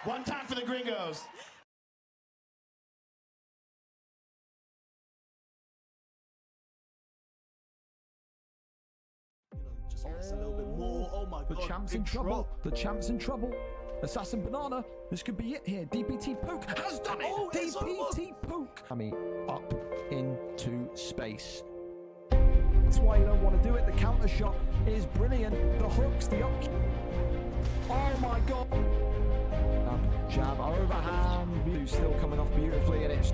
One time for the gringos. Just wants a little bit more. Oh my God. The champ's in trouble. The champ's in trouble. Assassin Banana. This could be it here. DPT Poke has done it. Oh, DPT Poke. I mean, up into space. That's why you don't want to do it. The counter shot is brilliant. The hooks, the up. Oh my God. Jab overhand. Blue still coming off beautifully, and it's.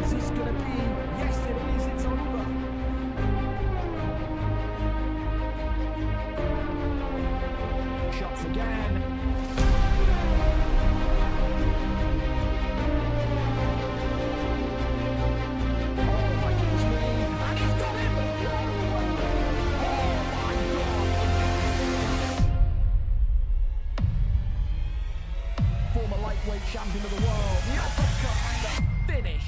Is this going to be? Yes, it is. It's over. Shots again. Oh my goodness me. And he's got him. Oh my God. Former lightweight champion of the world. The uppercut and the finish.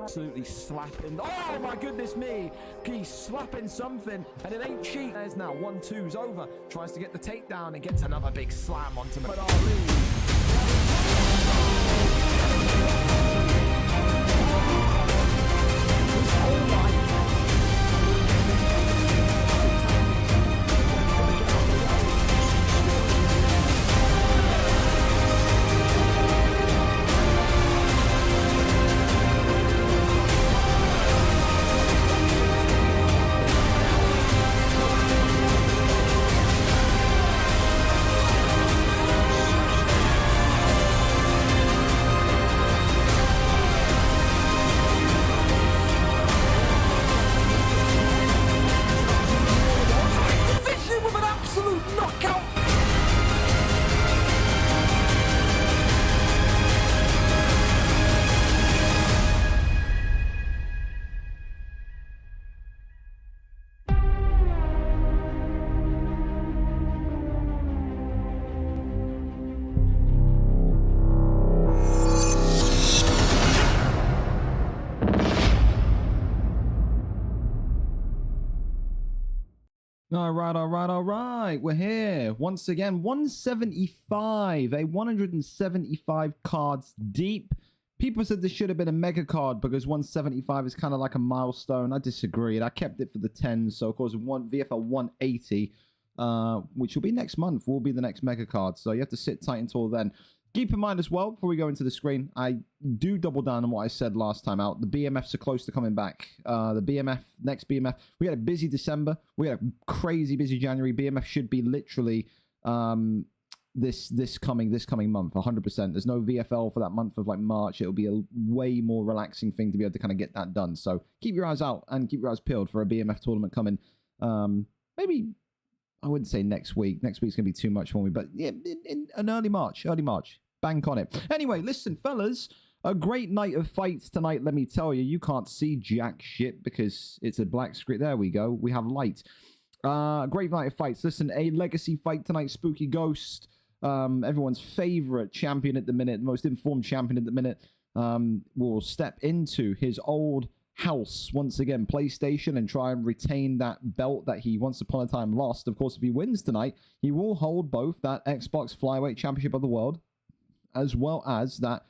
Absolutely slapping. Oh my goodness me. He's slapping something and it ain't cheap. There's now 1-2's over. Tries to get the takedown and gets another big slam onto him. But all right. We're here once again. 175, a 175 cards deep. People said this should have been a mega card because 175 is kind of like a milestone. I disagreed. I kept it for the 10s. So, of course, VFL 180, which will be next month, will be the next mega card. So you have to sit tight until then. Keep in mind as well, before we go into the screen, I do double down on what I said last time out. The BMFs are close to coming back. The BMF, next BMF, we had a busy December. We had a crazy busy January. BMF should be literally this coming month, 100%. There's no VFL for that month of like March. It'll be a way more relaxing thing to be able to kind of get that done. So keep your eyes out and keep your eyes peeled for a BMF tournament coming. Maybe, I wouldn't say next week. Next week's going to be too much for me. But yeah, in an early March. Bank on it. Anyway, listen, fellas. A great night of fights tonight, let me tell you. You can't see jack shit because it's a black screen. There we go. We have light. Great night of fights. Listen, a legacy fight tonight. SpookyGeauxst, everyone's favorite champion at the minute, most informed champion at the minute, will step into his old house once again, PlayStation, and try and retain that belt that he once upon a time lost. Of course, if he wins tonight, he will hold both that Xbox Flyweight Championship of the World as well as that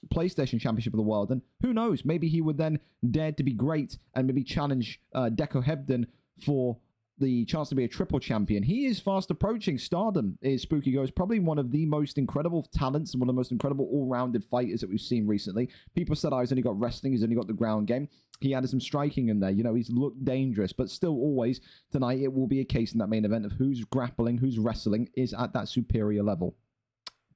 PlayStation Championship of the World. And who knows, maybe he would then dare to be great and maybe challenge Deco Hebden for the chance to be a triple champion. He is fast approaching stardom, is SpookyGeauxst. Probably one of the most incredible talents and one of the most incredible all-rounded fighters that we've seen recently. People said, oh, he's only got wrestling, he's only got the ground game. He added some striking in there. You know, he's looked dangerous, but still always tonight it will be a case in that main event of who's grappling, who's wrestling is at that superior level.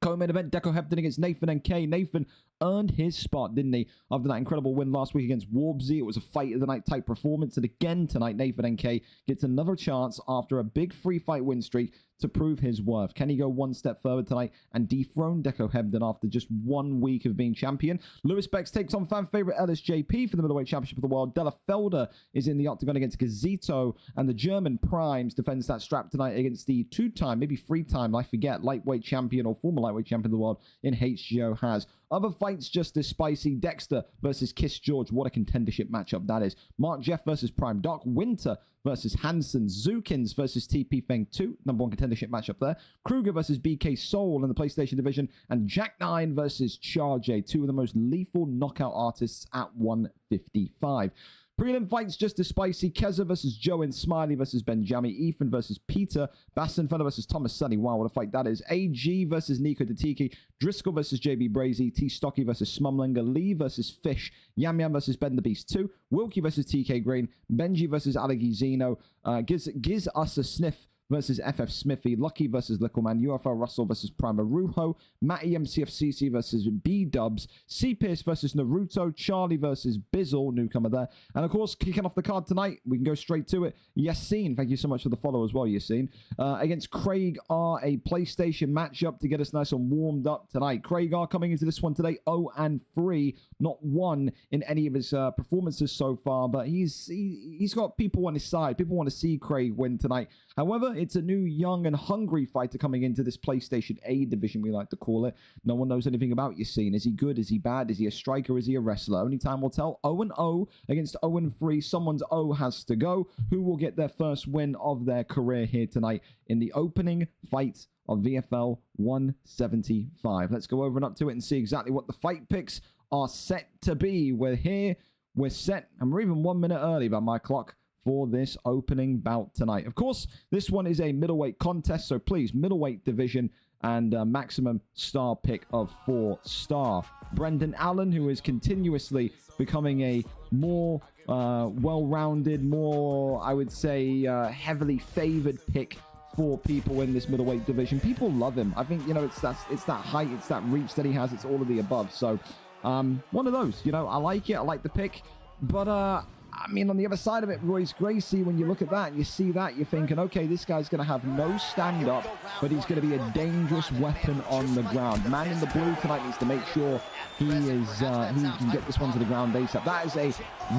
Co-main event, Deco Hebden against Nathan NK. Nathan earned his spot, didn't he? After that incredible win last week against Warbsy, it was a fight of the night type performance. And again tonight, Nathan NK gets another chance after a big free fight win streak to prove his worth. Can he go one step further tonight and dethrone Deco Hebden after just 1 week of being champion? Lewis Bex takes on fan favorite LSJP for the middleweight championship of the world. Della Felder is in the octagon against Gazito, and the German Primes defends that strap tonight against the 2-time, maybe 3-time, I forget, lightweight champion or former lightweight champion of the world in HGO Has. Other fights just as spicy. Dexter versus Kiss George. What a contendership matchup that is. Mark Jeff versus Prime. Dark Winter versus Hansen. Zukins versus TP Feng 2. Number 1 contendership matchup there. Kruger versus BK Soul in the PlayStation division. And Jack 9 versus Charge. 2 of the most lethal knockout artists at 155. Prelim fights just as spicy. Keza versus Joe and Smiley versus Benjamin. Ethan versus Peter. Bassenfeller versus Thomas Sunny. Wow, what a fight that is. AG versus Nico Datiki. Driscoll versus JB Brazy. T. Stocky versus Smumlinger. Lee versus Fish. Yam Yam versus Ben the Beast 2. Wilkie versus TK Green. Benji versus Alegi Zeno. Giz Us a Sniff versus FF Smithy. Lucky versus Lickleman. UFL Russell versus Prima Ruho. MaxyUFC versus B-Dubs. C. Pierce versus Naruto. Charlie versus Bizzle, newcomer there. And of course, kicking off the card tonight, we can go straight to it. Yassine, thank you so much for the follow as well, Yassine. Against Craig R, a PlayStation matchup to get us nice and warmed up tonight. Craig R coming into this one today 0-3, not 1 in any of his performances so far, but he's got people on his side. People want to see Craig win tonight. However, it's a new, young, and hungry fighter coming into this PlayStation A division, we like to call it. No one knows anything about Yassine. Is he good? Is he bad? Is he a striker? Is he a wrestler? Only time will tell. 0-0 against 0-3. Someone's O has to go. Who will get their first win of their career here tonight in the opening fight of VFL 175? Let's go over and up to it and see exactly what the fight picks are set to be. We're here. We're set. And we're even 1 minute early by my clock for this opening bout tonight. Of course, this one is a middleweight contest, so please, middleweight division and maximum star pick of 4-star. Brendan Allen, who is continuously becoming a more well-rounded, more, I would say, heavily favored pick for people in this middleweight division. People love him. I think, it's that height, it's that reach that he has, it's all of the above. So, one of those, I like it. I like the pick, but I mean, on the other side of it, Royce Gracie, when you look at that and you see that, you're thinking, okay, this guy's going to have no stand-up, but he's going to be a dangerous weapon on the ground. Man in the blue tonight needs to make sure he can get this one to the ground ASAP. That is a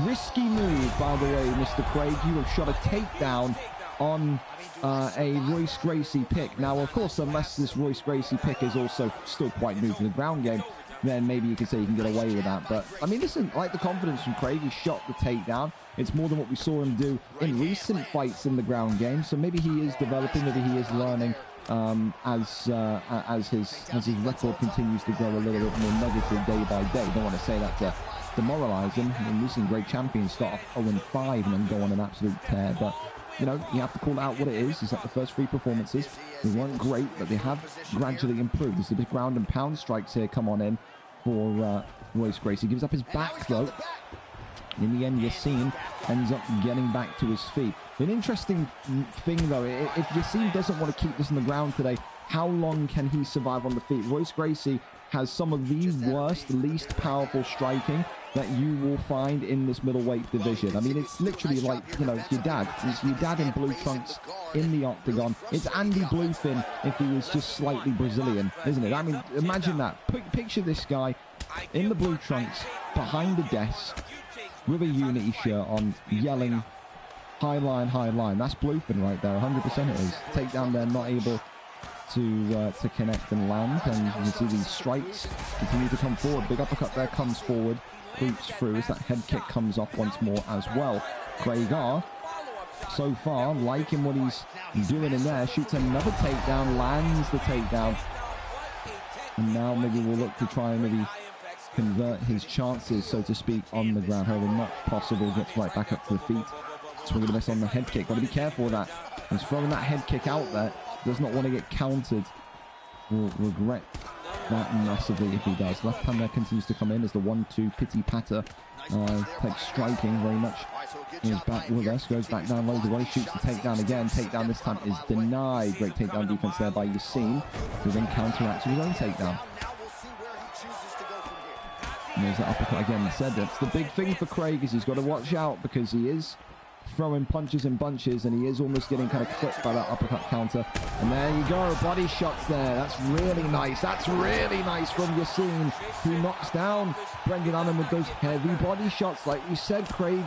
risky move, by the way, Mr. Craig. You have shot a takedown on a Royce Gracie pick. Now, of course, unless this Royce Gracie pick is also still quite new to the ground game, then maybe you could say you can get away with that. But, I mean, listen, I like the confidence from Craig. He shot the takedown. It's more than what we saw him do in recent fights in the ground game. So maybe he is developing, maybe he is learning as his record continues to grow a little bit more negative day by day. Don't want to say that to demoralize him. I mean, we've seen great champions start off 0-5 and then go on an absolute tear. But, you have to call it out what it is. It's like the first 3 performances. They weren't great, but they have gradually improved. There's a bit of ground and pound strikes here come on in for Royce Gracie. He gives up his back, though. In the end, Yassine ends up getting back to his feet. An interesting thing, though, if Yassine doesn't want to keep this on the ground today, how long can he survive on the feet? Royce Gracie has some of the worst, least powerful striking that you will find in this middleweight division. I mean, it's literally like, your dad. It's your dad in blue trunks in the octagon. It's Andy Bluefin if he was just slightly Brazilian, isn't it? I mean, imagine that. Picture this guy in the blue trunks behind the desk with a Unity shirt on, yelling, high line, high line. That's Bluefin right there, 100% it is. Takedown there, not able to connect and land, and you can see these strikes continue to come forward. Big uppercut there comes forward, creeps through as that head kick comes off once more as well. Craig R, so far, liking what he's doing in there, shoots another takedown, lands the takedown, and now maybe we'll look to try and maybe convert his chances, so to speak, on the ground. However, not possible, gets right back up to the feet. Swinging the miss on the head kick. Got to be careful with that. He's throwing that head kick out there. Does not want to get countered. Will regret that massively if he does. Left hand there continues to come in as the 1-2 pity patter takes striking very much. He's back with us, goes back down low. The body shoots the takedown again. Takedown this time is denied. Great takedown defense there by Yassine, who then counteracts with his own takedown. And there's that uppercut again. Said that's the big thing for Craig, is he's got to watch out, because he is throwing punches in bunches, and he is almost getting kind of clipped by that uppercut counter. And there you go, body shots there. That's really nice. That's really nice from Yassine, who knocks down Brendan Allen with those heavy body shots. Like we said, Craig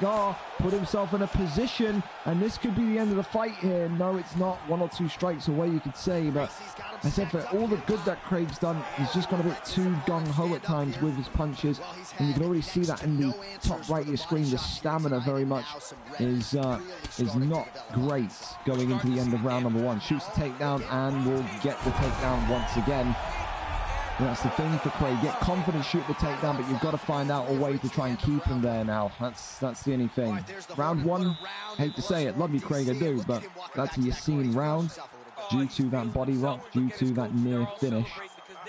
put himself in a position, and this could be the end of the fight here. No, it's not. 1 or 2 strikes away, you could say, but I said, for all the good that Craig's done, he's just gone a bit too gung-ho at times with his punches, and you can already see that in the top right of your screen. The stamina very much is not great going into the end of round number 1. Shoots the takedown and will get the takedown once again. And that's the thing for Craig. Get confident, shoot the takedown, but you've got to find out a way to try and keep him there now. That's the only thing. Round 1, hate to say it, love you Craig, I do, but that's a Yassine round due to that body rock, due to that near finish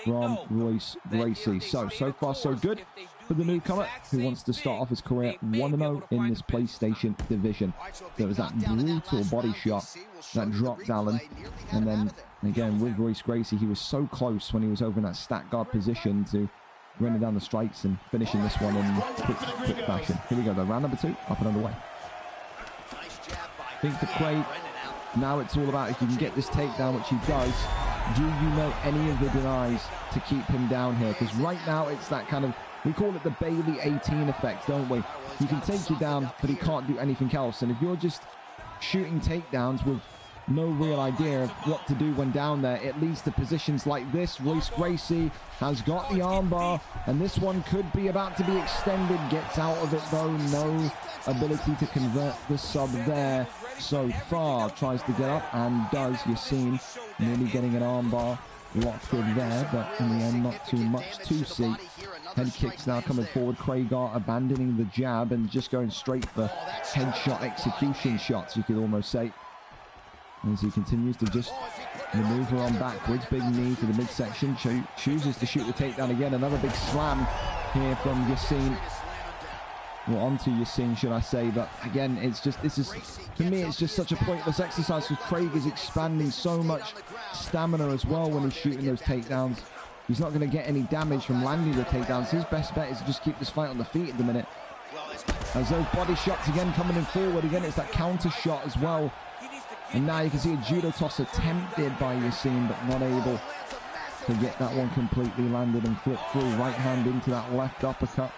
from Royce Gracie. So far so good for the newcomer, who wants to start off his career 1-0 in this PlayStation division. There was that brutal body shot that dropped Allen, and then again with Royce Gracie, he was so close when he was over in that stack guard position to running down the strikes and finishing this one in quick fashion. Here we go though, round number 2 up and underway. I think for Craig, now it's all about if you can get this takedown, which he does. Do you know any of the denies to keep him down here? Because right now it's that kind of, we call it the Bailey 18 effect, don't we? He can take you down, but he can't do anything else. And if you're just shooting takedowns with no real idea of what to do when down there, it leads to positions like this. Royce Gracie has got the armbar, and this one could be about to be extended. Gets out of it though, no ability to convert the sub there so far. Tries to get up and does. Yassine nearly getting an armbar locked in there, but in the end not too much to see. Head kicks now coming forward. Craigar abandoning the jab and just going straight for headshot execution shots, you could almost say, as he continues to just maneuver on backwards. Big knee to the midsection, chooses to shoot the takedown again. Another big slam here from Yassine, well, onto Yassine should I say, but again it's just, this is, for me it's just such a pointless exercise, because Craig is expanding so much stamina as well when he's shooting those takedowns. He's not going to get any damage from landing the takedowns. His best bet is to just keep this fight on the feet at the minute, as those body shots again coming in forward. Again, it's that counter shot as well, and now you can see a judo toss attempted by Yassine, but not able to get that one completely landed and flip through. Right hand into that left uppercut.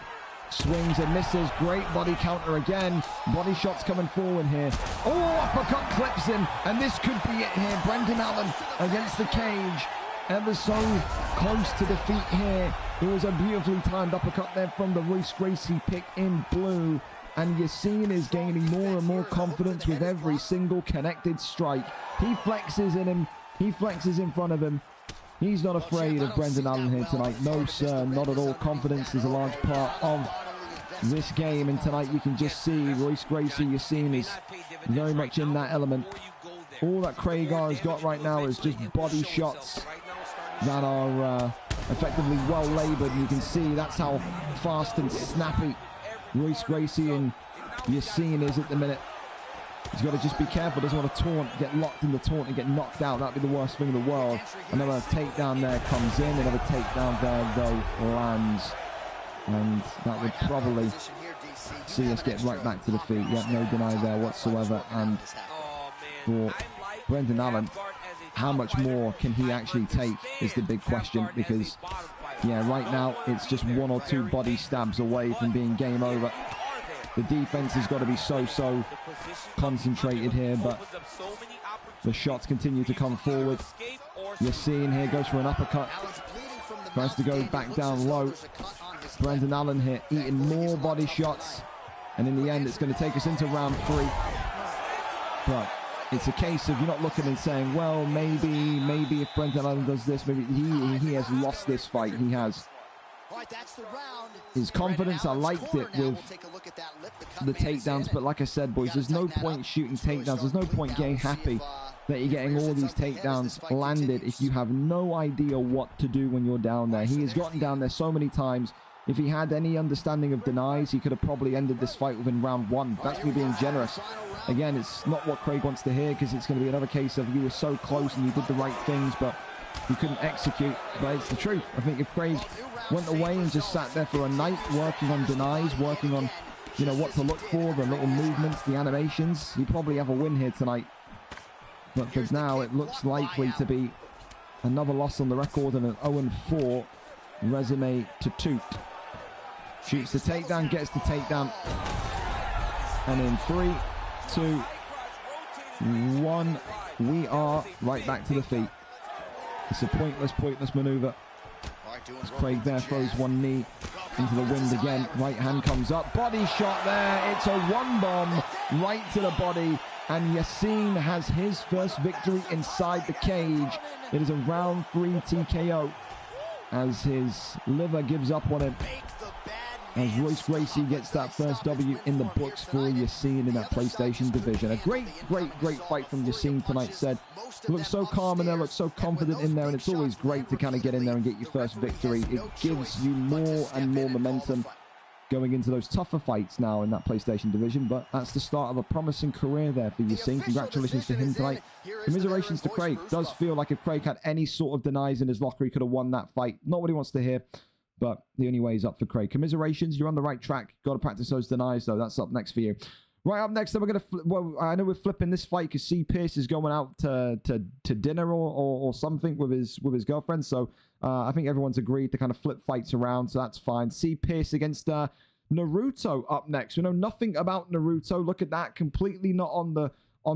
Swings and misses. Great body counter again. Body shots coming forward here. Oh, uppercut clips him, and this could be it here. Brendan Allen against the cage. Ever so close to defeat here. It was a beautifully timed uppercut there from the Royce Gracie pick in blue. And Yassine is gaining more and more confidence with every single connected strike. He flexes in him. He flexes in front of him. He's not afraid of Brendan Allen here tonight. No, sir, not at all. Confidence is a large part of this game. And tonight you can just see Royce Gracie, Yassine is very much in that element. All that Craigar has got right now is just body shots that are effectively well labored. And you can see that's how fast and snappy Royce Gracie and Yassine is at the minute. He's got to just be careful. Doesn't want to taunt, get locked in the taunt and get knocked out. That'd be the worst thing in the world. Another takedown there comes in. Another takedown there though lands, and that would probably see us get right back to the feet. Yeah, no deny there whatsoever. And for Brendan Allen, how much more can he actually take is the big question, because yeah, right now it's just 1 or 2 body stabs away from being game over. The defense has got to be so concentrated here, but the shots continue to come forward. Yassine here goes for an uppercut, tries to go back down low. Brendan Allen here eating more body shots, and in the end it's going to take us into round 3. But it's a case of you're not looking and saying, well, maybe if Brendan Allen does this, maybe he has lost this fight. He has. His confidence, I liked it with the takedowns, but like I said, boys, there's no point shooting takedowns. There's no point getting happy that you're getting all these takedowns landed if you have no idea what to do when you're down there. He has gotten down there so many times. If he had any understanding of denies, he could have probably ended this fight within round 1. That's me being generous. Again, it's not what Craig wants to hear, because it's going to be another case of you were so close and you did the right things, but he couldn't execute, but it's the truth. I think if Craig went away and just sat there for a night working on denies, working on, you know, what to look for, the little movements, the animations, he'd probably have a win here tonight. But for now, it looks likely to be another loss on the record and an 0-4 resume to toot. Shoots the takedown, gets the takedown. And in 3, 2, 1, we are right back to the feet. It's a pointless maneuver. As Craig there throws one knee into the wind again. Right hand comes up. Body shot there. It's a one bomb right to the body. And Yassine has his first victory inside the cage. It is a round 3 TKO as his liver gives up on him. As Royce Gracie gets that first W in the books for Yassine in that PlayStation division. A great fight from Yassine tonight, said. Looks so calm in there, looks so confident in there, and it's always great to kind of get in there and get your first victory. It gives you more and more momentum going into those tougher fights now in that PlayStation division, but that's the start of a promising career there for Yassine. Congratulations to him tonight. Commiserations to Craig. Does feel like if Craig had any sort of denies in his locker, he could have won that fight. Not what he wants to hear, but the only way is up for Craig. Commiserations, you're on the right track. Got to practice those denies, though. That's up next for you. Right up next, then we're going to... Well, I know we're flipping this fight because C. Pierce is going out to dinner or something with his girlfriend. So I think everyone's agreed to kind of flip fights around, so that's fine. C. Pierce against Naruto up next. We know nothing about Naruto. Look at that. Completely not on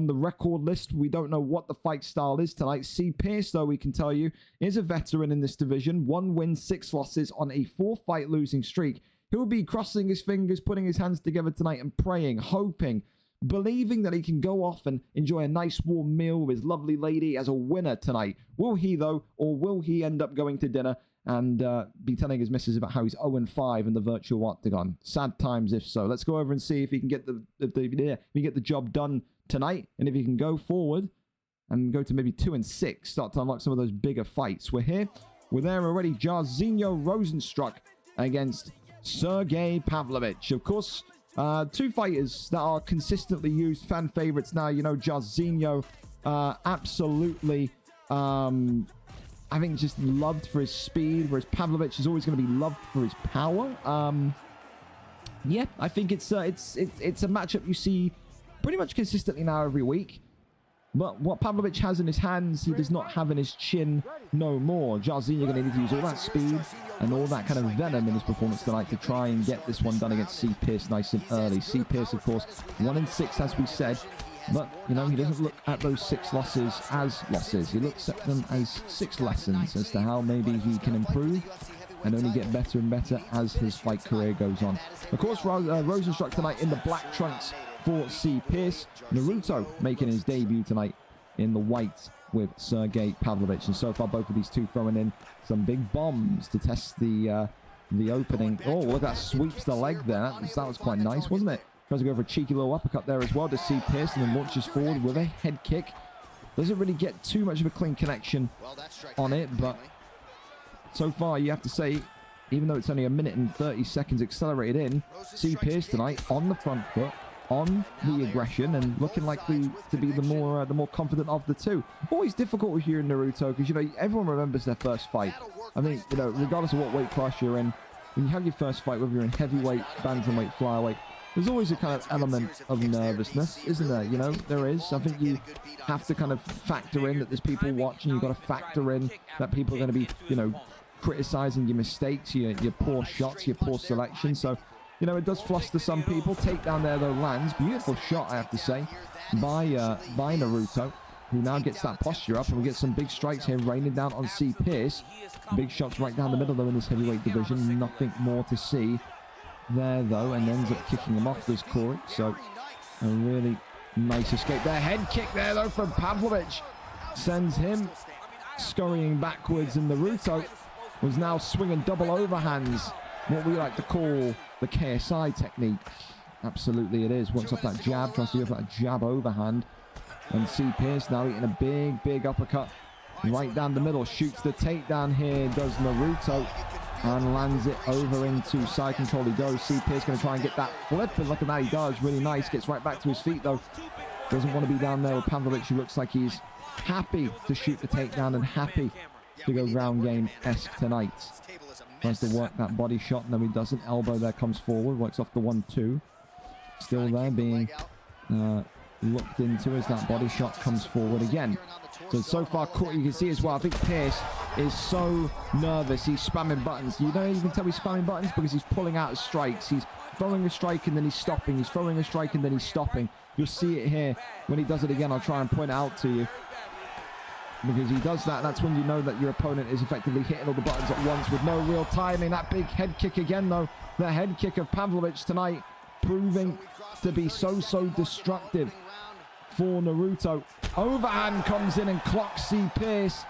the record list. We don't know what the fight style is tonight. C. Pierce, though, we can tell you, is a veteran in this division. 1 win, 6 losses on a 4-fight losing streak. He'll be crossing his fingers, putting his hands together tonight and praying, hoping, believing that he can go off and enjoy a nice warm meal with his lovely lady as a winner tonight. Will he, though, or will he end up going to dinner and be telling his missus about how he's 0-5 in the virtual octagon? Sad times if so. Let's go over and see if he can get the job done tonight, and if he can go forward and go to maybe 2-6, start to unlock some of those bigger fights. We're there already. Jairzinho Rozenstruik against Sergey Pavlovich. Of course, 2 fighters that are consistently used, fan favorites now. You know, Jairzinho, absolutely, I think just loved for his speed, whereas Pavlovich is always going to be loved for his power. Yeah, I think it's a matchup you see pretty much consistently now every week. But what Pavlovich has in his hands, he does not have in his chin no more. Jairzinho going to need to use all that speed and all that kind of venom in his performance tonight to try and get this one done against C. Pierce nice and early. C. Pierce, of course, 1-6, as we said. But, you know, he doesn't look at those 6 losses as losses. He looks at them as 6 lessons as to how maybe he can improve and only get better and better as his fight career goes on. Of course, Rozenstruik tonight in the black trunks for C. Pierce. Naruto making his debut tonight in the white with Sergey Pavlovich. And so far, both of these two throwing in some big bombs to test the opening. Oh, look, that sweeps the leg there. That was quite nice, wasn't it? Tries to go for a cheeky little uppercut there as well to C. Pierce, and then launches forward with a head kick. Doesn't really get too much of a clean connection on it, but so far, you have to say, even though it's only 1 minute and 30 seconds accelerated in, C. Pierce tonight on the front foot, on the aggression, and looking likely to be the more confident of the two. Always difficult with you in Naruto because, you know, everyone remembers their first fight. I think, you know, regardless of what weight class you're in, when you have your first fight, whether you're in heavyweight, bantamweight, flyweight, there's always a kind of element of nervousness, isn't there? You know, there is. I think you have to kind of factor in that there's people watching. You've got to factor in that people are going to be, you know, criticizing your mistakes, your poor shots, your poor selection. So, you know, it does fluster some people. Takedown there, though, lands. Beautiful shot, I have to say, by Naruto, who now gets that posture up, and we get some big strikes here raining down on C. Pierce. Big shots right down the middle, though, in this heavyweight division. Nothing more to see there, though, and ends up kicking him off, does Corey. So, a really nice escape there. Head kick there, though, from Pavlovich. Sends him scurrying backwards, and Naruto was now swinging double overhands. What we like to call the KSI technique. Absolutely it is. Works off that jab, tries to go for that jab overhand. And C. Pierce now eating a big uppercut right down the middle. Shoots the takedown here, does Naruto, and lands it over into side control. He goes. C. Pierce going to try and get that flip, and look at that, he does. Really nice. Gets right back to his feet, though. Doesn't want to be down there with Pavlovich, who looks like he's happy to shoot the takedown and happy to go ground game-esque tonight. Tries to work that body shot. No, he doesn't. Elbow there comes forward. Works off the 1-2. Still there, being looked into as that body shot comes forward again. So far, you can see as well, I think Pearce is so nervous. He's spamming buttons. You don't even tell he's spamming buttons because he's pulling out strikes. He's throwing a strike and then he's stopping. He's throwing a strike and then he's stopping. You'll see it here. When he does it again, I'll try and point it out to you. Because he does that, that's when you know that your opponent is effectively hitting all the buttons at once with no real timing. That big head kick again, though. The head kick of Pavlovich tonight proving to be so destructive for Naruto. Overhand comes in and clocks C. Pearce.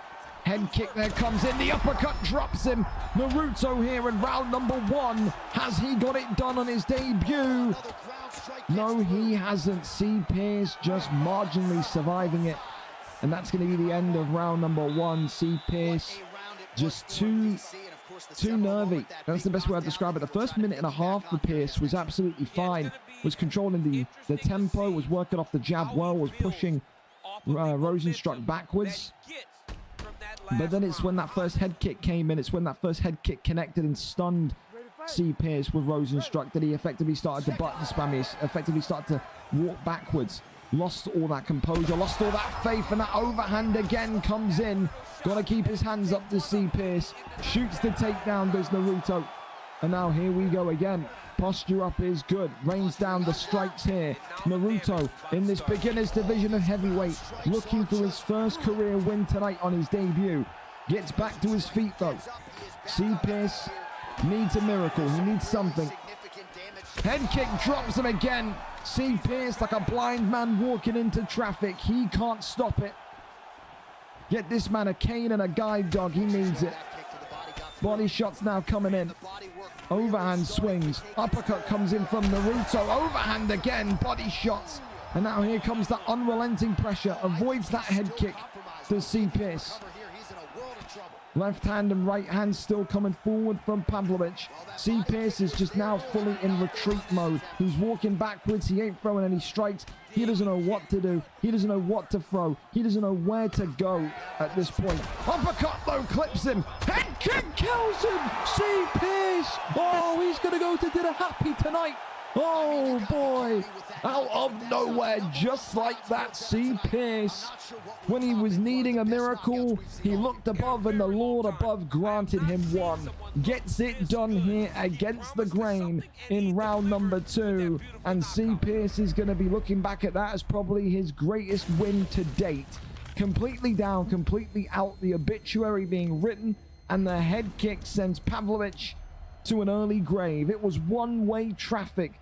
Head kick there comes in. The uppercut drops him. Naruto here in round number 1. Has he got it done on his debut? No, he hasn't. C. Pearce just marginally surviving it. And that's going to be the end of round number 1. C. Pearce just too nervy. That's the best way I'd describe it. The first minute and a half for Pearce was absolutely fine. Was controlling the tempo, was working off the jab well, was pushing Rosenstruck backwards. But then it's when that first head kick came in, it's when that first head kick connected and stunned C. Pearce with Rosenstruck that he effectively started to button spam. He effectively started to walk backwards. Lost all that composure, lost all that faith, and that overhand again comes in. Gotta keep his hands up to C. Pearce. Shoots the takedown, does Naruto. And now here we go again. Posture up is good. Rains down the strikes here. Naruto in this beginner's division of heavyweight, looking for his first career win tonight on his debut. Gets back to his feet though. C. Pearce needs a miracle. He needs something. Head kick drops him again. C. Pearce like a blind man walking into traffic. He can't stop it. Get this man a cane and a guide dog. He needs it. Body shots now coming in. Overhand swings. Uppercut comes in from Naruto. Overhand again. Body shots. And now here comes that unrelenting pressure. Avoids that head kick to C. Pearce. Left hand and right hand still coming forward from Pavlovich. C. Pearce is just now fully in retreat mode. He's walking backwards. He ain't throwing any strikes. He doesn't know what to do. He doesn't know what to throw. He doesn't know where to go at this point. Uppercut though clips him. Head kick kills him. C. Pearce. Oh, he's going to go to dinner happy tonight. Oh boy, out of nowhere, just like that, C. Pearce. When he was needing a miracle, he looked above and the Lord above granted him one. Gets it done here against the grain in round number 2. And C. Pearce is going to be looking back at that as probably his greatest win to date. Completely down, completely out, the obituary being written, and the head kick sends Pavlovich to an early grave. It was one-way traffic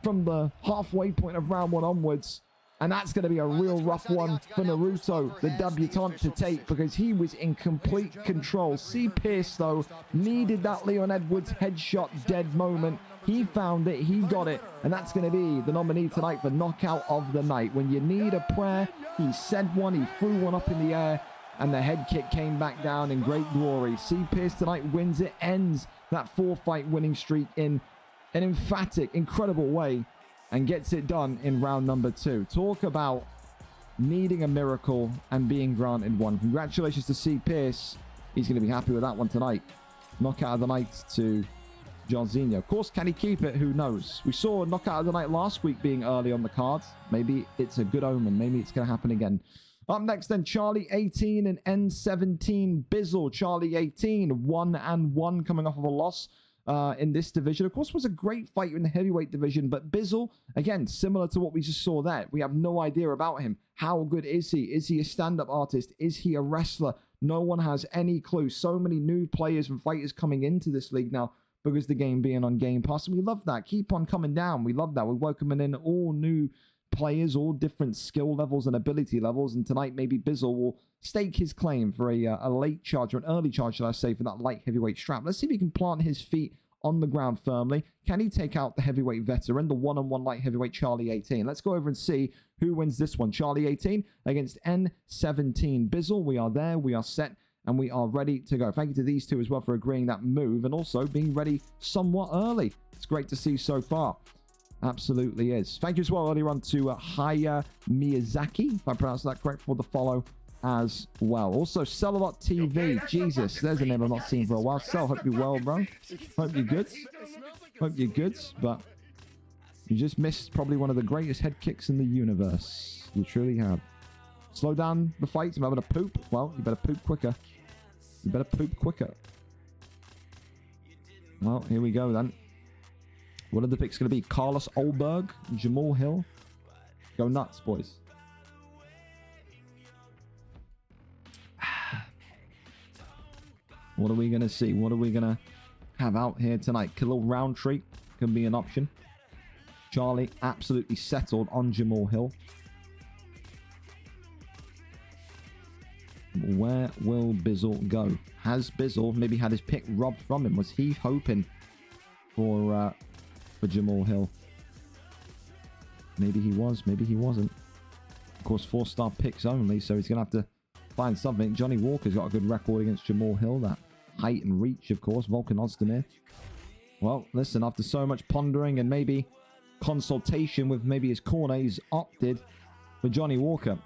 from the halfway point of round 1 onwards, and that's going to be a real rough one for Naruto, the debutant, to take, because he was in complete control. C. Pearce though needed that Leon Edwards headshot dead moment. He found it, he got it, and that's going to be the nominee tonight for knockout of the night. When you need a prayer, he said one, he threw one up in the air, and the head kick came back down in great glory. C. Pearce tonight wins it, ends that 4-fight winning streak in an emphatic, incredible way, and gets it done in round number 2. Talk about needing a miracle and being granted one. Congratulations to C. Pearce. He's going to be happy with that one tonight. Knockout of the night to Jorginho. Of course, can he keep it? Who knows? We saw knockout of the night last week being early on the cards. Maybe it's a good omen. Maybe it's going to happen again. Up next then, Charlie 18 and N17 Bizzle. Charlie 18, 1-1 coming off of a loss in this division. Of course, was a great fight in the heavyweight division, but Bizzle, again, similar to what we just saw there. We have no idea about him. How good is he? Is he a stand-up artist? Is he a wrestler? No one has any clue. So many new players and fighters coming into this league now because the game being on Game Pass. And we love that. Keep on coming down. We love that. We're welcoming in all new players, all different skill levels and ability levels. And tonight, maybe Bizzle will stake his claim for a late charge, or an early charge, should I say, for that light heavyweight strap. Let's see if he can plant his feet on the ground firmly. Can he take out the heavyweight veteran, the one-on-one light heavyweight Charlie 18? Let's go over and see who wins this one. Charlie 18 against N17 Bizzle. We are there, we are set, and we are ready to go. Thank you to these two as well for agreeing that move and also being ready somewhat early. It's great to see so far. Absolutely is. Thank you as well earlier on to Haya Miyazaki, if I pronounced that correct, for the follow as well. Also, Cell.TV. Jesus, there's a name I've not seen for a while. Cell, hope you're well, bro. Hope you're good. Hope you're good, but you just missed probably one of the greatest head kicks in the universe. You truly have. Slow down the fights. I'm having a poop. Well, you better poop quicker. You better poop quicker. Well, here we go then. What are the picks going to be? Carlos Olberg, Jamal Hill. Go nuts, boys. What are we going to see? What are we going to have out here tonight? Khalil Roundtree can be an option. Charlie absolutely settled on Jamal Hill. Where will Bizzle go? Has Bizzle maybe had his pick robbed from him? Was he hoping for Jamal Hill? Maybe he was, maybe he wasn't. Of course, 4-star picks only, so he's going to have to find something. Johnny Walker's got a good record against Jamal Hill. That height and reach, of course. Volkan Ozdemir. Well, listen, after so much pondering and maybe consultation with maybe his corner, he's opted for Johnny Walker.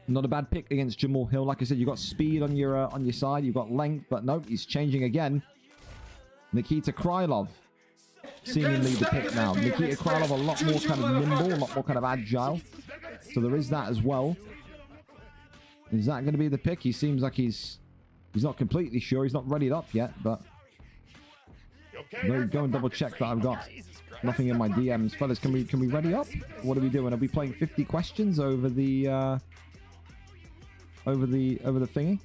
Not a bad pick against Jamal Hill. Like I said, you've got speed on your side. You've got length, but nope, he's changing again. Nikita Krylov. Seemingly the pick now. Nikita Krylov a lot more kind of nimble, a lot more kind of agile. So there is that as well. Is that going to be the pick? He seems like he's not completely sure. He's not readied up yet, but go and double check that I've got nothing in my DMs. Fellas, can we ready up? What are we doing? Are we playing 50 questions over the thingy?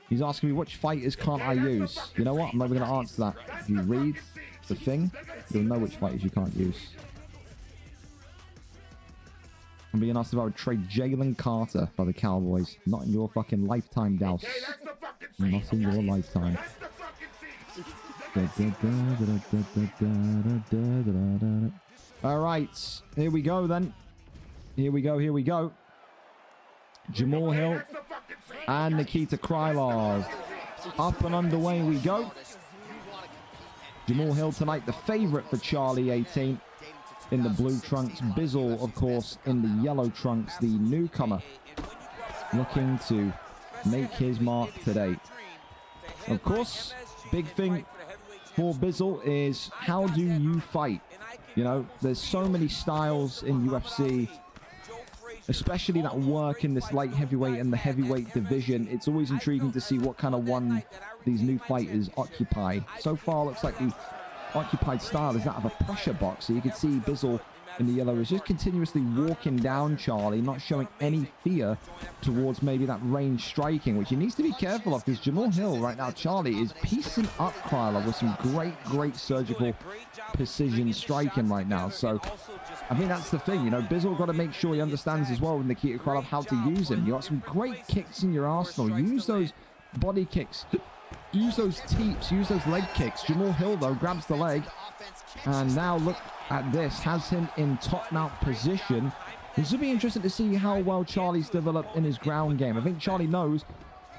He's asking me which fighters can't I use. You know what? I'm not even going to answer that. If you read the thing, you'll know which fighters you can't use. I'm being asked if I would trade Jalen Carter by the Cowboys. Not in your fucking lifetime, Douse. Not in your lifetime. Alright, here we go then. Here we go. Jamal Hill and Nikita Krylov. Up and underway we go. Jamal Hill tonight, the favorite for Charlie 18 in the blue trunks. Bizzle, of course, in the yellow trunks, the newcomer, looking to make his mark today. Of course, big thing for Bizzle is how do you fight? You know, there's so many styles in UFC, especially that work in this light heavyweight and the heavyweight division. It's always intriguing to see what kind of one these new fighters occupy. So far, looks like the occupied style is that of a pressure boxer. You can see Bizzle in the yellow is just continuously walking down Charlie, not showing any fear towards maybe that range striking, which he needs to be careful of, because Jamal Hill right now, Charlie, is piecing up Krylov with some great surgical precision striking right now. So I think that's the thing, you know, Bizzle got to make sure he understands as well with Nikita Krylov how to use him. You got some great kicks in your arsenal. Use those body kicks, use those teeps, use those leg kicks. Jamal Hill though grabs the leg, and now look at this, has him in top mount position. This will be interesting to see how well Charlie's developed in his ground game. I think Charlie knows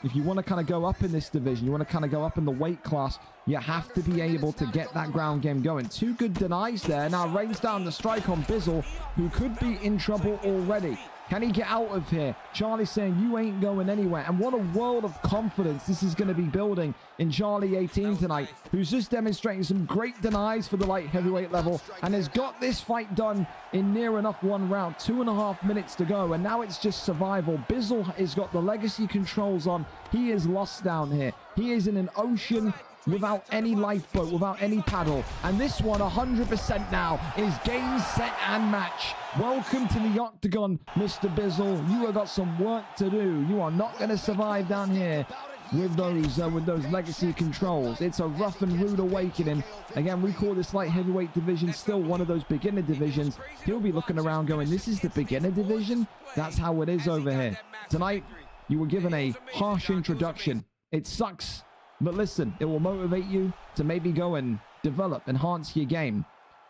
if you want to kind of go up in this division, you want to kind of go up in the weight class, you have to be able to get that ground game going. Two good denies there. Now rains down the strike on Bizzle, who could be in trouble already. Can he get out of here? Charlie saying, you ain't going anywhere. And what a world of confidence this is going to be building in Charlie 18 tonight, who's just demonstrating some great denies for the light heavyweight level and has got this fight done in near enough one round. 2.5 minutes to go, and now it's just survival. Bizzle has got the legacy controls on. He is lost down here. He is in an ocean without any lifeboat, without any paddle. And this one, 100% now, is game, set, and match. Welcome to the octagon, Mr. Bizzle. You have got some work to do. You are not going to survive down here with those legacy controls. It's a rough and rude awakening. Again, we call this light heavyweight division still one of those beginner divisions. He'll be looking around going, this is the beginner division? That's how it is over here. Tonight, you were given a harsh introduction. It sucks. But listen, it will motivate you to maybe go and develop, enhance your game.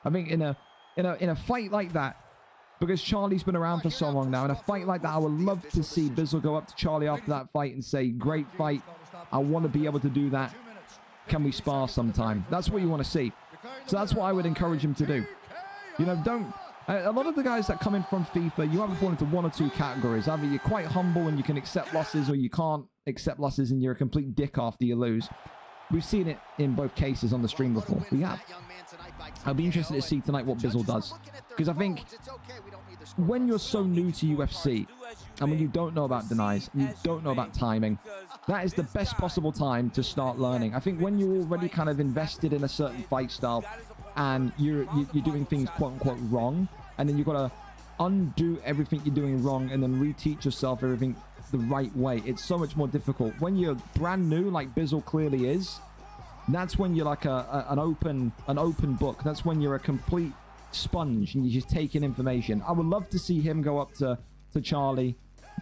I think in a fight like that, because Charlie's been around for so long now, in a fight like that, I would love to see Bizzle go up to Charlie after that fight and say, great fight. I want to be able to do that. Can we spar sometime? That's what you want to see. So that's what I would encourage him to do. You know, A lot of the guys that come in from FIFA, you either fall into one or two categories. Either you're quite humble and you can accept losses, or you can't accept losses and you're a complete dick after you lose. We've seen it in both cases on the stream before. We have. I'll be interested to see tonight what Bizzle does. Because I think when you're so new to UFC, and when you don't know about denies, you don't know about timing, that is the best possible time to start learning. I think when you're already kind of invested in a certain fight style, and you're doing things quote-unquote wrong, and then you've got to undo everything you're doing wrong and then reteach yourself everything the right way. It's so much more difficult. When you're brand new, like Bizzle clearly is, that's when you're like an open book. That's when you're a complete sponge and you're just taking information. I would love to see him go up to Charlie,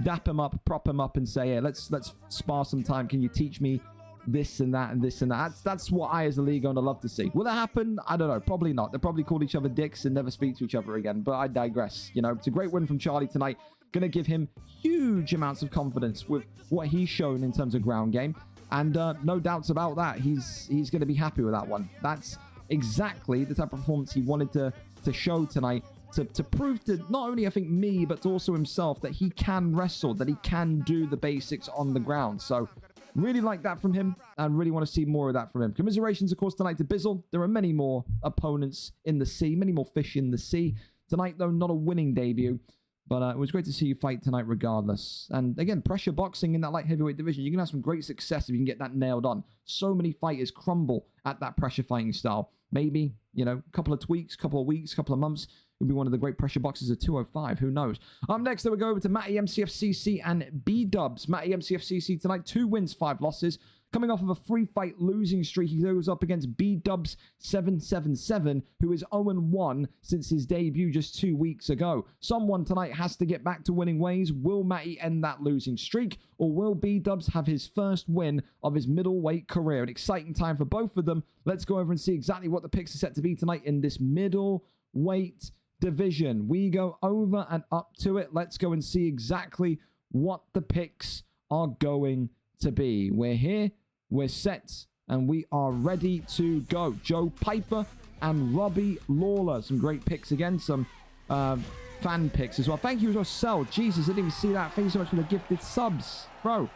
dap him up, prop him up, and say, hey, let's spar some time. Can you teach me this and that and this and that? That's what I as a league owner love to see. Will that happen? I don't know. Probably not. They'll probably call each other dicks and never speak to each other again. But I digress. You know, it's a great win from Charlie tonight. Going to give him huge amounts of confidence with what he's shown in terms of ground game. And no doubts about that. He's going to be happy with that one. That's exactly the type of performance he wanted to show tonight. To prove to not only, I think, me, but to also himself that he can wrestle, that he can do the basics on the ground. So really like that from him, and really want to see more of that from him. Commiserations, of course, tonight to Bizzle. There are many more opponents in the sea, many more fish in the sea. Tonight, though, not a winning debut, but it was great to see you fight tonight regardless. And again, pressure boxing in that light heavyweight division, you can have some great success if you can get that nailed on. So many fighters crumble at that pressure fighting style. Maybe, you know, a couple of tweaks, couple of weeks, couple of months, he'll be one of the great pressure boxers at 205. Who knows? Up next, we go over to Matty MCFCC and B-Dubs. Matty MCFCC tonight, 2 wins, 5 losses. Coming off of a 3-fight losing streak, he goes up against B-Dubs 777, who is 0-1 since his debut just 2 weeks ago. Someone tonight has to get back to winning ways. Will Matty end that losing streak, or will B-Dubs have his first win of his middleweight career? An exciting time for both of them. Let's go over and see exactly what the picks are set to be tonight in this middleweight division. We go over and up to it. Let's go and see exactly what the picks are going to be. We're here, we're set, and we are ready to go. Joe Piper and Robbie Lawler. Some great picks again. Some fan picks as well. Thank you as well, Cell. Jesus, I didn't even see that. Thank you so much for the gifted subs. Bro,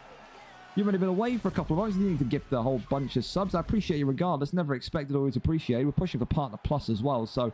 you've only been away for a couple of hours. You need to gift a whole bunch of subs. I appreciate you regardless. Never expected, always appreciated. We're pushing for Partner Plus as well, so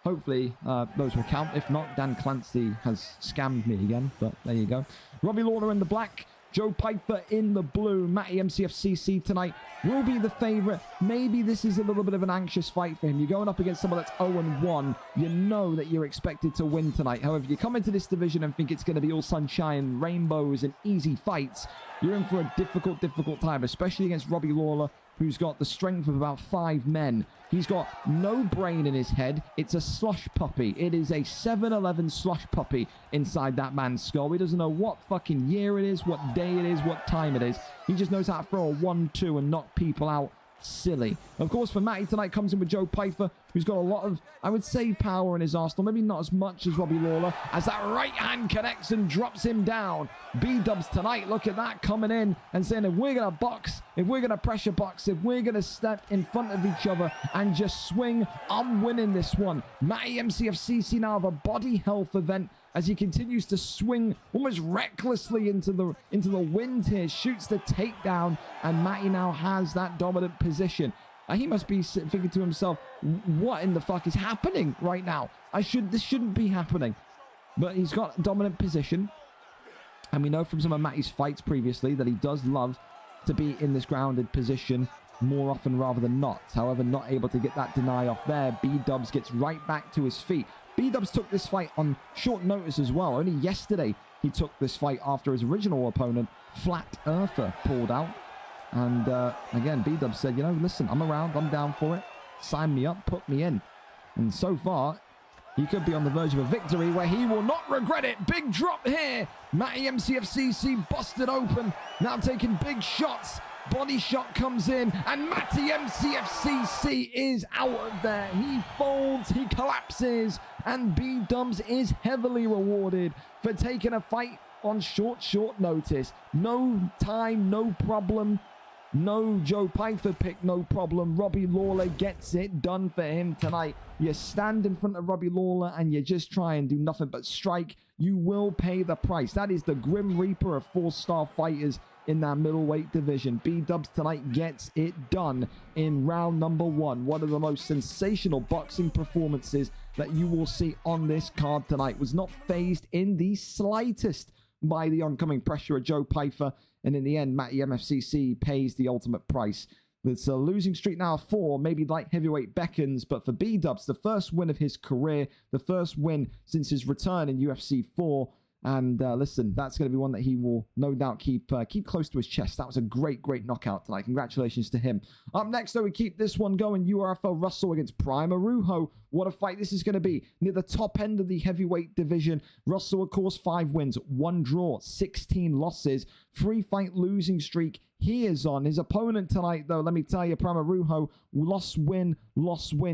hopefully those will count. If not, Dan Clancy has scammed me again, but there you go. Robbie Lawler in the black, Joe Piper in the blue. Matty MCFCC tonight will be the favorite. Maybe this is a little bit of an anxious fight for him. You're going up against someone that's 0-1. You know that you're expected to win tonight. However, you come into this division and think it's going to be all sunshine, rainbows, and easy fights. You're in for a difficult time, especially against Robbie Lawler, who's got the strength of about 5 men. He's got no brain in his head. It's a slush puppy. It is a 7-Eleven slush puppy inside that man's skull. He doesn't know what fucking year it is, what day it is, what time it is. He just knows how to throw a 1-2 and knock people out silly. Of course, for Matty tonight, comes in with Joe Piper, who's got a lot of, I would say, power in his arsenal. Maybe not as much as Robbie Lawler, as that right hand connects and drops him down. B-Dubs tonight, look at that, coming in and saying, if we're going to box, if we're going to pressure box, if we're going to step in front of each other and just swing, I'm winning this one. Matty MCFCC now have a body health event as he continues to swing almost recklessly into the wind here, shoots the takedown, and Matty now has that dominant position. He must be thinking to himself, what in the fuck is happening right now? This shouldn't be happening. But he's got a dominant position, and we know from some of Matty's fights previously that he does love to be in this grounded position more often rather than not. However, not able to get that deny off there. B-Dubs gets right back to his feet. B-Dubs took this fight on short notice as well. Only yesterday he took this fight after his original opponent, Flat Earther, pulled out. And again, B-Dubs said, you know, listen, I'm around, I'm down for it. Sign me up, put me in. And so far, he could be on the verge of a victory where he will not regret it. Big drop here. Matty MCFCC busted open. Now taking big shots. Body shot comes in, and Matty MCFCC is out of there. He folds, he collapses, and B-Dubs is heavily rewarded for taking a fight on short notice. No time, no problem. No Joe Python pick, no problem. Robbie Lawler gets it done for him tonight. You stand in front of Robbie Lawler and you just try and do nothing but strike. You will pay the price. That is the Grim Reaper of 4-star fighters in that middleweight division. B-Dubs tonight gets it done in round number 1. One of the most sensational boxing performances that you will see on this card tonight. Was not phased in the slightest by the oncoming pressure of Joe Pyfer. And in the end, MaxyUFC pays the ultimate price. It's a losing streak now of 4, maybe light heavyweight beckons, but for B-Dubs, the first win of his career, the first win since his return in UFC 4. And listen, that's going to be one that he will no doubt keep close to his chest. That was a great knockout tonight. Congratulations to him. Up next, though, we keep this one going. URFL Russell against Prima Ruho. What a fight this is going to be. Near the top end of the heavyweight division. Russell, of course, 5 wins, 1 draw, 16 losses. 3-fight losing streak he is on. His opponent tonight, though, let me tell you, Prima Ruho, lost win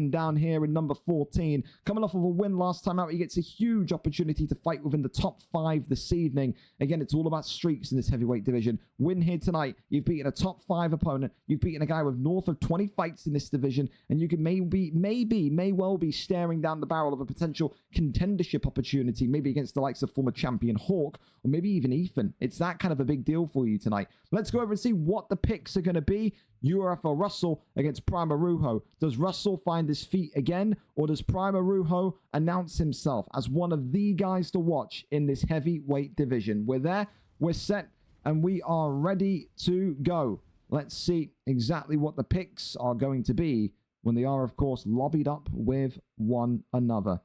down here in number 14. Coming off of a win last time out, he gets a huge opportunity to fight within the top 5 this evening. Again, it's all about streaks in this heavyweight division. Win here tonight. You've beaten a top 5 opponent. You've beaten a guy with north of 20 fights in this division, and you can may well be staring down the barrel of a potential contendership opportunity, maybe against the likes of former champion Hawk, or maybe even Ethan. It's that kind of a big deal for you tonight. Let's go over and see what the picks are going to be. URFL Russell against Prima Ruho. Does Russell find his feet again, or does Prima Ruho announce himself as one of the guys to watch in this heavyweight division? We're there, we're set, and we are ready to go. Let's see exactly what the picks are going to be when they are, of course, lobbied up with one another.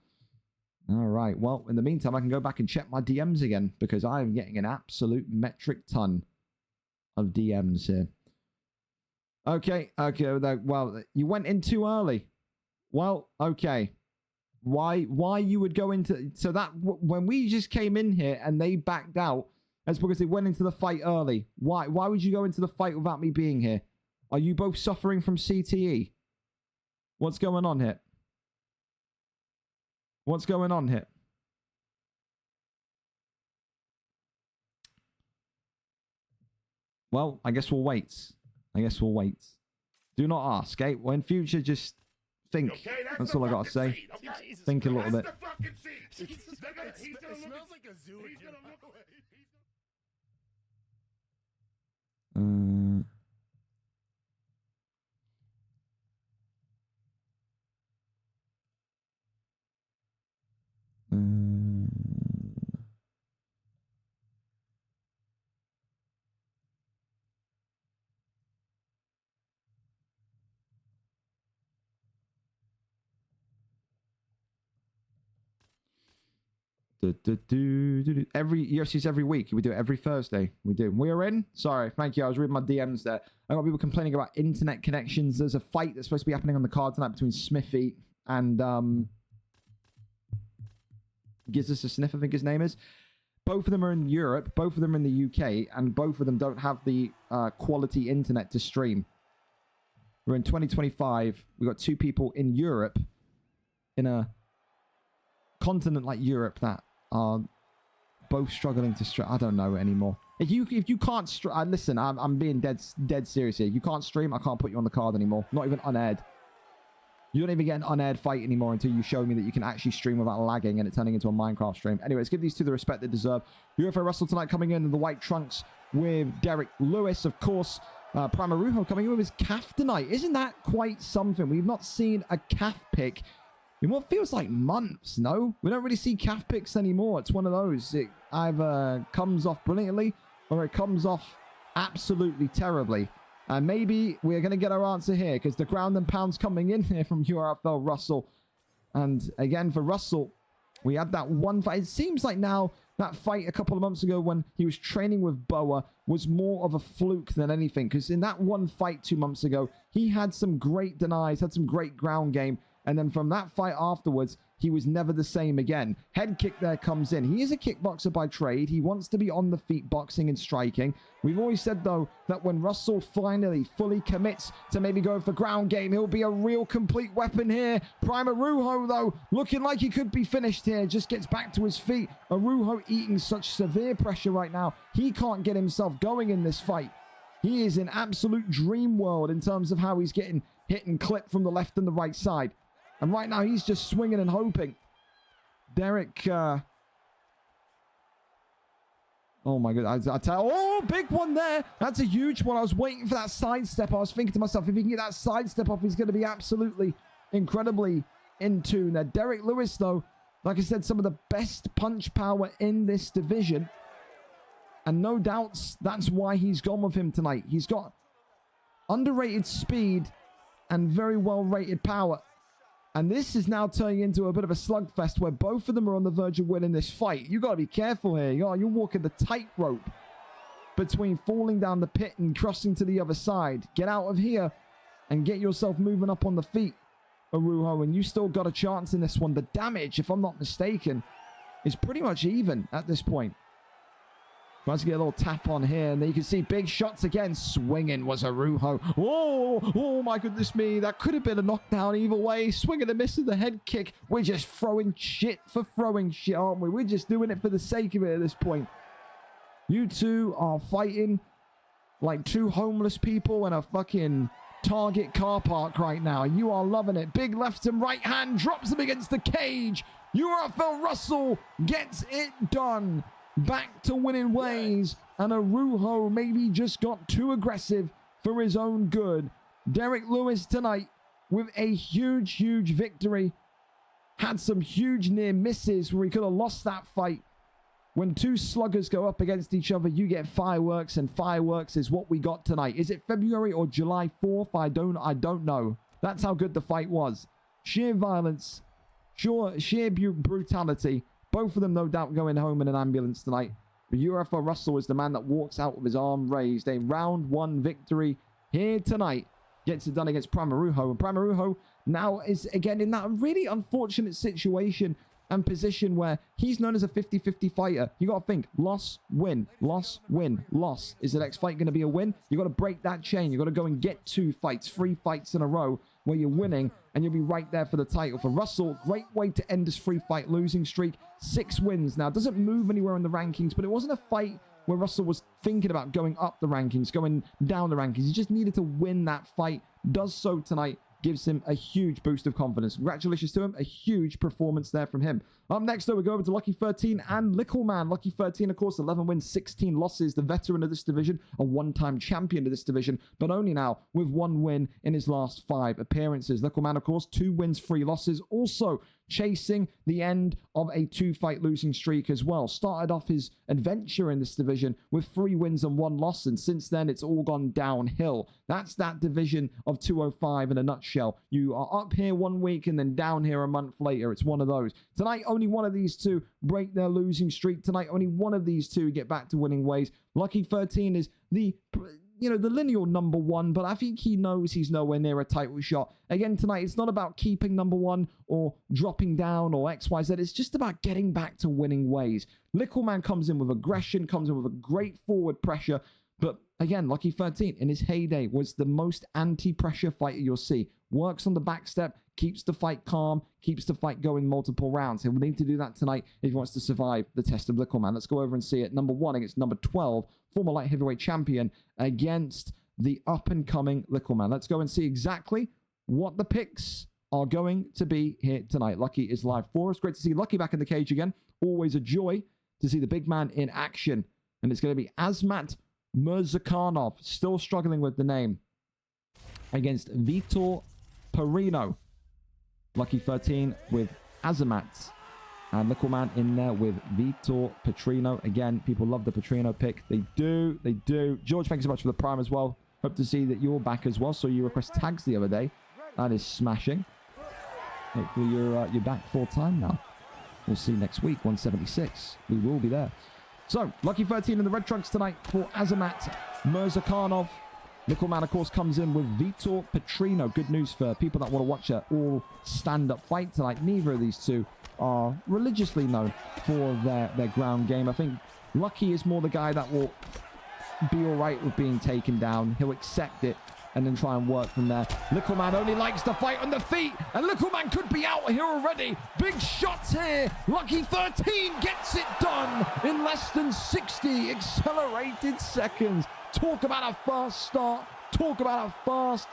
All right, well, in the meantime, I can go back and check my DMs again, because I am getting an absolute metric ton of DMs here. Okay, well, you went in too early. Well, okay. Why you would go into... So that, when we just came in here and they backed out, that's because they went into the fight early. Why would you go into the fight without me being here? Are you both suffering from CTE? What's going on here? What's going on here? Well, I guess we'll wait. Do not ask, eh? Well, in future, just think. Okay, that's all I gotta say. Seat, okay? Think a little bit. It smells like a zoo. Every UFC's every week. We do it every Thursday. We do. We are in. Sorry, thank you. I was reading my DMs there. I got people complaining about internet connections. There's a fight that's supposed to be happening on the card tonight between Smithy and gives us a sniff, I think his name is. Both of them are in Europe. Both of them are in the UK, and both of them don't have the quality internet to stream. We're in 2025. We got 2 people in Europe, in a continent like Europe, that are both struggling to stream. I don't know anymore. If you can't stream, listen, I'm being dead serious here. You can't stream, I can't put you on the card anymore. Not even unaired. You don't even get an unaired fight anymore until you show me that you can actually stream without lagging and it turning into a Minecraft stream. Anyways, give these two the respect they deserve. UFO Russell tonight coming in the white trunks with Derek Lewis, of course. Prima Ruho coming in with his calf tonight. Isn't that quite something? We've not seen a calf pick in what feels like months, no? We don't really see calf picks anymore. It's one of those. It either comes off brilliantly or it comes off absolutely terribly. And maybe we're going to get our answer here, because the ground and pound's coming in here from URFL Russell. And again, for Russell, we had that one fight. It seems like now that fight a couple of months ago when he was training with Boa was more of a fluke than anything. Because in that one fight 2 months ago, he had some great denies, had some great ground game. And then from that fight afterwards, he was never the same again. Head kick there comes in. He is a kickboxer by trade. He wants to be on the feet boxing and striking. We've always said, though, that when Russell finally fully commits to maybe going for ground game, he'll be a real complete weapon here. Prima Ruho, though, looking like he could be finished here. Just gets back to his feet. Ruho eating such severe pressure right now. He can't get himself going in this fight. He is in absolute dream world in terms of how he's getting hit and clipped from the left and the right side. And right now, he's just swinging and hoping. Derek, oh my God, oh, big one there. That's a huge one. I was waiting for that sidestep. I was thinking to myself, if he can get that sidestep off, he's going to be absolutely incredibly in tune. Now, Derek Lewis, though, like I said, some of the best punch power in this division. And no doubts, that's why he's gone with him tonight. He's got underrated speed and very well-rated power. And this is now turning into a bit of a slugfest where both of them are on the verge of winning this fight. You got to be careful here. You're walking the tightrope between falling down the pit and crossing to the other side. Get out of here and get yourself moving up on the feet, Arujo. And you still got a chance in this one. The damage, if I'm not mistaken, is pretty much even at this point. Tries to get a little tap on here, and then you can see big shots again. Swinging was Arujo. Oh my goodness me. That could have been a knockdown either way. Swinging and missing the head kick. We're just throwing shit for throwing shit, aren't we? We're just doing it for the sake of it at this point. You two are fighting like two homeless people in a fucking Target car park right now. You are loving it. Big left and right hand drops him against the cage. UFL Russell gets it done. Back to winning ways, and Arujo maybe just got too aggressive for his own good. Derek Lewis tonight with a huge victory. Had some huge near misses where he could have lost that fight. When two sluggers go up against each other, you get fireworks, and fireworks is what we got tonight. Is it February or July 4th? I don't know. That's how good the fight was. Sheer violence, sheer brutality. Both of them, no doubt, going home in an ambulance tonight. But UFL Russell is the man that walks out with his arm raised. A round one victory here tonight. Gets it done against Prime Arujo. And Prime Arujo now is, again, in that really unfortunate situation and position where he's known as a 50-50 fighter. You got to think, loss, win, loss, win, loss. Is the next fight going to be a win? You got to break that chain. You got to go and get 2 fights, 3 fights in a row where you're winning, and you'll be right there for the title. For Russell, great way to end his 3-fight losing streak. 6 wins now. Doesn't move anywhere in the rankings, but it wasn't a fight where Russell was thinking about going up the rankings, going down the rankings. He just needed to win that fight. Does so tonight. Gives him a huge boost of confidence. Congratulations to him. A huge performance there from him. Up next, though, we go over to Lucky 13 and Lickleman. Lucky 13, of course, 11 wins, 16 losses. The veteran of this division, a one-time champion of this division, but only now with 1 win in his last 5 appearances. Lickleman, of course, 2 wins, 3 losses. Also chasing the end of a 2-fight losing streak as well. Started off his adventure in this division with 3 wins and 1 loss, and since then it's all gone downhill. That's that division of 205 in a nutshell. You are up here 1 week and then down here a month later. It's one of those. Tonight, only one of these two break their losing streak. Tonight, only one of these two get back to winning ways. Lucky 13 is the lineal number 1, but I think he knows he's nowhere near a title shot. Again, tonight, it's not about keeping number 1 or dropping down or XYZ. It's just about getting back to winning ways. Lickleman comes in with aggression, comes in with a great forward pressure. But again, Lucky 13 in his heyday was the most anti-pressure fighter you'll see. Works on the back step, keeps the fight calm, keeps the fight going multiple rounds. He'll need to do that tonight if he wants to survive the test of Lickleman. Let's go over and see it. Number 1 against number 12, former light heavyweight champion against the up-and-coming Lickleman. Let's go and see exactly what the picks are going to be here tonight. Lucky is live for us. Great to see Lucky back in the cage again. Always a joy to see the big man in action. And it's going to be Azmat Mirzakhanov, still struggling with the name, against Vitor Perino. Lucky 13 with Azamat. And Lickleman in there with Vitor Petrino. Again, people love the Petrino pick. They do. They do. George, thank you so much for the prime as well. Hope to see that you're back as well. So you request tags the other day. That is smashing. Hopefully you're back full time now. We'll see next week, 176. We will be there. So, Lucky 13 in the red trunks tonight for Azamat Mirzakhanov. Lickleman, of course, comes in with Vitor Petrino. Good news for people that want to watch an all stand-up fight tonight. Neither of these two are religiously known for their ground game. I think Lucky is more the guy that will be all right with being taken down. He'll accept it and then try and work from there. Lickleman only likes to fight on the feet, and Lickleman could be out here already. Big shots here. Lucky 13 gets it done in less than 60 accelerated seconds. Talk about a fast start. Talk about a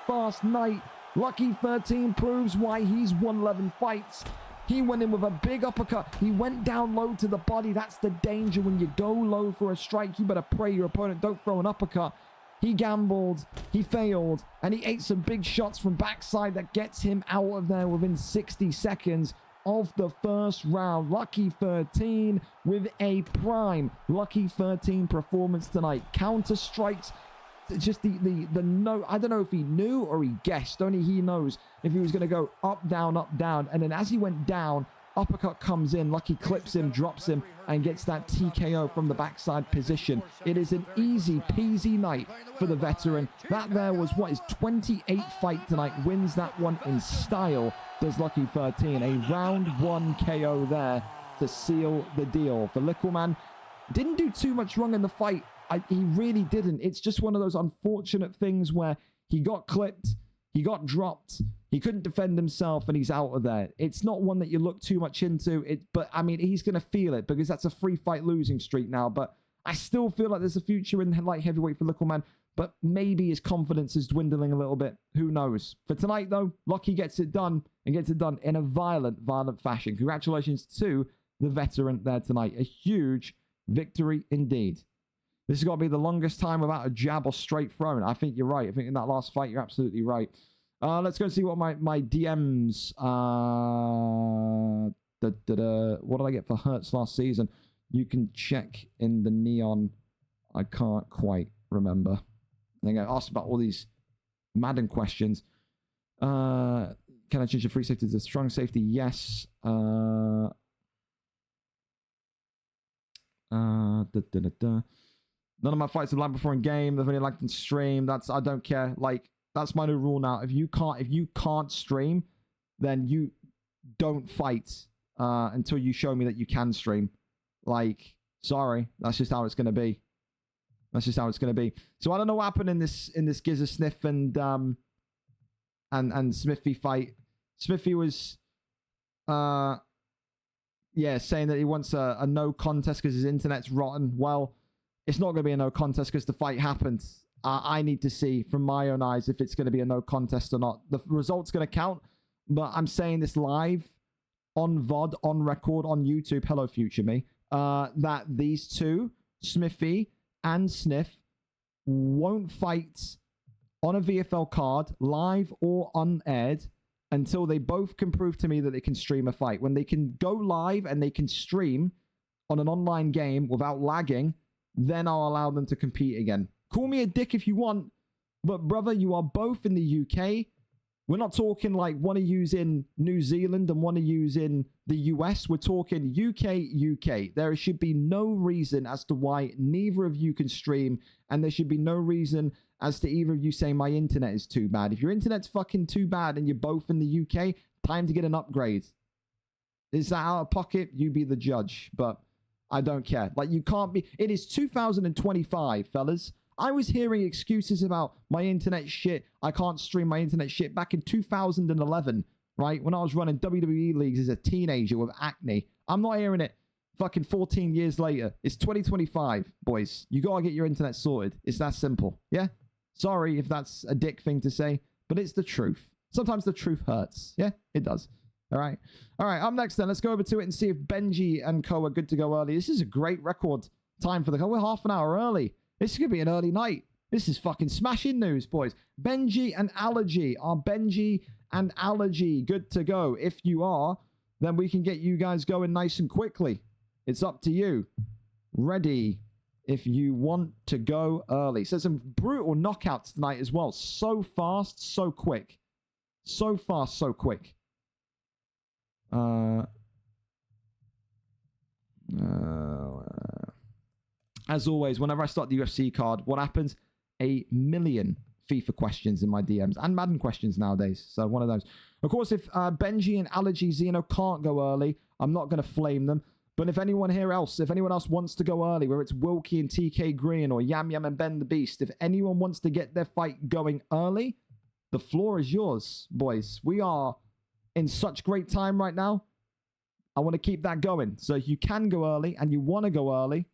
fast night. Lucky 13 proves why he's won 11 fights. He went in with a big uppercut. He went down low to the body. That's the danger when you go low for a strike. You better pray your opponent don't throw an uppercut. He gambled, he failed, and he ate some big shots from backside that gets him out of there within 60 seconds of the first round. Lucky 13 with a prime Lucky 13 performance tonight. Counter strikes, just the no, I don't know if he knew or he guessed. Only he knows if he was going to go up, down, and then as he went down, uppercut comes in. Lucky clips him, drops him, and gets that TKO from the backside position. It is an easy peasy night for the veteran. That there was what his 28th fight tonight. Wins that one in style. Does Lucky 13 a round 1 KO there to seal the deal for Littleman. Didn't do too much wrong in the fight. He really didn't. It's just one of those unfortunate things where he got clipped, he got dropped, he couldn't defend himself, and he's out of there. It's not one that you look too much into, but I mean, he's going to feel it because that's a 3-fight losing streak now. But I still feel like there's a future in light heavyweight for Littleman, but maybe his confidence is dwindling a little bit. Who knows? For tonight, though, Lucky gets it done, and gets it done in a violent fashion. Congratulations to the veteran there tonight. A huge victory indeed. This has got to be the longest time without a jab or straight thrown. I think you're right. I think in that last fight, you're absolutely right. Let's go and see what my DMs... what did I get for Hertz last season? You can check in the neon. I can't quite remember. I think I asked about all these Madden questions. Can I change the free safety to strong safety? Yes. None of my fights have lagged before in game. They've only lagged in stream. I don't care. Like, that's my new rule now. If you can't stream, then you don't fight until you show me that you can stream. Like, sorry, that's just how it's gonna be. That's just how it's gonna be. So I don't know what happened in this Gizzard Sniff and Smithy fight. Smithy was saying that he wants a no contest because his internet's rotten. Well, it's not going to be a no contest because the fight happened. I need to see from my own eyes if it's going to be a no contest or not. The result's going to count, but I'm saying this live, on VOD, on record, on YouTube, hello future me, that these two, Smithy and Sniff, won't fight on a VFL card, live or unaired, until they both can prove to me that they can stream a fight. When they can go live and they can stream on an online game without lagging, then I'll allow them to compete again. Call me a dick if you want, but brother, you are both in the UK. We're not talking like one of you's in New Zealand and one of you's in the US. We're talking UK. There should be no reason as to why neither of you can stream, and there should be no reason as to either of you saying my internet is too bad. If your internet's fucking too bad and you're both in the UK, time to get an upgrade. Is that out of pocket? You be the judge, but I don't care. Like, you can't be... It is 2025, fellas. I was hearing excuses about my internet shit. I can't stream my internet shit back in 2011, right? When I was running WWE leagues as a teenager with acne. I'm not hearing it fucking 14 years later. It's 2025, boys. You gotta get your internet sorted. It's that simple, yeah? Sorry if that's a dick thing to say, but it's the truth. Sometimes the truth hurts. Yeah, it does. All right. Up next then, let's go over to it and see if Benji and co are good to go early. This is a great record time for the co. We're half an hour early. This is going to be an early night. This is fucking smashing news, boys. Benji and Allergy. Are Benji and Allergy good to go? If you are, then we can get you guys going nice and quickly. It's up to you. Ready if you want to go early. So some brutal knockouts tonight as well. So fast, so quick. So fast, so quick. As always, whenever I start the UFC card, what happens? A million FIFA questions in my DMs and Madden questions nowadays. So one of those. Of course, if Benji and Allergy Zeno can't go early, I'm not going to flame them. But if anyone else wants to go early, whether it's Wilkie and TK Green or Yam Yam and Ben the Beast, if anyone wants to get their fight going early, the floor is yours, boys. We are in such great time right now. I want to keep that going. So if you can go early and you want to go early,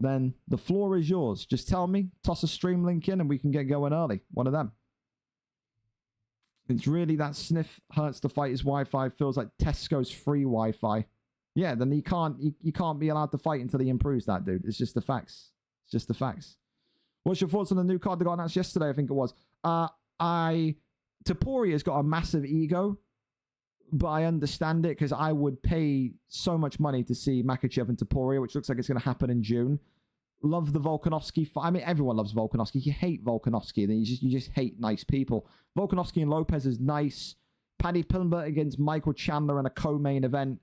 then the floor is yours. Just tell me, toss a stream link in, and we can get going early. One of them. It's really that sniff hurts the fight. His Wi-Fi feels like Tesco's free Wi-Fi. Yeah, then you can't be allowed to fight until he improves that, dude. It's just the facts. It's just the facts. What's your thoughts on the new card that got announced yesterday? I think it was. Taporia's got a massive ego, but I understand it because I would pay so much money to see Makhachev and Topuria, which looks like it's going to happen in June. Love the Volkanovski fight. I mean, everyone loves Volkanovski. You hate Volkanovski, then you just hate nice people. Volkanovski and Lopez is nice. Paddy Pimblett against Michael Chandler in a co-main event.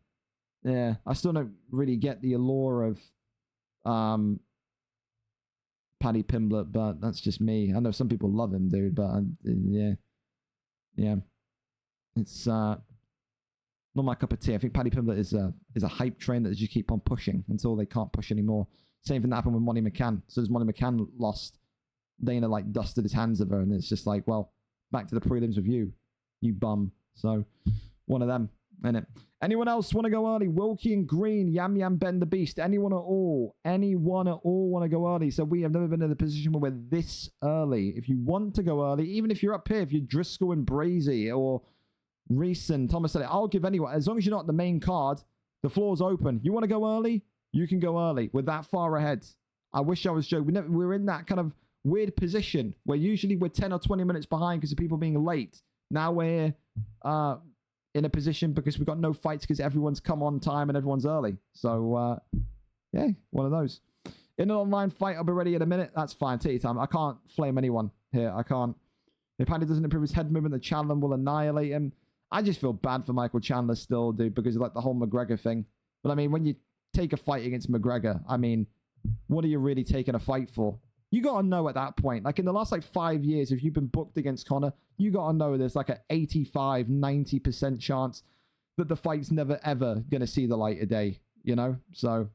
Yeah, I still don't really get the allure of Paddy Pimblett, but that's just me. I know some people love him, dude, but yeah. It's not my cup of tea. I think Paddy Pimblett is a hype train that they just keep on pushing until they can't push anymore. Same thing that happened with Monty McCann. So as Monty McCann lost, Dana like dusted his hands of her, and it's just like, well, back to the prelims with you bum. So one of them, innit? Anyone else want to go early? Wilkie and Green, Yam Yam Ben the Beast. Anyone at all? Anyone at all want to go early? So we have never been in a position where we're this early. If you want to go early, even if you're up here, if you're Driscoll and Brazy or Reese and Thomas said it, I'll give anyone. As long as you're not the main card, the floor's open. You want to go early? You can go early. We're that far ahead. I wish I was Joe. We're in that kind of weird position where usually we're 10 or 20 minutes behind because of people being late. Now we're in a position because we've got no fights because everyone's come on time and everyone's early. So, yeah, one of those. In an online fight, I'll be ready in a minute. That's fine. Take your time. I can't flame anyone here. I can't. If Paddy doesn't improve his head movement, the Chandler will annihilate him. I just feel bad for Michael Chandler still, dude, because of like the whole McGregor thing. But I mean, when you take a fight against McGregor, I mean, what are you really taking a fight for? You got to know at that point, like in the last like 5 years, if you've been booked against Conor, you got to know there's like an 85, 90% chance that the fight's never, ever going to see the light of day, you know? So,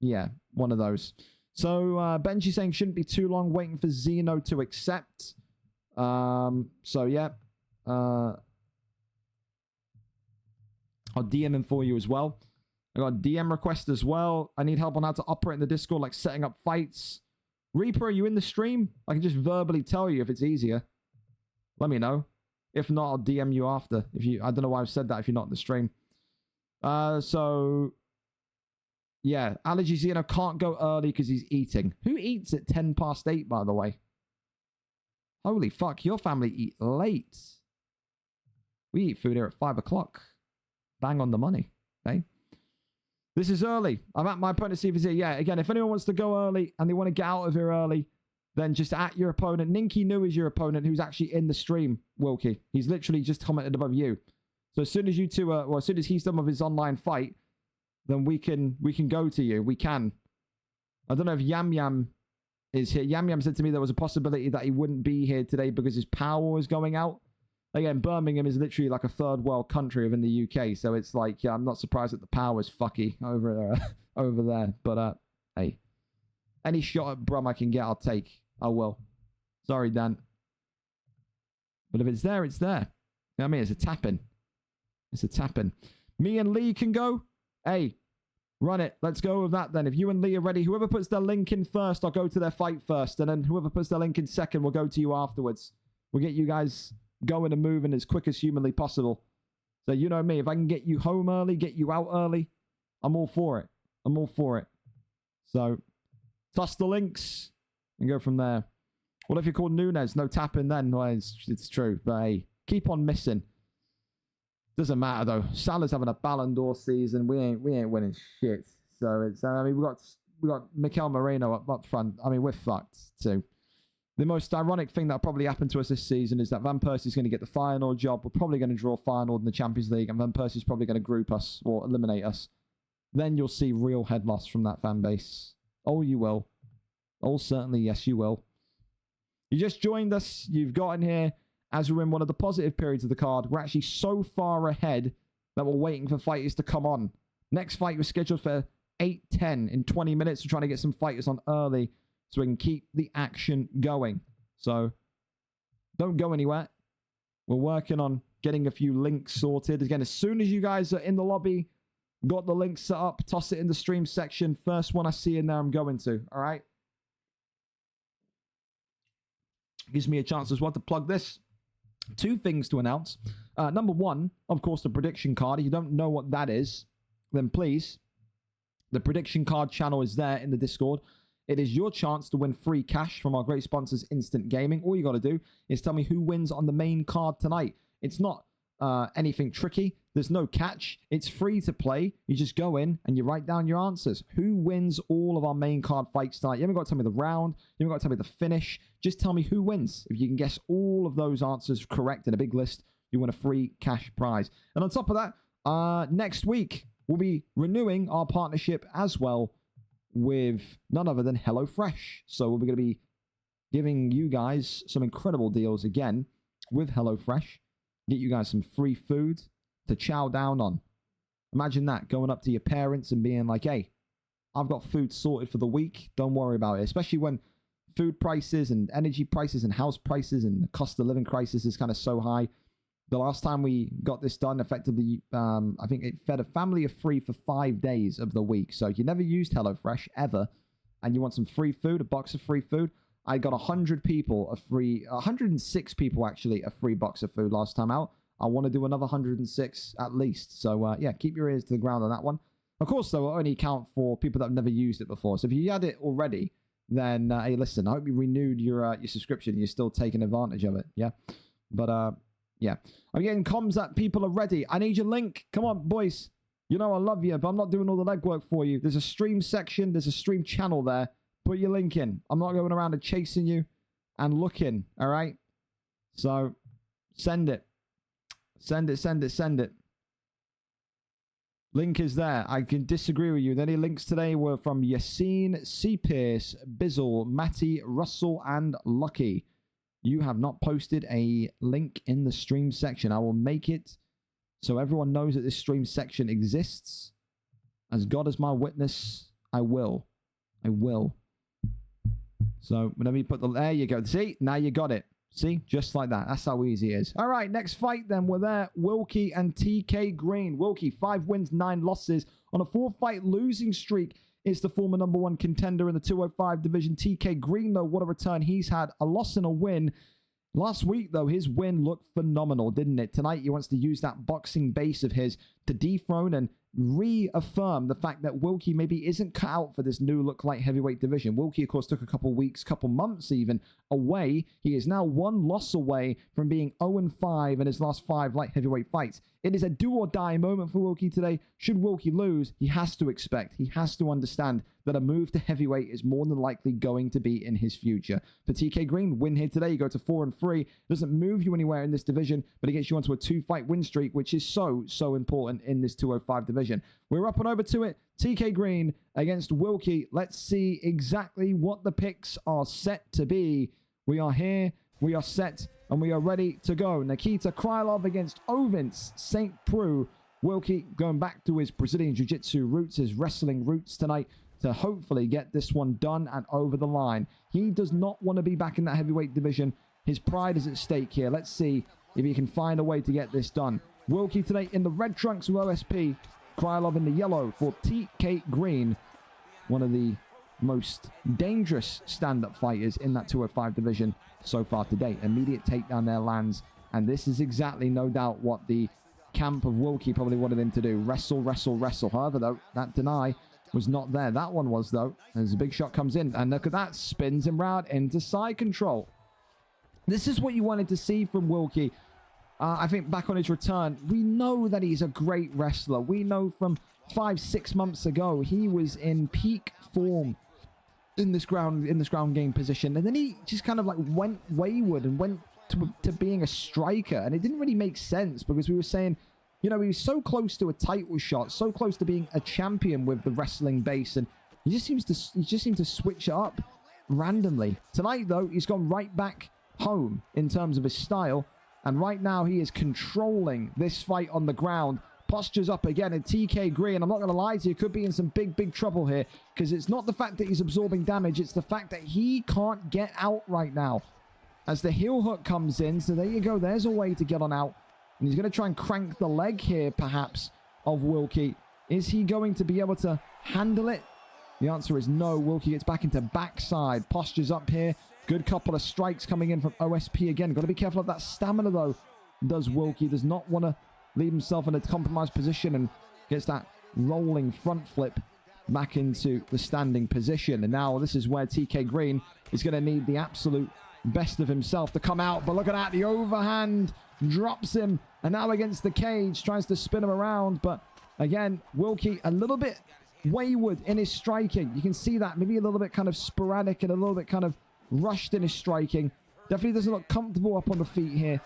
yeah, one of those. So, Benji saying shouldn't be too long waiting for Zeno to accept. So, yeah. I'll DM him for you as well. I got a DM request as well. I need help on how to operate in the Discord, like setting up fights. Reaper, are you in the stream? I can just verbally tell you if it's easier. Let me know. If not, I'll DM you after. I don't know why I've said that if you're not in the stream. So, yeah. Allergy Zeno can't go early because he's eating. Who eats at 10 past 8, by the way? Holy fuck, your family eat late. We eat food here at 5 o'clock. Bang on the money, okay? This is early. I'm at my opponent to see if he's here. Yeah, again, if anyone wants to go early and they want to get out of here early, then just at your opponent. Ninky New is your opponent who's actually in the stream, Wilkie. He's literally just commented above you. So as soon as you two well, as soon as he's done with his online fight, then we can go to you. We can. I don't know if Yam Yam is here. Yam Yam said to me there was a possibility that he wouldn't be here today because his power was going out. Again, Birmingham is literally like a third world country within the UK, so it's like, yeah, I'm not surprised that the power's fucky over there. But hey, any shot at Brum I can get, I'll take. I will. Sorry, Dan. But if it's there, it's there. You know what I mean? It's a tap-in. It's a tap-in. Me and Lee can go. Hey, run it. Let's go with that then. If you and Lee are ready, whoever puts their link in first, I'll go to their fight first, and then whoever puts their link in second, will go to you afterwards. We'll get you guys going and moving as quick as humanly possible. So you know me, if I can get you home early, get you out early, I'm all for it. I'm all for it. So toss the links and go from there. Well, if you're called Nunes, no tapping then. Well, it's true. But hey, keep on missing. Doesn't matter though. Salah's having a Ballon d'Or season. We ain't winning shit. So it's I mean we got Mikel Moreno up front. I mean we're fucked too. The most ironic thing that probably happened to us this season is that Van Persie's going to get the final job. We're probably going to draw final in the Champions League, and Van Persie's probably going to group us or eliminate us. Then you'll see real head loss from that fan base. Oh, you will. Oh, certainly, yes, you will. You just joined us. You've gotten here as we're in one of the positive periods of the card. We're actually so far ahead that we're waiting for fighters to come on. Next fight was scheduled for 8:10 in 20 minutes. We're trying to get some fighters on early so we can keep the action going. So don't go anywhere. We're working on getting a few links sorted. Again, as soon as you guys are in the lobby, Got the link set up. Toss it in the stream section. First one I see in there, I'm going to. All right. Gives me a chance as well to plug this. 2 things to announce. Number 1, of course, the prediction card. If you don't know what that is, then please, the prediction card channel is there in the Discord. It is your chance to win free cash from our great sponsors, Instant Gaming. All you got to do is tell me who wins on the main card tonight. It's not anything tricky. There's no catch. It's free to play. You just go in and you write down your answers. Who wins all of our main card fights tonight? You haven't got to tell me the round. You haven't got to tell me the finish. Just tell me who wins. If you can guess all of those answers correct in a big list, you win a free cash prize. And on top of that, next week, we'll be renewing our partnership as well with none other than HelloFresh. So we're going to be giving you guys some incredible deals again with HelloFresh. Get you guys some free food to chow down on. Imagine that, going up to your parents and being like, hey, I've got food sorted for the week. Don't worry about it. Especially when food prices and energy prices and house prices and the cost of living crisis is kind of so high. The last time we got this done, effectively, I think it fed a family of 3 for 5 days of the week. So if you never used HelloFresh ever, and you want some free food, a box of free food, I got 100 people a free, 106 people actually, a free box of food last time out. I want to do another 106 at least. So yeah, keep your ears to the ground on that one. Of course, though, it'll only count for people that have never used it before. So if you had it already, then hey, listen, I hope you renewed your subscription and you're still taking advantage of it. Yeah, but yeah, I'm getting comms that people are ready. I need your link. Come on, boys. You know I love you, but I'm not doing all the legwork for you. There's a stream section. There's a stream channel there. Put your link in. I'm not going around and chasing you and looking, all right? So send it. Send it, send it, send it. Link is there. I can disagree with you. The only links today were from Yassine, C. Pierce, Bizzle, Matty, Russell, and Lucky. You have not posted a link in the stream section. I will make it so everyone knows that this stream section exists. As God is my witness, I will. I will. So whenever you put the... There you go. See? Now you got it. See? Just like that. That's how easy it is. All right, next fight then. We're there. Wilkie and TK Green. Wilkie, 5 wins, 9 losses. On a 4-fight losing streak is the former #1 contender in the 205 division. TK Green, though, what a return he's had. A loss and a win. Last week, though, his win looked phenomenal, didn't it? Tonight, he wants to use that boxing base of his to dethrone and reaffirm the fact that Wilkie maybe isn't cut out for this new look light heavyweight division. Wilkie, of course, took a couple weeks, couple months even away. He is now 1 loss away from being 0-5 in his last 5 light heavyweight fights. It is a do or die moment for Wilkie today. Should Wilkie lose, he has to expect, he has to understand that a move to heavyweight is more than likely going to be in his future. For TK Green, win here today, you go to 4-3. Doesn't move you anywhere in this division, but it gets you onto a 2-fight win streak, which is so important in this 205 division. We're up and over to it. TK Green against Wilkie. Let's see exactly what the picks are set to be. We are here, we are set, and we are ready to go. Nikita Krylov against Ovins St. Preux. Wilkie going back to his Brazilian Jiu-Jitsu roots, his wrestling roots tonight, to hopefully get this one done and over the line. He does not want to be back in that heavyweight division. His pride is at stake here. Let's see if he can find a way to get this done. Wilkie today in the red trunks with OSP. Krylov in the yellow for TK Green. One of the most dangerous stand-up fighters in that 205 division so far to date. Immediate takedown there lands. And this is exactly, no doubt, what the camp of Wilkie probably wanted him to do. Wrestle, wrestle, wrestle. However, though, that deny was not there. That one was, though. As a big shot comes in. And look at that. Spins him round into side control. This is what you wanted to see from Wilkie. I think back on his return, we know that he's a great wrestler. We know from 5-6 months ago, he was in peak form in this ground game position. And then he just kind of like went wayward and went to being a striker. And it didn't really make sense because we were saying, you know, he was so close to a title shot, so close to being a champion with the wrestling base. And he just seems to switch it up randomly. Tonight, though, he's gone right back home in terms of his style. And right now, he is controlling this fight on the ground. Postures up again, and TK Green, I'm not going to lie to you, could be in some big trouble here. Because it's not the fact that he's absorbing damage, it's the fact that he can't get out right now. As the heel hook comes in, so there you go, there's a way to get on out. And he's going to try and crank the leg here, perhaps, of Wilkie. Is he going to be able to handle it? The answer is no. Wilkie gets back into backside. Postures up here. Good couple of strikes coming in from OSP again. Got to be careful of that stamina, though. Does Wilkie. Does not want to leave himself in a compromised position and gets that rolling front flip back into the standing position. And now this is where TK Green is going to need the absolute best of himself to come out. But look at that. The overhand drops him. And now against the cage, tries to spin him around. But again, Wilkie a little bit wayward in his striking. You can see that. Maybe a little bit kind of sporadic and a little bit kind of rushed in his striking. Definitely doesn't look comfortable up on the feet here.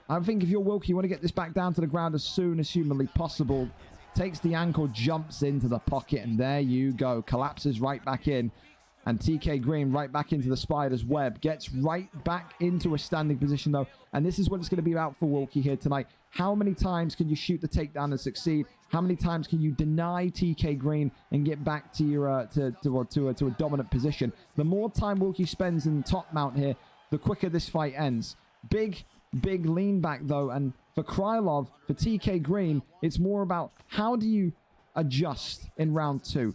I think if you're Wilkie, you want to get this back down to the ground as soon as humanly possible. Takes the ankle, jumps into the pocket, and there you go. Collapses right back in. And TK Green right back into the spider's web. Gets right back into a standing position, though. And this is what it's going to be about for Wilkie here tonight. How many times can you shoot the takedown and succeed? How many times can you deny TK Green and get back to your to a dominant position? The more time Wilkie spends in top mount here, the quicker this fight ends. Big lean back, though. And for Krylov, for TK Green, it's more about how do you adjust in round 2?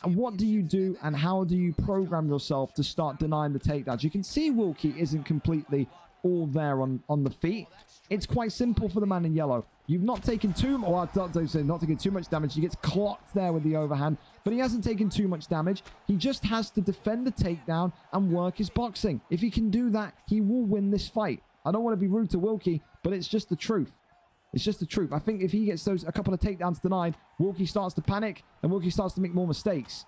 And what do you do and how do you program yourself to start denying the takedowns? You can see Wilkie isn't completely all there on the feet. It's quite simple for the man in yellow. You've not taken not taken too much damage. He gets clocked there with the overhand, but he hasn't taken too much damage. He just has to defend the takedown and work his boxing. If he can do that, he will win this fight. I don't want to be rude to Wilkie, but it's just the truth. It's just the truth. I think if he gets a couple of takedowns denied, Wilkie starts to panic and Wilkie starts to make more mistakes.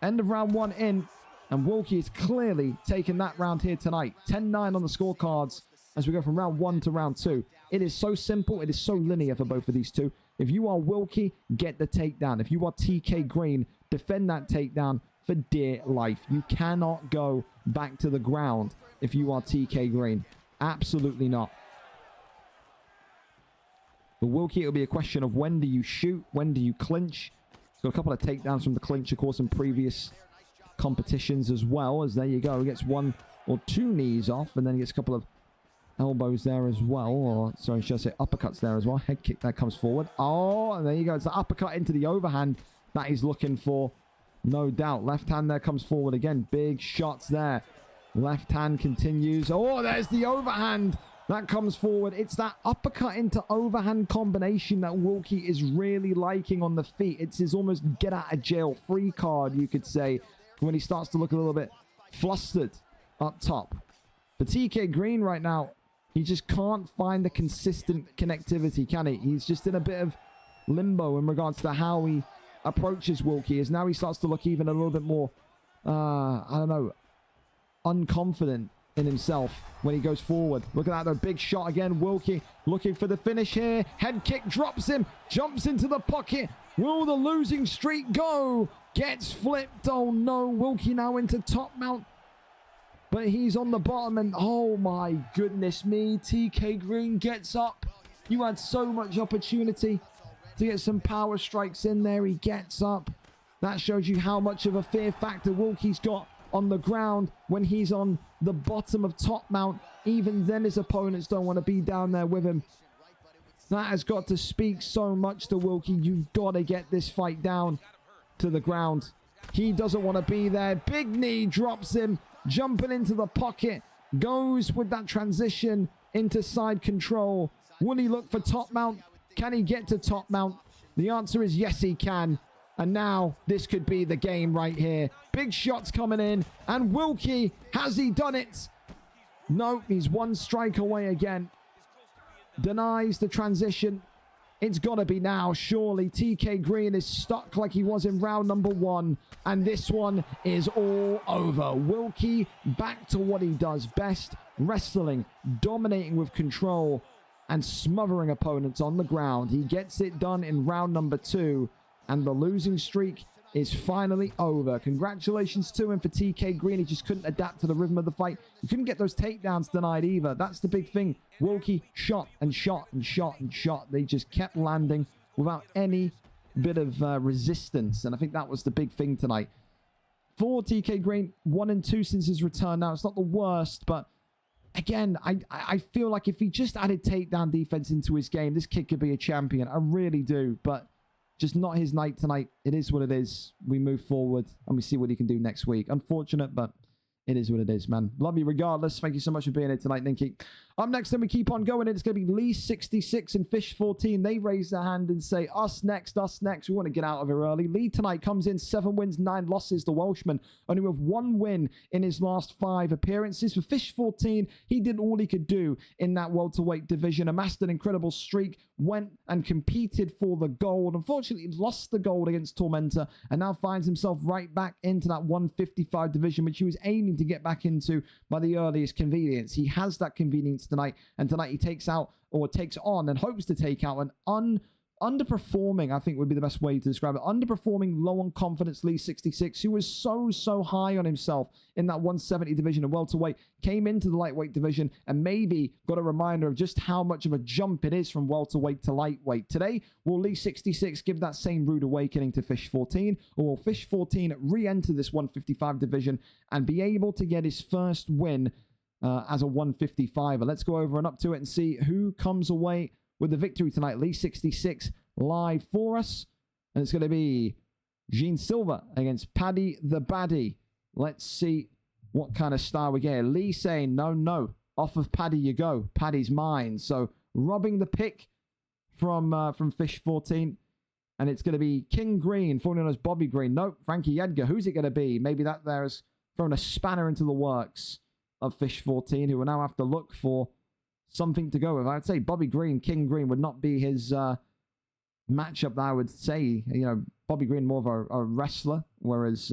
End of round 1 in, and Wilkie is clearly taking that round here tonight. 10-9 on the scorecards as we go from round 1 to round 2. It is so simple. It is so linear for both of these two. If you are Wilkie, get the takedown. If you are TK Green, defend that takedown for dear life. You cannot go back to the ground if you are TK Green. Absolutely not. For Wilkie, it'll be a question of when do you shoot, when do you clinch. He's got a couple of takedowns from the clinch, of course, in previous competitions as well. As there you go, he gets 1 or 2 knees off, and then he gets a couple of elbows there as well. Or, sorry, should I say uppercuts there as well. Head kick that comes forward. Oh, and there you go. It's the uppercut into the overhand that he's looking for, no doubt. Left hand there comes forward again. Big shots there. Left hand continues. Oh, there's the overhand. That comes forward. It's that uppercut into overhand combination that Wilkie is really liking on the feet. It's his almost get out of jail free card, you could say, when he starts to look a little bit flustered up top. For TK Green right now, he just can't find the consistent connectivity, can he? He's just in a bit of limbo in regards to how he approaches Wilkie. As now he starts to look even a little bit more, I don't know, unconfident in himself when he goes forward. Look at that, though. Big shot again. Wilkie looking for the finish here. Head kick drops him. Jumps into the pocket. Will the losing streak go? Gets flipped. Oh no. Wilkie now into top mount. But he's on the bottom and oh my goodness me. TK Green gets up. You had so much opportunity to get some power strikes in there. He gets up. That shows you how much of a fear factor Wilkie's got on the ground when he's on the bottom of top mount. Even then his opponents don't want to be down there with him. That has got to speak so much to Wilkie. You've got to get this fight down to the ground. He doesn't want to be there. Big knee drops him. Jumping into the pocket. Goes with that transition into side control. Will he look for top mount? Can he get to top mount? The answer is yes, he can. And now this could be the game right here. Big shots coming in. And Wilkie, has he done it? No, he's 1 strike away again. Denies the transition. It's got to be now, surely. TK Green is stuck like he was in round number 1. And this one is all over. Wilkie back to what he does best. Wrestling, dominating with control, and smothering opponents on the ground. He gets it done in round number 2. And the losing streak is finally over. Congratulations to him for TK Green. He just couldn't adapt to the rhythm of the fight. He couldn't get those takedowns denied either. That's the big thing. Wilkie shot and shot and shot and shot. They just kept landing without any bit of resistance. And I think that was the big thing tonight. For TK Green, 1-2 since his return. Now, it's not the worst, but again, I feel like if he just added takedown defense into his game, this kid could be a champion. I really do. But just not his night tonight. It is what it is. We move forward and we see what he can do next week. Unfortunate, but it is what it is, man. Love you regardless. Thank you so much for being here tonight, Ninky. Up next, then we keep on going. It's going to be Lee66 and Fish14. They raise their hand and say, us next, us next. We want to get out of here early. Lee tonight comes in 7 wins, 9 losses. The Welshman only with 1 win in his last 5 appearances. For Fish14, he did all he could do in that welterweight division. Amassed an incredible streak. Went and competed for the gold. Unfortunately, lost the gold against Tormentor and now finds himself right back into that 155 division, which he was aiming to get back into by the earliest convenience. He has that convenience tonight, and tonight he takes on and hopes to take out an underperforming, I think would be the best way to describe it, underperforming, low on confidence Lee 66, who was so high on himself in that 170 division of welterweight, came into the lightweight division and maybe got a reminder of just how much of a jump it is from welterweight to lightweight. Today, will Lee 66 give that same rude awakening to Fish 14, or will Fish 14 re-enter this 155 division and be able to get his first win as a 155er? Let's go over and up to it and see who comes away with the victory tonight. Lee 66 live for us. And it's going to be Gene Silva against Paddy the Baddie. Let's see what kind of style we get. Lee saying, no, off of Paddy you go. Paddy's mine. So robbing the pick from Fish 14. And it's going to be King Green, formerly known as Bobby Green. Nope, Frankie Edgar. Who's it going to be? Maybe that there has thrown a spanner into the works of Fish 14, who will now have to look for something to go with. I'd say Bobby Green, King Green would not be his matchup that I would say. You know, Bobby Green more of a wrestler, whereas,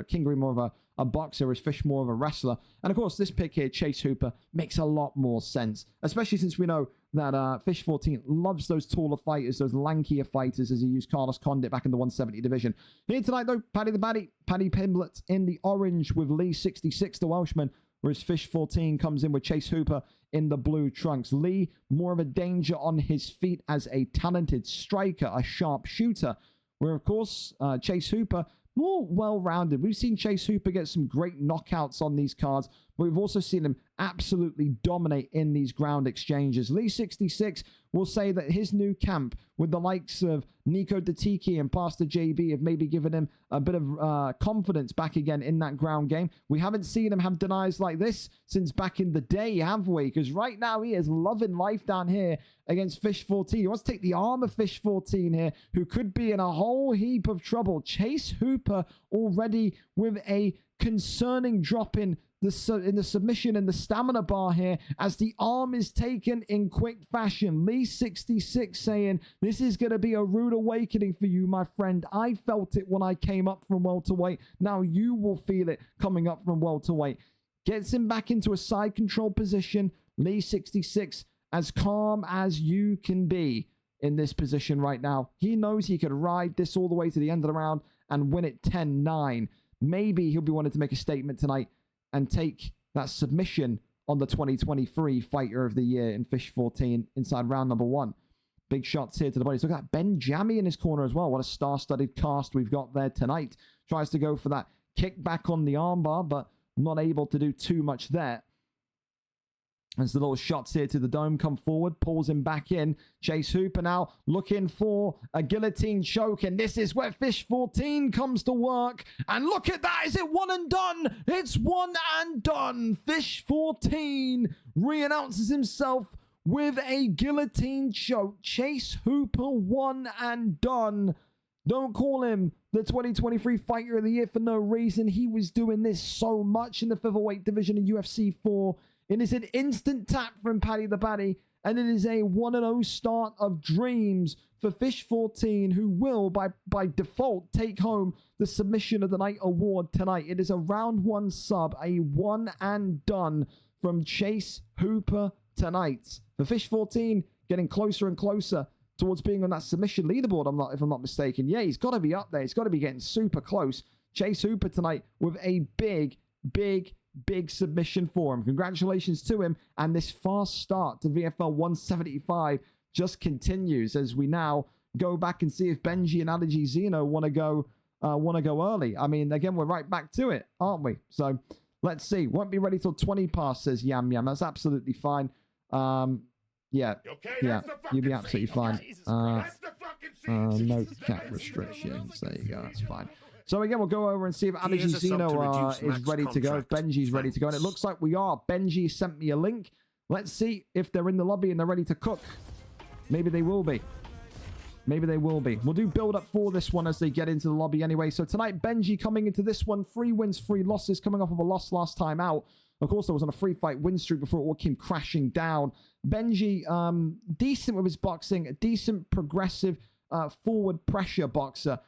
King Green more of a boxer, whereas Fish more of a wrestler. And of course, this pick here, Chase Hooper, makes a lot more sense, especially since we know that Fish 14 loves those taller fighters, those lankier fighters, as he used Carlos Condit back in the 170 division. Here tonight, though, Paddy the Baddie, Paddy Pimblett in the orange with Lee 66, the Welshman, whereas Fish 14 comes in with Chase Hooper in the blue trunks. Lee, more of a danger on his feet as a talented striker, a sharp shooter, where, of course, Chase Hooper, more well-rounded. We've seen Chase Hooper get some great knockouts on these cards, but we've also seen him absolutely dominate in these ground exchanges. Lee 66 will say that his new camp with the likes of Nico Datiki and Pastor JB have maybe given him a bit of confidence back again in that ground game. We haven't seen him have denies like this since back in the day, have we? Because right now he is loving life down here against Fish 14. He wants to take the arm of Fish 14 here, who could be in a whole heap of trouble. Chase Hooper already with a concerning drop in the submission and the stamina bar here as the arm is taken in quick fashion. Lee 66 saying, this is going to be a rude awakening for you, my friend. I felt it when I came up from welterweight. Now you will feel it coming up from welterweight. Gets him back into a side control position. Lee 66 as calm as you can be in this position right now. He knows he could ride this all the way to the end of the round and win it 10-9. Maybe he'll be wanting to make a statement tonight and take that submission on the 2023 Fighter of the Year in Fish 14 inside round number 1. Big shots here to the body. So look at that. Ben Jammy in his corner as well. What a star-studded cast we've got there tonight. Tries to go for that kick back on the armbar, but not able to do too much there. As the little shots here to the dome come forward, pulls him back in. Chase Hooper now looking for a guillotine choke, and this is where Fish 14 comes to work. And look at that, is it one and done? It's one and done. Fish 14 re-announces himself with a guillotine choke. Chase Hooper one and done. Don't call him the 2023 Fighter of the Year for no reason. He was doing this so much in the featherweight division in UFC 4. It is an instant tap from Paddy the Baddie, and it is a 1-0 start of dreams for Fish 14, who will, by default, take home the Submission of the Night award tonight. It is a round 1 sub, a one and done from Chase Hooper tonight. For Fish 14, getting closer and closer towards being on that submission leaderboard, if I'm not mistaken. Yeah, he's got to be up there. He's got to be getting super close. Chase Hooper tonight with a big submission for him. Congratulations to him, and this fast start to VFL 175 just continues as we now go back and see if Benji and Allergy Zeno want to go early. I mean, again, we're right back to it, aren't we? So let's see. Won't be ready till 20 past, says Yam Yam. That's absolutely fine. Yeah, Okay, yeah, you'll be absolutely fine. That's the fucking No chat restrictions. There you go. That's fine. So again, we'll go over and see if Allergy Zeno is ready to go. If Benji's ready to go. And it looks like we are. Benji sent me a link. Let's see if they're in the lobby and they're ready to cook. Maybe they will be. Maybe they will be. We'll do build up for this one as they get into the lobby anyway. So tonight, Benji coming into this one. 3 wins, 3 losses. Coming off of a loss last time out. Of course, there was on a free fight win streak before it all came crashing down. Benji, decent with his boxing. A decent, progressive, forward pressure boxer.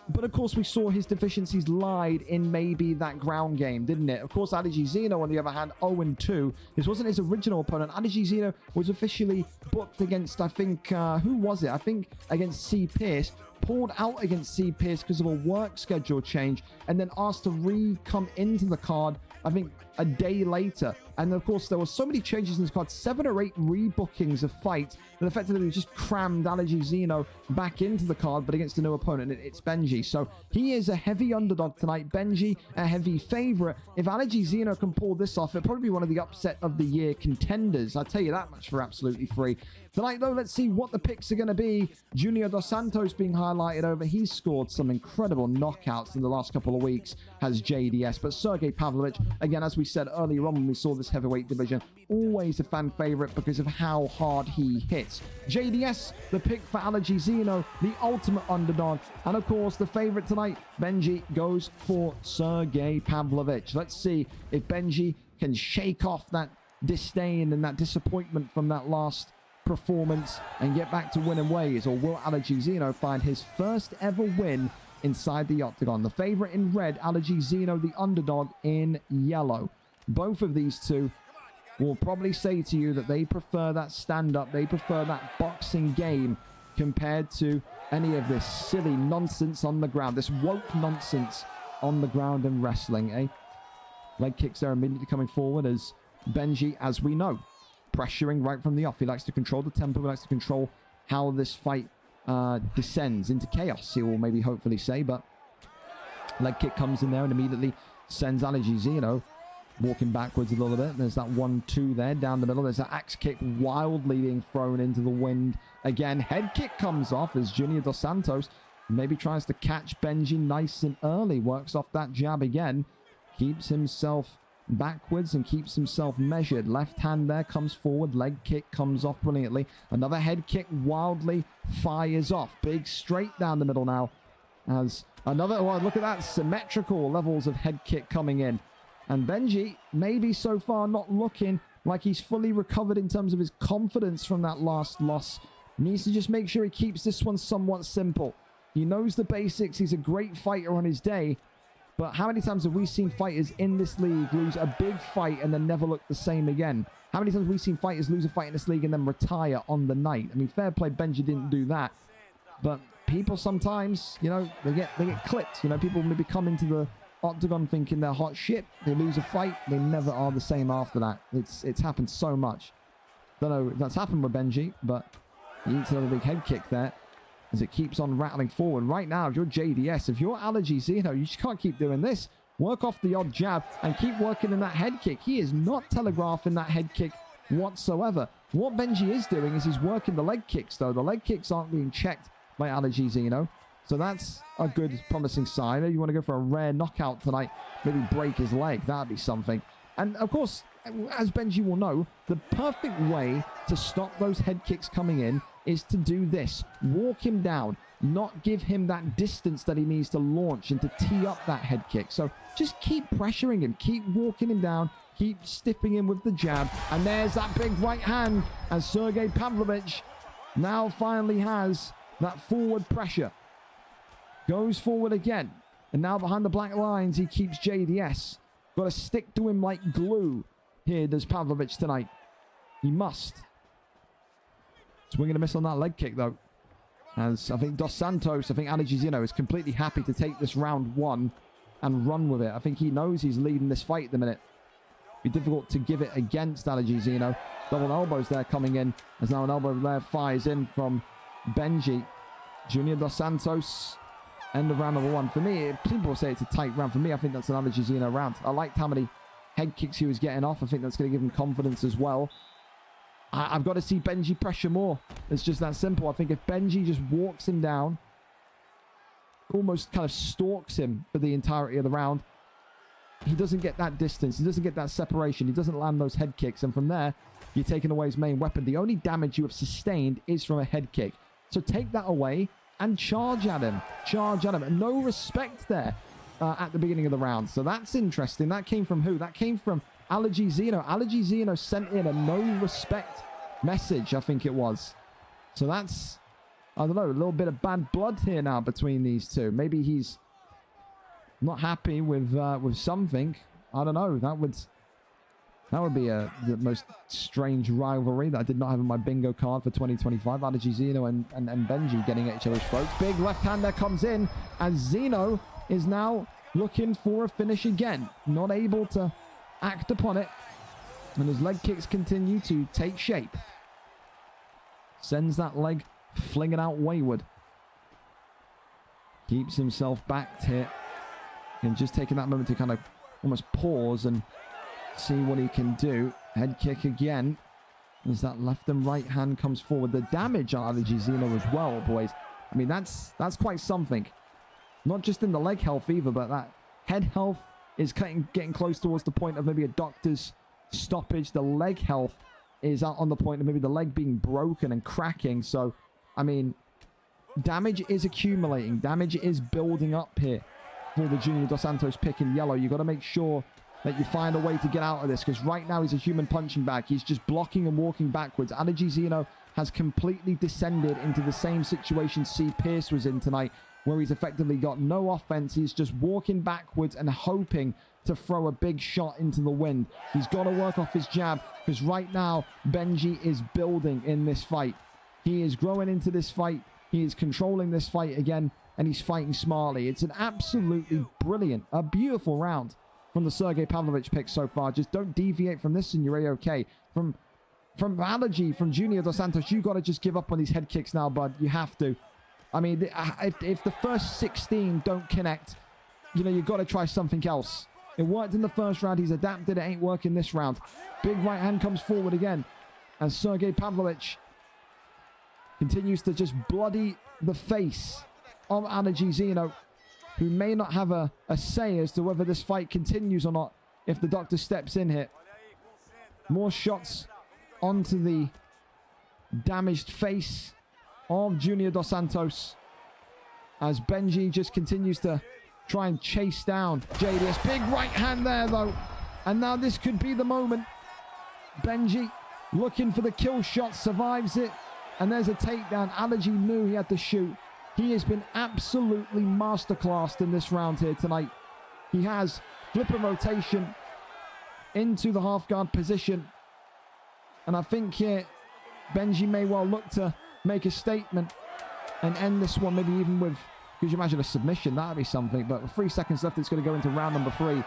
But of course, we saw his deficiencies lied in maybe that ground game, didn't it? Of course, Allergy Zeno, on the other hand, 0-2. This wasn't his original opponent. Allergy Zeno was officially booked against, I think, who was it? I think against C. Pierce. Pulled out against C. Pierce because of a work schedule change. And then asked to come into the card, I think, a day later. And of course, there were so many changes in this card, 7 or 8 rebookings of fights that effectively just crammed Allergy Zeno back into the card, but against a new opponent. It's Benji. So he is a heavy underdog tonight. Benji, a heavy favorite. If Allergy Zeno can pull this off, it'll probably be one of the upset of the year contenders. I'll tell you that much for absolutely free. Tonight, though, let's see what the picks are going to be. Junior Dos Santos being highlighted over. He's scored some incredible knockouts in the last couple of weeks, has JDS. But Sergey Pavlovich, again, as we said earlier on when we saw this heavyweight division, always a fan favorite because of how hard he hits. JDS, the pick for Allergy Zeno, the ultimate underdog. And of course, the favorite tonight, Benji, goes for Sergey Pavlovich. Let's see if Benji can shake off that disdain and that disappointment from that last performance and get back to winning ways, or will Allergy Zeno find his first ever win inside the octagon? The favorite in red, Allergy Zeno, the underdog in yellow. Both of these two will probably say to you that they prefer that stand-up, they prefer that boxing game compared to any of this silly nonsense on the ground, this woke nonsense on the ground in wrestling, eh? Leg kicks there immediately coming forward as Benji, as we know, pressuring right from the off. He likes to control the tempo. He likes to control how this fight descends into chaos, he will maybe hopefully say. But leg kick comes in there and immediately sends Allergy Zeno walking backwards a little bit. There's that 1-2 there down the middle. There's that axe kick wildly being thrown into the wind. Again, head kick comes off as Junior Dos Santos maybe tries to catch Benji nice and early. Works off that jab again. Keeps himself backwards and keeps himself measured. Left hand there comes forward. Leg kick comes off brilliantly. Another head kick wildly fires off. Big straight down the middle now. As another, well, look at that, symmetrical levels of head kick coming in. And Benji, maybe so far not looking like he's fully recovered in terms of his confidence from that last loss. Needs to just make sure he keeps this one somewhat simple. He knows the basics. He's a great fighter on his day. But how many times have we seen fighters in this league lose a big fight and then never look the same again? How many times have we seen fighters lose a fight in this league and then retire on the night? I mean, fair play, Benji didn't do that. But people sometimes, you know, they get clipped. You know, people maybe come into the octagon thinking they're hot shit. They lose a fight. They never are the same after that. It's happened so much. Don't know if that's happened with Benji, but he eats another big head kick there as it keeps on rattling forward. Right now, if you're JDS, if you're Allergy Zeno, you just can't keep doing this. Work off the odd jab and keep working in that head kick. He is not telegraphing that head kick whatsoever. What Benji is doing is he's working the leg kicks, though. The leg kicks aren't being checked by Allergy Zeno. So that's a good, promising sign. Maybe you want to go for a rare knockout tonight. Maybe break his leg. That'd be something. And, of course, as Benji will know, the perfect way to stop those head kicks coming in is to do this. Walk him down. Not give him that distance that he needs to launch and to tee up that head kick. So just keep pressuring him. Keep walking him down. Keep stiffing him with the jab. And there's that big right hand as Sergey Pavlovich now finally has that forward pressure. Goes forward again. And now behind the black lines, he keeps JDS. Got to stick to him like glue. Here does Pavlovich tonight. He must. Swing and a miss on that leg kick, though. As I think Dos Santos, I think Allergy Zeno is completely happy to take this round 1 and run with it. I think he knows he's leading this fight at the minute. Be difficult to give it against Allergy Zeno. Double elbows there coming in. As now an elbow there fires in from Benji. Junior Dos Santos. End of round number 1. For me, people say it's a tight round. For me, I think that's an Allergy Zeno round. I liked how many head kicks he was getting off. I think that's going to give him confidence as well. I've got to see Benji pressure more. It's just that simple. I think if Benji just walks him down, almost kind of stalks him for the entirety of the round, he doesn't get that distance. He doesn't get that separation. He doesn't land those head kicks. And from there, you're taking away his main weapon. The only damage you have sustained is from a head kick. So take that away and charge at him. Charge at him. And no respect there at the beginning of the round. So that's interesting. That came from who? That came from Allergy Zeno. Allergy Zeno sent in a no respect message, I think it was. So that's, I don't know, a little bit of bad blood here now between these two. Maybe he's not happy with something. I don't know. That would be the most strange rivalry that I did not have in my bingo card for 2025. Allergy Zeno and Benji getting at each other's throats. Big left hand there comes in, and Zeno is now looking for a finish again. Not able to act upon it, and his leg kicks continue to take shape. Sends that leg flinging out wayward. Keeps himself backed here, and just taking that moment to kind of almost pause and see what he can do. Head kick again as that left and right hand comes forward. The damage on Allergy Zeno as well, boys. I mean, that's quite something. Not just in the leg health either, but that head health is getting close towards the point of maybe a doctor's stoppage. The leg health is out on the point of maybe the leg being broken and cracking. So, I mean, damage is accumulating. Damage is building up here for the Junior Dos Santos pick in yellow. You got to make sure that you find a way to get out of this, because right now he's a human punching bag. He's just blocking and walking backwards. Allergy Zeno has completely descended into the same situation C. Pierce was in tonight, where he's effectively got no offense. He's just walking backwards and hoping to throw a big shot into the wind. He's got to work off his jab, because right now Benji is building in this fight. He is growing into this fight. He is controlling this fight again, and he's fighting smartly. It's an absolutely brilliant, a beautiful round from the Sergey Pavlovich pick so far. Just don't deviate from this and you're A-okay. From Allergy, from Junior Dos Santos, you got to just give up on these head kicks now, bud. You have to. I mean, if the first 16 don't connect, you know, you've got to try something else. It worked in the first round. He's adapted. It ain't working this round. Big right hand comes forward again, and Sergey Pavlovich continues to just bloody the face of Allergy Zeno, who may not have a say as to whether this fight continues or not if the doctor steps in here. More shots onto the damaged face of Junior Dos Santos as Benji just continues to try and chase down JDS. Big right hand there, though. And now this could be the moment. Benji looking for the kill shot, survives it. And there's a takedown. Allergy knew he had to shoot. He has been absolutely masterclassed in this round here tonight. He has flipper rotation into the half guard position. And I think here Benji may well look to make a statement and end this one, maybe even with, could you imagine a submission? That would be something. But with 3 seconds left, it's going to go into round number 3.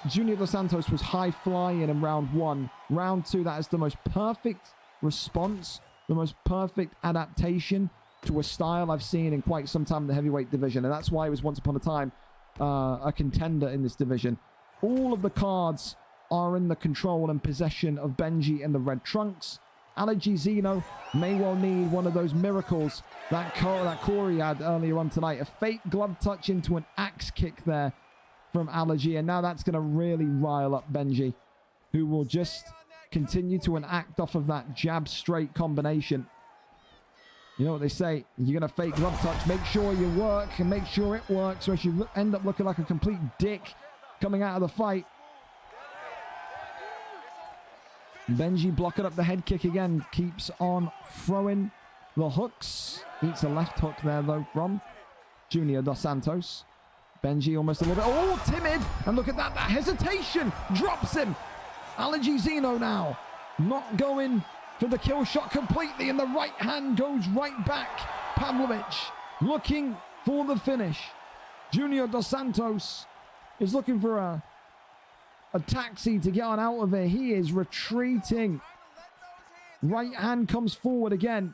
Junior Dos Santos was high flying in round 1. Round 2, that is the most perfect response, the most perfect adaptation to a style I've seen in quite some time in the heavyweight division. And that's why he was once upon a time a contender in this division. All of the cards are in the control and possession of Benji and the Red Trunks. Allergy Zeno may well need one of those miracles that Corey had earlier on tonight. A fake glove touch into an axe kick there from Allergy. And now that's going to really rile up Benji, who will just continue to enact off of that jab straight combination. You know what they say, you're going to fake glove touch, make sure you work and make sure it works, or else you end up looking like a complete dick coming out of the fight. Benji blocking up the head kick again, keeps on throwing the hooks. Eats a left hook there though from Junior Dos Santos. Benji almost a little bit, oh, timid, and look at that hesitation, drops him. Allergy Zeno now, not going for the kill shot completely, and the right hand goes right back. Pavlovich looking for the finish. Junior Dos Santos is looking for a taxi to get on out of here. He is retreating. Right hand comes forward again.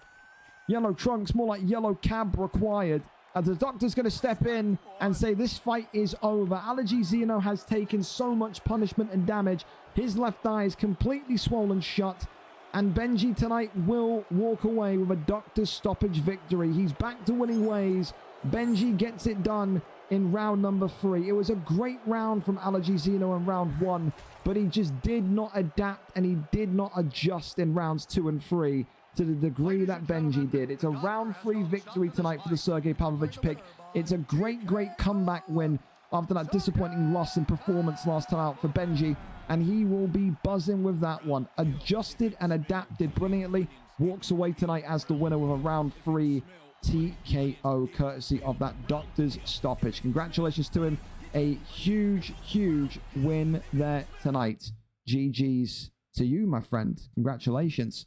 Yellow trunks, more like yellow cab required. As the doctor's going to step in and say this fight is over. Allergy Zeno has taken so much punishment and damage. His left eye is completely swollen shut. And Benji tonight will walk away with a doctor's stoppage victory. He's back to winning ways. Benji gets it done in round number 3. It was a great round from Allergy Zeno in round 1, but he just did not adapt and he did not adjust in rounds 2 and 3 to the degree that Benji did. It's a round 3 victory tonight for the Sergey Pavlovich pick. It's a great, great comeback win after that disappointing loss in performance last time out for Benji, and he will be buzzing with that one. Adjusted and adapted brilliantly, walks away tonight as the winner with a round 3 TKO courtesy of that doctor's stoppage. Congratulations to him. A huge, huge win there tonight. GG's to you, my friend. Congratulations.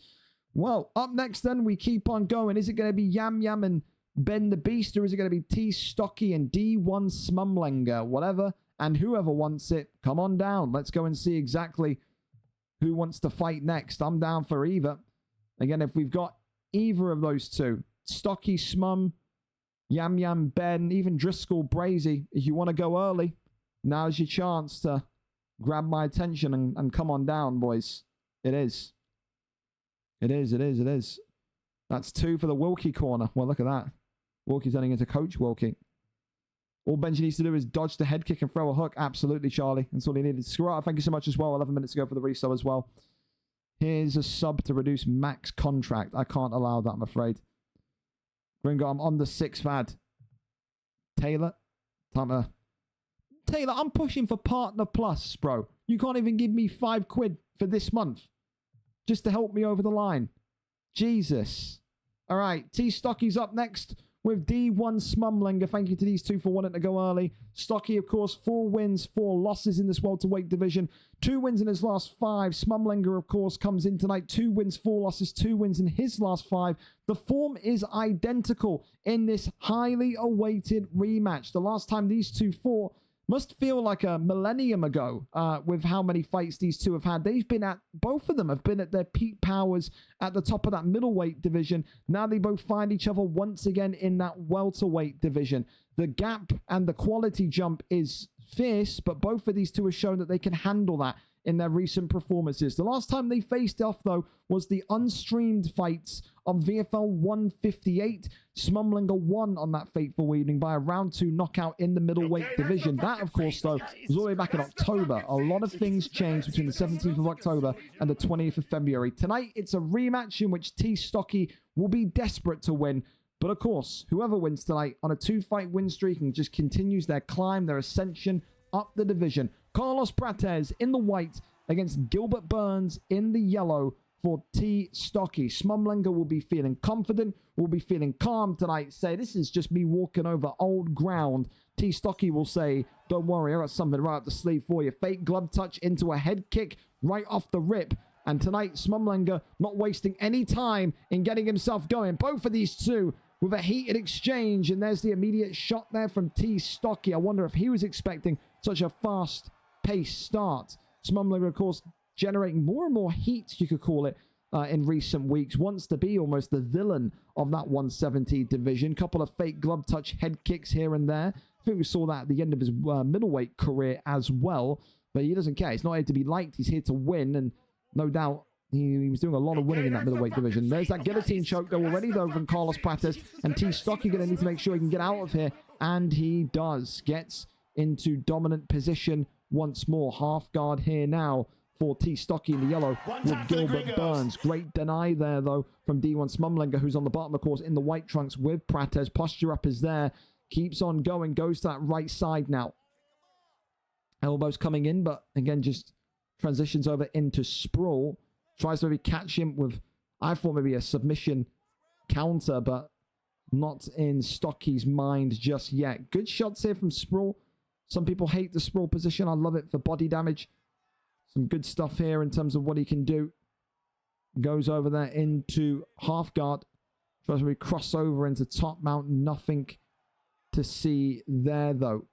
Well, up next then, we keep on going. Is it going to be Yam Yam and Ben the Beast, or is it going to be T Stocky and D1 Smumlenger? Whatever, and whoever wants it, come on down. Let's go and see exactly who wants to fight next. I'm down for either. Again, if we've got either of those two, Stocky, Smum, Yam Yam, Ben, even Driscoll, Brazy, if you want to go early, now's your chance to grab my attention and come on down, boys. It is. It is, it is, it is. That's 2 for the Wilkie corner. Well, look at that. Wilkie's turning into Coach Wilkie. All Benji needs to do is dodge the head kick and throw a hook. Absolutely, Charlie. That's all he needed. Screw up. Thank you so much as well. 11 minutes to go for the resub as well. Here's a sub to reduce max contract. I can't allow that, I'm afraid. Gringo, I'm on the 6th ad. Taylor? Taylor, I'm pushing for Partner Plus, bro. You can't even give me £5 for this month. Just to help me over the line. Jesus. All right, T Stocky's up next with D1 Smumlinger. Thank you to these two for wanting to go early. Stocky, of course, 4 wins, 4 losses in this welterweight division. 2 wins in his last 5. Smumlinger, of course, comes in tonight. 2 wins, 4 losses, 2 wins in his last 5. The form is identical in this highly awaited rematch. The last time these two fought must feel like a millennium ago with how many fights these two have had. Both of them have been at their peak powers at the top of that middleweight division. Now they both find each other once again in that welterweight division. The gap and the quality jump is fierce, but both of these two have shown that they can handle that in their recent performances. The last time they faced off, though, was the unstreamed fights on VFL 158. Smumlinger won on that fateful evening by a round 2 knockout in the middleweight division. That, of course, though, was all the way back in October. A lot of things changed between the 17th of October and the 20th of February. Tonight, it's a rematch in which T Stocky will be desperate to win. But, of course, whoever wins tonight on a 2-fight win streak and just continues their climb, their ascension up the division. Carlos Prates in the white against Gilbert Burns in the yellow for T Stocky. Smumlinger will be feeling confident, will be feeling calm tonight. Say, this is just me walking over old ground. T Stocky will say, don't worry, I got something right up the sleeve for you. Fake glove touch into a head kick right off the rip. And tonight, Smumlinger not wasting any time in getting himself going. Both of these two with a heated exchange. And there's the immediate shot there from T Stocky. I wonder if he was expecting such a fast-paced start. Smumlinger, of course, generating more and more heat, you could call it, in recent weeks. Wants to be almost the villain of that 170 division. Couple of fake glove touch head kicks here and there. I think we saw that at the end of his middleweight career as well. But he doesn't care. He's not here to be liked. He's here to win. And no doubt he was doing a lot of winning in that middleweight division. There's that guillotine choke, though, already, though, from Carlos Prates. And T Stocky going to need to make sure he can get out of here. And he does. Gets into dominant position once more. Half guard here now for T Stocky in the yellow with Gilbert Burns. Great deny there, though, from D1 Smumlinger, who's on the bottom, of course, in the white trunks with Prates. Posture up is there. Keeps on going. Goes to that right side now. Elbows coming in, but again, just transitions over into sprawl. Tries to maybe catch him with, I thought, maybe a submission counter, but not in Stocky's mind just yet. Good shots here from sprawl. Some people hate the sprawl position. I love it for body damage. Some good stuff here in terms of what he can do. Goes over there into half guard. Tries to cross over into top mount. Nothing to see there, though.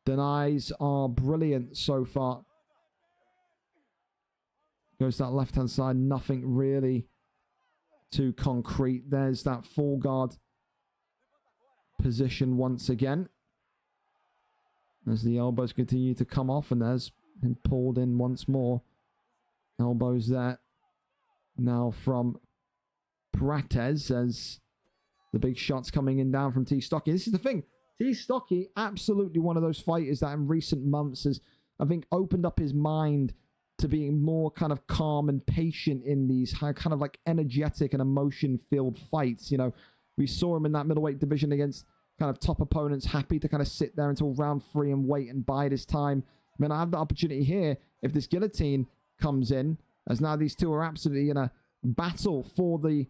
Denies are brilliant so far. Goes to that left-hand side. Nothing really too concrete. There's that full guard position once again. As the elbows continue to come off, and there's him pulled in once more. Elbows there. now from Prates as the big shots coming in down from T. Stocky. This is the thing. T. Stocky, absolutely one of those fighters that in recent months has, I think, opened up his mind to being more kind of calm and patient in these kind of like energetic and emotion-filled fights. You know, we saw him in that middleweight division against kind of top opponents, happy to kind of sit there until round 3 and wait and bide his time. I mean, I have the opportunity here, if this guillotine comes in, as now these two are absolutely in a battle for the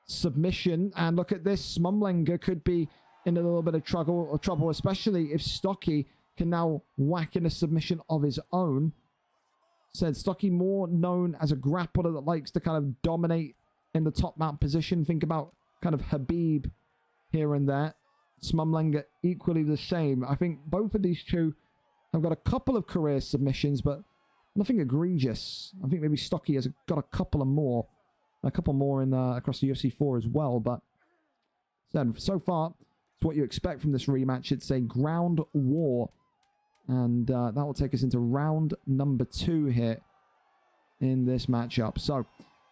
submission. And look at this, Smumlenga could be in a little bit of trouble, especially if Stocky can now whack in a submission of his own. Said Stocky more known as a grappler that likes to kind of dominate in the top mount position. Think about kind of Habib here and there. Smumlenga equally the same. I think both of these two have got a couple of career submissions, but nothing egregious. I think maybe Stocky has got a couple more in across the UFC 4 as well. But so far, it's what you expect from this rematch. It's a ground war. And that will take us into round number 2 here in this matchup. So,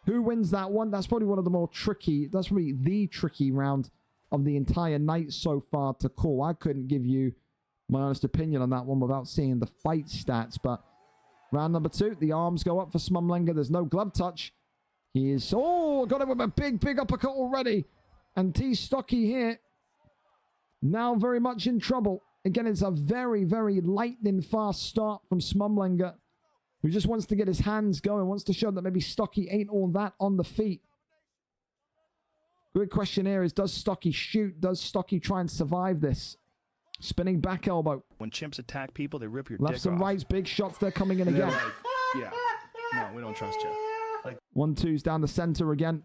who wins that one? That's probably one of the more tricky. That's probably the tricky round of the entire night so far to call. I couldn't give you my honest opinion on that one without seeing the fight stats. But round number 2, the arms go up for Smumlenga. There's no glove touch. He is... Oh, got him with a big uppercut already. And T. Stocky here, now very much in trouble. Again, it's a very, very lightning fast start from Smumlenga, who just wants to get his hands going, wants to show that maybe Stocky ain't all that on the feet. Good question here is, does Stocky shoot? Does Stocky try and survive this? Spinning back elbow. When chimps attack people, they rip your lefts dick and off. rights, big shots, they're coming in again. Like, yeah, no, we don't trust you. Like 1-2s down the center again.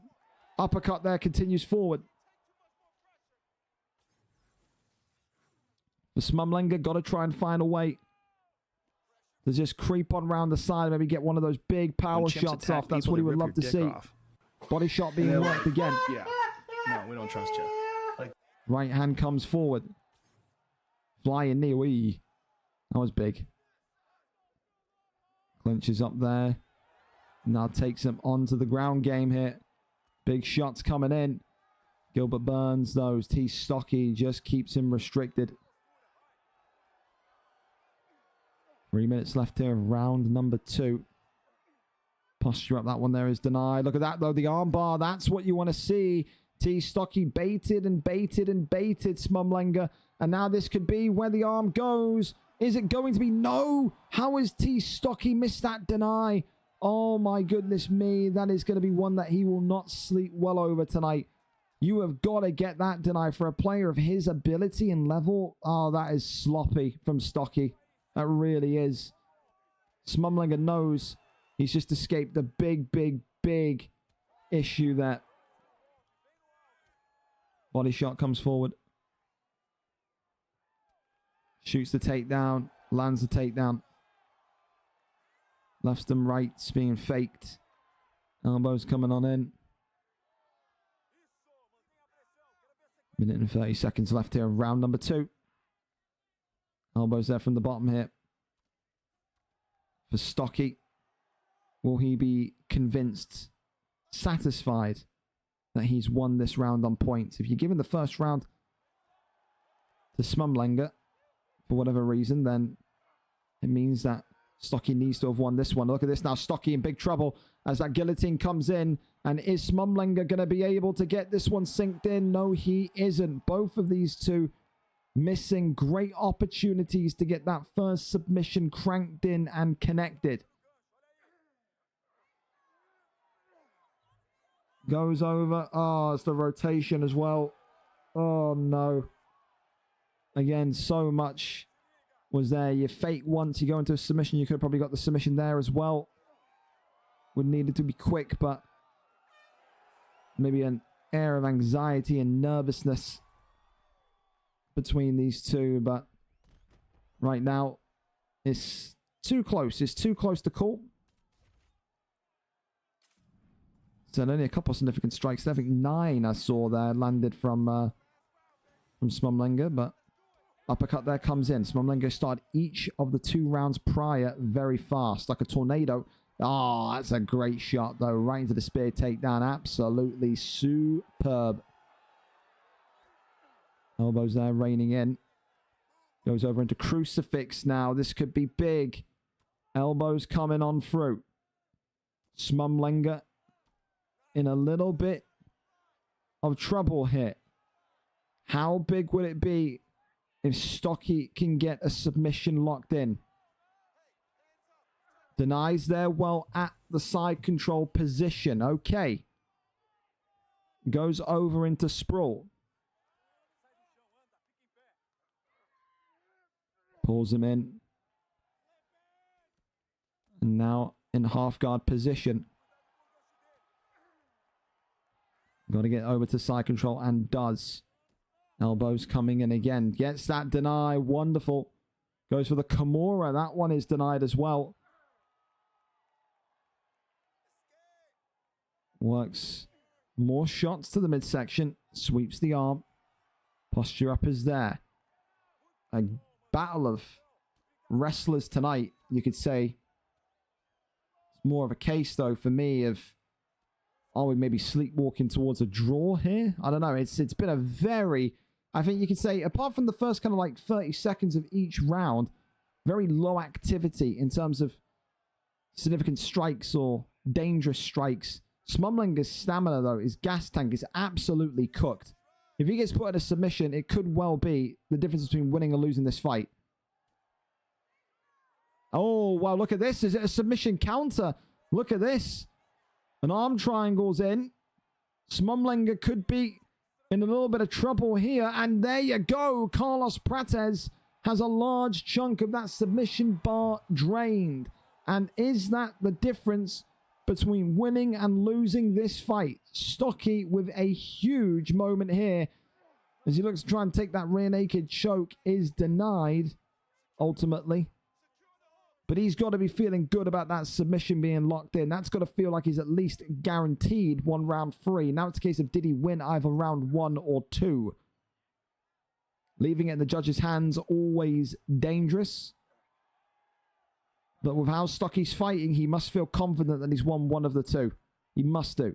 Uppercut there, continues forward. The Smumlenga got to try and find a way to just creep on around the side, maybe get one of those big power shots off. That's what he would love to see. Body shot being worked again. Yeah, no, we don't trust you. Like right hand comes forward. Flying knee. Wee. That was big. Clinches up there. Now takes him onto the ground game here. Big shots coming in. Gilbert Burns, those. T. Stocky just keeps him restricted. 3 minutes left here of round number 2. Posture up, that one there is denied. Look at that though, the armbar, that's what you want to see. T. Stocky baited and baited and baited Smumlenga. And now this could be where the arm goes. Is it going to be? No! How has T. Stocky missed that deny? Oh my goodness me, that is going to be one that he will not sleep well over tonight. You have got to get that deny for a player of his ability and level. Oh, that is sloppy from Stocky. That really is. Smumlenga knows he's just escaped the big issue there. Body shot comes forward. Shoots the takedown. Lands the takedown. Lefts and rights being faked. Elbows coming on in. Minute and 30 seconds left here. Round number 2. Elbows there from the bottom here. For Stocky. Will he be convinced, satisfied that he's won this round on points? If you're giving the first round to Smumlenga, for whatever reason, then it means that Stocky needs to have won this one. Look at this now. Stocky in big trouble as that guillotine comes in. And is Smumlenga going to be able to get this one synced in? No, he isn't. Both of these two missing great opportunities to get that first submission cranked in and connected. Goes over. Oh, it's the rotation as well. Oh, no. Again, so much was there. You fake once, you go into a submission. You could have probably got the submission there as well. Would need it to be quick, but maybe an air of anxiety and nervousness between these two. But right now, it's too close. It's too close to call. So only a couple of significant strikes. I think 9 I saw there landed from Smumlenga, but uppercut there comes in. Smumlenga started each of the 2 rounds prior very fast, like a tornado. Oh, that's a great shot, though. Right into the spear takedown. Absolutely superb. Elbows there, reining in. Goes over into crucifix now. This could be big. Elbows coming on through. Smumlinger in a little bit of trouble here. How big would it be if Stocky can get a submission locked in? Denies there, well, at the side control position. Okay. Goes over into sprawl. Pulls him in. And now in half guard position. Got to get over to side control and does. Elbows coming in again. Gets that deny. Wonderful. Goes for the Kimura. That one is denied as well. Works more shots to the midsection. Sweeps the arm. Posture up is there. A battle of wrestlers tonight, you could say. It's more of a case, though, for me of, are we maybe sleepwalking towards a draw here? I don't know. It's been a very, I think you could say, apart from the first kind of like 30 seconds of each round, very low activity in terms of significant strikes or dangerous strikes. Smumlinger's stamina, though, his gas tank is absolutely cooked. If he gets put in a submission, it could well be the difference between winning or losing this fight. Oh, wow, look at this. Is it a submission counter? Look at this. An arm triangle's in. Smumlinger could be in a little bit of trouble here. And there you go. Carlos Prates has a large chunk of that submission bar drained. And is that the difference between winning and losing this fight? Stocky with a huge moment here as he looks to try and take that rear naked choke, is denied ultimately. But he's got to be feeling good about that submission being locked in. That's got to feel like he's at least guaranteed one round free. Now it's a case of, did he win either round 1 or 2? Leaving it in the judge's hands, always dangerous. But with how Stocky's fighting, he must feel confident that he's won one of the 2. He must do.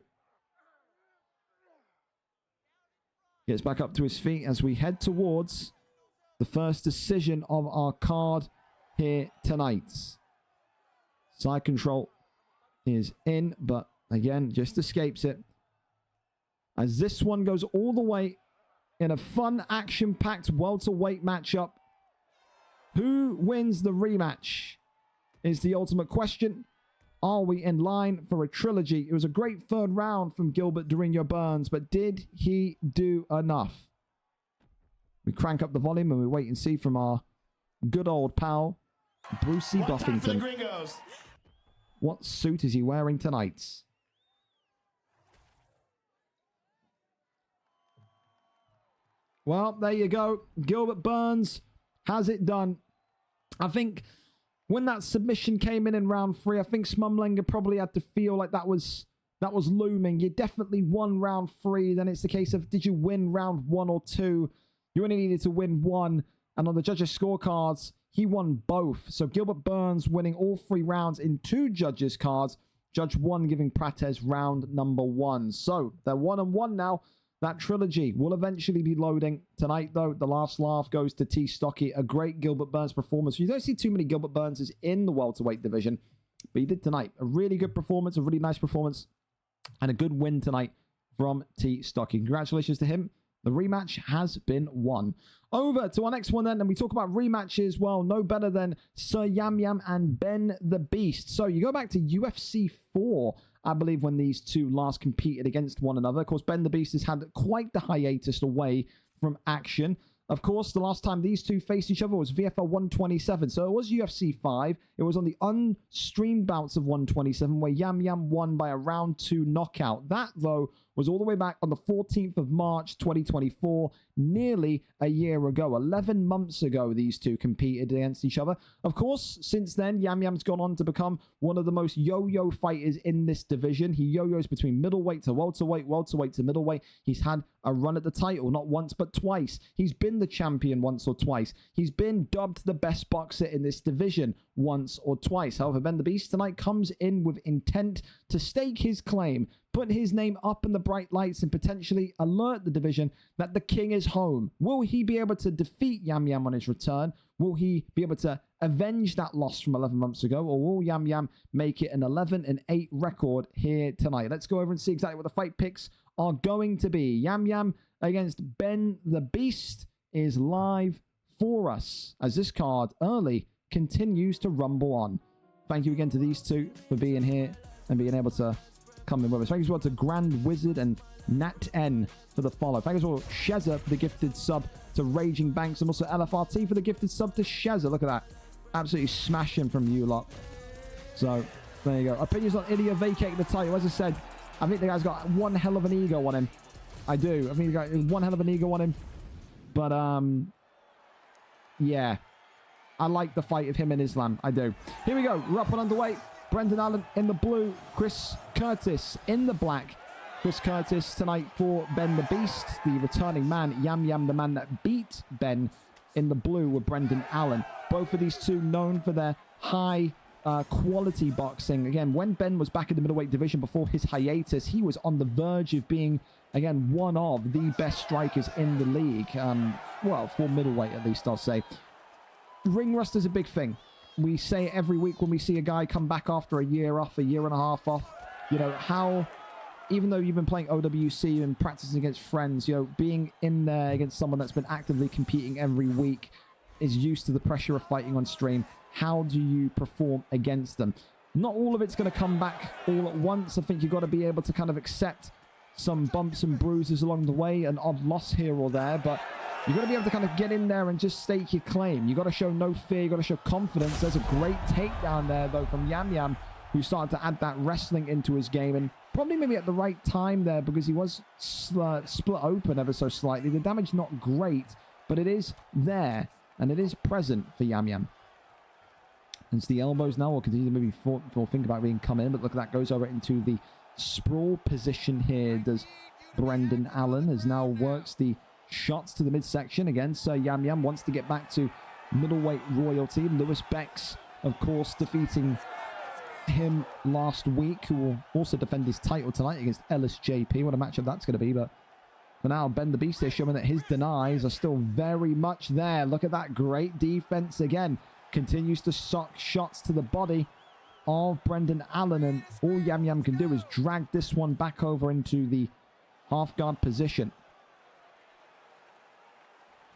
Gets back up to his feet as we head towards the first decision of our card here tonight. Side control is in, but again, just escapes it. As this one goes all the way in a fun, action-packed welterweight matchup. Who wins the rematch is the ultimate question. Are we in line for a trilogy? It was a great third round from Gilbert Durinho Burns, but did he do enough? We crank up the volume and we wait and see from our good old pal, Brucey Buffington. What suit is he wearing tonight? Well, there you go. Gilbert Burns has it done. I think when that submission came in round 3, I think Smumlinger probably had to feel like that was looming. You definitely won round 3. Then it's the case of, did you win round 1 or 2? You only needed to win 1. And on the judges' scorecards, he won both. So Gilbert Burns winning all 3 rounds in 2 judges' cards. Judge 1 giving Prates round number 1. So they're 1-1 now. That trilogy will eventually be loading. Tonight, though, the last laugh goes to T. Stocky. A great Gilbert Burns performance. You don't see too many Gilbert Burnses in the welterweight division, but he did tonight. A really good performance, a really nice performance, and a good win tonight from T. Stocky. Congratulations to him. The rematch has been won. Over to our next one then, and we talk about rematches. Well, no better than Sir Yam Yam and Ben the Beast. So you go back to UFC 4, I believe, when these two last competed against one another. Of course, Ben the Beast has had quite the hiatus away from action. Of course, the last time these two faced each other was VFL 127. So it was UFC 5. It was on the unstreamed bouts of 127 where Yam Yam won by a round 2 knockout. That, though, was all the way back on the 14th of March, 2024, nearly a year ago. 11 months ago, these two competed against each other. Of course, since then, Yam Yam's gone on to become one of the most yo-yo fighters in this division. He yo-yos between middleweight to welterweight, welterweight to middleweight. He's had a run at the title, not once, but twice. He's been the champion once or twice. He's been dubbed the best boxer in this division once or twice. However, Ben the Beast tonight comes in with intent to stake his claim, put his name up in the bright lights, and potentially alert the division that the king is home. Will he be able to defeat Yam Yam on his return? Will he be able to avenge that loss from 11 months ago? Or will Yam Yam make it an 11-8 record here tonight? Let's go over and see exactly what the fight picks are going to be. Yam Yam against Ben the Beast is live for us as this card early continues to rumble on. Thank you again to these two for being here and being able to come in with us. Thank you as well to Grand Wizard and Nat N for the follow. Thank you as well Shezza for the gifted sub, to Raging Banks, and also LFRT for the gifted sub to Shezza. Look at that. Absolutely smashing from you lot. So, there you go. Opinions on Ilya vacating the title. As I said, I think the guy's got one hell of an ego on him. I do. I think he's got one hell of an ego on him. But, yeah. I like the fight of him and Islam. I do. Here we go. We're up and underway. Brendan Allen in the blue. Chris Curtis in the black. Chris Curtis tonight for Ben the Beast, the returning man. Yam Yam, the man that beat Ben, in the blue with Brendan Allen. Both of these two known for their high quality boxing. Again, when Ben was back in the middleweight division before his hiatus, he was on the verge of being, again, one of the best strikers in the league. Well, for middleweight at least, I'll say. Ring rust is a big thing. We say it every week when we see a guy come back after a year off, a year and a half off. You know, how, even though you've been playing OWC and practicing against friends, you know, being in there against someone that's been actively competing every week, is used to the pressure of fighting on stream. How do you perform against them? Not all of it's going to come back all at once. I think you've got to be able to kind of accept some bumps and bruises along the way, an odd loss here or there, but you've got to be able to kind of get in there and just stake your claim. You've got to show no fear. You've got to show confidence. There's a great takedown there, though, from Yam Yam, who started to add that wrestling into his game, and probably maybe at the right time there, because he was split open ever so slightly. The damage not great, but it is there, and it is present for Yam Yam. It's the elbows now. We'll continue to maybe think about being come in, but look at that. Goes over into the sprawl position here. Does Brendan Allen, as now works the shots to the midsection again. So Yam Yam wants to get back to middleweight royalty. Lewis Bex, of course, defeating him last week, who will also defend his title tonight against Ellis JP. What a matchup that's going to be. But for now, Ben the Beast is showing that his denies are still very much there. Look at that great defense again. Continues to sock shots to the body of Brendan Allen, and all Yam Yam can do is drag this one back over into the half guard position.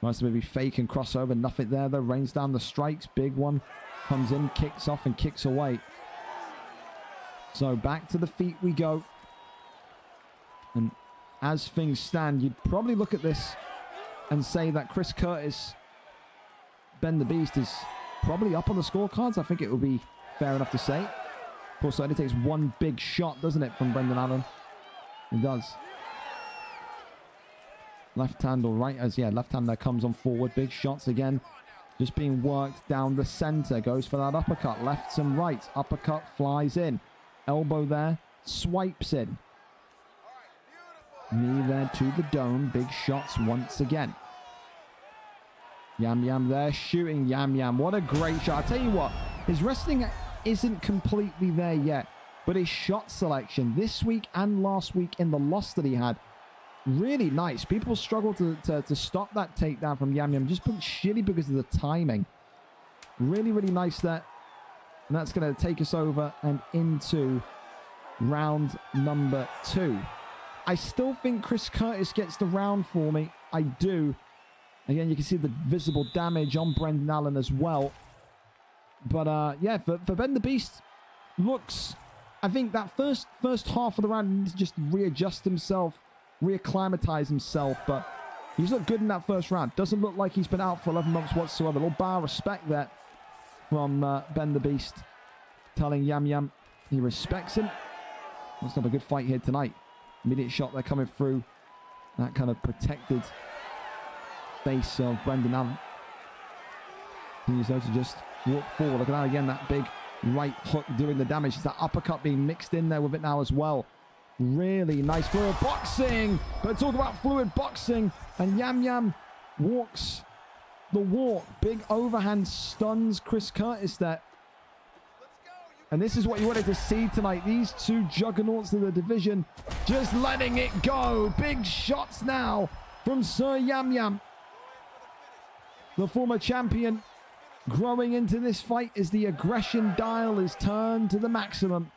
Nice to maybe fake and cross over. Nothing there though. Rains down the strikes. Big one comes in, kicks off and kicks away. So back to the feet we go. And as things stand, you'd probably look at this and say that Chris Curtis, Ben the Beast, is probably up on the scorecards. I think it would be fair enough to say. Of course, it only takes one big shot, doesn't it, from Brendan Allen? It does. Left hand or right, as yeah, left hand there comes on forward. Big shots again. Just being worked down the center. Goes for that uppercut. Lefts and rights. Uppercut flies in. Elbow there. Swipes in. Knee there to the dome. Big shots once again. Yam Yam there shooting. Yam Yam. What a great shot. I tell you what, his wrestling isn't completely there yet, but his shot selection this week and last week in the loss that he had, really nice. People struggle to stop that takedown from Yam Yam, just shitty because of the timing. Really, really nice there. And that's going to take us over and into round number 2. I still think Chris Curtis gets the round for me. I do. Again, you can see the visible damage on Brendan Allen as well. But, yeah, for Ben the Beast, looks... I think that first half of the round, he needs to just readjust himself, reacclimatize himself. But he's looked good in that first round. Doesn't look like he's been out for 11 months whatsoever. A little bar of respect there from Ben the Beast, telling Yam Yam he respects him. Let's have a good fight here tonight. Immediate shot there coming through. That kind of protected face of Brendan Allen. He's there to just walk forward. Look at that again, that big right hook doing the damage. It's that uppercut being mixed in there with it now as well. Really nice fluid boxing. But talk about fluid boxing. And Yam Yam walks the walk. Big overhand stuns Chris Curtis there. And this is what you wanted to see tonight. These two juggernauts of the division just letting it go. Big shots now from Sir Yam Yam. The former champion growing into this fight as the aggression dial is turned to the maximum.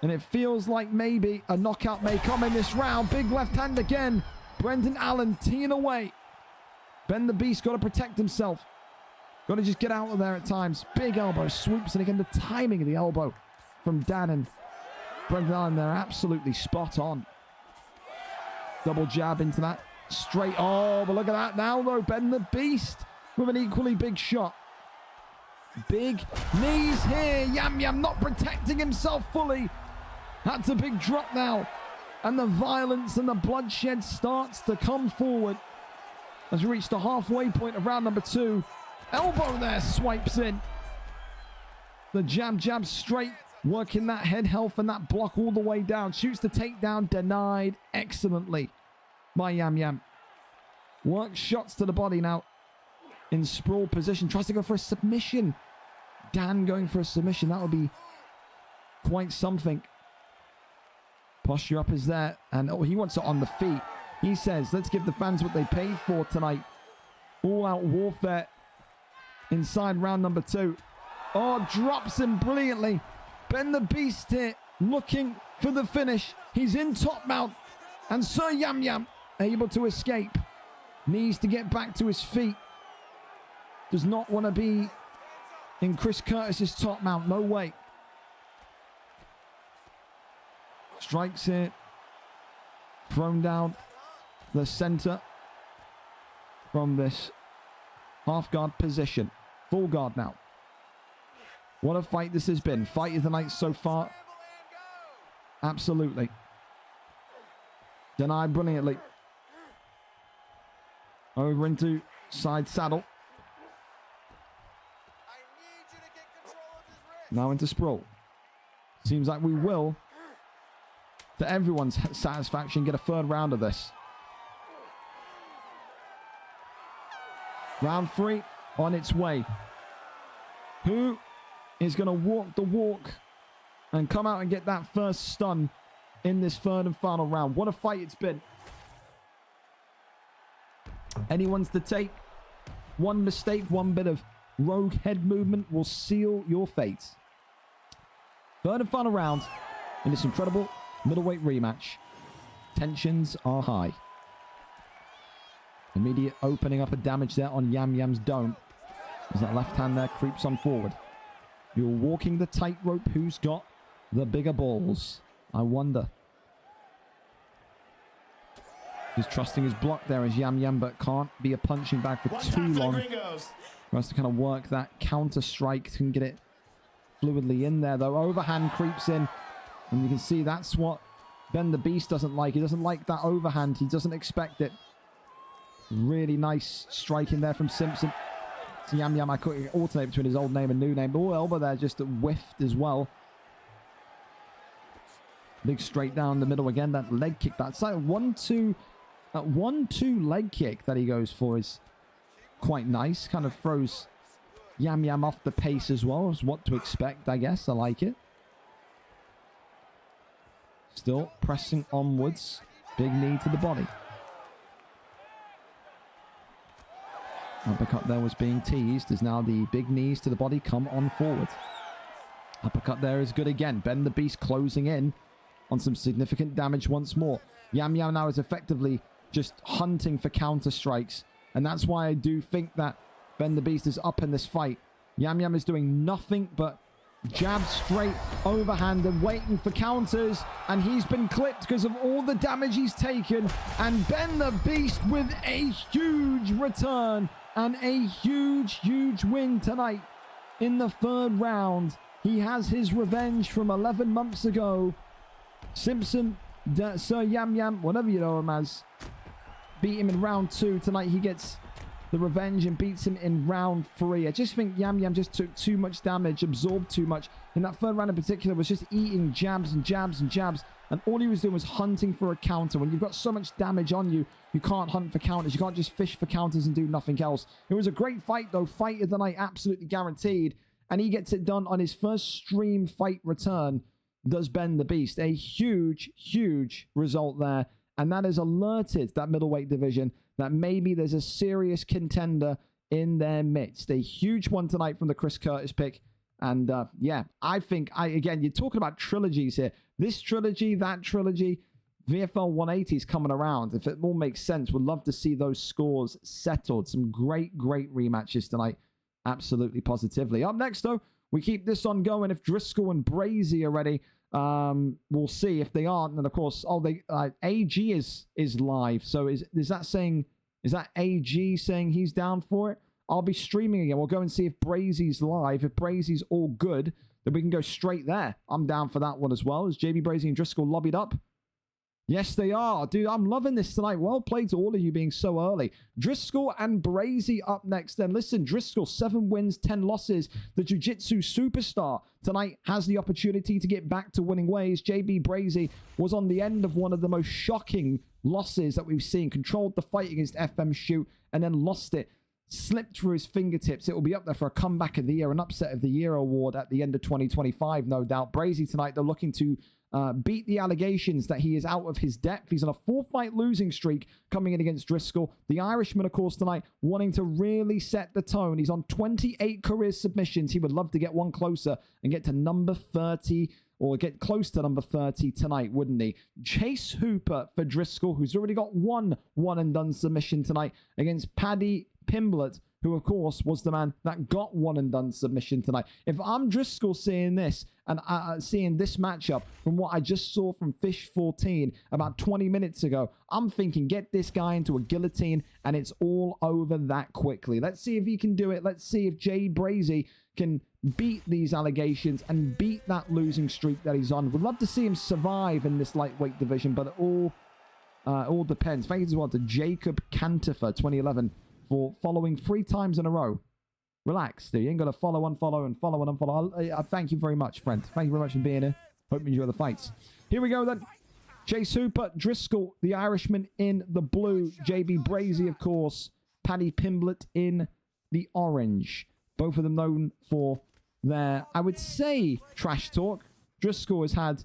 And it feels like maybe a knockout may come in this round. Big left hand again. Brendan Allen teeing away. Ben the Beast got to protect himself. Got to just get out of there at times. Big elbow swoops. And again, the timing of the elbow from Dan and Brendan Allen, they're absolutely spot on. Double jab into that. Straight. Oh, but look at that now, though. Ben the Beast with an equally big shot. Big knees here. Yam Yam not protecting himself fully. That's a big drop now. And the violence and the bloodshed starts to come forward. As we reach the halfway point of round number 2. Elbow there swipes in. The jab straight. Working that head health and that block all the way down. Shoots the takedown. Denied excellently by Yam Yam. Works shots to the body now. In sprawl position. Tries to go for a submission. Dan going for a submission. That would be quite something. Posture up is there. And oh, he wants it on the feet. He says, let's give the fans what they paid for tonight. All out warfare inside round number 2. Oh, drops him brilliantly. Ben the Beast here looking for the finish. He's in top mount. And Sir Yam Yam able to escape. Needs to get back to his feet. Does not want to be in Chris Curtis's top mount. No way. Strikes here. Thrown down the center from this half guard position. Full guard now. What a fight this has been. Fight of the night so far. Absolutely. Denied brilliantly. Over into side saddle. Now into sprawl. Seems like we will, to everyone's satisfaction, get a third round of this. Round 3 on its way. Who is going to walk the walk and come out and get that first stun in this third and final round? What a fight it's been. Anyone's to take. One mistake, one bit of rogue head movement will seal your fate. Third and final round in this incredible middleweight rematch. Tensions are high. Immediate opening up of damage there on Yam Yam's dome. As that left hand there creeps on forward. You're walking the tightrope. Who's got the bigger balls? I wonder. He's trusting his block there as Yam Yam, but can't be a punching bag for too long. For us to kind of work that counter strike and get it fluidly in there, though. Overhand creeps in, and you can see that's what Ben the Beast doesn't like. He doesn't like that overhand. He doesn't expect it. Really nice striking there from Simpson. So Yam Yam, I could alternate between his old name and new name. Oh, elbow there just whiffed as well. Big straight down the middle again. That leg kick, that's like 1-2. That 1-2 leg kick that he goes for is quite nice. Kind of throws Yam Yam off the pace as well. Is what to expect, I guess. I like it. Still pressing onwards. Big knee to the body. Uppercut there was being teased. As now the big knees to the body come on forward. Uppercut there is good again. Ben the Beast closing in on some significant damage once more. Yam Yam now is effectively just hunting for counter strikes. And that's why I do think that Ben the Beast is up in this fight. Yam Yam is doing nothing but jab straight, overhand, and waiting for counters. And he's been clipped because of all the damage he's taken. And Ben the Beast with a huge return and a huge win tonight in the third round. He has his revenge from 11 months ago. Simpson, Sir Yam Yam, whatever you know him as, beat him in round 2. Tonight he gets the revenge and beats him in round 3. I just think Yam Yam just took too much damage, absorbed too much. In that third round in particular, was just eating jabs and jabs and jabs. And all he was doing was hunting for a counter. When you've got so much damage on you, you can't hunt for counters. You can't just fish for counters and do nothing else. It was a great fight, though. Fight of the night, absolutely guaranteed. And he gets it done on his first stream fight return. Does Ben the Beast. A huge, huge result there. And that has alerted that middleweight division that maybe there's a serious contender in their midst. A huge one tonight from the Chris Curtis pick. And yeah, I think, again, you're talking about trilogies here. This trilogy, that trilogy, VFL 180 is coming around. If it all makes sense, would love to see those scores settled. Some great, great rematches tonight. Absolutely, positively. Up next, though, we keep this on going. If Driscoll and Brazy are ready, we'll see. If they aren't, then of course, AG is live. So is that AG saying he's down for it? I'll be streaming again. We'll go and see if Brazy's live. If Brazy's all good, then we can go straight there. I'm down for that one as well. Is JB Brazy and Driscoll lobbied up? Yes, they are. Dude, I'm loving this tonight. Well played to all of you being so early. Driscoll and Brazy up next then. Listen, Driscoll, 7 wins, 10 losses. The Jiu-Jitsu superstar tonight has the opportunity to get back to winning ways. JB Brazy was on the end of one of the most shocking losses that we've seen. Controlled the fight against FM Shoot and then lost it. Slipped through his fingertips. It will be up there for a comeback of the year, an upset of the year award at the end of 2025, no doubt. Brazy tonight, they're looking to beat the allegations that he is out of his depth. He's on a 4-fight losing streak coming in against Driscoll. The Irishman, of course, tonight wanting to really set the tone. He's on 28 career submissions. He would love to get one closer and get to number 30 or get close to number 30 tonight, wouldn't he? Chase Hooper for Driscoll, who's already got one and done submission tonight against Paddy Pimblett, who, of course, was the man that got one and done submission tonight. If I'm Driscoll seeing this and seeing this matchup from what I just saw from Fish 14 about 20 minutes ago, I'm thinking get this guy into a guillotine and it's all over that quickly. Let's see if he can do it. Let's see if Jay Brazy can beat these allegations and beat that losing streak that he's on. Would love to see him survive in this lightweight division, but it all depends. Thank you as well to Jacob Cantifer 2011 for following 3 times in a row. Relax, dude. You ain't got to follow, unfollow, and follow and unfollow. I thank you very much, friend. Thank you very much for being here. Hope you enjoy the fights. Here we go, then. Chase Hooper, Driscoll, the Irishman in the blue. JB Brazy, of course. Paddy Pimblett in the orange. Both of them known for their, I would say, trash talk. Driscoll has had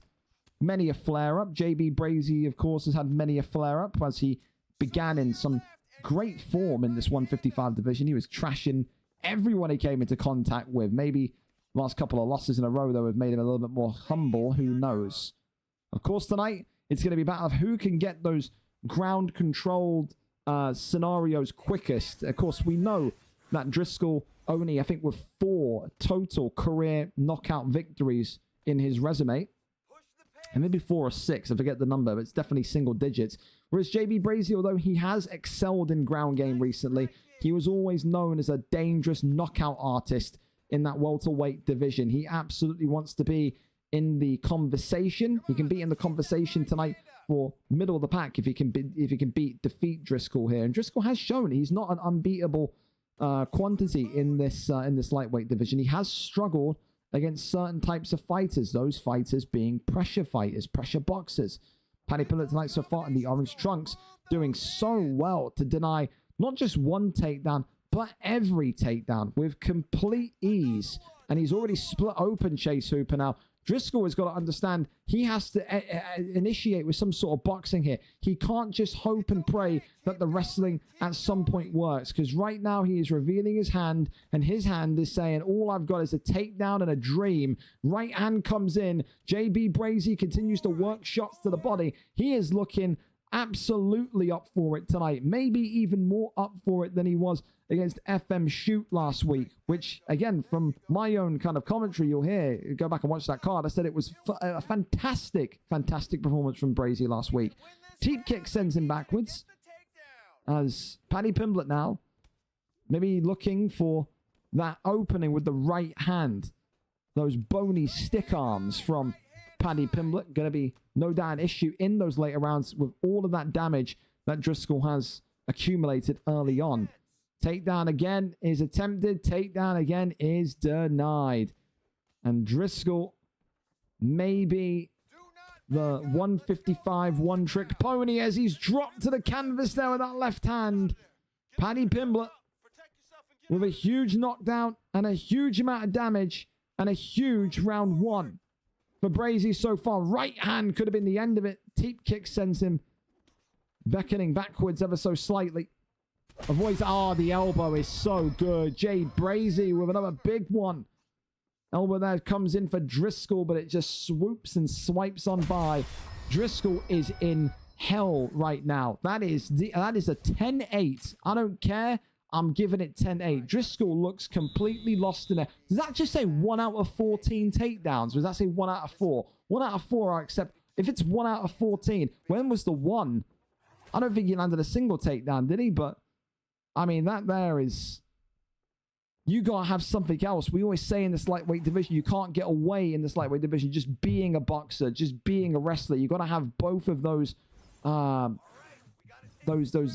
many a flare-up. JB Brazy, of course, has had many a flare-up as he began in some great form in this 155 division. He was trashing everyone he came into contact with. Maybe last couple of losses in a row, though, have made him a little bit more humble. Who knows? Of course, tonight, it's going to be a battle of who can get those ground-controlled scenarios quickest. Of course, we know that Driscoll only, I think, with 4 total career knockout victories in his resume. And maybe 4 or 6, I forget the number, but it's definitely single digits. Whereas JB Brazy, although he has excelled in ground game recently, he was always known as a dangerous knockout artist in that welterweight division. He absolutely wants to be in the conversation. He can be in the conversation tonight for middle of the pack if he can defeat Driscoll here. And Driscoll has shown he's not an unbeatable quantity in this lightweight division. He has struggled against certain types of fighters, those fighters being pressure fighters, pressure boxers. Paddy Pimblett tonight so far in the orange trunks, doing so well to deny not just one takedown, but every takedown with complete ease. And he's already split open Chase Hooper now. Driscoll has got to understand he has to initiate with some sort of boxing here. He can't just hope and pray that the wrestling at some point works, because right now he is revealing his hand, and his hand is saying, all I've got is a takedown and a dream. Right hand comes in. JB Brazy continues to work shots to the body. He is looking absolutely up for it tonight. Maybe even more up for it than he was against FM Shoot last week, which, again, from my own kind of commentary, you'll hear, go back and watch that card. I said it was a fantastic performance from Brazy last week. Teep kick sends him backwards as Paddy Pimblett now maybe looking for that opening with the right hand. Those bony stick arms from Paddy Pimblett going to be no doubt an issue in those later rounds with all of that damage that Driscoll has accumulated early on. Takedown again is attempted. Takedown again is denied. And Driscoll may be the 155 one-trick pony as he's dropped to the canvas there with that left hand. Paddy Pimblett with a huge knockdown and a huge amount of damage and a huge round one for Brazy so far. Right hand could have been the end of it. Teep kick sends him beckoning backwards ever so slightly. Avoids, the elbow is so good. Jay Brazy with another big one. Elbow there comes in for Driscoll, but it just swoops and swipes on by. Driscoll is in hell right now. That is a 10-8. I don't care. I'm giving it 10-8. Driscoll looks completely lost in there. Does that just say 1 out of 14 takedowns? Or does that say 1 out of 4? 1 out of 4, I accept. If it's 1 out of 14, when was the 1? I don't think he landed a single takedown, did he? But, I mean, that there is... You got to have something else. We always say in this lightweight division, you can't get away in this lightweight division just being a boxer, just being a wrestler. You got to have both of those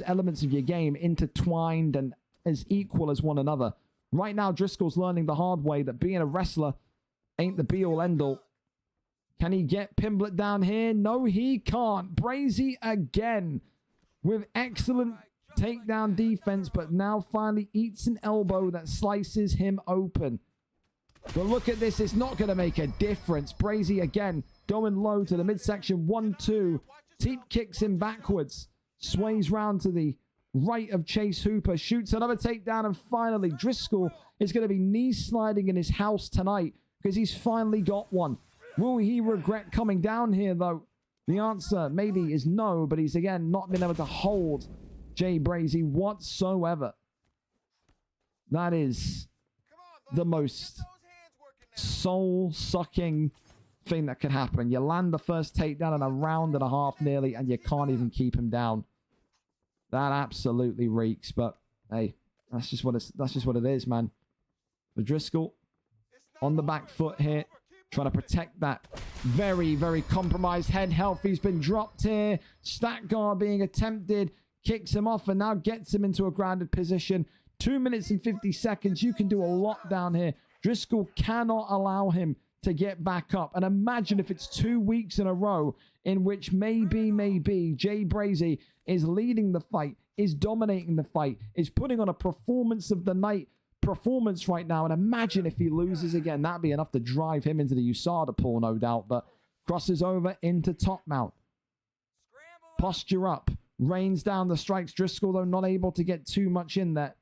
elements of your game intertwined and as equal as one another. Right now, Driscoll's learning the hard way that being a wrestler ain't the be-all, end-all. Can he get Pimblett down here? No, he can't. Brazy again with excellent takedown defense, but now finally eats an elbow that slices him open. But look at this. It's not going to make a difference. Brazy again going low to the midsection. 1-2. Teep kicks him backwards. Sways round to the right of Chase Hooper. Shoots another takedown. And finally, Driscoll is going to be knee sliding in his house tonight because he's finally got one. Will he regret coming down here, though? The answer maybe is no, but he's again not been able to hold Jay Brazy whatsoever. That is the most soul-sucking thing that could happen. You land the first takedown in a round and a half nearly, and you can't even keep him down. That absolutely reeks, but hey, that's just what it is, man. But Driscoll on the back foot here, trying to protect that very, very compromised head health. He's been dropped here. Stack guard being attempted. Kicks him off and now gets him into a grounded position. 2 minutes and 50 seconds. You can do a lot down here. Driscoll cannot allow him to get back up. And imagine if it's 2 weeks in a row in which maybe Jay Brazy is leading the fight, is dominating the fight, is putting on a performance of the night performance right now. And imagine if he loses again. That'd be enough to drive him into the USADA pool, no doubt. But crosses over into top mount. Posture up. Rains down the strikes. Driscoll, though, not able to get too much in there.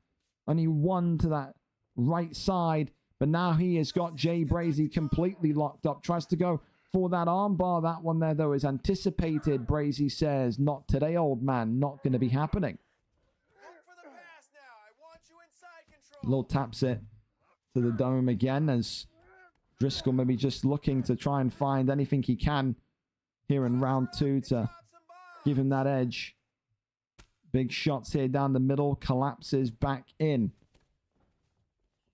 Only one to that right side. But now he has got Jay Brazy completely locked up. Tries to go for that armbar. That one there, though, is anticipated. Brazy says, not today, old man. Not going to be happening. Little taps it to the dome again as Driscoll maybe just looking to try and find anything he can here in round 2 to give him that edge. Big shots here down the middle. Collapses back in.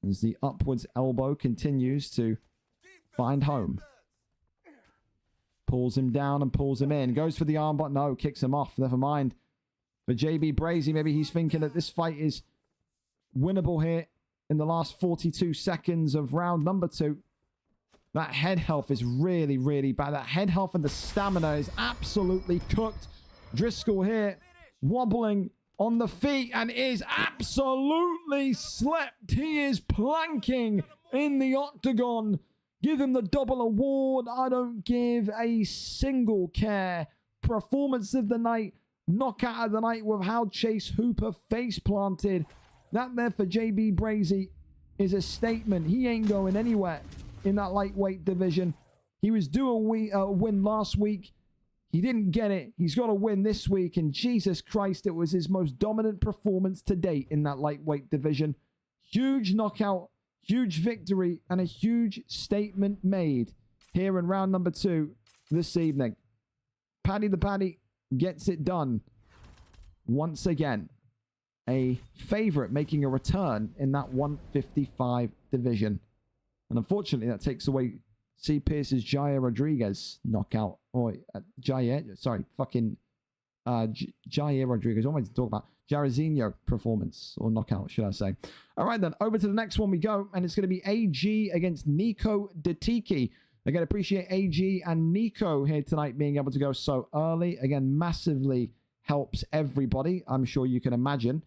As the upwards elbow continues to find home. Pulls him down and pulls him in. Goes for the arm, but no, kicks him off. Never mind. For JB Brazy, maybe he's thinking that this fight is winnable here in the last 42 seconds of round number 2. That head health is really, really bad. That head health and the stamina is absolutely cooked. Driscoll here wobbling on the feet and is absolutely slept. He is planking in the octagon. Give him the double award. I don't give a single care. Performance of the night. Knockout of the night with how Chase Hooper face planted. That there for JB Brazy is a statement. He ain't going anywhere in that lightweight division. He was due a win last week. He didn't get it. He's got to win this week. And Jesus Christ, it was his most dominant performance to date in that lightweight division. Huge knockout, huge victory, and a huge statement made here in round number 2 this evening. Paddy the Paddy gets it done once again. A favorite making a return in that 155 division. And unfortunately, that takes away C. Pierce's Jair Rodriguez knockout. Jair Rodriguez. What am I talking about? Jairzinho performance, or knockout, should I say. All right, then, over to the next one we go, and it's going to be AG against Nico Detiki. Again, appreciate AG and Nico here tonight being able to go so early. Again, massively helps everybody, I'm sure you can imagine,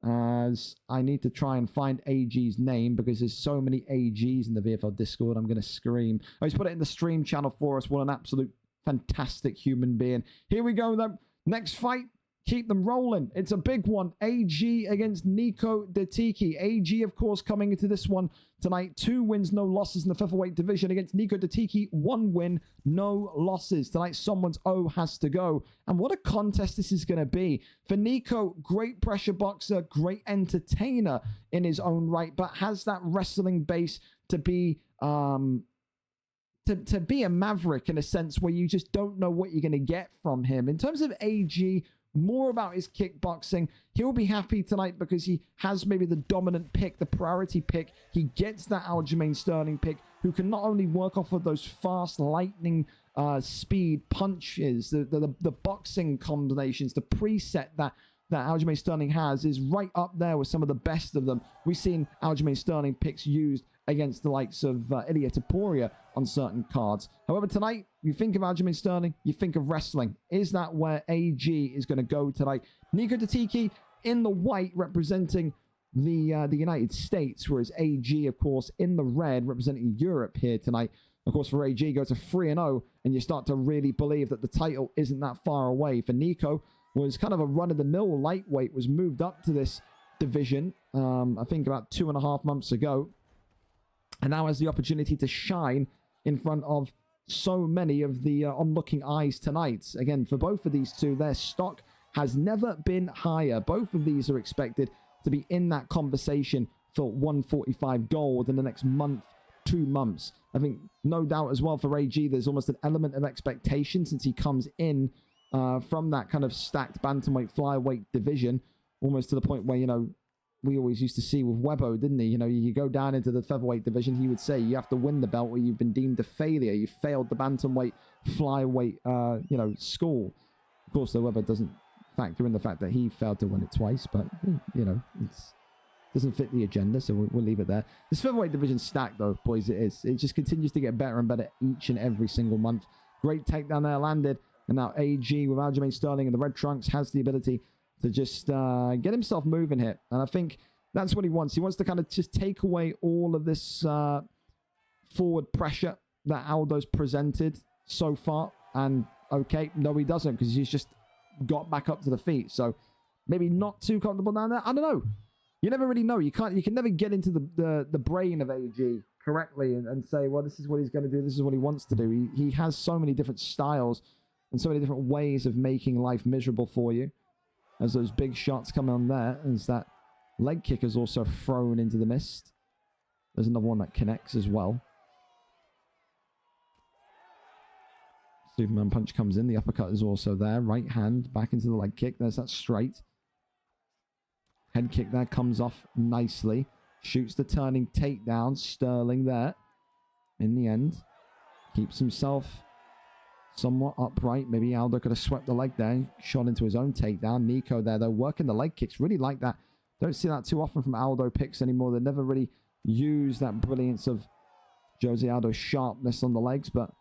as I need to try and find AG's name because there's so many AGs in the VFL Discord. I'm going to scream. Oh, he's put it in the stream channel for us. What an absolute fantastic human being. Here we go, then. Next fight. Keep them rolling. It's a big one. AG against Nico Detiki. AG, of course, coming into this one tonight. 2 wins, no losses in the featherweight division. Against Nico Detiki, 1 win, no losses. Tonight, someone's O has to go. And what a contest this is going to be. For Nico, great pressure boxer, great entertainer in his own right, but has that wrestling base to be... To be a maverick in a sense where you just don't know what you're going to get from him. In terms of AG, more about his kickboxing. He'll be happy tonight because he has maybe the dominant pick, the priority pick. He gets that Aljamain Sterling pick, who can not only work off of those fast lightning speed punches, the boxing combinations, the preset that Aljamain Sterling has is right up there with some of the best of them. We've seen Aljamain Sterling picks used against the likes of Ilia Topuria on certain cards. However, tonight, you think of Aljamain Sterling, you think of wrestling. Is that where AG is going to go tonight? Nico Detiki in the white representing the United States, whereas AG, of course, in the red representing Europe here tonight. Of course, for AG, go to 3-0, and you start to really believe that the title isn't that far away. For Nico, was kind of a run-of-the-mill lightweight, was moved up to this division, I think about 2.5 months ago, and now has the opportunity to shine in front of so many of the onlooking eyes tonight. Again, for both of these two, their stock has never been higher. Both of these are expected to be in that conversation for 145 gold in the next month, 2 months. I think, no doubt as well for AG, there's almost an element of expectation since he comes in from that kind of stacked bantamweight flyweight division, almost to the point where, you know, we always used to see with Webbo, didn't he? You know, you go down into the featherweight division, he would say you have to win the belt or you've been deemed a failure. You failed the bantamweight, flyweight, school. Of course, the Webber doesn't factor in the fact that he failed to win it twice, but, you know, it doesn't fit the agenda, so we'll leave it there. This featherweight division stacked, though, boys, it is. It just continues to get better and better each and every single month. Great takedown there landed, and now AG with Aljamain Sterling and the red trunks has the ability to just get himself moving here. And I think that's what he wants. He wants to kind of just take away all of this forward pressure that Aldo's presented so far. And, okay, no, he doesn't, because he's just got back up to the feet. So maybe not too comfortable down there. I don't know. You never really know. You can never get into the brain of AG correctly and say, well, this is what he's going to do. This is what he wants to do. He has so many different styles and so many different ways of making life miserable for you. As those big shots come on there, as that leg kick is also thrown into the mist. There's another one that connects as well. Superman punch comes in. The uppercut is also there. Right hand back into the leg kick. There's that straight. Head kick there comes off nicely. Shoots the turning takedown. Sterling there. In the end, keeps himself somewhat upright. Maybe Aldo could have swept the leg there. Shot into his own takedown. Nico there, though, working the leg kicks. Really like that. Don't see that too often from Aldo picks anymore. They never really use that brilliance of Jose Aldo's sharpness on the legs, but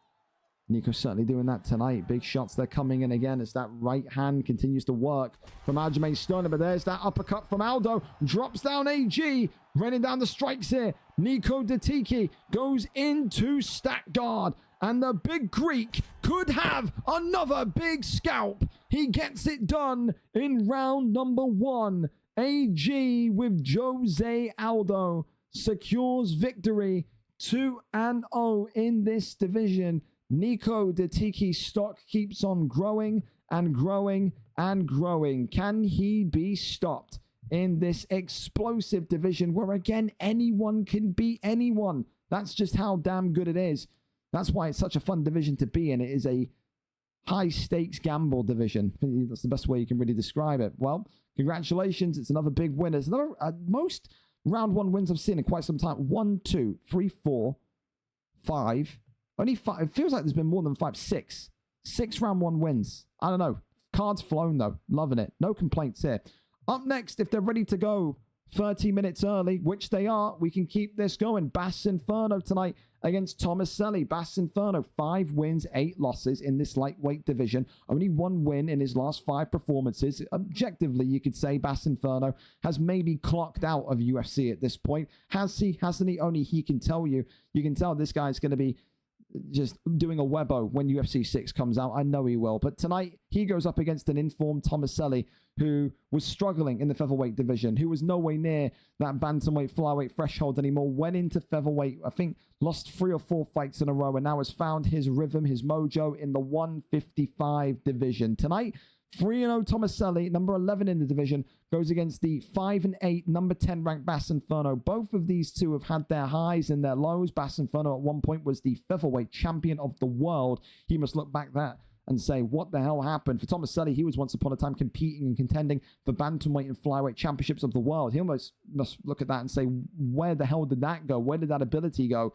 Nico's certainly doing that tonight. Big shots there coming in again as that right hand continues to work from Aljamain Sterling, but there's that uppercut from Aldo. Drops down AG. Raining down the strikes here. Nico Detiki goes into stack guard. And the big Greek could have another big scalp. He gets it done in round number 1. AG with Jose Aldo secures victory 2-0 in this division. Nico Detiki's stock keeps on growing and growing and growing. Can he be stopped in this explosive division where, again, anyone can beat anyone? That's just how damn good it is. That's why it's such a fun division to be in. It is a high-stakes gamble division. That's the best way you can really describe it. Well, congratulations. It's another big win. It's another most round 1 wins I've seen in quite some time. 1, 2, 3, 4, 5. Only 5. It feels like there's been more than 5. 6 round 1 wins. I don't know. Cards flown, though. Loving it. No complaints here. Up next, if they're ready to go 30 minutes early, which they are, we can keep this going. Bass Inferno tonight against Tomaselli. Bass Inferno, 5 wins, 8 losses in this lightweight division. Only 1 win in his last 5 performances. Objectively, you could say Bass Inferno has maybe clocked out of UFC at this point. Has he? Hasn't he? Only he can tell you. You can tell this guy's going to be just doing a Webbo when UFC 6 comes out. I know he will. But tonight, he goes up against an informed Tomaselli who was struggling in the featherweight division, who was no way near that bantamweight, flyweight threshold anymore, went into featherweight, I think lost 3 or 4 fights in a row, and now has found his rhythm, his mojo in the 155 division. Tonight, 3-0 Tomaselli, number 11 in the division, goes against the 5-8, number 10 ranked Bass Inferno. Both of these two have had their highs and their lows. Bass Inferno at one point was the featherweight champion of the world. He must look back that and say, what the hell happened? For Tomaselli, he was once upon a time competing and contending for bantamweight and flyweight championships of the world. He almost must look at that and say, where the hell did that go? Where did that ability go?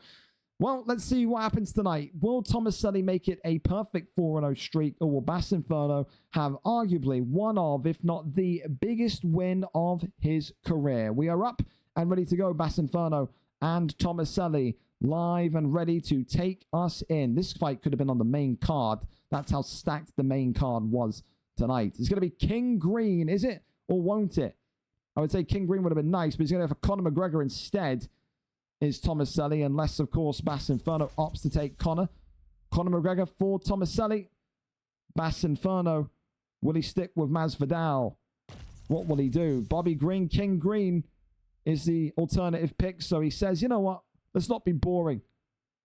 Well, let's see what happens tonight. Will Tomaselli make it a perfect 4-0 streak, or will Bass Inferno have arguably one of, if not the biggest win of his career? We are up and ready to go, Bass Inferno and Tomaselli, live and ready to take us in. This fight could have been on the main card. That's how stacked the main card was tonight. It's going to be King Green, is it? Or won't it? I would say King Green would have been nice, but he's going to have Conor McGregor instead. Is Tomaselli, unless, of course, Bass Inferno opts to take Conor. Conor McGregor for Tomaselli. Bass Inferno, will he stick with Masvidal? What will he do? Bobby Green, King Green is the alternative pick. So he says, you know what? Let's not be boring.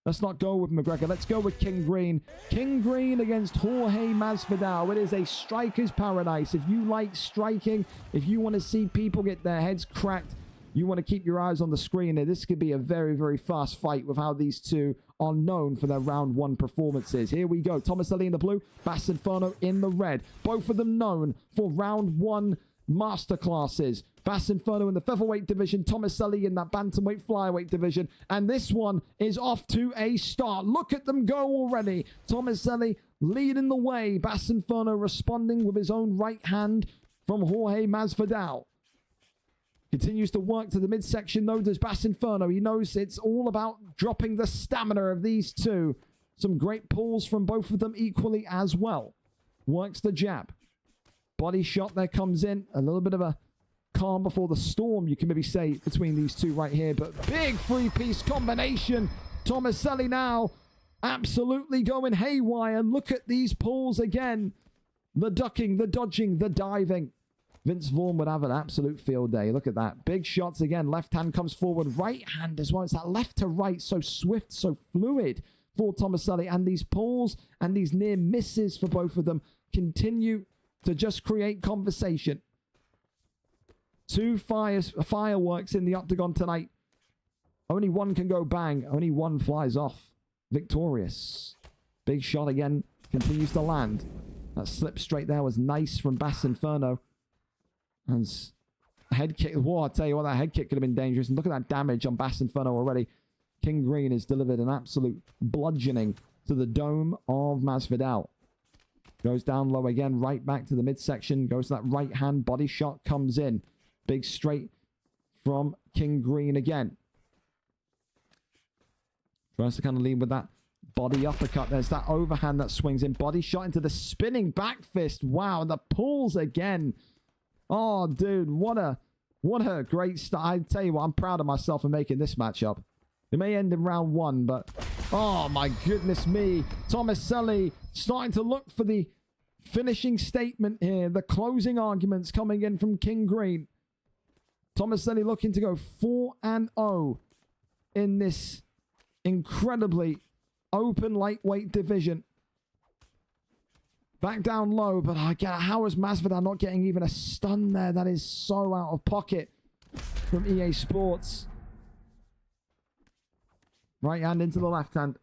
Let's not go with McGregor. Let's go with King Green. King Green against Jorge Masvidal. It is a striker's paradise. If you like striking, if you want to see people get their heads cracked, you want to keep your eyes on the screen. This could be a very, very fast fight with how these two are known for their round 1 performances. Here we go. Tomaselli in the blue, Bass Inferno in the red. Both of them known for round 1 masterclasses. Bass Inferno in the featherweight division, Tomaselli in that bantamweight flyweight division. And this one is off to a start. Look at them go already. Tomaselli leading the way. Bass Inferno responding with his own right hand from Jorge Masvidal. Continues to work to the midsection, though, does Bass Inferno. He knows it's all about dropping the stamina of these two. Some great pulls from both of them equally as well. Works the jab. Body shot there comes in. A little bit of a calm before the storm, you can maybe say, between these two right here. But big 3-piece combination. Tomaselli now absolutely going haywire. Look at these pulls again. The ducking, the dodging, the diving. Vince Vaughn would have an absolute field day. Look at that. Big shots again. Left hand comes forward. Right hand as well. It's that left to right. So swift, so fluid for Tomaselli. And these pulls and these near misses for both of them continue to just create conversation. 2 fireworks in the octagon tonight. Only one can go bang. Only one flies off. Victorious. Big shot again. Continues to land. That slip straight there was nice from Bass Inferno. And head kick. Whoa, I tell you what, that head kick could have been dangerous. And look at that damage on Bass Inferno already. King Green has delivered an absolute bludgeoning to the dome of Masvidal. Goes down low again, right back to the midsection. Goes to that right hand body shot, comes in. Big straight from King Green again. Tries to kind of lead with that body uppercut. There's that overhand that swings in. Body shot into the spinning back fist. Wow, and the pulls again. Oh, dude, what a great start. I tell you what, I'm proud of myself for making this matchup. It may end in round 1, but oh my goodness me. Tomaselli starting to look for the finishing statement here. The closing arguments coming in from King Green. Tomaselli looking to go 4-0 in this incredibly open lightweight division. Back down low, but how is Masvidal not getting even a stun there? That is so out of pocket from EA Sports. Right hand into the left hand.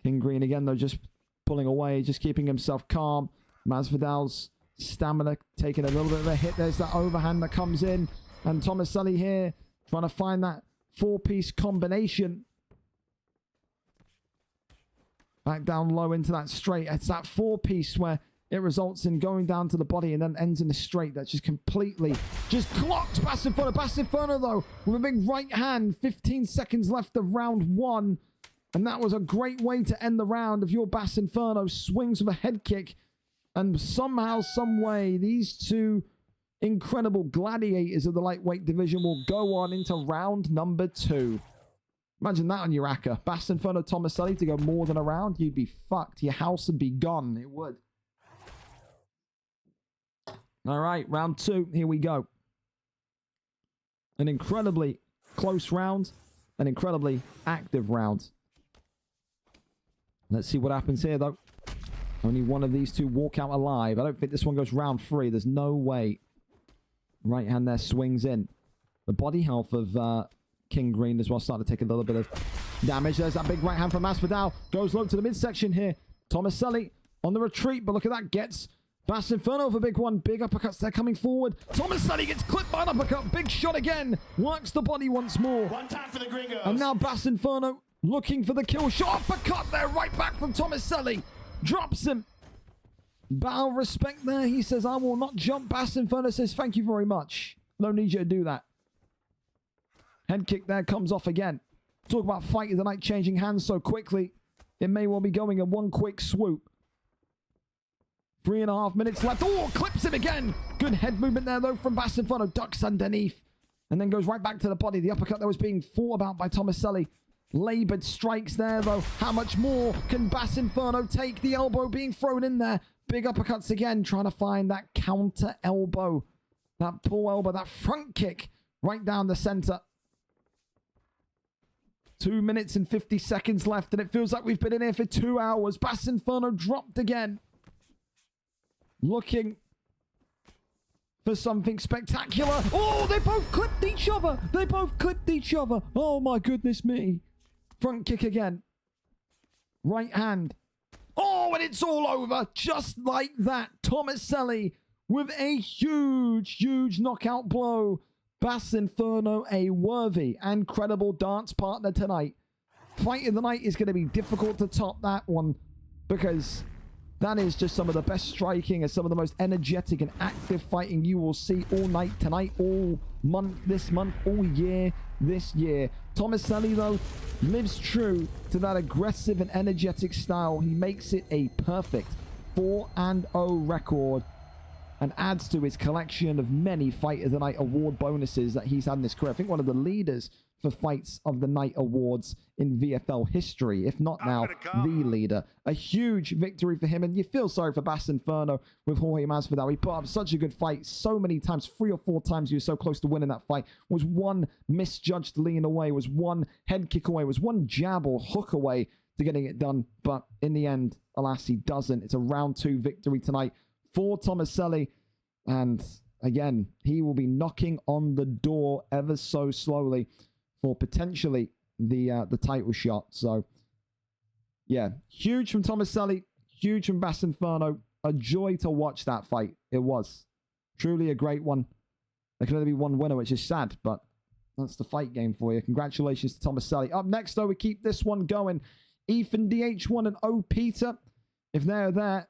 King Green again, though, just pulling away, just keeping himself calm. Masvidal's stamina taking a little bit of a hit. There's that overhand that comes in. And Tomaselli here trying to find that 4-piece combination. Back down low into that straight. It's that 4-piece where it results in going down to the body and then ends in a straight that just completely just clocks Basinferno. Basinferno, though, with a big right hand. 15 seconds left of round 1. And that was a great way to end the round. If your Basinferno swings with a head kick, and somehow, some way, these two incredible gladiators of the lightweight division will go on into round number 2. Imagine that on your ACCA. Basinferno Tomaselli to go more than a round. You'd be fucked. Your house would be gone. It would. All right, round 2. Here we go. An incredibly close round. An incredibly active round. Let's see what happens here, though. Only one of these two walk out alive. I don't think this one goes round 3. There's no way. Right hand there swings in. The body health of King Green as well starting to take a little bit of damage. There's that big right hand from Masvidal. Goes low to the midsection here. Tomaselli on the retreat, but look at that. Gets Basinferno with a big one. Big uppercuts there coming forward. Tomaselli gets clipped by an uppercut. Big shot again. Works the body once more. One time for the Gringos. And now Basinferno looking for the kill shot. Uppercut there. Right back from Tomaselli. Drops him. Bow respect there. He says, I will not jump. Basinferno says, thank you very much. No need you to do that. Head kick there comes off again. Talk about fight of the night changing hands so quickly. It may well be going in one quick swoop. 3.5 minutes left. Oh, clips him again. Good head movement there, though, from Basinferno. Ducks underneath. And then goes right back to the body. The uppercut that was being fought about by Tomaselli. Labored strikes there, though. How much more can Basinferno take? The elbow being thrown in there. Big uppercuts again, trying to find that counter elbow. That pull elbow, that front kick right down the center. 2 minutes and 50 seconds left, and it feels like we've been in here for 2 hours. Basinferno dropped again. Looking for something spectacular. Oh, they both clipped each other. They both clipped each other. Oh, my goodness me. Front kick again. Right hand. Oh, and it's all over. Just like that. Tomaselli with a huge, huge knockout blow. Basinferno, a worthy and credible dance partner tonight. Fight of the night is going to be difficult to top that one because that is just some of the best striking and some of the most energetic and active fighting you will see all night tonight, all month, this month, all year, this year. Tomaselli, though, lives true to that aggressive and energetic style. He makes it a perfect 4-0 record and adds to his collection of many Fight of the Night award bonuses that he's had in his career. I think one of the leaders for Fights of the Night awards in VFL history, if not now the leader. A huge victory for him, and you feel sorry for Basinferno with Jorge Masvidal. He put up such a good fight so many times, 3 or 4 times he was so close to winning that fight. Was one misjudged lean away, was one head kick away, was one jab or hook away to getting it done, but in the end, alas, he doesn't. It's a round 2 victory tonight for Tomaselli, and again, he will be knocking on the door ever so slowly for potentially the title shot. So, yeah, huge from Tomaselli, huge from Basinferno. A joy to watch that fight. It was truly a great one. There can only be one winner, which is sad, but that's the fight game for you. Congratulations to Tomaselli. Up next, though, we keep this one going. Ethan DH1 and O Peter. If they're there,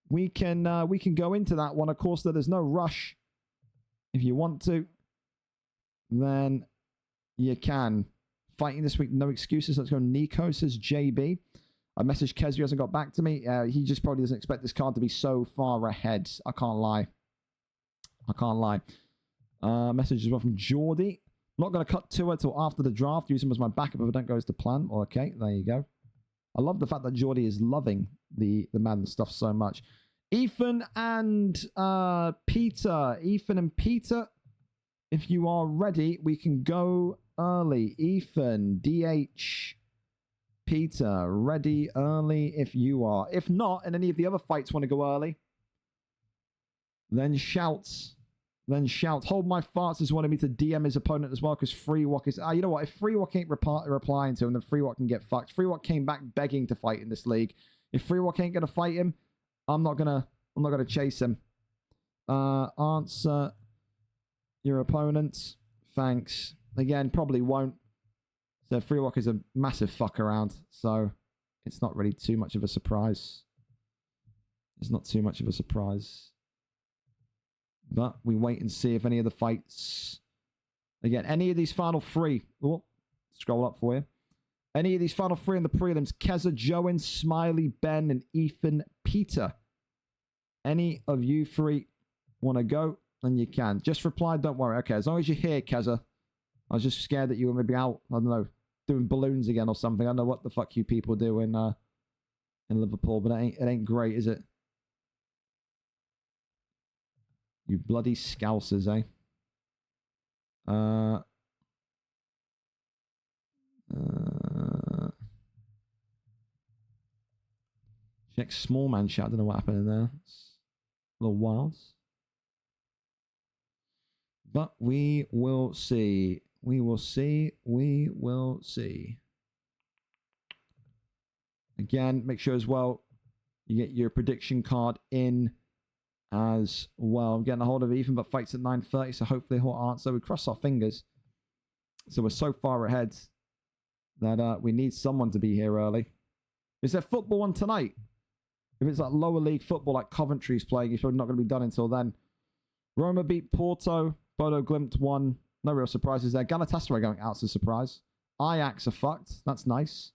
we can go into that one. Of course, there's no rush. If you want to, then you can. Fighting this week, no excuses. Let's go. Nico, says JB. I messaged Kez, who hasn't got back to me. He just probably doesn't expect this card to be so far ahead. I can't lie. Message as well from Geordie. Not going to cut to it till after the draft. Use him as my backup if I don't go as the plan. Okay, there you go. I love the fact that Geordie is loving the Madden stuff so much. Ethan and Peter. Ethan and Peter, if you are ready, we can go early. Ethan, DH, Peter, ready early if you are. If not, and any of the other fights want to go early, then shouts. Hold My Farts has wanted me to DM his opponent as well because Freewalk is... you know what? If Freewalk ain't replying to him, then Freewalk can get fucked. Freewalk came back begging to fight in this league. If Freewalk ain't going to fight him, I'm not gonna chase him. Answer your opponent. Thanks. Again, probably won't. So Freewalk is a massive fuck around, so it's not really too much of a surprise. It's not too much of a surprise. But we wait and see if any of the fights... Again, any of these final three... Oh, scroll up for you. Any of these final three in the prelims, Keza, Joen, Smiley, Ben, and Ethan Peter. Any of you three want to go, then you can. Just reply, don't worry. Okay, as long as you're here, Keza. I was just scared that you were maybe out, I don't know, doing balloons again or something. I don't know what the fuck you people do in Liverpool, but it ain't great, is it? You bloody scousers, eh? Check small man chat. I don't know what happened in there. It's a little wild. But we will see. We will see. We will see. Again, make sure as well you get your prediction card in as well. I'm getting a hold of Ethan, but fights at 9:30, so hopefully he'll answer. We cross our fingers. So we're so far ahead that we need someone to be here early. Is there football on tonight? If it's like lower league football, like Coventry's playing, it's probably not going to be done until then. Roma beat Porto. Bodo Glimt won. No real surprises there. Galatasaray going out as a surprise. Ajax are fucked. That's nice.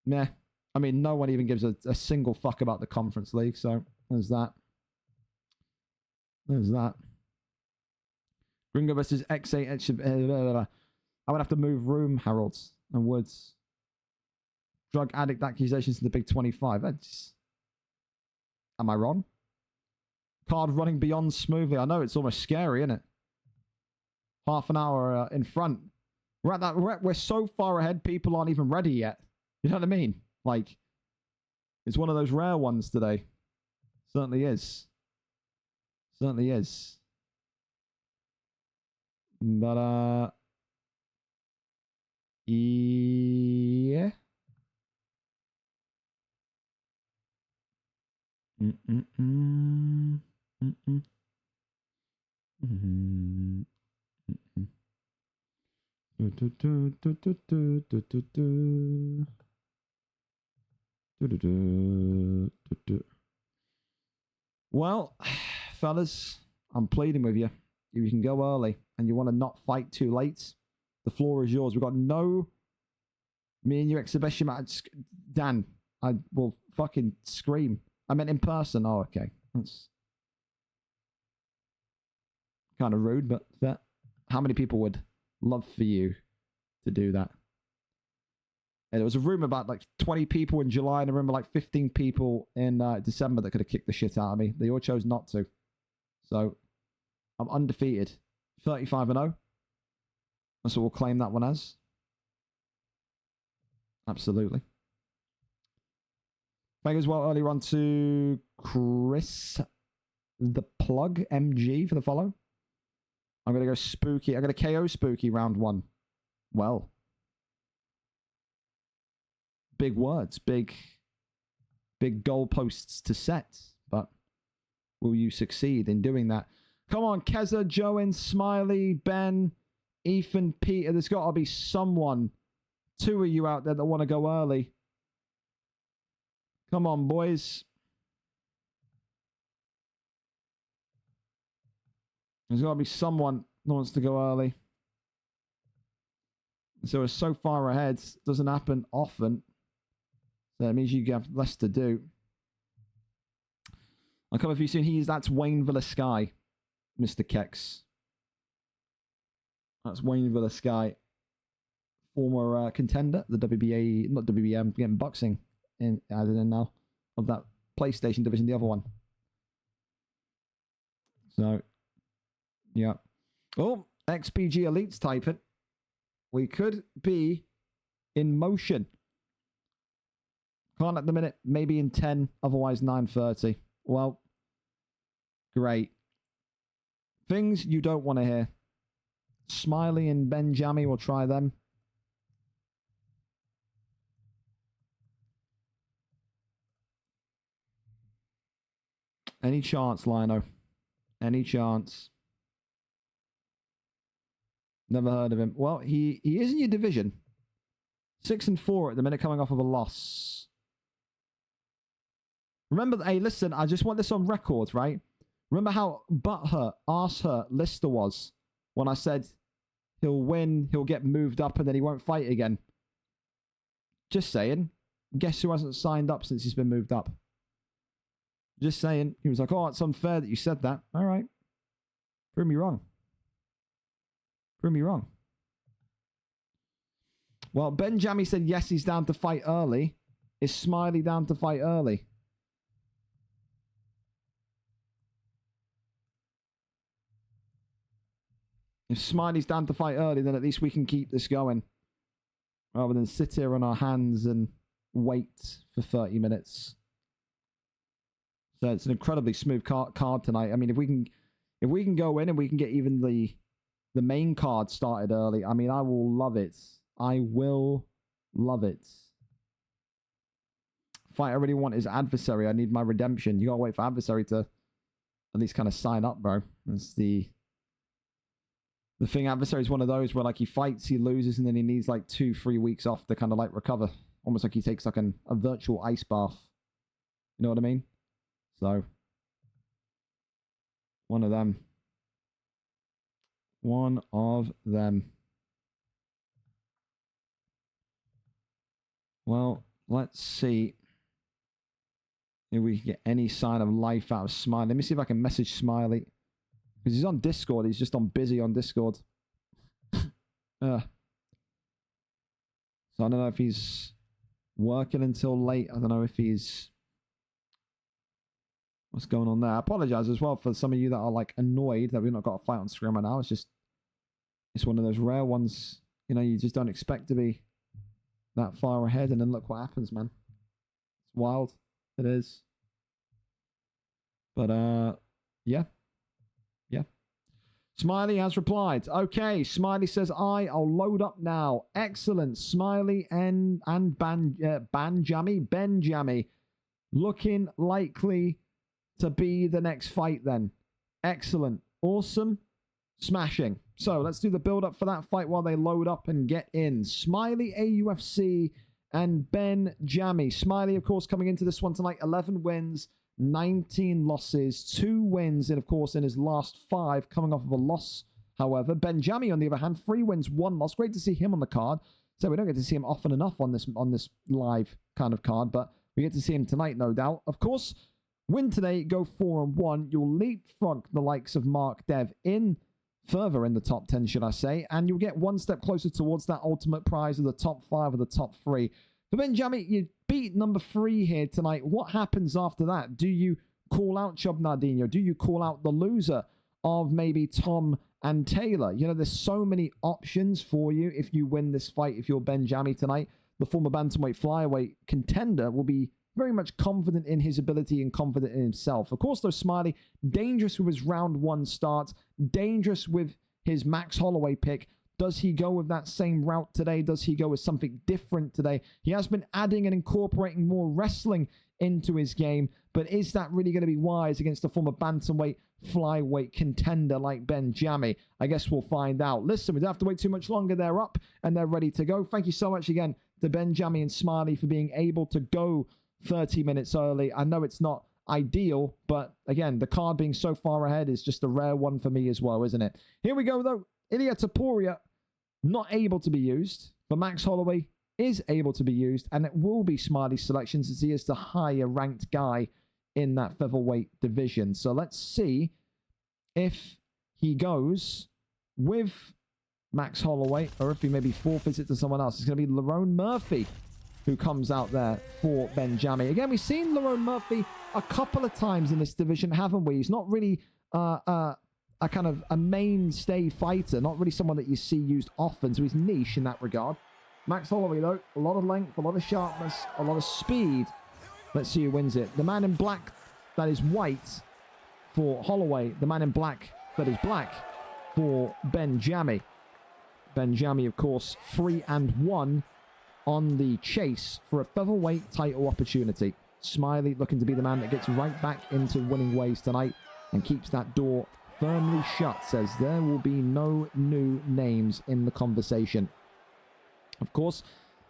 Meh. I mean, no one even gives a single fuck about the Conference League, so there's that. There's that. Gringo versus X8. I would have to move room, Harold and Woods. Drug addict accusations in the Big 25. Am I wrong? Card running beyond smoothly. I know, it's almost scary, isn't it? Half an hour in front. We're so far ahead, people aren't even ready yet. You know what I mean? Like, it's one of those rare ones today. Certainly is. Certainly is. But, yeah. Well, fellas, I'm pleading with you. If you can go early and you want to not fight too late, the floor is yours. We've got no me and you exhibition match. Dan, I will fucking scream. I meant in person. Oh, okay. That's kind of rude, but fair. How many people would love for you to do that? And there was a rumor about like 20 people in July and a rumor like 15 people in December that could have kicked the shit out of me. They all chose not to. So I'm undefeated. 35-0. That's what we'll claim that one as. Absolutely. Thank you as well earlier on to Chris the Plug MG for the follow. I'm going to go Spooky. I'm going to KO Spooky round 1. Well. Big words. Big goalposts to set. But will you succeed in doing that? Come on, Keza, Joen, Smiley, Ben, Ethan, Peter. There's got to be someone. 2 of you out there that want to go early. Come on, boys. There's got to be someone that wants to go early. So we're so far ahead. Doesn't happen often. So that means you have less to do. I'll come with you soon. That's Wayne Villa Sky, Mr. Kex. That's Wayne Villa Sky. Former contender, the WBA, not WBA, I'm getting boxing added in now, of that PlayStation division, the other one. So, yeah. Oh, XPG Elites typing. We could be in motion. Can't at the minute, maybe in 10, otherwise 9:30. Well, great. Things you don't want to hear. Smiley and Benjami, we'll try them. Any chance, Lino? Any chance? Never heard of him. Well, he is in your division. 6-4 at the minute, coming off of a loss. Remember, hey, listen, I just want this on record, right? Remember how butthurt, arse-hurt Lister was when I said he'll win, he'll get moved up, and then he won't fight again. Just saying. Guess who hasn't signed up since he's been moved up? Just saying. He was like, oh, it's unfair that you said that. All right. Prove me wrong. Prove me wrong. Well, Ben Jammy said yes, he's down to fight early. Is Smiley down to fight early? If Smiley's down to fight early, then at least we can keep this going. Rather than sit here on our hands and wait for 30 minutes. So it's an incredibly smooth card tonight. I mean, if we can go in and we can get even the main card started early, I mean, I will love it. I will love it. Fight I really want is Adversary. I need my redemption. You gotta wait for Adversary to at least kind of sign up, bro. That's the thing. Adversary is one of those where like he fights, he loses, and then he needs like 2-3 weeks off to kind of like recover. Almost like he takes like a virtual ice bath. You know what I mean? So one of them. One of them. Well, let's see if we can get any sign of life out of Smiley. Let me see if I can message Smiley. Because he's on Discord. He's just on busy on Discord. So I don't know if he's working until late. I don't know if he's... What's going on there? I apologize as well for some of you that are like annoyed that we've not got a fight on screen right now. It's just... It's one of those rare ones, you know, you just don't expect to be that far ahead, and then look what happens, man. It's wild. It is. But, yeah. Yeah. Smiley has replied. Okay, Smiley says, I'll load up now. Excellent. Smiley and Benjammy looking likely to be the next fight then. Excellent. Awesome. Smashing. So let's do the build-up for that fight while they load up and get in. Smiley AUFC and Ben Jammy. Smiley, of course, coming into this one tonight, 11 wins, 19 losses, 2 wins, and of course, in his last 5, coming off of a loss, however. Ben Jammy, on the other hand, 3 wins, 1 loss. Great to see him on the card. So we don't get to see him often enough on this live kind of card, but we get to see him tonight, no doubt. Of course, win today, go 4-1. You'll leapfrog the likes of Mark Dev further in the top 10, should I say, and you'll get one step closer towards that ultimate prize of the top 5 or the top 3. For Benjamin, you beat number 3 here tonight. What happens after that? Do you call out Chub Nardino? Do you call out the loser of maybe Tom and Taylor? You know, there's so many options for you if you win this fight. If you're Benjamin tonight, the former bantamweight flyweight contender will be very much confident in his ability and confident in himself. Of course, though, Smiley, dangerous with his round 1 start, dangerous with his Max Holloway pick. Does he go with that same route today? Does he go with something different today? He has been adding and incorporating more wrestling into his game, but is that really going to be wise against a former bantamweight flyweight contender like Ben Jammy? I guess we'll find out. Listen, we don't have to wait too much longer. They're up and they're ready to go. Thank you so much again to Ben Jammy and Smiley for being able to go 30 minutes early. I know it's not ideal, but again, the card being so far ahead is just a rare one for me as well, isn't it? Here we go, though. Ilia Topuria, not able to be used, but Max Holloway is able to be used, and it will be Smiley's selection since he is the higher ranked guy in that featherweight division. So let's see if he goes with Max Holloway or if he maybe forfeits it to someone else. It's going to be Lerone Murphy who comes out there for Benjamin. Again, we've seen Lerone Murphy a couple of times in this division, haven't we? He's not really a kind of a mainstay fighter, not really someone that you see used often, so he's niche in that regard. Max Holloway, though, a lot of length, a lot of sharpness, a lot of speed. Let's see who wins it. The man in black that is white for Holloway. The man in black that is black for Benjamin. Benjamin, of course, 3-1 on the chase for a featherweight title opportunity. Smiley looking to be the man that gets right back into winning ways tonight and keeps that door firmly shut, says there will be no new names in the conversation. Of course,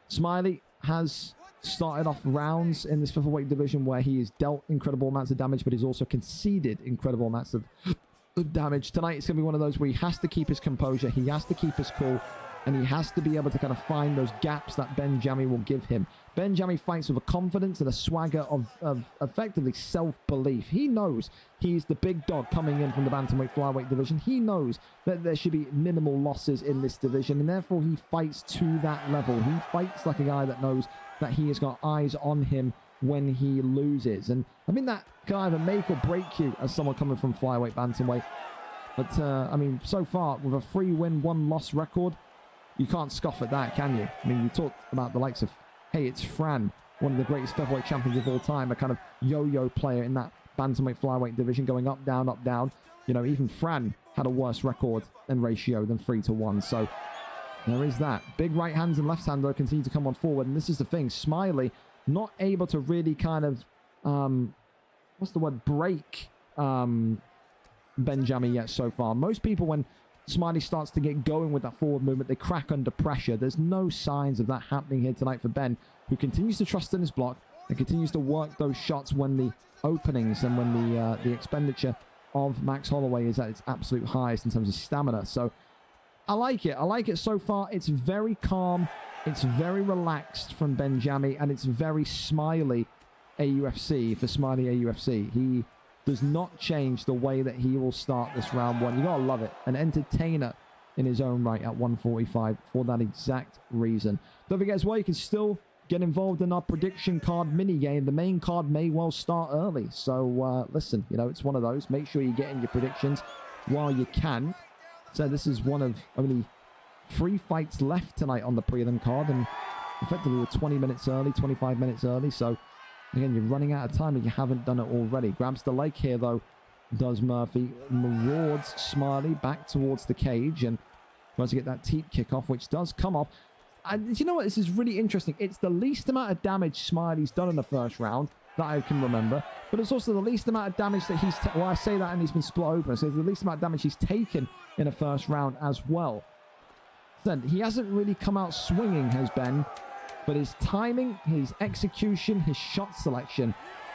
Smiley has started off rounds in this featherweight division where he has dealt incredible amounts of damage, but he's also conceded incredible amounts of damage. Tonight, it's going to be one of those where he has to keep his composure, he has to keep his cool, and he has to be able to kind of find those gaps that Benjami will give him. Benjami fights with a confidence and a swagger of effectively self-belief. He knows he's the big dog coming in from the bantamweight flyweight division. He knows that there should be minimal losses in this division, and therefore he fights to that level. He fights like a guy that knows that he has got eyes on him when he loses. And I think that can either make or break you as someone coming from flyweight bantamweight. But, I mean, so far, with a 3-win, 1-loss record, you can't scoff at that, can you? I mean, you talked about the likes of, hey, it's Fran, one of the greatest featherweight champions of all time, a kind of yo-yo player in that bantamweight flyweight division, going up, down, up, down. You know, even Fran had a worse record and ratio than 3-1. So there is that. Big right hands and left hand, though, continue to come on forward. And this is the thing. Smiley not able to really kind of, break Benjami yet so far. Most people, when Smiley starts to get going with that forward movement, they crack under pressure. There's no signs of that happening here tonight for Ben, who continues to trust in his block and continues to work those shots when the openings and when the expenditure of Max Holloway is at its absolute highest in terms of stamina. So I like it. I like it so far. It's very calm. It's very relaxed from Benjami, and it's very Smiley AUFC for Smiley AUFC. He does not change the way that he will start this round one. You gotta love it. An entertainer in his own right at 145 for that exact reason. Don't forget as well, you can still get involved in our prediction card mini game. The main card may well start early. So listen, you know, it's one of those. Make sure you get in your predictions while you can. So this is one of only 3 fights left tonight on the prelim card, and effectively we're 20 minutes early, 25 minutes early. So again, you're running out of time if you haven't done it already. Grabs the leg here, though, does Murphy. Marauds Smiley back towards the cage and tries to get that teep kick off, which does come off. And you know what? This is really interesting. It's the least amount of damage Smiley's done in the first round that I can remember, but it's also the least amount of damage that he's... Well, I say that and he's been split open, so it's the least amount of damage he's taken in a first round as well. Then he hasn't really come out swinging, has Ben, but his timing, his execution, his shot selection,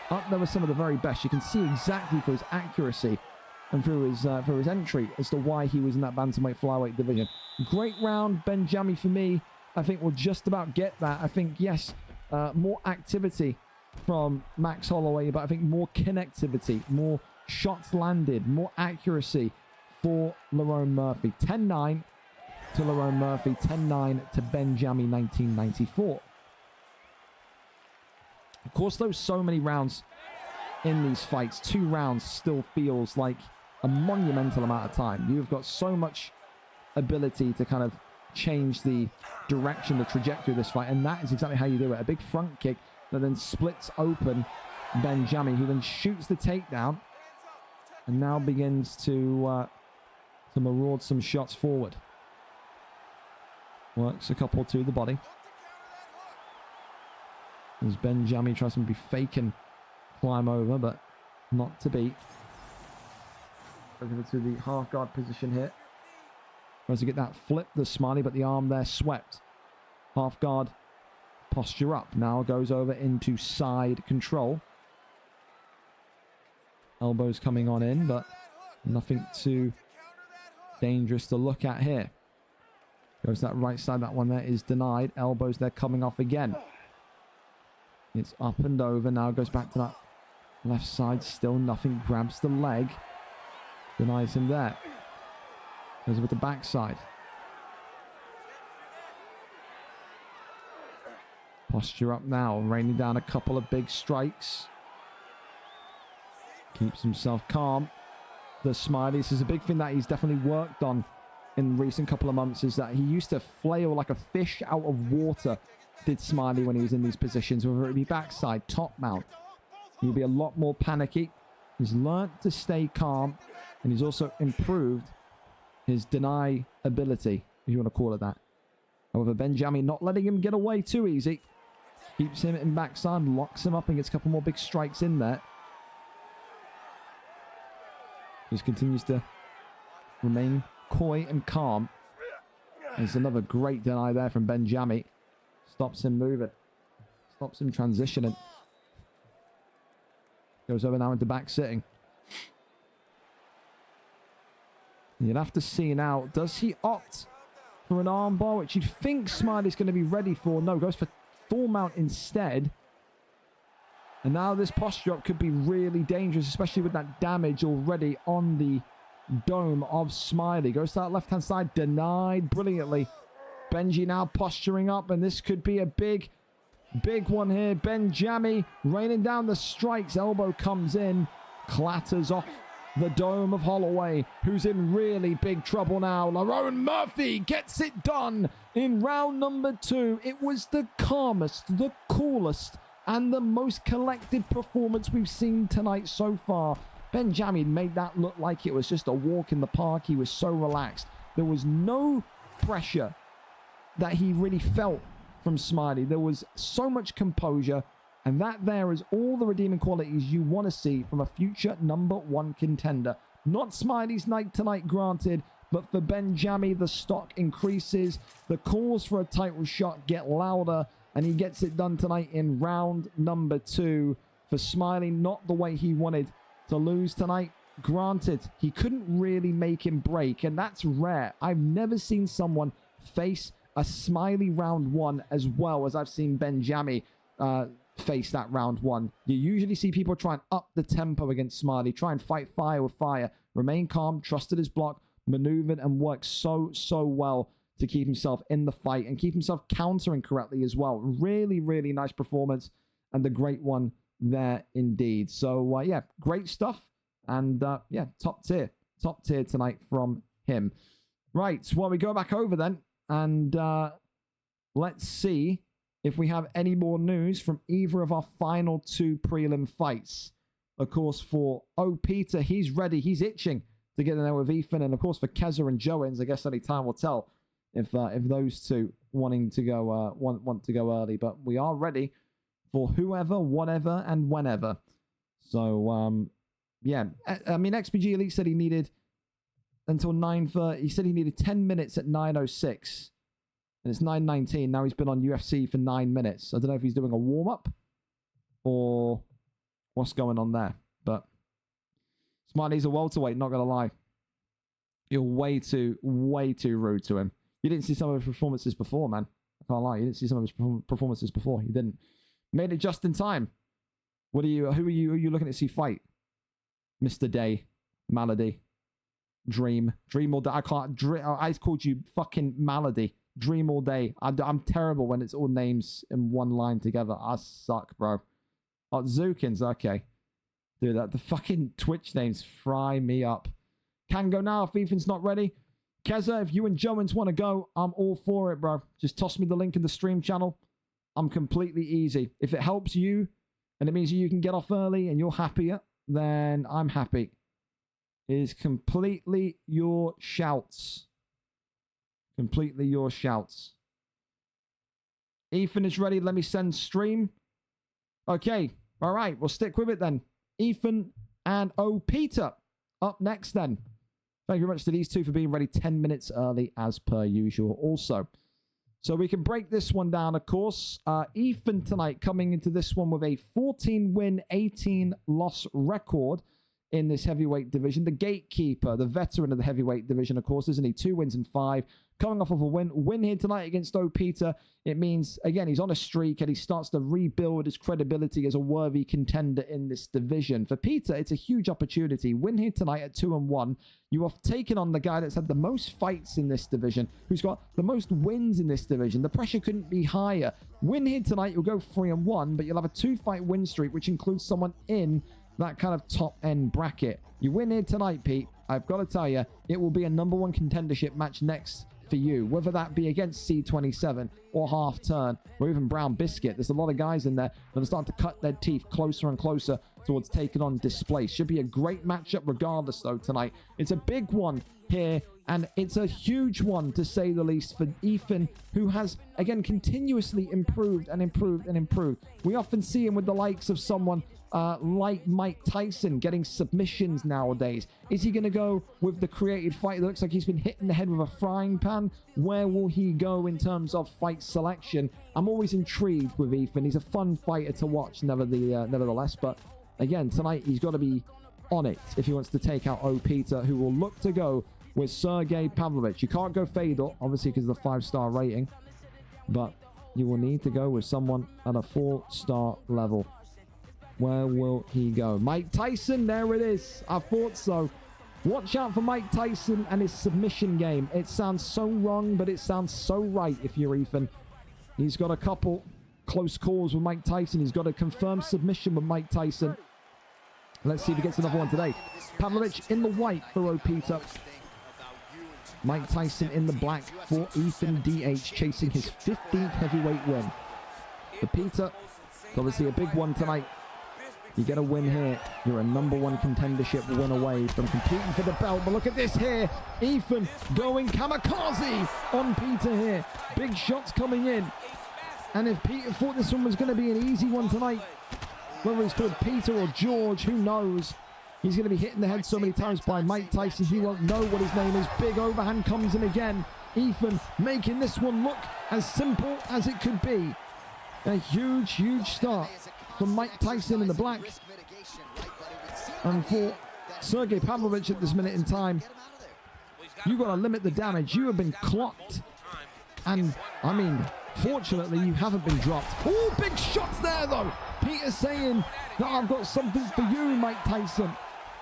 up there with some of the very best. You can see exactly through his accuracy and through his entry as to why he was in that bantamweight flyweight division. Great round, Benjami for me. I think we'll just about get that. I think, yes, more activity from Max Holloway, but I think more connectivity, more shots landed, more accuracy for Lerone Murphy. 10-9 to Lerone Murphy, 10-9 to Benjami 1994. Of course, there's so many rounds in these fights. 2 rounds still feels like a monumental amount of time. You've got so much ability to kind of change the direction, the trajectory of this fight, and that is exactly how you do it. A big front kick that then splits open Benjami, who then shoots the takedown and now begins to maraud some shots forward. Works a couple to the body. As Benjami tries to be faking climb over, but not to be. Over to the half guard position here. Tries to get that flip, the Smiley, but the arm there swept. Half guard posture up. Now goes over into side control. Elbows coming on in, but nothing too dangerous to look at here. Goes that right side. That one there is denied. Elbows there coming off again. It's up and over. Now goes back to that left side. Still nothing. Grabs the leg. Denies him there. Goes with the backside. Posture up now. Raining down a couple of big strikes. Keeps himself calm. The Smiley. This is a big thing that he's definitely worked on in recent couple of months, is that he used to flail like a fish out of water, did Smiley, when he was in these positions, whether it be backside, top mount. He'll be a lot more panicky. He's learnt to stay calm, and he's also improved his deny ability, if you want to call it that. However, Benjami not letting him get away too easy. Keeps him in backside, locks him up, and gets a couple more big strikes in there. Just continues to remain coy and calm. There's another great deny there from Benjami. Stops him moving. Stops him transitioning. Goes over now into back sitting. You'll have to see now. Does he opt for an armbar, which you think Smiley's going to be ready for? No, goes for full mount instead. And now this posture up could be really dangerous, especially with that damage already on the dome of Smiley. Goes to that left-hand side, denied brilliantly. Benji now posturing up, and this could be a big one here. Benjami raining down the strikes. Elbow comes in, clatters off the dome of Holloway, who's in really big trouble now. Lerone Murphy gets it done in round number 2. It was the calmest, the coolest, and the most collected performance we've seen tonight so far. Benjami made that look like it was just a walk in the park. He was so relaxed. There was no pressure that he really felt from Smiley. There was so much composure, and that there is all the redeeming qualities you want to see from a future #1 contender. Not Smiley's night tonight, granted, but for Benjami, the stock increases. The calls for a title shot get louder, and he gets it done tonight in round number 2. For Smiley, not the way he wanted to lose tonight. Granted, he couldn't really make him break, and that's rare. I've never seen someone face a Smiley round 1 as well as I've seen Benjami face that round 1. You usually see people try and up the tempo against Smiley, try and fight fire with fire, remain calm, trusted his block, maneuvered and worked so well to keep himself in the fight and keep himself countering correctly as well. Really, really nice performance, and a great one there indeed. So, yeah, great stuff. And, yeah, top tier tonight from him. Right, well, we go back over then, and let's see if we have any more news from either of our final 2 prelim fights. Of course, for Peter, he's ready. He's itching to get in there with Ethan. And, of course, for Keza and Joens, I guess only time will tell if those two wanting to go want to go early. But we are ready for whoever, whatever, and whenever. So, yeah. I mean, XPG Elite said he needed until 9:30. He said he needed 10 minutes at 9:06. And it's 9:19. Now he's been on UFC for 9 minutes. I don't know if he's doing a warm-up or what's going on there. But Smiley's a welterweight, not going to lie. You're way too rude to him. You didn't see some of his performances before, man. I can't lie. You didn't see some of his performances before. You didn't. Made it just in time. Who are you looking to see fight? Mr. Day, Malady, Dream all day. I called you fucking Malady. Dream all day. I'm terrible when it's all names in one line together. I suck, bro. Oh, Zukins, okay. Dude, the fucking Twitch names fry me up. Can go now if Ethan's not ready. Keza, if you and Joens want to go, I'm all for it, bro. Just toss me the link in the stream channel. I'm completely easy. If it helps you, and it means you can get off early and you're happier, then I'm happy. It is completely your shouts. Completely your shouts. Ethan is ready. Let me send stream. Okay. All right. We'll stick with it then. Ethan and Peter up next then. Thank you very much to these two for being ready 10 minutes early as per usual also. So we can break this one down, of course. Ethan tonight coming into this one with a 14-win, 18-loss record in this heavyweight division. The gatekeeper, the veteran of the heavyweight division, of course, isn't he? 2 wins and 5. Coming off of a win here tonight against Peter. It means, again, he's on a streak and he starts to rebuild his credibility as a worthy contender in this division. For Peter, it's a huge opportunity. Win here tonight at 2-1. You have taken on the guy that's had the most fights in this division, who's got the most wins in this division. The pressure couldn't be higher. Win here tonight, you'll go 3-1, but you'll have a 2-fight win streak, which includes someone in that kind of top-end bracket. You win here tonight, Pete. I've got to tell you, it will be a #1 contendership match next for you, whether that be against C27 or Half Turn or even Brown Biscuit. There's a lot of guys in there that are starting to cut their teeth closer and closer towards taking on Displace. Should be a great matchup regardless, though, tonight. It's a big one here, and it's a huge one, to say the least, for Ethan, who has, again, continuously improved and improved and improved. We often see him with the likes of someone like Mike Tyson getting submissions nowadays. Is he going to go with the created fight that looks like he's been hit in the head with a frying pan? Where will he go in terms of fight heavyweight selection. I'm always intrigued with Ethan. He's a fun fighter to watch, nevertheless. But again, tonight he's got to be on it if he wants to take out Peter, who will look to go with Sergey Pavlovich. You can't go Fedor, obviously, because of the 5-star rating. But you will need to go with someone at a 4-star level. Where will he go? Mike Tyson, there it is. I thought so. Watch out for Mike Tyson and his submission game. It sounds so wrong, but it sounds so right if you're Ethan. He's got a couple close calls with Mike Tyson. He's got a confirmed submission with Mike Tyson. Let's see if he gets another one today. Pavlovich in the white for Peter. Mike Tyson in the black for Ethan DH, chasing his 15th heavyweight win. For Peter, obviously a big one tonight. You get a win here, you're a #1 contendership win away from competing for the belt. But look at this here. Ethan going kamikaze on Peter here. Big shots coming in. And if Peter thought this one was going to be an easy one tonight, whether it's called Peter or George, who knows? He's going to be hitting the head so many times by Mike Tyson, he won't know what his name is. Big overhand comes in again. Ethan making this one look as simple as it could be. A huge, huge start from Mike Tyson in the black. And for Sergey Pavlovich at this minute in time, you've got to limit the damage. You have been clocked. And, I mean, fortunately, you haven't been dropped. Oh, big shots there, though. Peter saying that I've got something for you, Mike Tyson.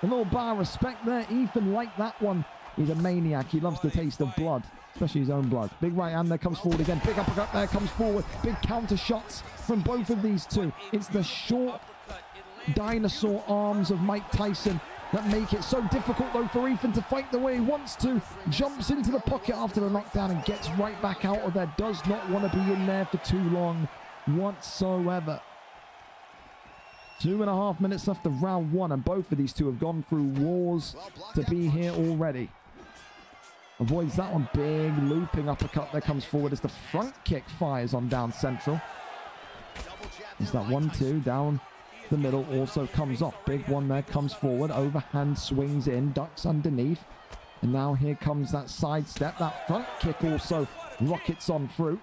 A little bar of respect there. Ethan liked that one. He's a maniac. He loves the taste of blood, especially his own blood. Big right hand there, comes forward again. Big uppercut there, comes forward. Big counter shots from both of these two. It's the short dinosaur arms of Mike Tyson that make it so difficult, though, for Ethan to fight the way he wants to. Jumps into the pocket after the knockdown and gets right back out of there. Does not want to be in there for too long whatsoever. 2.5 minutes left of round 1, and both of these two have gone through wars to be here already. Avoids that one. Big looping uppercut there, comes forward as the front kick fires on down central. There's that 1-2 down the middle, also comes off. Big one there, comes forward. Overhand swings in, ducks underneath. And now here comes that sidestep. That front kick also rockets on through.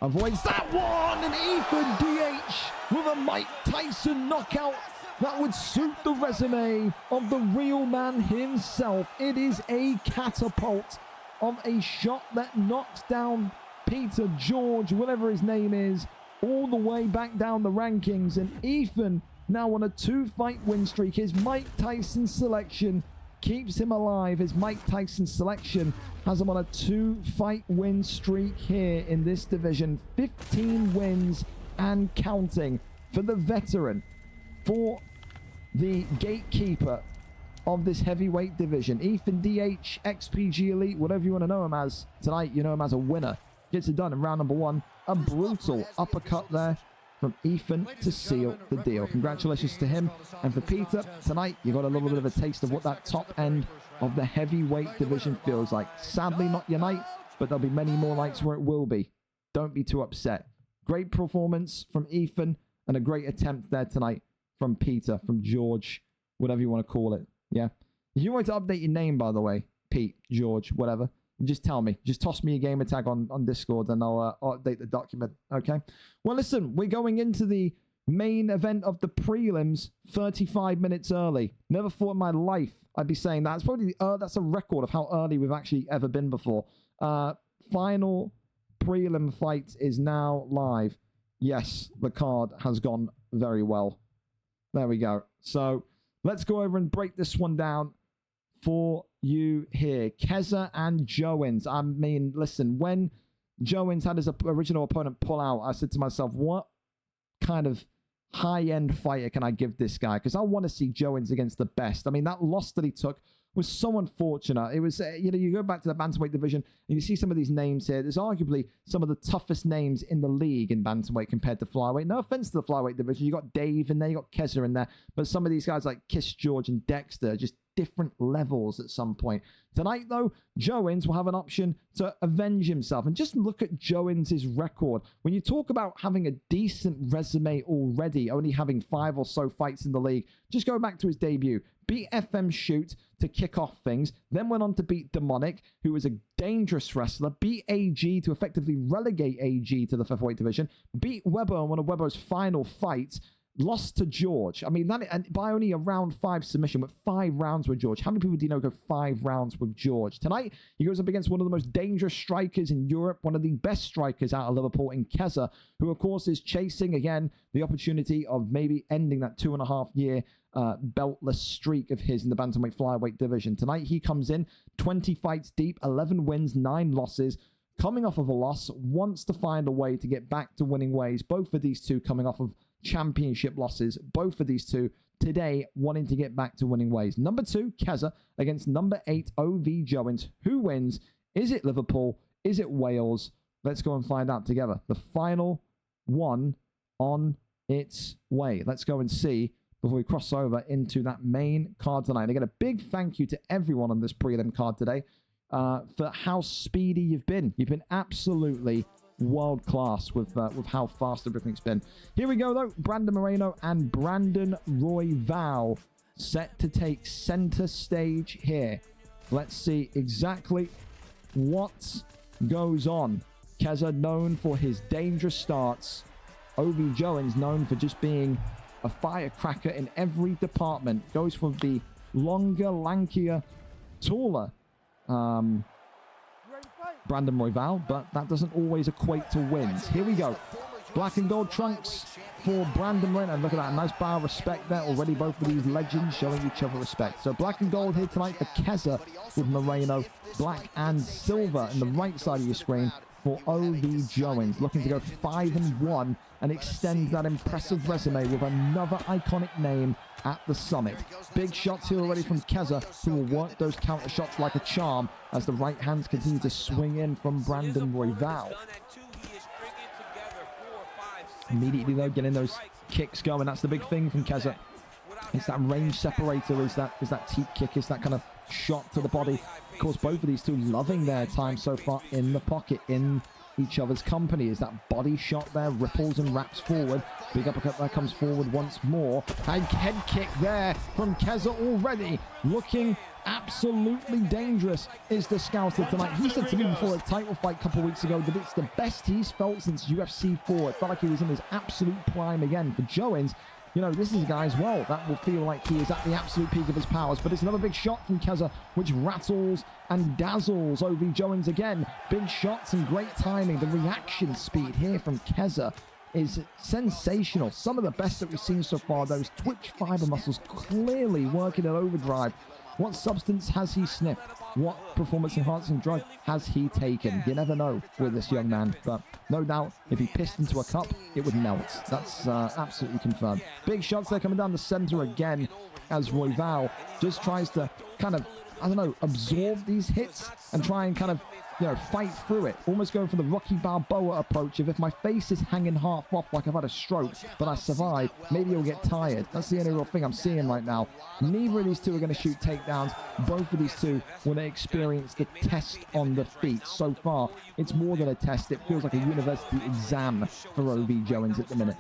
Avoids that one, and Ethan DH with a Mike Tyson knockout that would suit the resume of the real man himself. It is a catapult of a shot that knocks down Peter, George, whatever his name is, all the way back down the rankings. And Ethan, now on a 2-fight win streak, his Mike Tyson selection keeps him alive. His Mike Tyson selection has him on a 2-fight win streak here in this division. 15 wins and counting for the veteran, for the gatekeeper of this heavyweight division. Ethan DH, XPG Elite, whatever you want to know him as. Tonight, you know him as a winner. Gets it done in round number 1. A brutal uppercut there from Ethan to seal the deal. Congratulations to him. And for Peter, tonight, you got a little bit of a taste of what that top end of the heavyweight division feels like. Sadly, not your night, but there'll be many more nights where it will be. Don't be too upset. Great performance from Ethan, and a great attempt there tonight from Peter, from George, whatever you want to call it. Yeah. If you want to update your name, by the way, Pete, George, whatever, just tell me. Just toss me a gamer tag on Discord, and I'll update the document. Okay. Well, listen, we're going into the main event of the prelims 35 minutes early. Never thought in my life I'd be saying that. It's probably that's a record of how early we've actually ever been before. Final prelim fight is now live. Yes, the card has gone very well. There we go. So let's go over and break this one down for you here. Keza and Joens. I mean, listen, when Joens had his original opponent pull out, I said to myself, what kind of high-end fighter can I give this guy? Because I want to see Joens against the best. I mean, that loss that he took was so unfortunate. It was, you go back to the bantamweight division and you see some of these names here. There's arguably some of the toughest names in the league in bantamweight compared to flyweight. No offense to the flyweight division. You got Dave in there, you got Keza in there, but some of these guys like Kiss George and Dexter, just different levels at some point. Tonight, though, Joens will have an option to avenge himself. And just look at Joens' record. When you talk about having a decent resume already, only having 5 or so fights in the league, just go back to his debut. Beat FM Shoot to kick off things, then went on to beat Demonic, who was a dangerous wrestler, beat AG to effectively relegate AG to the featherweight division, beat Weber in one of Weber's final fights, lost to George. I mean, that, and by only a round 5 submission, with 5 rounds with George. How many people do you know go 5 rounds with George? Tonight, he goes up against one of the most dangerous strikers in Europe, one of the best strikers out of Liverpool in Keza, who, of course, is chasing, again, the opportunity of maybe ending that 2.5-year beltless streak of his in the bantamweight flyweight division. Tonight, he comes in 20 fights deep, 11 wins, 9 losses. Coming off of a loss, wants to find a way to get back to winning ways. Both of these two coming off of championship losses. Both of these two today wanting to get back to winning ways. Number 2, Keza against number 8, OV Joens. Who wins? Is it Liverpool? Is it Wales? Let's go and find out together. The final one on its way. Let's go and see before we cross over into that main card tonight. And again, a big thank you to everyone on this prelim card today for how speedy you've been. You've been absolutely world class with how fast everything's been. Here we go, though. Brandon Moreno and Brandon Royval set to take center stage here. Let's see exactly what goes on. Keza known for his dangerous starts. OV Joens known for just being a firecracker in every department. Goes for the longer, lankier, taller Brandon Royval, but that doesn't always equate to wins. Here we go. Black and gold trunks for Brandon Moreno. And look at that, a nice bar of respect there. Already both of these legends showing each other respect. So black and gold here tonight for Keza with Moreno. Black and silver in the right side of your screen for OV Joens, looking to go 5-1 and extend that impressive resume with another iconic name at the summit. Big shots here already from Keza, who will work those counter shots like a charm as the right hands continue to swing in from Brandon Royval. Immediately, though, getting those kicks going. That's the big thing from Keza. It's that range separator, is that teep kick, is that kind of shot to the body. Of course, both of these two loving their time so far in the pocket, in each other's company. Is that body shot there, ripples and wraps forward. Big uppercut there, comes forward once more. And head kick there from Keza already. Looking absolutely dangerous is the Scouser tonight. He said to me before a title fight a couple of weeks ago that it's the best he's felt since UFC 4. It felt like he was in his absolute prime again. For Joens, you know, this is a guy as well that will feel like he is at the absolute peak of his powers. But it's another big shot from Keza, which rattles and dazzles OV Joens again. Big shots and great timing. The reaction speed here from Keza is sensational. Some of the best that we've seen so far. Those twitch fiber muscles clearly working at overdrive. What substance has he sniffed? What performance-enhancing drug has he taken? You never know with this young man, but no doubt if he pissed into a cup, it would melt. That's absolutely confirmed. Big shots there coming down the center again as Royval just tries to kind of, I don't know, absorb these hits and try and kind of, you know, fight through it. Almost going for the Rocky Balboa approach of if my face is hanging half off like I've had a stroke, but I survive, maybe you'll get tired. That's the only real thing I'm seeing right now. Neither of these two are going to shoot takedowns. Both of these two want to experience the test on the feet. So far, it's more than a test. It feels like a university exam for OV Joens at the minute.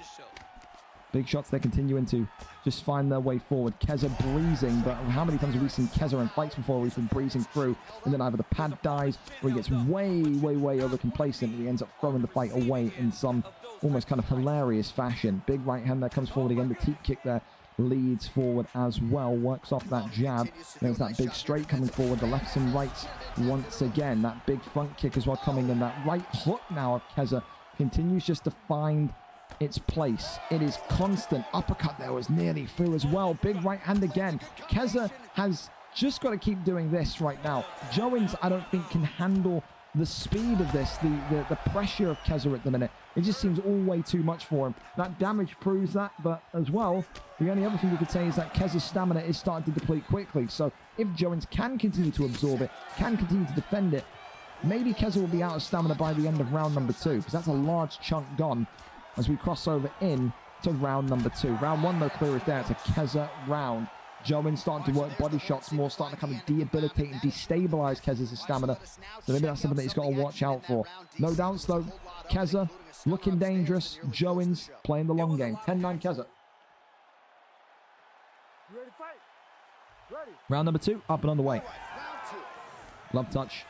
Big shots they're continuing to just find their way forward. Keza breezing, but how many times have we seen Keza in fights before? He's been breezing through, and then either the pad dies, or he gets way over complacent, and he ends up throwing the fight away in some almost kind of hilarious fashion. Big right hand there comes forward again. The teep kick there leads forward as well, works off that jab. There's that big straight coming forward, the lefts and rights once again. That big front kick as well coming in. That right hook now of Keza continues just to find its place. It is constant. Uppercut there was nearly through as well. Big right hand again. Keza has just got to keep doing this right now. Joens, I don't think, can handle the speed of this, the pressure of Keza at the minute. It just seems all way too much for him. That damage proves that, but as well, the only other thing you could say is that Keza's stamina is starting to deplete quickly. So if Joens can continue to absorb it, can continue to defend it, maybe Keza will be out of stamina by the end of round number 2, because that's a large chunk gone as we cross over in to round number 2. Round 1, though, clear is there. It's a Keza round. Joeins starting to work body shots more, starting to kind of debilitate and destabilize Kez's stamina. So maybe that's something that he's got to watch out for. No doubts though, Keza looking dangerous. Joeins playing the long game. 10-9 Keza. Round number 2, up and underway. Love touch.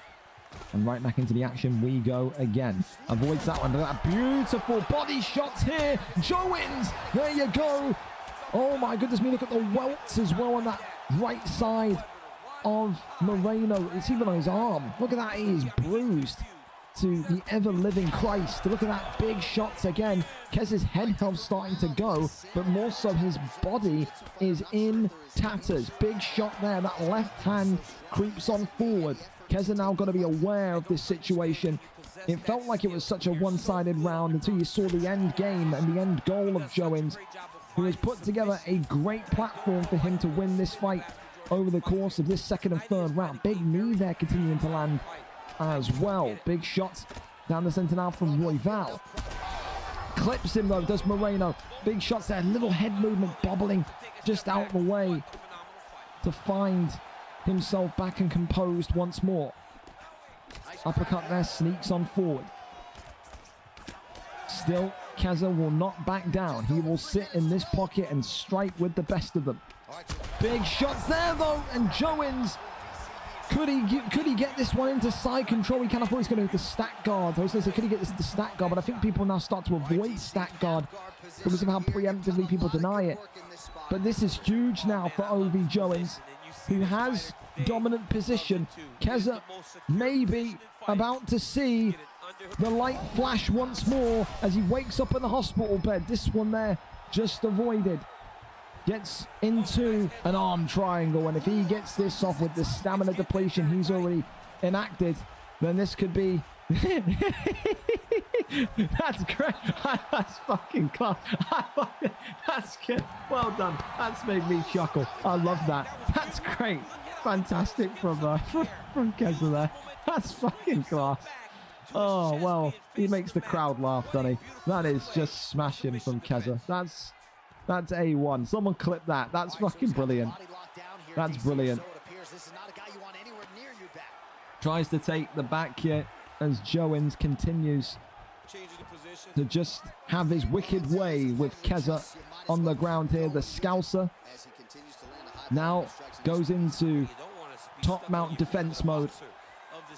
And right back into the action we go again. Avoids that one. That beautiful body shots here. Joeins, there you go. Oh my goodness me, look at the welts as well on that right side of Moreno. It's even on his arm. Look at that, he is bruised to the ever-living Christ. Look at that, big shots again. Kez's head health starting to go, but more so his body is in tatters. Big shot there, that left hand creeps on forward. Keza now got to be aware of this situation. It felt like it was such a one-sided round until you saw the end game and the end goal of Joeins, who has put together a great platform for him to win this fight over the course of this second and third round. Big knee there continuing to land as well. Big shots down the center now from Royval. Clips him though, does Moreno. Big shots there, little head movement bobbling just out of the way to find himself back and composed once more. Uppercut there, sneaks on forward. Still, Keza will not back down. He will sit in this pocket and strike with the best of them. Big shots there though, and Joeins, could he get this one into side control? He kind of thought he was going to hit the stack guard. I was going to say, could he get this into stack guard? But I think people now start to avoid stack guard because of how preemptively people deny it. But this is huge now for OV Joeins, who has dominant position. Keza maybe about to see the light flash once more as he wakes up in the hospital bed. This one there just avoided. Gets into an arm triangle, and if he gets this off with the stamina depletion he's already enacted, then this could be... That's great. That's fucking class. That's good. Well done. That's made me chuckle. I love that. That's great. Fantastic from Keza there. That's fucking class. Oh, well, he makes the crowd laugh, doesn't he? That is just smashing from Keza. That's A1. Someone clip that. That's fucking brilliant. That's brilliant. Tries to take the back here as Joeins continues to just have his wicked way with Keza on the ground here. The Scouser now goes into top mount defense mode.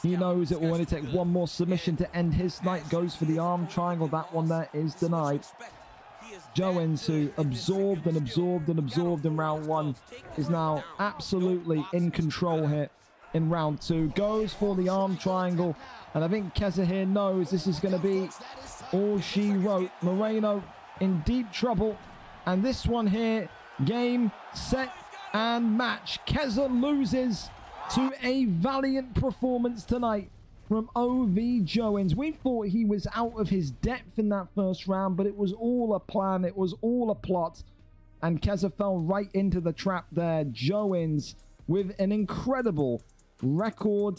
He knows it will only take one more submission to end his night. Goes for the arm triangle. That one there is denied. Joeins, who absorbed and absorbed and absorbed in round 1, is now absolutely in control here in round 2. Goes for the arm triangle, and I think Keza here knows this is going to be all she wrote. Moreno in deep trouble, and this one here, game, set, and match. Keza loses to a valiant performance tonight from OV Joeins. We thought he was out of his depth in that first round, but it was all a plan. It was all a plot. And Keza fell right into the trap there. Joeins with an incredible record,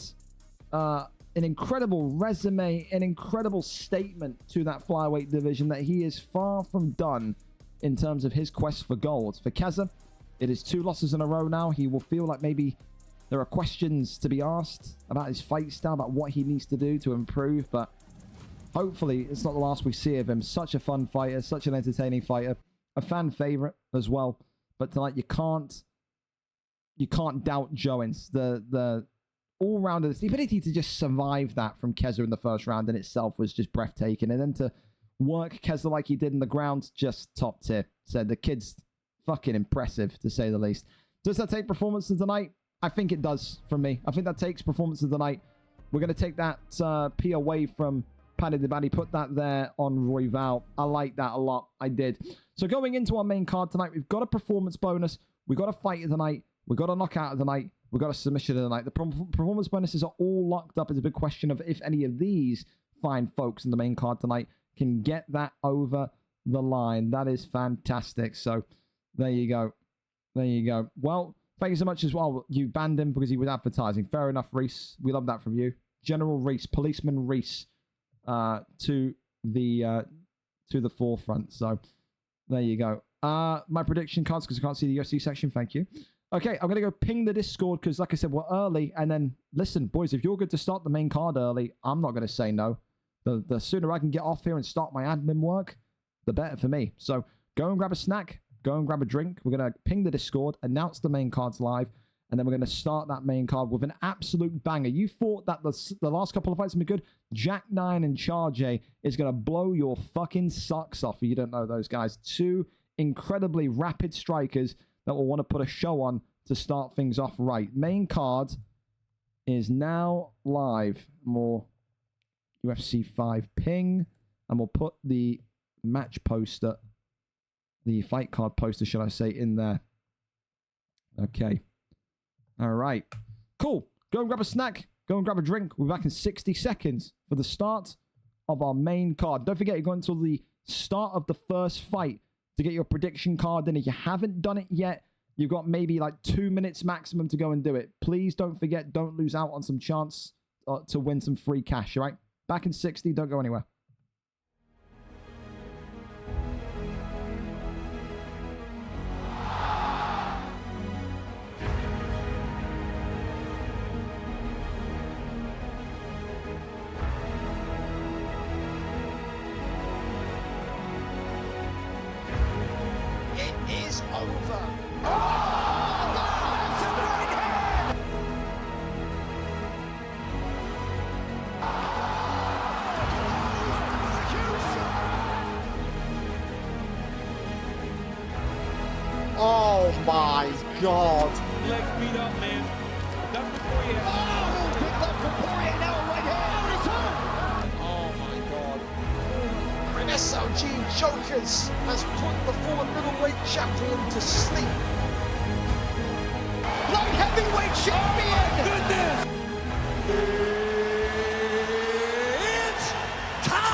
an incredible resume, an incredible statement to that flyweight division that he is far from done in terms of his quest for gold. For Keza, it is 2 losses in a row now. He will feel like maybe there are questions to be asked about his fight style, about what he needs to do to improve, but hopefully it's not the last we see of him. Such a fun fighter, such an entertaining fighter, a fan favorite as well. But tonight you can't doubt Joeins. The all-rounder, the ability to just survive that from Keza in the first round in itself was just breathtaking, and then to work Keza like he did in the ground, just top tier. So the kid's fucking impressive, to say the least. Does that take performance of the night? I think it does from me. I think that takes performance of the night. We're going to take that P away from Paddy the Baddy, put that there on Royval. I like that a lot. I did. So going into our main card tonight, we've got a performance bonus. We've got a fight of the night. We've got a knockout of the night. We've got a submission of the night. The performance bonuses are all locked up. It's a big question of if any of these fine folks in the main card tonight can get that over the line. That is fantastic. So there you go. There you go. Well, thank you so much as well. You banned him because he was advertising. Fair enough, Reese. We love that from you. General Reese, Policeman Reese, to the forefront. So there you go. My prediction cards, because I can't see the UFC section. Thank you. Okay, I'm going to go ping the Discord because, like I said, we're early. And then, listen, boys, if you're good to start the main card early, I'm not going to say no. The sooner I can get off here and start my admin work, the better for me. So go and grab a snack. Go and grab a drink. We're going to ping the Discord, announce the main cards live, and then we're going to start that main card with an absolute banger. You thought that the last couple of fights have been good? Jack 9 and Charge is going to blow your fucking socks off if you don't know those guys. Two incredibly rapid strikers that will want to put a show on to start things off right. Main card is now live. More UFC 5 ping, and we'll put the match poster, the fight card poster, should I say, in there. Okay. All right. Cool. Go and grab a snack. Go and grab a drink. We're back in 60 seconds for the start of our main card. Don't forget, you're going until the start of the first fight to get your prediction card in. If you haven't done it yet, you've got maybe like 2 minutes maximum to go and do it. Please don't forget, don't lose out on some chance to win some free cash, all right? Back in 60. Don't go anywhere. Oh my God! Legs beat up, man. That's for Poirier. Oh, picked up for Poirier now, right hand. Oh my God! MaxyUFC has put the former middleweight champion to sleep. Light heavyweight champion. Oh, goodness! It's time.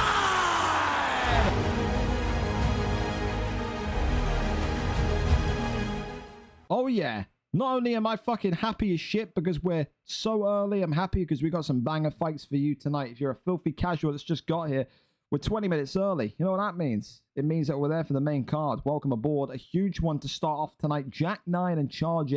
Oh, yeah. Not only am I fucking happy as shit because we're so early, I'm happy because we got some banger fights for you tonight. If you're a filthy casual that's just got here, we're 20 minutes early. You know what that means? It means that we're there for the main card. Welcome aboard. A huge one to start off tonight. Jack 9 and Charge,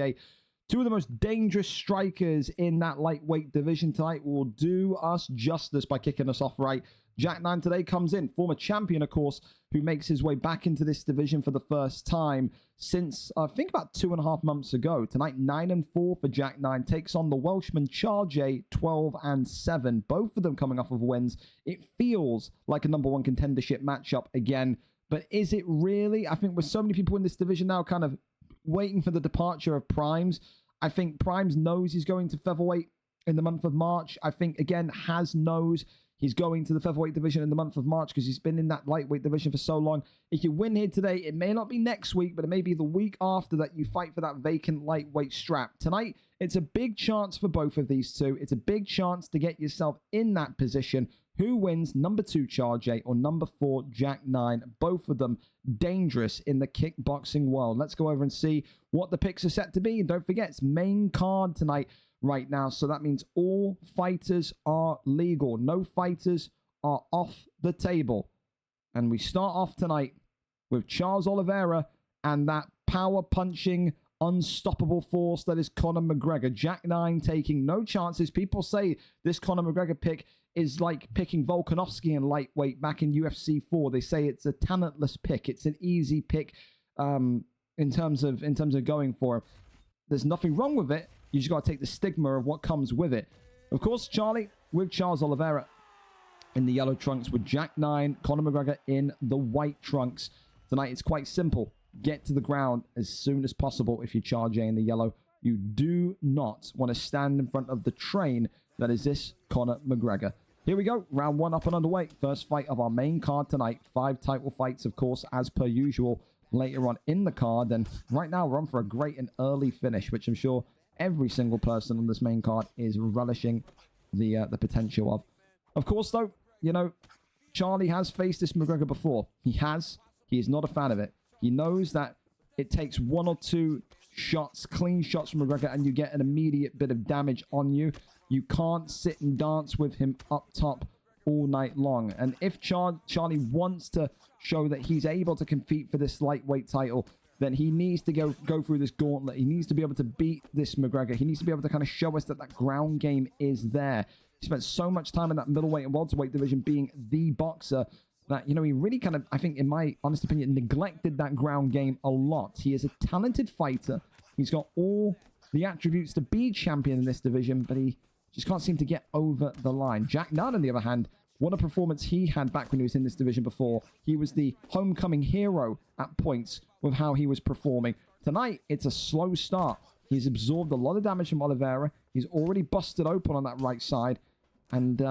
two of the most dangerous strikers in that lightweight division tonight, will do us justice by kicking us off right. Jack 9 today comes in, former champion, of course, who makes his way back into this division for the first time since, I think, about 2.5 months ago. Tonight, 9-4 for Jack 9, takes on the Welshman Charge, 12-7. Both of them coming off of wins. It feels like a number one contendership matchup again, but is it really? I think with so many people in this division now kind of waiting for the departure of Primes, I think Primes knows he's going to featherweight in the month of March. I think, again, Has knows he's going to the featherweight division in the month of March because he's been in that lightweight division for so long. If you win here today, it may not be next week, but it may be the week after that you fight for that vacant lightweight strap. Tonight, it's a big chance for both of these two. It's a big chance to get yourself in that position. Who wins, number 2 Charge or number 4 Jack 9? Both of them dangerous in the kickboxing world. Let's go over and see what the picks are set to be. And don't forget, it's main card tonight right now. So that means all fighters are legal. No fighters are off the table. And we start off tonight with Charles Oliveira and that power-punching, unstoppable force that is Conor McGregor. Jack 9 taking no chances. People say this Conor McGregor pick is like picking Volkanovski in lightweight back in UFC 4. They say it's a talentless pick. It's an easy pick in terms of going for him. There's nothing wrong with it. You just got to take the stigma of what comes with it. Of course, Charlie with Charles Oliveira in the yellow trunks, with Jack 9, Conor McGregor in the white trunks. Tonight, it's quite simple. Get to the ground as soon as possible if you Charge in the yellow. You do not want to stand in front of the train that is this Conor McGregor. Here we go. Round 1 up and underway. First fight of our main card tonight. 5 title fights, of course, as per usual, later on in the card. And right now, we're on for a great and early finish, which I'm sure every single person on this main card is relishing the potential of. Of course, though, you know, Charlie has faced this McGregor before. He has. He is not a fan of it. He knows that it takes 1 or 2 shots, clean shots from McGregor, and you get an immediate bit of damage on you. You can't sit and dance with him up top all night long. And if Charlie wants to show that he's able to compete for this lightweight title, then he needs to go through this gauntlet. He needs to be able to beat this McGregor. He needs to be able to kind of show us that that ground game is there. He spent so much time in that middleweight and welterweight division being the boxer that, you know, he really kind of, I think, in my honest opinion, neglected that ground game a lot. He is a talented fighter. He's got all the attributes to be champion in this division, but he just can't seem to get over the line. Jack Nunn, on the other hand, what a performance he had back when he was in this division before. He was the homecoming hero at points with how he was performing. Tonight, it's a slow start. He's absorbed a lot of damage from Oliveira. He's already busted open on that right side. And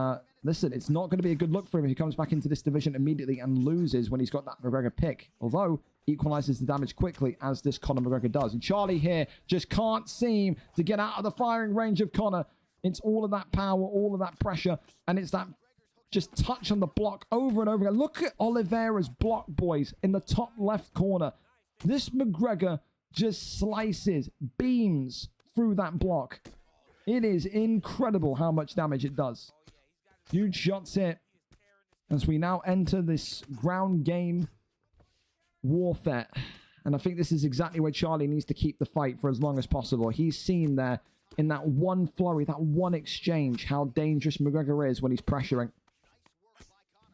listen, it's not going to be a good look for him if he comes back into this division immediately and loses when he's got that McGregor pick. Although, equalizes the damage quickly, as this Conor McGregor does. And Charlie here just can't seem to get out of the firing range of Conor. It's all of that power, all of that pressure, and it's that just touch on the block over and over again. Look at Oliveira's block, boys, in the top left corner. This McGregor just slices, beams through that block. It is incredible how much damage it does. Huge shots here as we now enter this ground game warfare. And I think this is exactly where Charlie needs to keep the fight for as long as possible. He's seen there in that one flurry, that one exchange, how dangerous McGregor is when he's pressuring.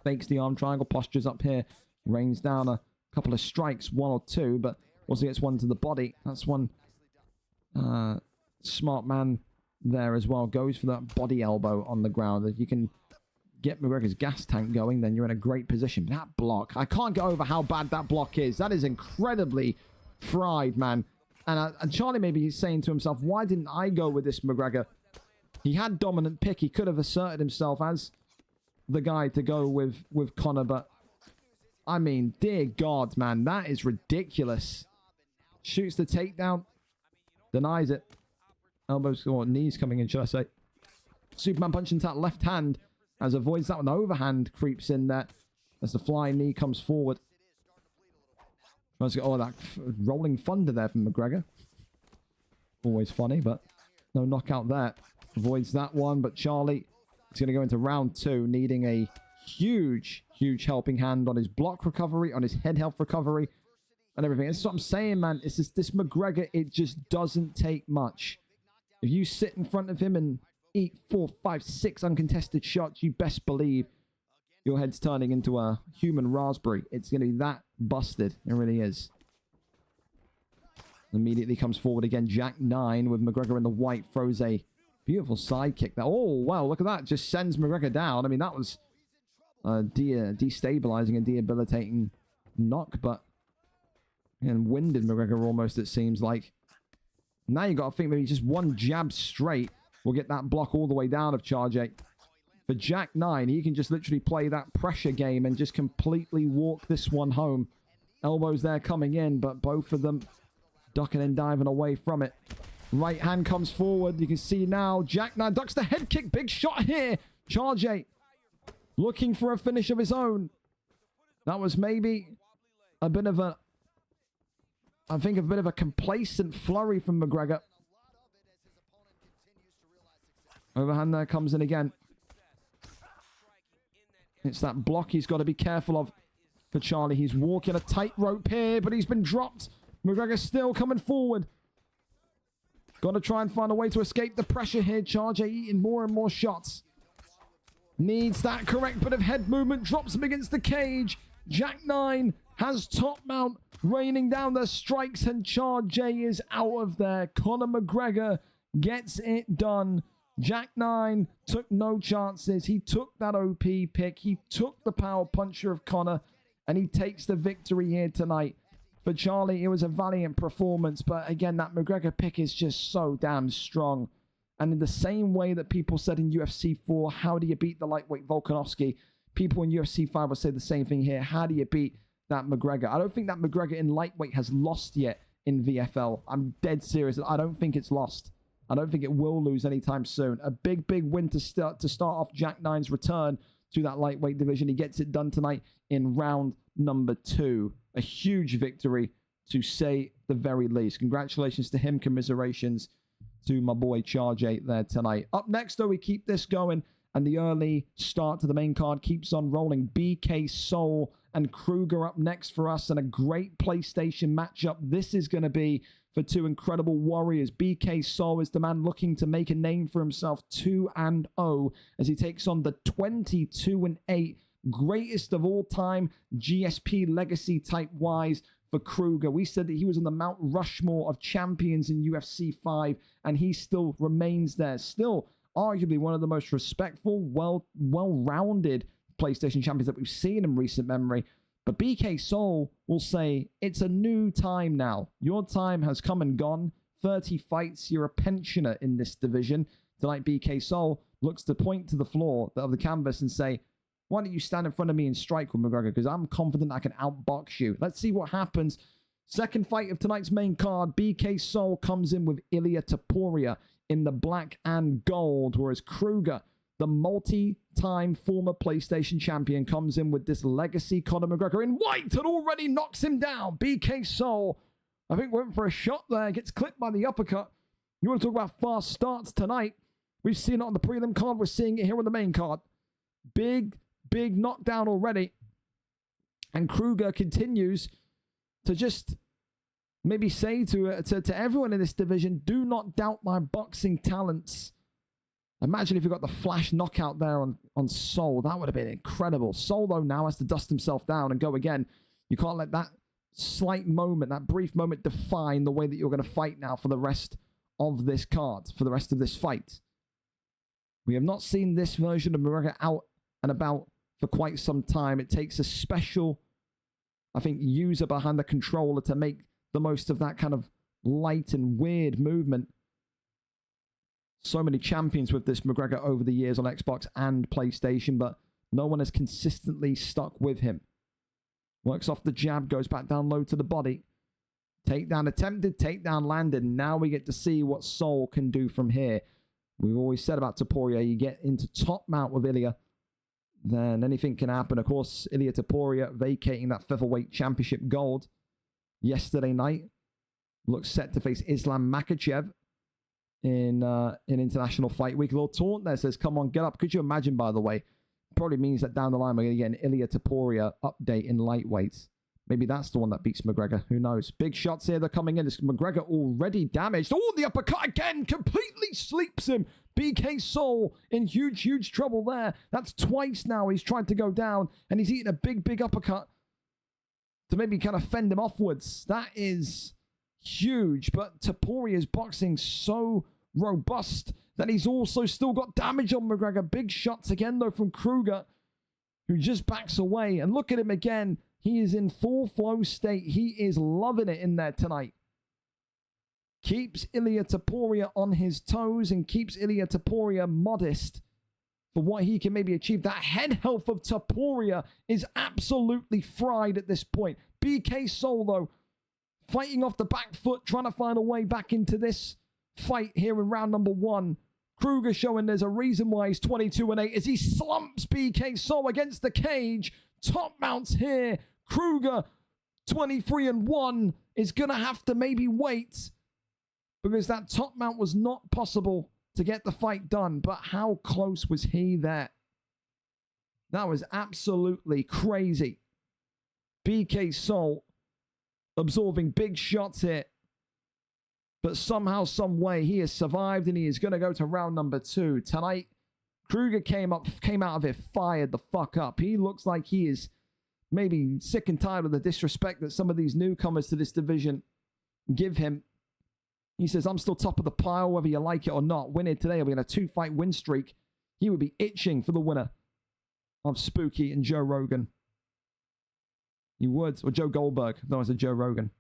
Fakes the arm triangle, postures up here, rains down a couple of strikes, one or two, but also gets one to the body. That's one smart man there as well. Goes for that body elbow on the ground. If you can get McGregor's gas tank going, then you're in a great position. That block, I can't get over how bad that block is. That is incredibly fried, man. And Charlie maybe he's saying to himself, why didn't I go with this McGregor? He had dominant pick. He could have asserted himself as the guy to go with Conor, but I mean, dear God, man, that is ridiculous. Shoots the takedown, denies it. Elbows or knees coming in, should I say. Superman punch into that left hand as avoids that one. The overhand creeps in there as the flying knee comes forward. Oh, that rolling thunder there from McGregor. Always funny, but no knockout there. Avoids that one, but Charlie is going to go into round two, needing a huge, huge helping hand on his block recovery, on his head health recovery, and everything. That's what I'm saying, man. It's just this McGregor, it just doesn't take much. If you sit in front of him and eat 4, 5, 6 uncontested shots, you best believe your head's turning into a human raspberry. It's going to be that busted. It really is. Immediately comes forward again. Jack 9 with McGregor in the white. Throws a beautiful side kick there. Oh, wow. Look at that. Just sends McGregor down. I mean, that was a destabilizing and debilitating knock, but and winded McGregor almost, it seems like. Now you got to think maybe just one jab straight will get that block all the way down of Charge 8. For Jack 9, he can just literally play that pressure game and just completely walk this one home. Elbows there coming in, but both of them ducking and diving away from it. Right hand comes forward. You can see now Jack 9 ducks the head kick. Big shot here. Charge 8 looking for a finish of his own. That was maybe a bit of a, I think, a bit of a complacent flurry from McGregor. Overhand there comes in again. It's that block he's got to be careful of for Charlie. He's walking a tightrope here, but he's been dropped. McGregor still coming forward. Got to try and find a way to escape the pressure here. Charge eating more and more shots. Needs that correct bit of head movement. Drops him against the cage. Jack 9 has top mount raining down the strikes, and Charge is out of there. Conor McGregor gets it done. Jack 9 took no chances. He took that OP pick. He took the power puncher of Conor, and he takes the victory here tonight. For Charlie, it was a valiant performance, but again, that McGregor pick is just so damn strong. And in the same way that people said in UFC 4, how do you beat the lightweight Volkanovski? People in UFC 5 will say the same thing here. How do you beat that McGregor? I don't think that McGregor in lightweight has lost yet in VFL. I'm dead serious. I don't think it's lost. I don't think it will lose anytime soon. A big, big win to start off Jack 9's return to that lightweight division. He gets it done tonight in round number 2. A huge victory, to say the very least. Congratulations to him. Commiserations to my boy Charge 8 there tonight. Up next, though, we keep this going, and the early start to the main card keeps on rolling. BK Soul and Kruger up next for us, and a great PlayStation matchup this is going to be for two incredible warriors. BK Soul is the man looking to make a name for himself, 2-0, as he takes on the 22-8 greatest of all time, GSP legacy type wise for Kruger. We said that he was on the Mount Rushmore of champions in UFC 5, and he still remains there. Still, arguably one of the most respectful, well-rounded PlayStation champions that we've seen in recent memory. But BK Soul will say, it's a new time now. Your time has come and gone. 30 fights, you're a pensioner in this division. Tonight, BK Soul looks to point to the floor of the canvas and say, why don't you stand in front of me and strike with McGregor? Because I'm confident I can outbox you. Let's see what happens. Second fight of tonight's main card. BK Soul comes in with Ilia Topuria in the black and gold, whereas Kruger, the multi-time former PlayStation champion, comes in with this legacy Conor McGregor in white and already knocks him down. BK Soul, I think, went for a shot there, gets clipped by the uppercut. You want to talk about fast starts tonight? We've seen it on the prelim card. We're seeing it here on the main card. Big knockdown already. And Kruger continues to just maybe say to everyone in this division, do not doubt my boxing talents. Imagine if you got the flash knockout there on Soul. That would have been incredible. Soul, though, now has to dust himself down and go again. You can't let that slight moment, that brief moment, define the way that you're going to fight now for the rest of this card, for the rest of this fight. We have not seen this version of McGregor out and about for quite some time. It takes a special, I think, user behind the controller to make the most of that kind of light and weird movement. So many champions with this McGregor over the years on Xbox and PlayStation, but no one has consistently stuck with him. Works off the jab, goes back down low to the body. Takedown attempted, takedown landed. Now we get to see what Soul can do from here. We've always said about Topuria, you get into top mount with Ilia, then anything can happen. Of course, Ilia Topuria vacating that featherweight championship gold yesterday night. Looks set to face Islam Makhachev in International Fight Week. A little taunt there, says, come on, get up. Could you imagine, by the way? Probably means that down the line we're going to get an Ilia Topuria update in lightweights. Maybe that's the one that beats McGregor. Who knows? Big shots here. They're coming in. It's McGregor already damaged. Oh, the uppercut again. Completely sleeps him. BK Soul in huge trouble there. That's twice now he's tried to go down, and he's eating a big uppercut to maybe kind of fend him offwards. That is huge. But Topuria's boxing so robust that he's also still got damage on McGregor. Big shots again, though, from Kruger, who just backs away. And look at him again. He is in full flow state. He is loving it in there tonight. Keeps Ilia Topuria on his toes and keeps Ilia Topuria modest for what he can maybe achieve. That head health of Topuria is absolutely fried at this point. BK Soul, though, fighting off the back foot, trying to find a way back into this fight here in round number 1. Kruger showing there's a reason why he's 22-8 as he slumps BK Soul against the cage. Top mounts here. Kruger, 23-1, is going to have to maybe wait because that top mount was not possible to get the fight done. But how close was he there? That was absolutely crazy. BK Soul absorbing big shots here. But somehow, some way, he has survived and he is going to go to round number 2. Tonight, Kruger came out of it fired the fuck up. He looks like he is maybe sick and tired of the disrespect that some of these newcomers to this division give him. He says, I'm still top of the pile, whether you like it or not. Winning today, we're in a 2-fight win streak. He would be itching for the winner of Spooky and Joe Rogan. He would. Or Joe Goldberg. No, it's a Joe Rogan.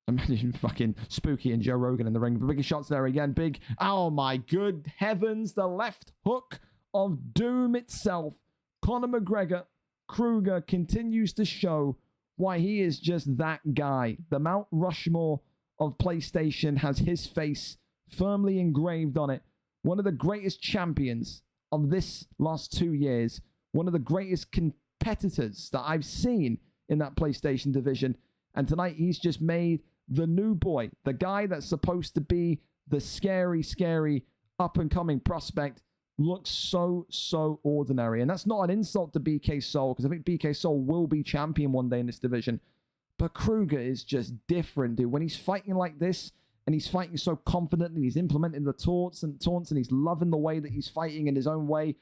Imagine fucking Spooky and Joe Rogan in the ring. The biggest shots there again. Big. Oh my good heavens. The left hook of doom itself. Conor McGregor, Kruger continues to show why he is just that guy. The Mount Rushmore of PlayStation has his face firmly engraved on it. One of the greatest champions of this last 2 years. One of the greatest competitors that I've seen in that PlayStation division. And tonight he's just made the new boy, the guy that's supposed to be the scary up and coming prospect, looks so ordinary. And that's not an insult to BK Soul, because I think BK Soul will be champion one day in this division. But Kruger is just different, dude. When he's fighting like this, and he's fighting so confidently, he's implementing the taunts, and he's loving the way that he's fighting in his own way.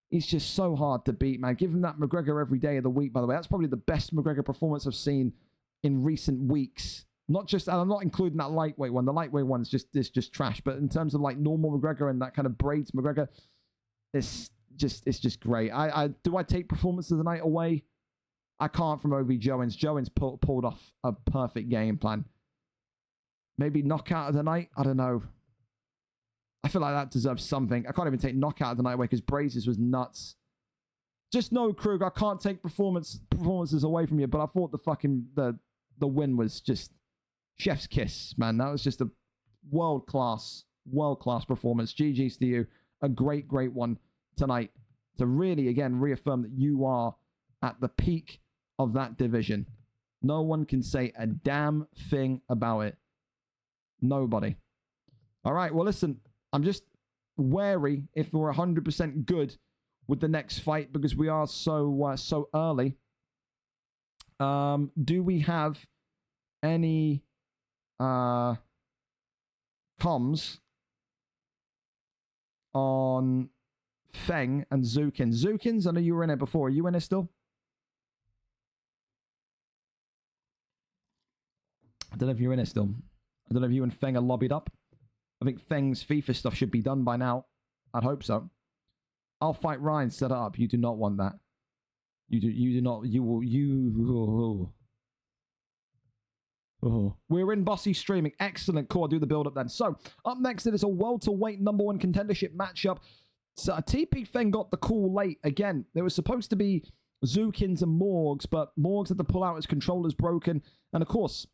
He's just so hard to beat, man. Give him that McGregor every day of the week, by the way. That's probably the best McGregor performance I've seen in recent weeks. Not just, and I'm not including that lightweight one. The lightweight one's just trash. But in terms of like normal McGregor and that kind of braids McGregor, it's just great. Do I take performance of the night away? I can't from OV Jones. Jones pulled off a perfect game plan. Maybe knockout of the night? I don't know. I feel like that deserves something. I can't even take knockout of the night away because Brazes was nuts. Just know, Kruger, I can't take performances away from you, but I thought the win was just chef's kiss, man. That was just a world-class performance. GG's to you. A great one tonight to really, again, reaffirm that you are at the peak of that division. No one can say a damn thing about it. Nobody. All right, well, listen, I'm just wary if we're 100% good with the next fight because we are so early. Do we have any comms on Feng and Zukins? Zukins, I know you were in it before. Are you in it still? I don't know if you're in it still. I don't know if you and Feng are lobbied up. I think Feng's FIFA stuff should be done by now. I'd hope so. I'll fight Ryan, set it up. You do not want that. You do not. We're in Bossy streaming. Excellent. Cool. I'll do the build up then. So, up next, it is a welterweight #1 contendership matchup. So, TP Feng got the call late. Again, there was supposed to be Zukins and Morgs, but Morgs had to pull out, his controller's broken. And of course,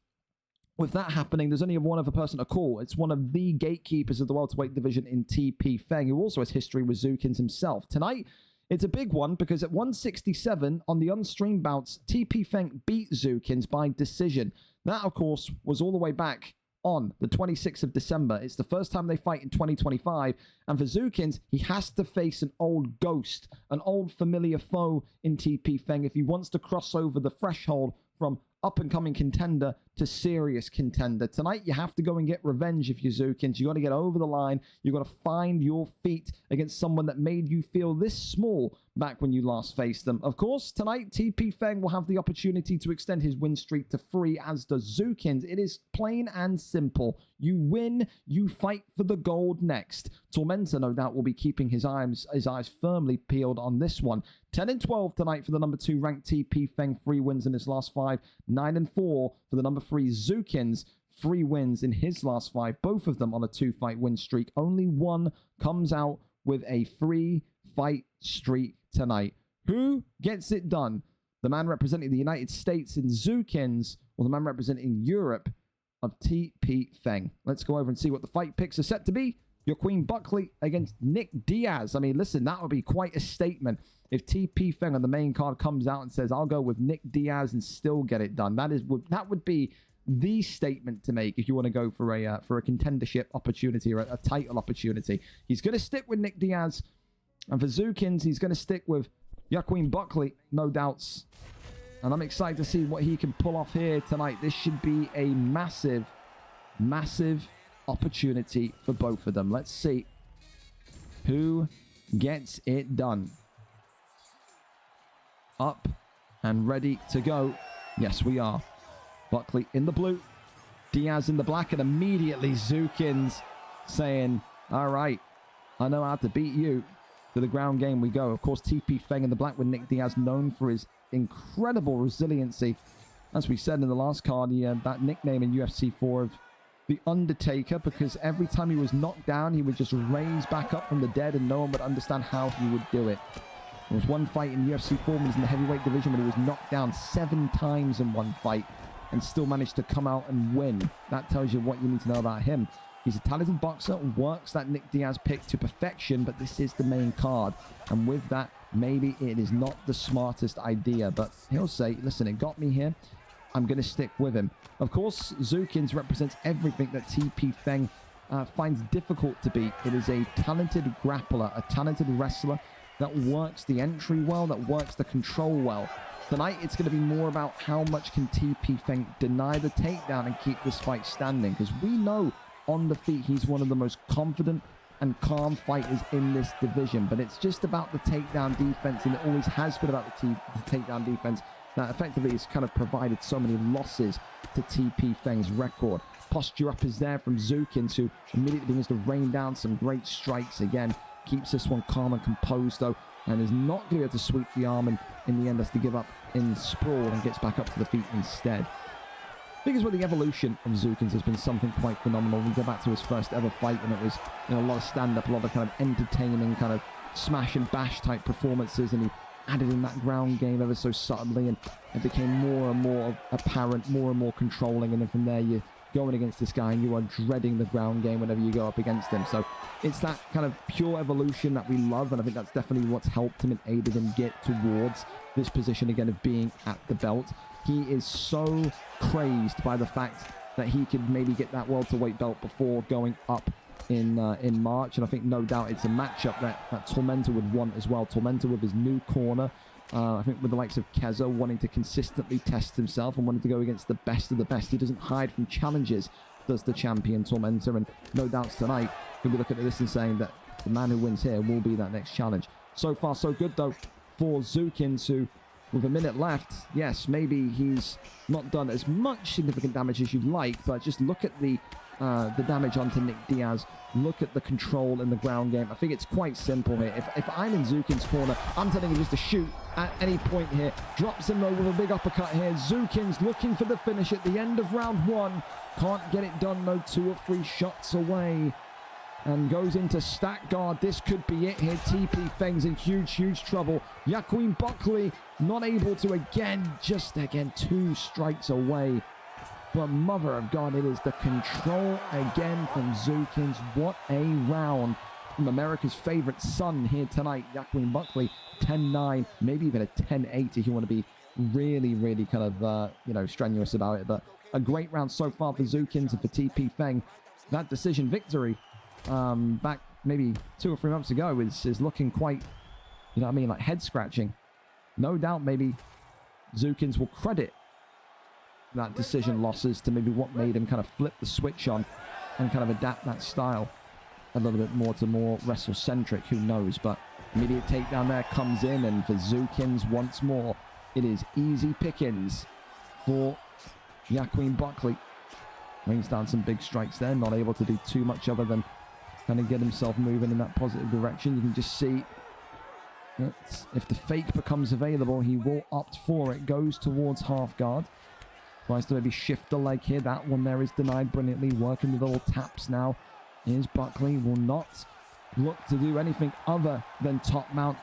with that happening, there's only one other person to call. It's one of the gatekeepers of the welterweight division in TP Feng, who also has history with Zukins himself. Tonight, it's a big one because at 167 on the unstreamed bouts, TP Feng beat Zukins by decision. That, of course, was all the way back on the 26th of December. It's the first time they fight in 2025. And for Zukins, he has to face an old ghost, an old familiar foe in TP Feng if he wants to cross over the threshold from up-and-coming contender to serious contender. Tonight, you have to go and get revenge if you're Zukins. You got to get over the line. You got to find your feet against someone that made you feel this small back when you last faced them. Of course, tonight, TP Feng will have the opportunity to extend his win streak to 3, as does Zukins. It is plain and simple. You win, you fight for the gold next. Tormentor, no doubt, will be keeping his eyes firmly peeled on this one. 10-12 tonight for the #2 ranked TP Feng, 3 wins in his last 5. 9-4 for the #3 Zukins, 3 wins in his last 5. Both of them on a 2-fight win streak. Only one comes out with a 3-fight streak tonight. Who gets it done? The man representing the United States in Zukins, or the man representing Europe of TP Feng? Let's go over and see what the fight picks are set to be. Your Queen Buckley against Nick Diaz. I mean, listen, that would be quite a statement if TP Feng on the main card comes out and says, I'll go with Nick Diaz and still get it done. That would be the statement to make if you want to go for a contendership opportunity or a title opportunity. He's going to stick with Nick Diaz. And for Zukins, he's going to stick with Joaquin Buckley, no doubts. And I'm excited to see what he can pull off here tonight. This should be a massive opportunity for both of them. Let's see who gets it done. Up and ready to go. Yes, we are. Buckley in the blue, Diaz in the black, and immediately Zukins saying, all right, I know how to beat you. To the ground game we go. Of course, TP Feng in the black with Nick Diaz, known for his incredible resiliency. As we said in the last card, he had that nickname in UFC 4 of the Undertaker, because every time he was knocked down, he would just raise back up from the dead and no one would understand how he would do it. There was one fight in UFC 4 when he was in the heavyweight division when he was knocked down 7 times in one fight and still managed to come out and win. That tells you what you need to know about him. He's a talented boxer, works that Nick Diaz pick to perfection, but this is the main card. And with that, maybe it is not the smartest idea, but he'll say, listen, it got me here. I'm going to stick with him. Of course, Zukins represents everything that TP Feng finds difficult to beat. It is a talented grappler, a talented wrestler that works the entry well, that works the control well. Tonight, it's going to be more about how much can TP Feng deny the takedown and keep this fight standing, because we know on the feet he's one of the most confident and calm fighters in this division, but it's just about the takedown defense, and it always has been about the takedown defense that effectively has kind of provided so many losses to TP Feng's record. Posture up is there from Zukins, who immediately begins to rain down some great strikes. Again, keeps this one calm and composed though, and is not going to be able to sweep the arm, and in the end has to give up in sprawl and gets back up to the feet instead. I think as well, the evolution of Zukins has been something quite phenomenal. We go back to his first ever fight, and it was, you know, a lot of stand-up, a lot of kind of entertaining kind of smash and bash type performances, and he added in that ground game ever so subtly, and it became more and more apparent, more and more controlling, and then from there you're going against this guy and you are dreading the ground game whenever you go up against him. So it's that kind of pure evolution that we love, and I think that's definitely what's helped him and aided him get towards this position again of being at the belt. He is so crazed by the fact that he could maybe get that welterweight belt before going up in March, and I think no doubt it's a matchup that Tormenta would want as well. Tormenta with his new corner, I think with the likes of Keza wanting to consistently test himself and wanting to go against the best of the best. He doesn't hide from challenges, does the champion Tormenta, and no doubts tonight he'll be looking at this and saying that the man who wins here will be that next challenge. So far so good though for Zukins, who with a minute left, yes, maybe he's not done as much significant damage as you'd like, but just look at the damage onto Nick Diaz. Look at the control in the ground game. I think it's quite simple here. If I'm in Zukins' corner, I'm telling him just to shoot at any point here. Drops him though with a big uppercut here. Zukins looking for the finish at the end of round one. Can't get it done though. 2 or 3 shots away. And goes into stack guard. This could be it here. TP Feng's in huge trouble. Yaquin Buckley not able to just 2 strikes away. But mother of God, it is the control again from Zukins. What a round from America's favorite son here tonight. Yaquin Buckley, 10-9, maybe even a 10-8 if you want to be really kind of, strenuous about it. But a great round so far for Zukins and for TP Feng. That decision victory back maybe 2 or 3 months ago is looking quite, like head scratching. No doubt maybe Zukins will credit that decision losses to maybe what made him kind of flip the switch on and kind of adapt that style a little bit more to more wrestle-centric, who knows. But immediate takedown there comes in, and for Zukins once more, it is easy pickings for Yaquin Buckley. Rains down some big strikes there, not able to do too much other than kind of get himself moving in that positive direction. You can just see that if the fake becomes available, he will opt for it. Goes towards half guard. Tries to maybe shift the leg here. That one there is denied brilliantly. Working with little taps now. Here's Buckley. Will not look to do anything other than top mount.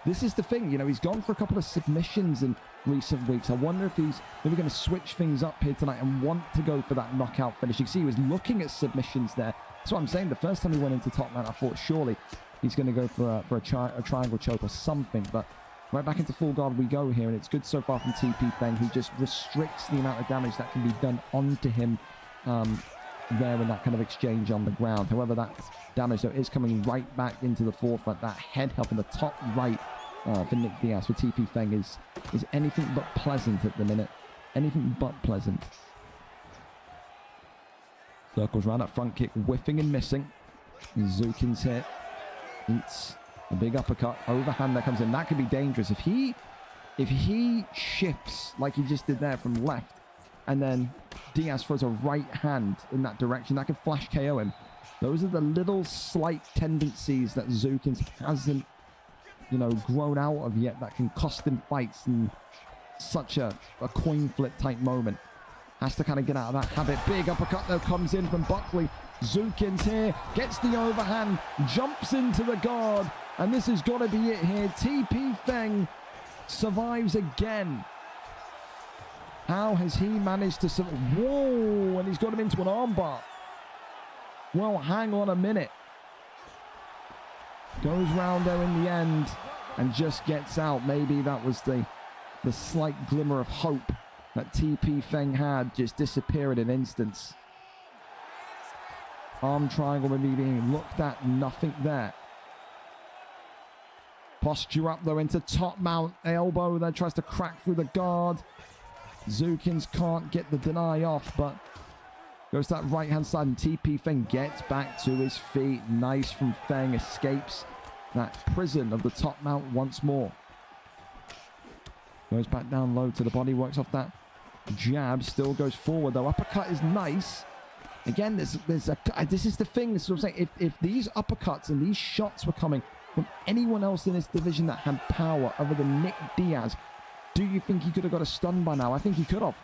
This is the thing, he's gone for a couple of submissions in recent weeks. I wonder if he's maybe going to switch things up here tonight and want to go for that knockout finish. You can see he was looking at submissions there. That's what I'm saying. The first time he went into top mount, I thought surely he's going to go for a triangle choke or something. But right back into full guard we go here, and it's good so far from TP Feng, who just restricts the amount of damage that can be done onto him there in that kind of exchange on the ground. However, that damage though is coming right back into the forefront. That head help in the top right for Nick Diaz, for TP Feng, is anything but pleasant at the minute. Anything but pleasant. Circles around that front kick, whiffing and missing. Zukins here eats a big uppercut, overhand that comes in. That could be dangerous if he shifts like he just did there from left, and then Diaz throws a right hand in that direction. That could flash KO him. Those are the little slight tendencies that Zukins hasn't, grown out of yet, that can cost him fights in such a coin flip type moment. Has to kind of get out of that habit. Big uppercut though comes in from Buckley. Zukins here gets the overhand, jumps into the guard, and this has got to be it here. TP Feng survives again. How has he managed to survive? Whoa, and he's got him into an armbar. Well, hang on a minute. Goes round there in the end and just gets out. Maybe that was the slight glimmer of hope that TP Feng had, just disappeared in an instance. Arm triangle maybe being looked at. Nothing there. Posture up though into top mount. Elbow there tries to crack through the guard. Zukins can't get the deny off, but goes to that right hand side and TP Feng gets back to his feet. Nice from Feng. Escapes that prison of the top mount once more. Goes back down low to the body. Works off that jab. Still goes forward though. Uppercut is nice. Again, this is the thing. This is what I'm saying. If these uppercuts and these shots were coming from anyone else in this division that had power other than Nick Diaz, do you think he could have got a stun by now? I think he could have.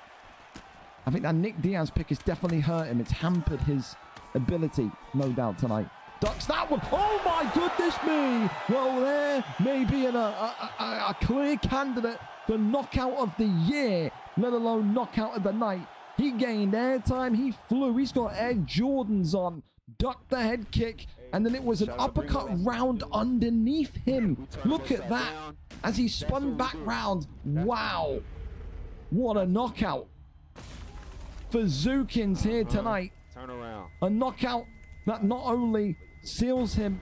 I think that Nick Diaz pick has definitely hurt him. It's hampered his ability, no doubt, tonight. Ducks that one. Oh my goodness me. Well, there may be a clear candidate for knockout of the year, let alone knockout of the night. He gained airtime. He flew. He's got Air Jordans on. Ducked the head kick. And then it was an uppercut round underneath him. Look at that. As he spun back round. Wow. What a knockout for Zukins here tonight. Turn around. A knockout that not only seals him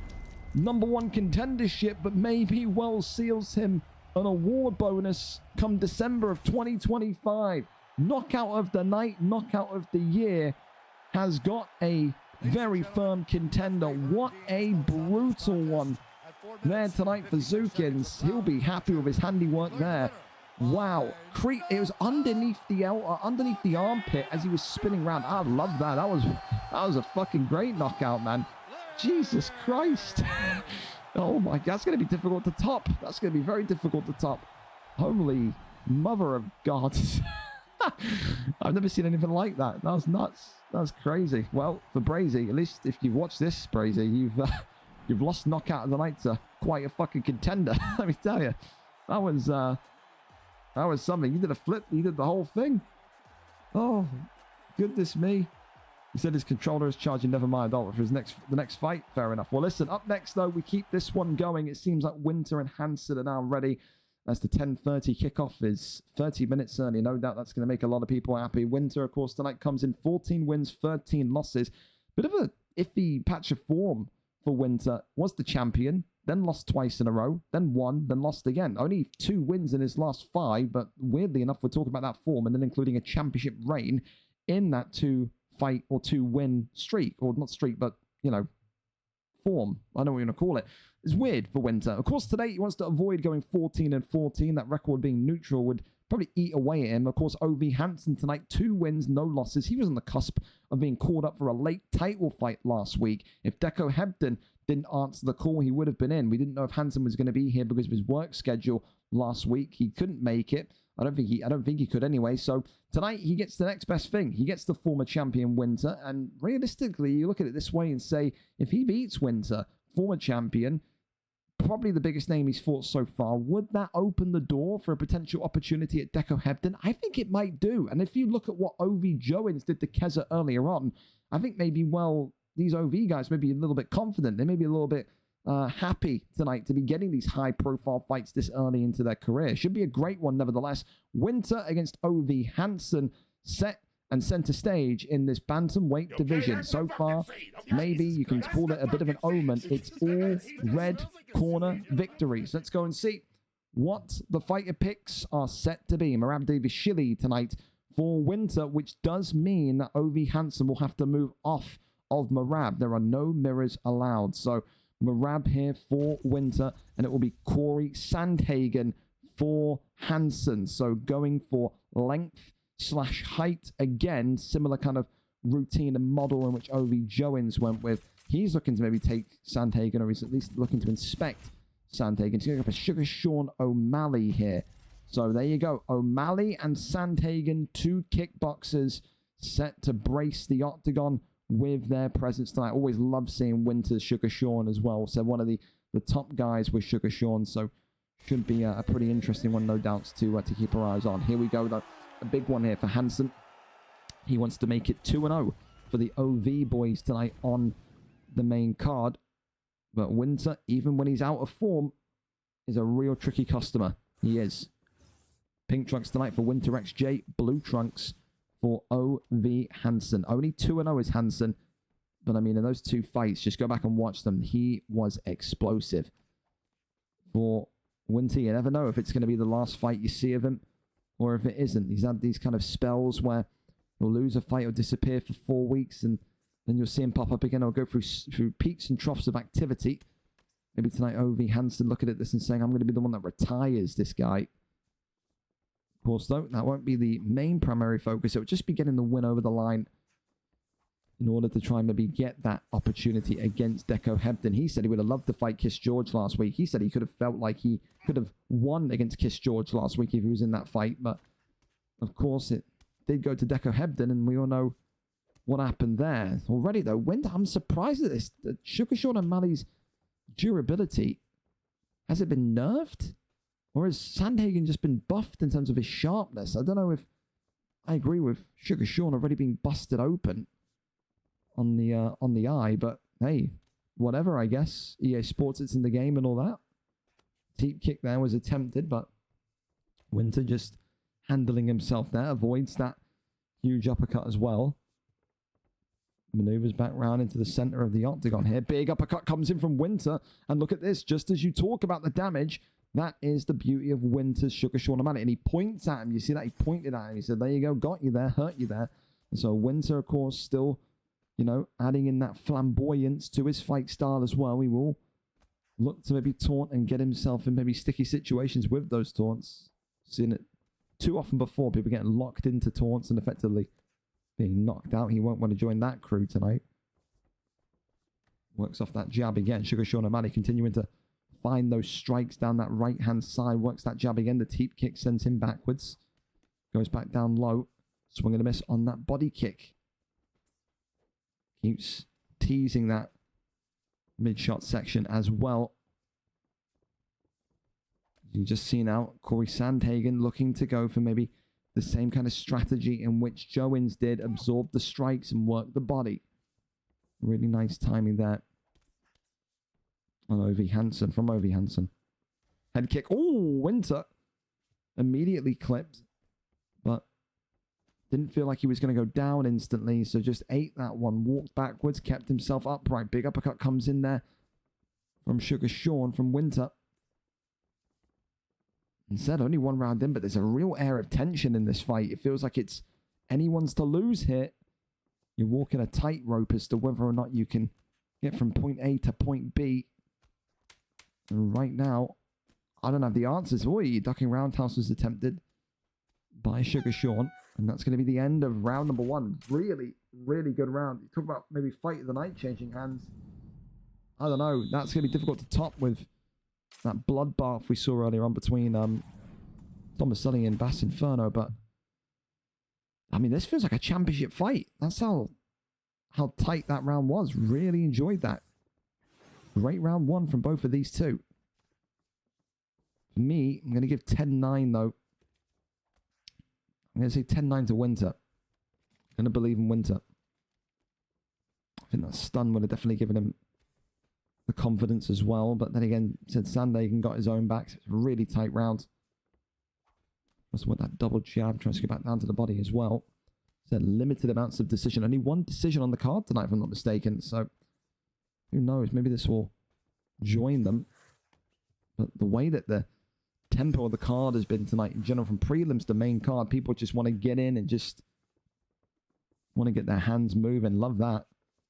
#1 contendership, but maybe well seals him an award bonus come December of 2025. Knockout of the night, knockout of the year, has got a very firm contender. What a brutal one there tonight for Zukins. He'll be happy with his handiwork there. Wow. It was underneath the armpit as he was spinning around. I love that. That was a fucking great knockout, man. Jesus Christ. Oh my God. That's going to be difficult to top. That's going to be very difficult to top. Holy mother of God. I've never seen anything like that. That was nuts. That was crazy. Well, for Brazy, at least if you've watched this, Brazy, you've lost knockout of the night to quite a fucking contender. Let me tell you, that was something. You did a flip. You did the whole thing. Oh, goodness me. He said his controller is charging. Never mind. Oh, for the next fight. Fair enough. Well, listen. Up next, though, we keep this one going. It seems like Winter and Hansen are now ready. As the 10:30 kickoff is 30 minutes early. No doubt that's going to make a lot of people happy. Winter, of course, tonight comes in 14 wins, 13 losses. Bit of a iffy patch of form for Winter. Was the champion, then lost twice in a row, then won, then lost again. Only 2 wins in his last 5, but weirdly enough, we're talking about that form and then including a championship reign in that 2-fight or 2-win streak. Or not streak, but, you know, form. I don't know what you're going to call it. It's weird for Winter. Of course, today he wants to avoid going 14-14. That record being neutral would probably eat away at him. Of course, OV Hansen tonight, 2 wins, no losses. He was on the cusp of being called up for a late title fight last week. If Deco Hebden didn't answer the call, he would have been in. We didn't know if Hansen was going to be here because of his work schedule last week. He couldn't make it. I don't think he could anyway. So tonight he gets the next best thing. He gets the former champion Winter. And realistically, you look at it this way and say, if he beats Winter, former champion, probably the biggest name he's fought so far, would that open the door for a potential opportunity at Deco Hebden? I think it might do. And if you look at what OV Joens did to Keza earlier on, I think maybe, well, these OV guys may be a little bit confident. They may be a little bit happy tonight to be getting these high-profile fights this early into their career. Should be a great one, nevertheless. Winter against OV Hansen, set and center stage in this bantamweight division. So far, maybe you can call it a bit of an omen. It's all red corner victories. Let's go and see what the fighter picks are set to be. Merab Davishvili tonight for Winter, which does mean that OV Hansen will have to move off of Merab. There are no mirrors allowed. So Merab here for Winter, and it will be Corey Sandhagen for Hansen. So going for length/height again, similar kind of routine and model in which OV Joens went with. He's looking to maybe take Sandhagen, or he's at least looking to inspect Sandhagen. He's going to go for Sugar Sean O'Malley here. So there you go. O'Malley and Sandhagen, 2 kickboxers set to brace the octagon with their presence tonight. Always love seeing Winter's Sugar Sean as well. So one of the top guys with Sugar Sean. So should be a pretty interesting one, no doubts, to keep our eyes on. Here we go, though. A big one here for Hansen. He wants to make it 2-0 for the OV boys tonight on the main card. But Winter, even when he's out of form, is a real tricky customer. He is. Pink trunks tonight for Winter XJ. Blue trunks for OV Hansen. Only 2-0 is Hansen. But I mean, in those two fights, just go back and watch them. He was explosive. For Winter, you never know if it's going to be the last fight you see of him or if it isn't. He's had these kind of spells where he'll lose a fight or disappear for 4 weeks, and then you'll see him pop up again. He'll go through peaks and troughs of activity. Maybe tonight, Ovi Hansen looking at this and saying, I'm going to be the one that retires this guy. Of course, though, that won't be the main primary focus. It would just be getting the win over the line in order to try and maybe get that opportunity against Deco Hebden. He said he would have loved to fight Kiss George last week. He said he could have felt like he could have won against Kiss George last week if he was in that fight. But, of course, it did go to Deco Hebden, and we all know what happened there. Already, though, I'm surprised at this. Sugar Sean O'Malley's durability, has it been nerfed? Or has Sandhagen just been buffed in terms of his sharpness? I don't know if I agree with Sugar Sean already being busted open on the eye, but hey, whatever, I guess. EA Sports, it's in the game and all that. Deep kick there was attempted, but Winter just handling himself there, avoids that huge uppercut as well. Maneuvers back round into the center of the octagon here. Big uppercut comes in from Winter, and look at this, just as you talk about the damage, that is the beauty of Winter's Sugar Sean O'Malley, and he points at him. You see that? He pointed at him. He said, there you go, got you there, hurt you there. And so Winter, of course, still, adding in that flamboyance to his fight style as well. He will look to maybe taunt and get himself in maybe sticky situations with those taunts. Seen it too often before, people getting locked into taunts and effectively being knocked out. He won't want to join that crew tonight. Works off that jab again. Sugar Sean O'Malley continuing to find those strikes down that right-hand side. Works that jab again. The teep kick sends him backwards. Goes back down low. Swing and a miss on that body kick. Keeps teasing that mid-shot section as well. You just see now Corey Sandhagen looking to go for maybe the same kind of strategy in which Joins did, absorb the strikes and work the body. Really nice timing there on Ovi Hansen, from Ovi Hansen. Head kick. Oh, Winter immediately clipped, but didn't feel like he was going to go down instantly, so just ate that one, walked backwards, kept himself upright. Big uppercut comes in there from Sugar Sean, from Winter. Instead, only one round in, but there's a real air of tension in this fight. It feels like it's anyone's to lose here. You're walking a tightrope as to whether or not you can get from point A to point B. And right now, I don't have the answers. Oi, ducking roundhouse was attempted by Sugar Sean. And that's going to be the end of round number one. Really, really good round. You talk about maybe fight of the night changing hands. I don't know. That's going to be difficult to top with that bloodbath we saw earlier on between Thomas Sully and Bass Inferno. But, I mean, this feels like a championship fight. That's how tight that round was. Really enjoyed that. Great round one from both of these two. For me, I'm going to give 10-9, though. I'm going to say 10-9 to Winter. I'm going to believe in Winter. I think that stun would have definitely given him the confidence as well. But then again, said Sandhagen got his own back. So it's a really tight round. Also with that double jab, trying to get back down to the body as well. Said limited amounts of decision. Only one decision on the card tonight, if I'm not mistaken. So who knows? Maybe this will join them. But the way that the tempo of the card has been tonight in general, from prelims to main card, people just want to get in and just want to get their hands moving. Love that.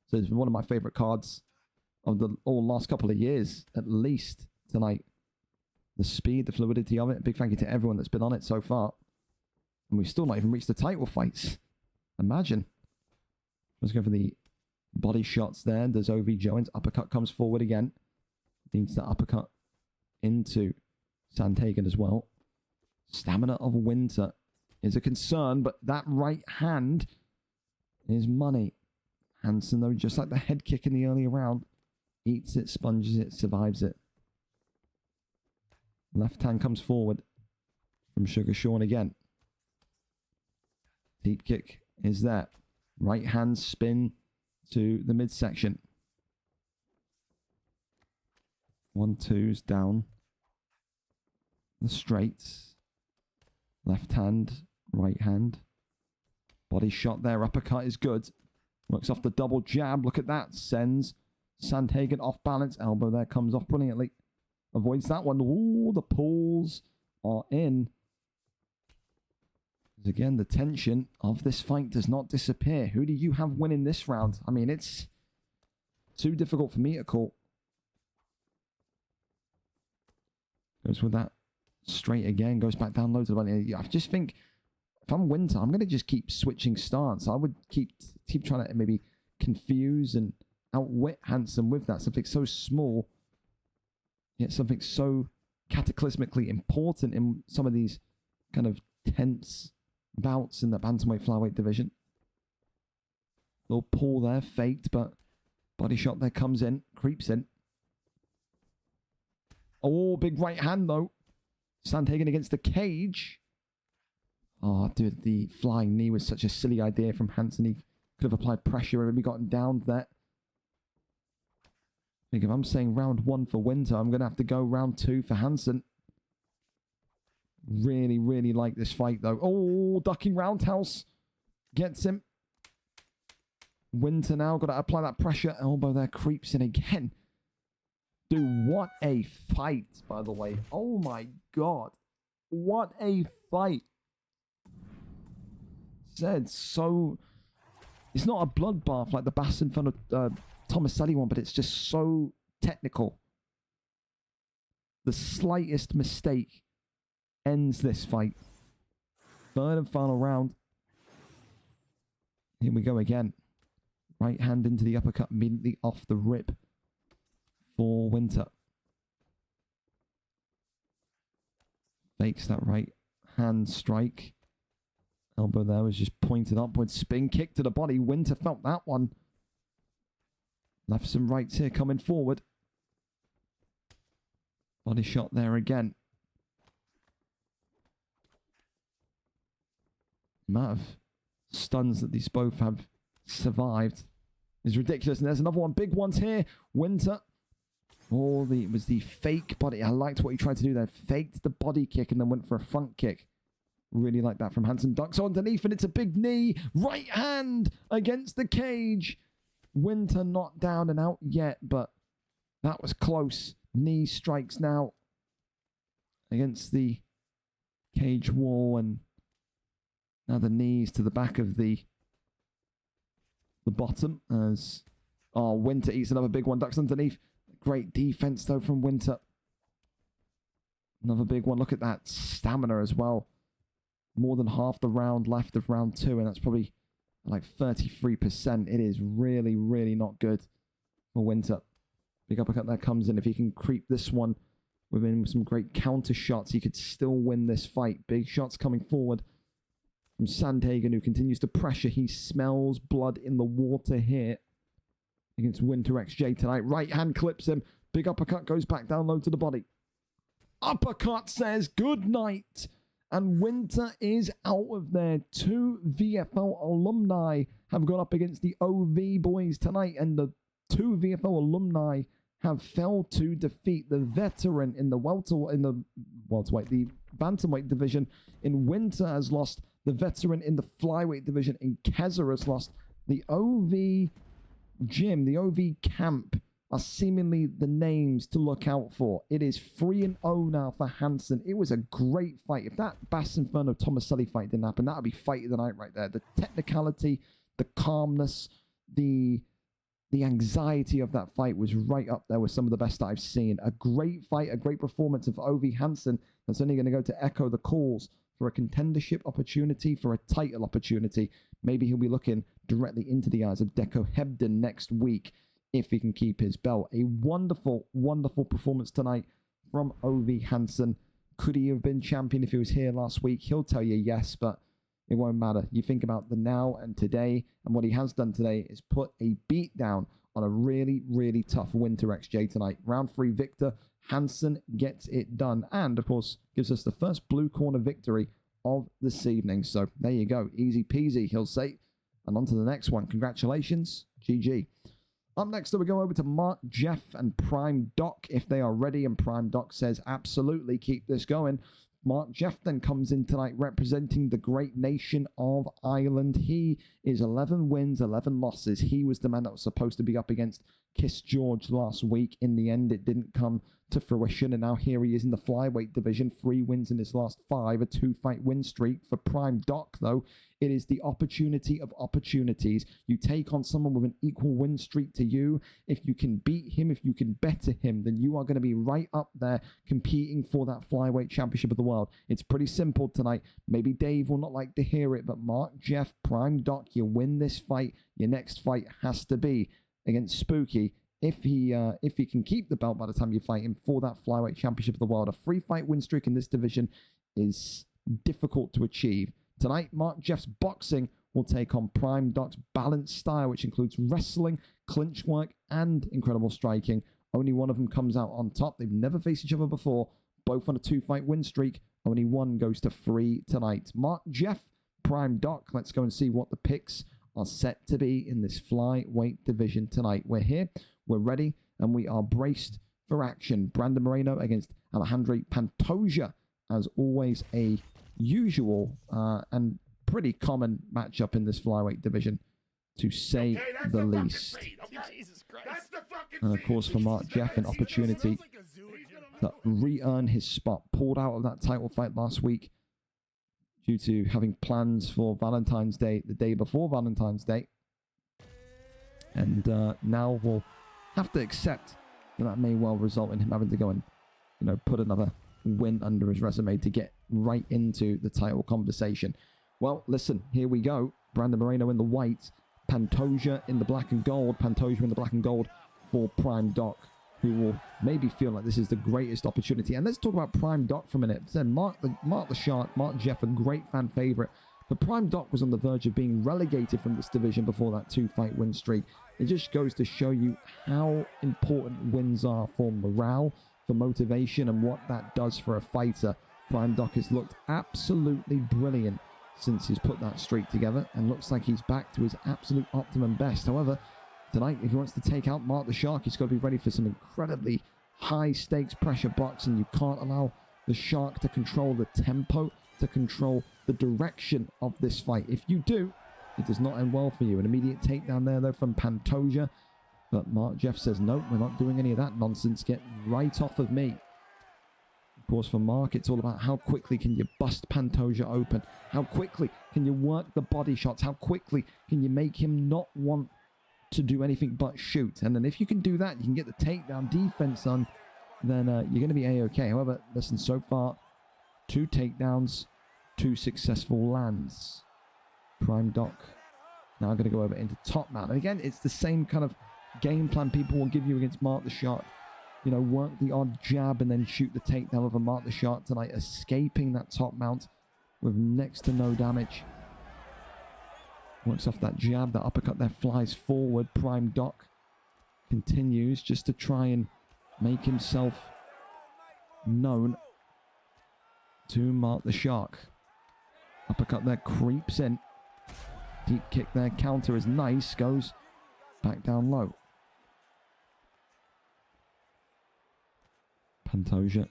So it's one of my favorite cards of the last couple of years, at least tonight. The speed, the fluidity of it. Big thank you to everyone that's been on it so far. And we've still not even reached the title fights. Imagine. Let's go for the body shots there. There's OV Jones. Uppercut comes forward again. Needs the uppercut into Sandhagen as well. Stamina of Winter is a concern, but that right hand is money. Hansen, though, just like the head kick in the earlier round, eats it, sponges it, survives it. Left hand comes forward from Sugar Sean again. Deep kick is there. Right hand spin to the midsection. 1-2's down. The straights. Left hand, right hand. Body shot there. Uppercut is good. Works off the double jab. Look at that. Sends Sandhagen off balance. Elbow there comes off brilliantly. Avoids that one. Ooh, the pulls are in. Again, the tension of this fight does not disappear. Who do you have winning this round? I mean, it's too difficult for me to call. Goes with that straight again. Goes back down low to the body. I just think if I'm Winter, I'm going to just keep switching stance. I would keep trying to maybe confuse and outwit Hansen with that. Something so small, yet something so cataclysmically important in some of these kind of tense bouts in the bantamweight flyweight division. Little pull there, faked, but body shot there comes in, creeps in. Oh, big right hand though. Sandhagen against the cage. Oh, dude, the flying knee was such a silly idea from Hansen. He could have applied pressure and maybe gotten down there. I think if I'm saying round 1 for Winter, I'm going to have to go round 2 for Hansen. Really, really like this fight, though. Oh, ducking roundhouse. Gets him. Winter now got to apply that pressure. Elbow there creeps in again. Dude, what a fight, by the way. Oh, my God. What a fight. Said so... It's not a bloodbath like the Bassin Fun of Tomaselli one, but it's just so technical. The slightest mistake ends this fight. Third and final round. Here we go again. Right hand into the uppercut immediately off the rip for Winter. Fakes that right hand strike. Elbow there was just pointed upwards. Spin kick to the body. Winter felt that one. Lefts and rights here coming forward. Body shot there again. Amount of stuns that these both have survived is ridiculous. And there's another one. Big ones here. Winter. Oh, it was the fake body. I liked what he tried to do there. Faked the body kick and then went for a front kick. Really like that from Hansen. Ducks underneath and it's a big knee. Right hand against the cage. Winter not down and out yet, but that was close. Knee strikes now against the cage wall, and now the knees to the back of the bottom as Winter eats another big one. Ducks underneath. Great defense though from Winter. Another big one. Look at that stamina as well. More than half the round left of round 2, and that's probably like 33%. It is really, really not good for Winter. Big uppercut that comes in. If he can creep this one with some great counter shots, he could still win this fight. Big shots coming forward from Sandhagen, who continues to pressure. He smells blood in the water here against Winter XJ tonight. Right hand clips him. Big uppercut goes back down low to the body. Uppercut says good night. And Winter is out of there. 2 VFL alumni have gone up against the OV boys tonight. And the 2 VFL alumni have failed to defeat the veteran in the the bantamweight division. In Winter has lost the veteran in the flyweight division. In Keza has lost. The OV gym, the OV camp are seemingly the names to look out for. It is 3-0 now for Hansen. It was a great fight. If that Bass Inferno Tomaselli fight didn't happen, that would be fight of the night right there. The technicality, the calmness, the anxiety of that fight was right up there with some of the best that I've seen. A great fight, a great performance of Ov Hansen that's only going to go to echo the calls for a contendership opportunity, for a title opportunity. Maybe he'll be looking directly into the eyes of Deco Hebden next week if he can keep his belt. A wonderful, wonderful performance tonight from Ov Hansen. Could he have been champion if he was here last week? He'll tell you yes, but it won't matter. You think about the now and today, and what he has done today is put a beat down on a really, really tough Winter XJ tonight. Round 3 victor. Hansen gets it done, and of course gives us the first blue corner victory of this evening. So there you go. Easy peasy, he'll say. And on to the next one. Congratulations. GG. Up next, we go over to Mark, Jeff, and Prime Doc if they are ready. And Prime Doc says, absolutely, keep this going. Mark Jeff then comes in tonight representing the great nation of Ireland. He is 11 wins, 11 losses. He was the man that was supposed to be up against Kiss George last week. In the end, it didn't come to fruition, and now here he is in the flyweight division. 3 wins in his last 5, a 2-fight win streak. For Prime Doc, though, it is the opportunity of opportunities. You take on someone with an equal win streak to you. If you can beat him, if you can better him, then you are going to be right up there competing for that flyweight championship of the world. It's pretty simple tonight. Maybe Dave will not like to hear it, but Mark Jeff, Prime Doc, you win this fight. Your next fight has to be against Spooky. If he can keep the belt by the time you fight him for that flyweight championship of the world. A 3-fight win streak in this division is difficult to achieve. Tonight, Mark Jeff's boxing will take on Prime Doc's balanced style, which includes wrestling, clinch work, and incredible striking. Only one of them comes out on top. They've never faced each other before. Both on a 2-fight win streak. Only one goes to 3 tonight. Mark Jeff, Prime Doc. Let's go and see what the picks are set to be in this flyweight division tonight. We're here, we're ready, and we are braced for action. Brandon Moreno against Alejandro Pantoja. As always, a usual and pretty common matchup in this flyweight division, to say the least. And of course, for Mark Jeff, an opportunity to re-earn his spot. Pulled out of that title fight last week due to having plans for Valentine's Day the day before Valentine's Day. And now we'll have to accept that may well result in him having to go and, put another win under his resume to get right into the title conversation. Well, listen, here we go. Brandon Moreno in the white, Pantoja in the black and gold. Pantoja in the black and gold for Prime Doc, who will maybe feel like this is the greatest opportunity. And let's talk about Prime Doc for a minute. Then Mark the Shark, Mark Jeff, a great fan favorite. But Prime Doc was on the verge of being relegated from this division before that 2-fight win streak. It just goes to show you how important wins are for morale, for motivation, and what that does for a fighter. Prime Doc has looked absolutely brilliant since he's put that streak together, and looks like he's back to his absolute optimum best. However, tonight, if he wants to take out Mark the Shark, he's got to be ready for some incredibly high-stakes pressure boxing. You can't allow the Shark to control the tempo, to control the direction of this fight. If you do, it does not end well for you. An immediate takedown there, though, from Pantoja. But Mark Jeff says, no, we're not doing any of that nonsense. Get right off of me. Of course, for Mark, it's all about how quickly can you bust Pantoja open. How quickly can you work the body shots. How quickly can you make him not want to do anything but shoot. And then if you can do that, you can get the takedown defense on, then you're going to be A-okay. However, listen, so far, 2 takedowns, 2 successful lands. Prime Doc now going to go over into top mount. And again, it's the same kind of game plan people will give you against Mark the Shark. Work the odd jab and then shoot the takedown of a Mark the Shark tonight, escaping that top mount with next to no damage. Works off that jab, that uppercut there flies forward. Prime Doc continues just to try and make himself known to Mark the Shark. Uppercut there creeps in. Deep kick there, counter is nice, goes back down low. Pantoja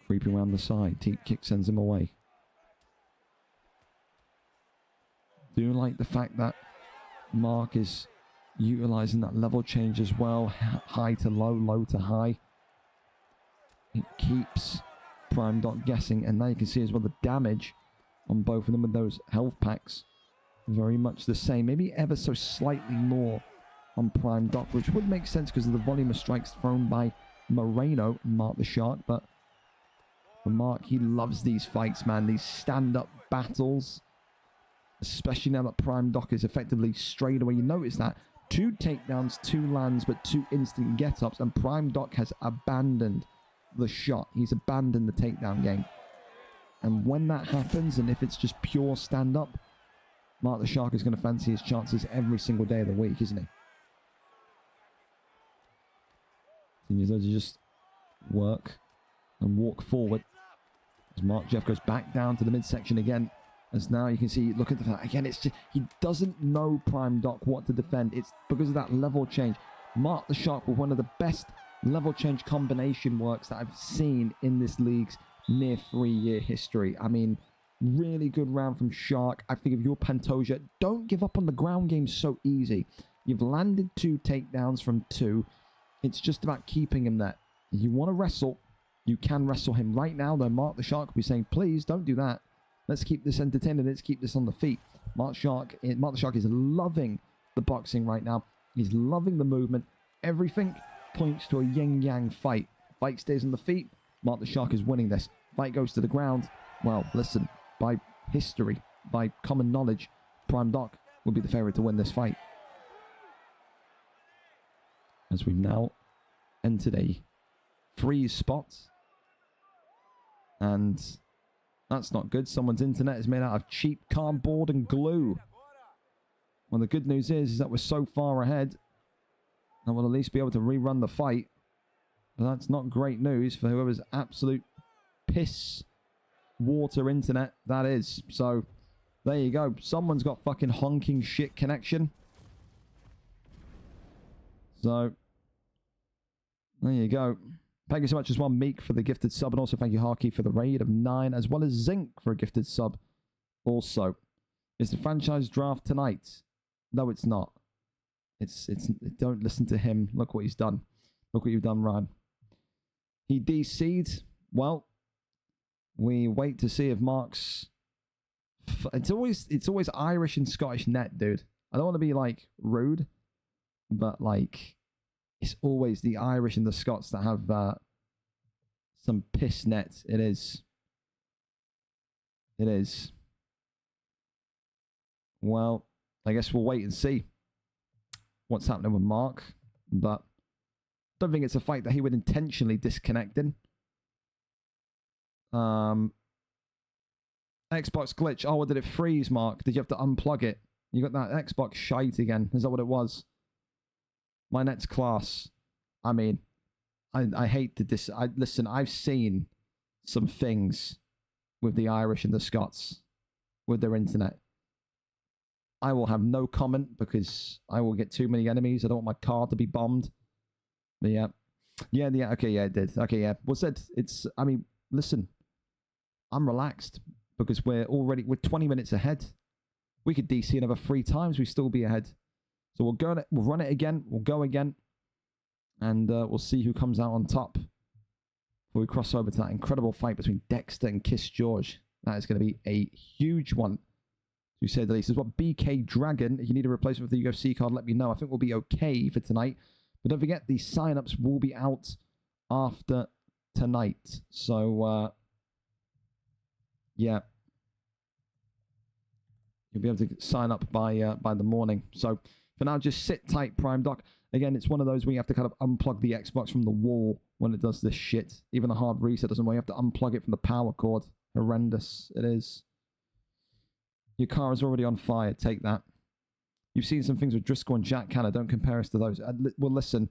creeping around the side. Deep kick sends him away. Do like the fact that Mark is utilizing that level change as well. High to low, low to high. It keeps Prime Doc guessing. And now you can see as well the damage on both of them with those health packs. Very much the same. Maybe ever so slightly more on Prime Doc, which would make sense because of the volume of strikes thrown by Moreno and Mark the Shark. But for Mark, he loves these fights, man. These stand-up battles. Especially now that Prime Doc is effectively straight away. You notice that. 2 takedowns, 2 lands, but 2 instant get-ups. And Prime Doc has abandoned the shot. He's abandoned the takedown game. And when that happens, and if it's just pure stand-up, Mark the Shark is going to fancy his chances every single day of the week, isn't he? Continues to just work and walk forward. As Mark Jeff goes back down to the midsection again. As now you can see, look at the fact, again, it's just, he doesn't know Prime Doc what to defend. It's because of that level change. Mark the Shark with one of the best level change combination works that I've seen in this league's near 3-year history. I mean, really good round from Shark. I think if you're Pantoja, don't give up on the ground game so easy. You've landed 2 takedowns from 2. It's just about keeping him there. If you want to wrestle, you can wrestle him right now, though. Mark the Shark will be saying, please don't do that. Let's keep this entertaining. Let's keep this on the feet. Mark the Shark is loving the boxing right now. He's loving the movement. Everything points to a yin-yang fight. Fight stays on the feet. Mark the Shark is winning this. Fight goes to the ground. Well, listen, by history, by common knowledge, Prime Doc will be the favorite to win this fight. As we've now entered a freeze spot. And that's not good. Someone's internet is made out of cheap cardboard and glue. Well, the good news is that we're so far ahead and we'll at least be able to rerun the fight. But that's not great news for whoever's absolute piss water internet that is. So, there you go. Someone's got fucking honking shit connection. So, there you go. Thank you so much as well, Meek, for the gifted sub. And also thank you, Harky, for the raid of 9. As well as Zinc for a gifted sub. Also, is the franchise draft tonight? No, it's not. Don't listen to him. Look what he's done. Look what you've done, Ryan. He DC'd. Well, we wait to see if Mark's... It's always Irish and Scottish net, dude. I don't want to be, like, rude. But, like, it's always the Irish and the Scots that have some piss net. It is. It is. Well, I guess we'll wait and see what's happening with Mark. But don't think it's a fight that he would intentionally disconnect in. Xbox glitch. Oh, what did it freeze, Mark? Did you have to unplug it? You got that Xbox shite again. Is that what it was? My net's class. I mean, I hate to listen, I've seen some things with the Irish and the Scots with their internet. I will have no comment because I will get too many enemies. I don't want my car to be bombed. But yeah. Yeah, okay, yeah, it did. Okay, yeah. Well said, I mean, listen, I'm relaxed because we're 20 minutes ahead. We could DC another 3 times, we'd still be ahead. So we'll run it again, we'll go again, and we'll see who comes out on top before we cross over to that incredible fight between Dexter and Kiss George. That is going to be a huge one, to say the least. As well, BK Dragon, if you need a replacement for the UFC card, let me know. I think we'll be okay for tonight. But don't forget, the sign-ups will be out after tonight. So, yeah. You'll be able to sign up by the morning. So, for now, just sit tight, Prime Doc. Again, it's one of those where you have to kind of unplug the Xbox from the wall when it does this shit. Even a hard reset doesn't work. You have to unplug it from the power cord. Horrendous. It is. Your car is already on fire. Take that. You've seen some things with Driscoll and Jack Canner. Don't compare us to those. Well, listen.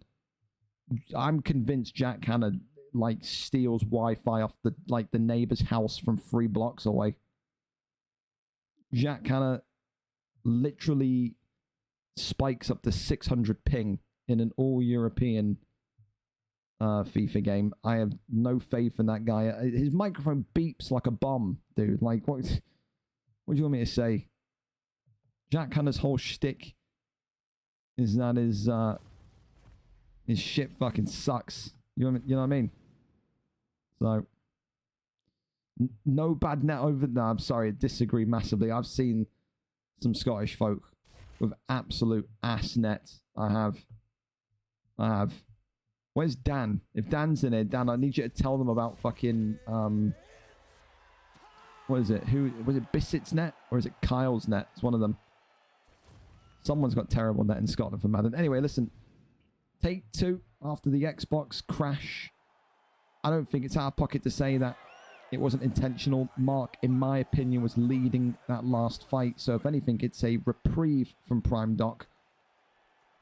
I'm convinced Jack Canner, like, steals Wi-Fi off the neighbor's house from 3 blocks away. Jack Canner literally spikes up to 600 ping in an all-European FIFA game. I have no faith in that guy. His microphone beeps like a bomb, dude. Like, what do you want me to say? Jack Hunter's whole shtick is that his shit fucking sucks. You know what I mean? So, no bad net over... No, I'm sorry, I disagree massively. I've seen some Scottish folk with absolute ass net. I have. Where's Dan? If Dan's in here, Dan, I need you to tell them about fucking... what is it? Who was it? Bissett's net? Or is it Kyle's net? It's one of them. Someone's got terrible net in Scotland for Madden. Anyway, listen. Take 2 after the Xbox crash. I don't think it's out of pocket to say that it wasn't intentional. Mark, in my opinion, was leading that last fight. So if anything, it's a reprieve from Prime Doc.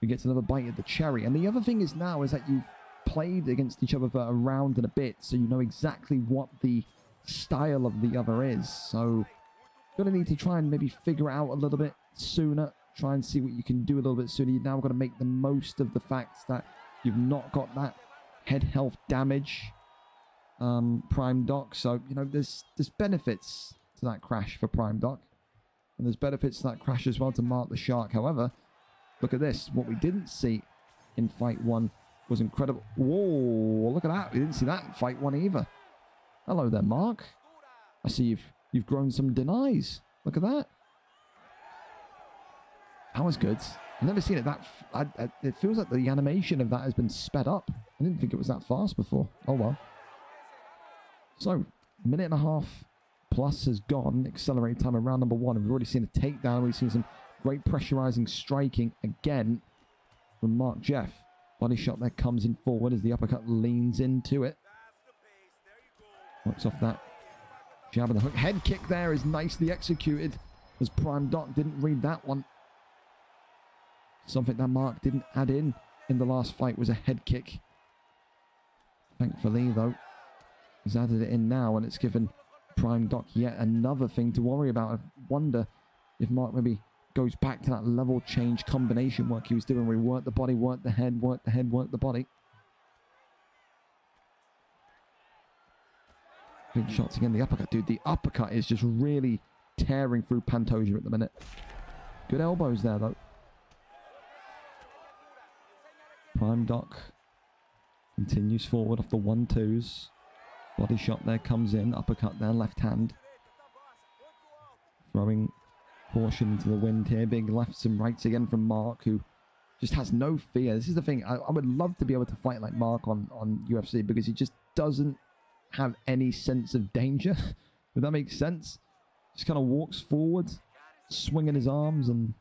We get another bite at the cherry. And the other thing is now is that you've played against each other for a round and a bit. So you know exactly what the style of the other is. So you're going to need to try and maybe figure it out a little bit sooner. Try and see what you can do a little bit sooner. You've now got to make the most of the fact that you've not got that head health damage. Prime Doc. So, you know, there's benefits to that crash for Prime Doc. And there's benefits to that crash as well to Mark the Shark. However, look at this. What we didn't see in Fight 1 was incredible. Whoa, look at that. We didn't see that in Fight 1 either. Hello there, Mark. I see you've grown some denies. Look at that. That was good. I've never seen it that... it feels like the animation of that has been sped up. I didn't think it was that fast before. Oh, well. So, minute and a half plus has gone. Accelerated time in round number 1. And we've already seen a takedown. We've seen some great pressurizing striking again from Mark Jeff. Body shot there comes in forward as the uppercut leans into it. Works off that jab and the hook. Head kick there is nicely executed as Prime Doc didn't read that one. Something that Mark didn't add in the last fight was a head kick. Thankfully, though, he's added it in now and it's given Prime Doc yet another thing to worry about. I wonder if Mark maybe goes back to that level change combination work he was doing where he worked the body, worked the head, worked the head, worked the body. Big shots again, the uppercut. Dude, the uppercut is just really tearing through Pantoja at the minute. Good elbows there, though. Prime Doc continues forward off the 1-2s. Body shot there comes in. Uppercut there, left hand. Throwing caution into the wind here. Big lefts and rights again from Mark, who just has no fear. This is the thing. I would love to be able to fight like Mark on UFC because he just doesn't have any sense of danger. If that makes sense. Just kind of walks forward, swinging his arms, and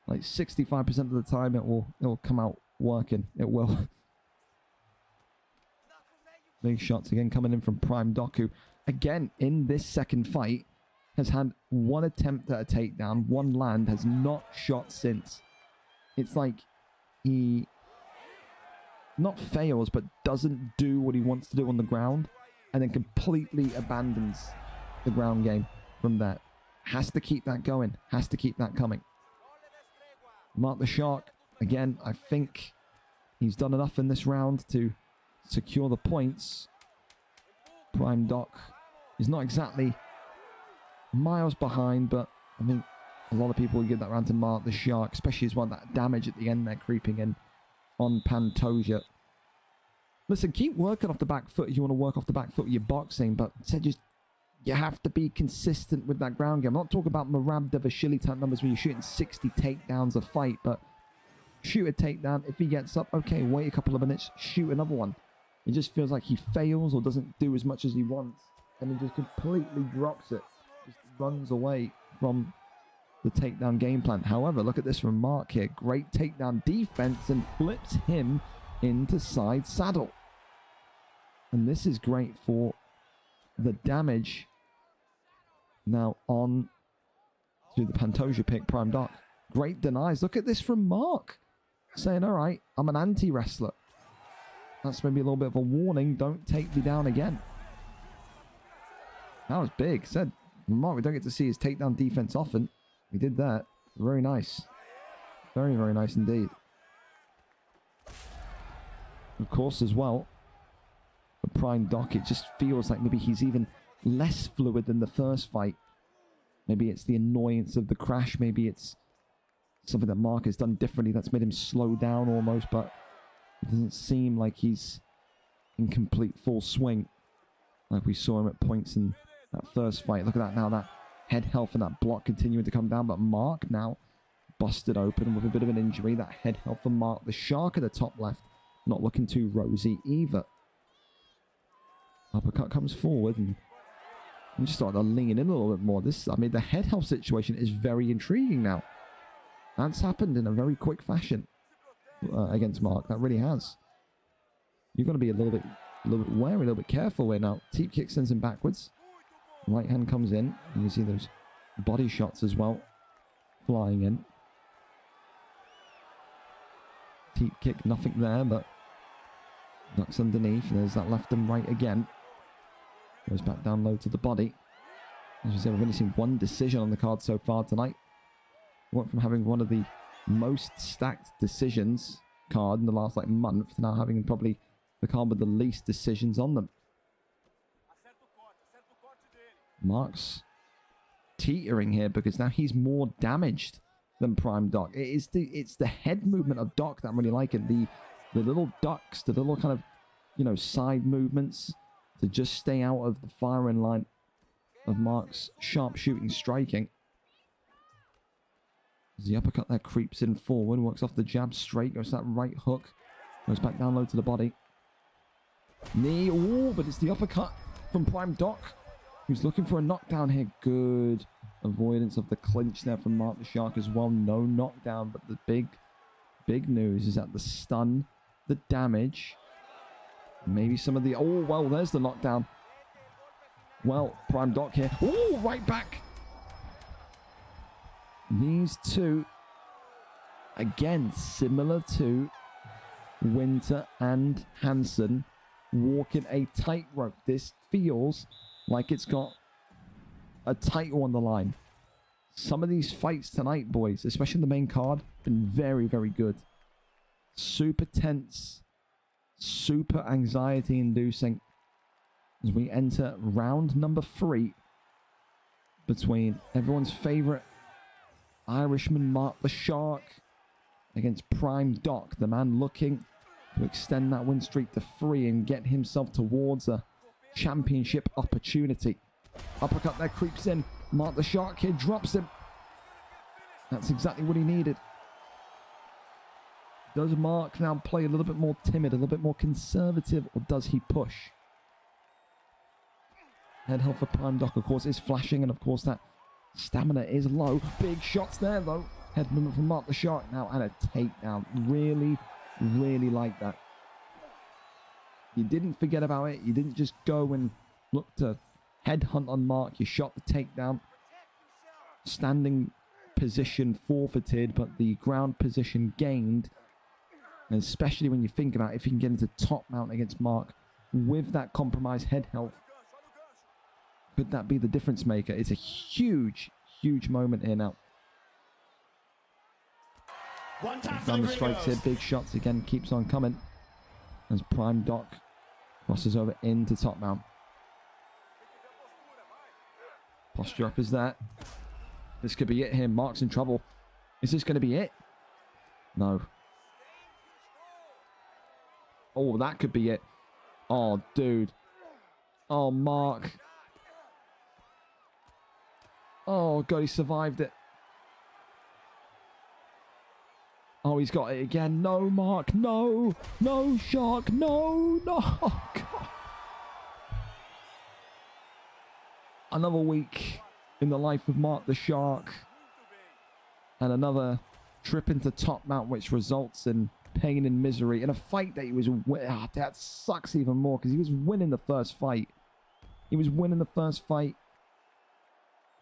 like 65% of the time it will come out working. It will. Big shots again coming in from Prime Doc, who again in this second fight has had one attempt at a takedown, one land, has not shot since. It's like he not fails but doesn't do what he wants to do on the ground and then completely abandons the ground game from that. Has to keep that going, has to keep that coming. Mark the Shark, again, I think he's done enough in this round to secure the points. Prime Doc is not exactly miles behind, but I think a lot of people would give that round to Mark the Shark, especially as well that damage at the end there creeping in on Pantoja. Listen, keep working off the back foot if you want to work off the back foot with your boxing, but just you have to be consistent with that ground game. I'm not talking about Merab Devashili type numbers where you're shooting 60 takedowns a fight, but shoot a takedown. If he gets up, okay, wait a couple of minutes, shoot another one. It just feels like he fails or doesn't do as much as he wants, and he just completely drops it. Just runs away from the takedown game plan. However, look at this from Mark here. Great takedown defense and flips him into side saddle. And this is great for the damage now on to the Pantoja pick, Prime Doc. Great denies. Look at this from Mark. Saying, all right, I'm an anti-wrestler. That's maybe a little bit of a warning. Don't take me down again. That was big. Said, Mark, we don't get to see his takedown defense often. We did that. Very nice. Very, very nice indeed. Of course, as well, for Prime Doc, it just feels like maybe he's even less fluid than the first fight. Maybe it's the annoyance of the crash. Maybe it's something that Mark has done differently that's made him slow down almost, but it doesn't seem like he's in complete full swing like we saw him at points in that first fight. Look at that now, that head health and that block continuing to come down, but Mark now busted open with a bit of an injury. That head health for Mark the Shark at the top left, not looking too rosy either. Uppercut comes forward and I'm just starting to lean in a little bit more. I mean, the head health situation is very intriguing now. That's happened in a very quick fashion against Mark. That really has. You've got to be a little bit wary, a little bit careful here now. Teep kick sends him backwards. Right hand comes in. And you see those body shots as well flying in. Teep kick, nothing there, but ducks underneath. And there's that left and right again. Goes back down low to the body. As you said, we've only seen one decision on the card so far tonight. Went from having one of the most stacked decisions card in the last month to now having probably the card with the least decisions on them. Mark's teetering here because now he's more damaged than Prime Doc. It's the head movement of Doc that I'm really liking. The little ducks, the little kind of, you know, side movements to just stay out of the firing line of Mark's sharpshooting striking. As the uppercut there creeps in forward, works off the jab straight, goes to that right hook, goes back down low to the body. Knee, ooh, but it's the uppercut from Prime Doc, who's looking for a knockdown here. Good avoidance of the clinch there from Mark the Shark as well. No knockdown, but the big news is that the stun, the damage, maybe some of the... Oh, well, there's the knockdown. Well, Prime Doc here. Oh, right back. These two, again, similar to Winter and Hansen, walking a tightrope. This feels like it's got a title on the line. Some of these fights tonight, boys, especially in the main card, been very, very good. Super tense, super anxiety-inducing as we enter round number 3 between everyone's favorite Irishman Mark the Shark against Prime Doc, the man looking to extend that win streak to 3 and get himself towards a championship opportunity. Uppercut there creeps in. Mark the Shark here drops him. That's exactly what he needed. Does Mark now play a little bit more timid, a little bit more conservative, or does he push? Head health for Prime Doc, of course, is flashing, and of course that stamina is low. Big shots there, though. Head movement from Mark the Shark now, and a takedown. Really, really like that. You didn't forget about it. You didn't just go and look to headhunt on Mark. You shot the takedown. Standing position forfeited, but the ground position gained. And especially when you think about it, if you can get into top mount against Mark with that compromised head health, could that be the difference maker? It's a huge, huge moment here now. Down the strikes here, big shots again, keeps on coming. As Prime Doc crosses over into top mount. Posture up is that. This could be it here. Mark's in trouble. Is this going to be it? No. Oh, that could be it. Oh, dude. Oh, Mark. Oh, God, he survived it. Oh, he's got it again. No, Mark. No. No, Shark. No. No. Oh, God. Another week in the life of Mark the Shark. And another trip into top mount, which results in pain and misery in a fight that he was... that sucks even more because he was winning the first fight. He was winning the first fight.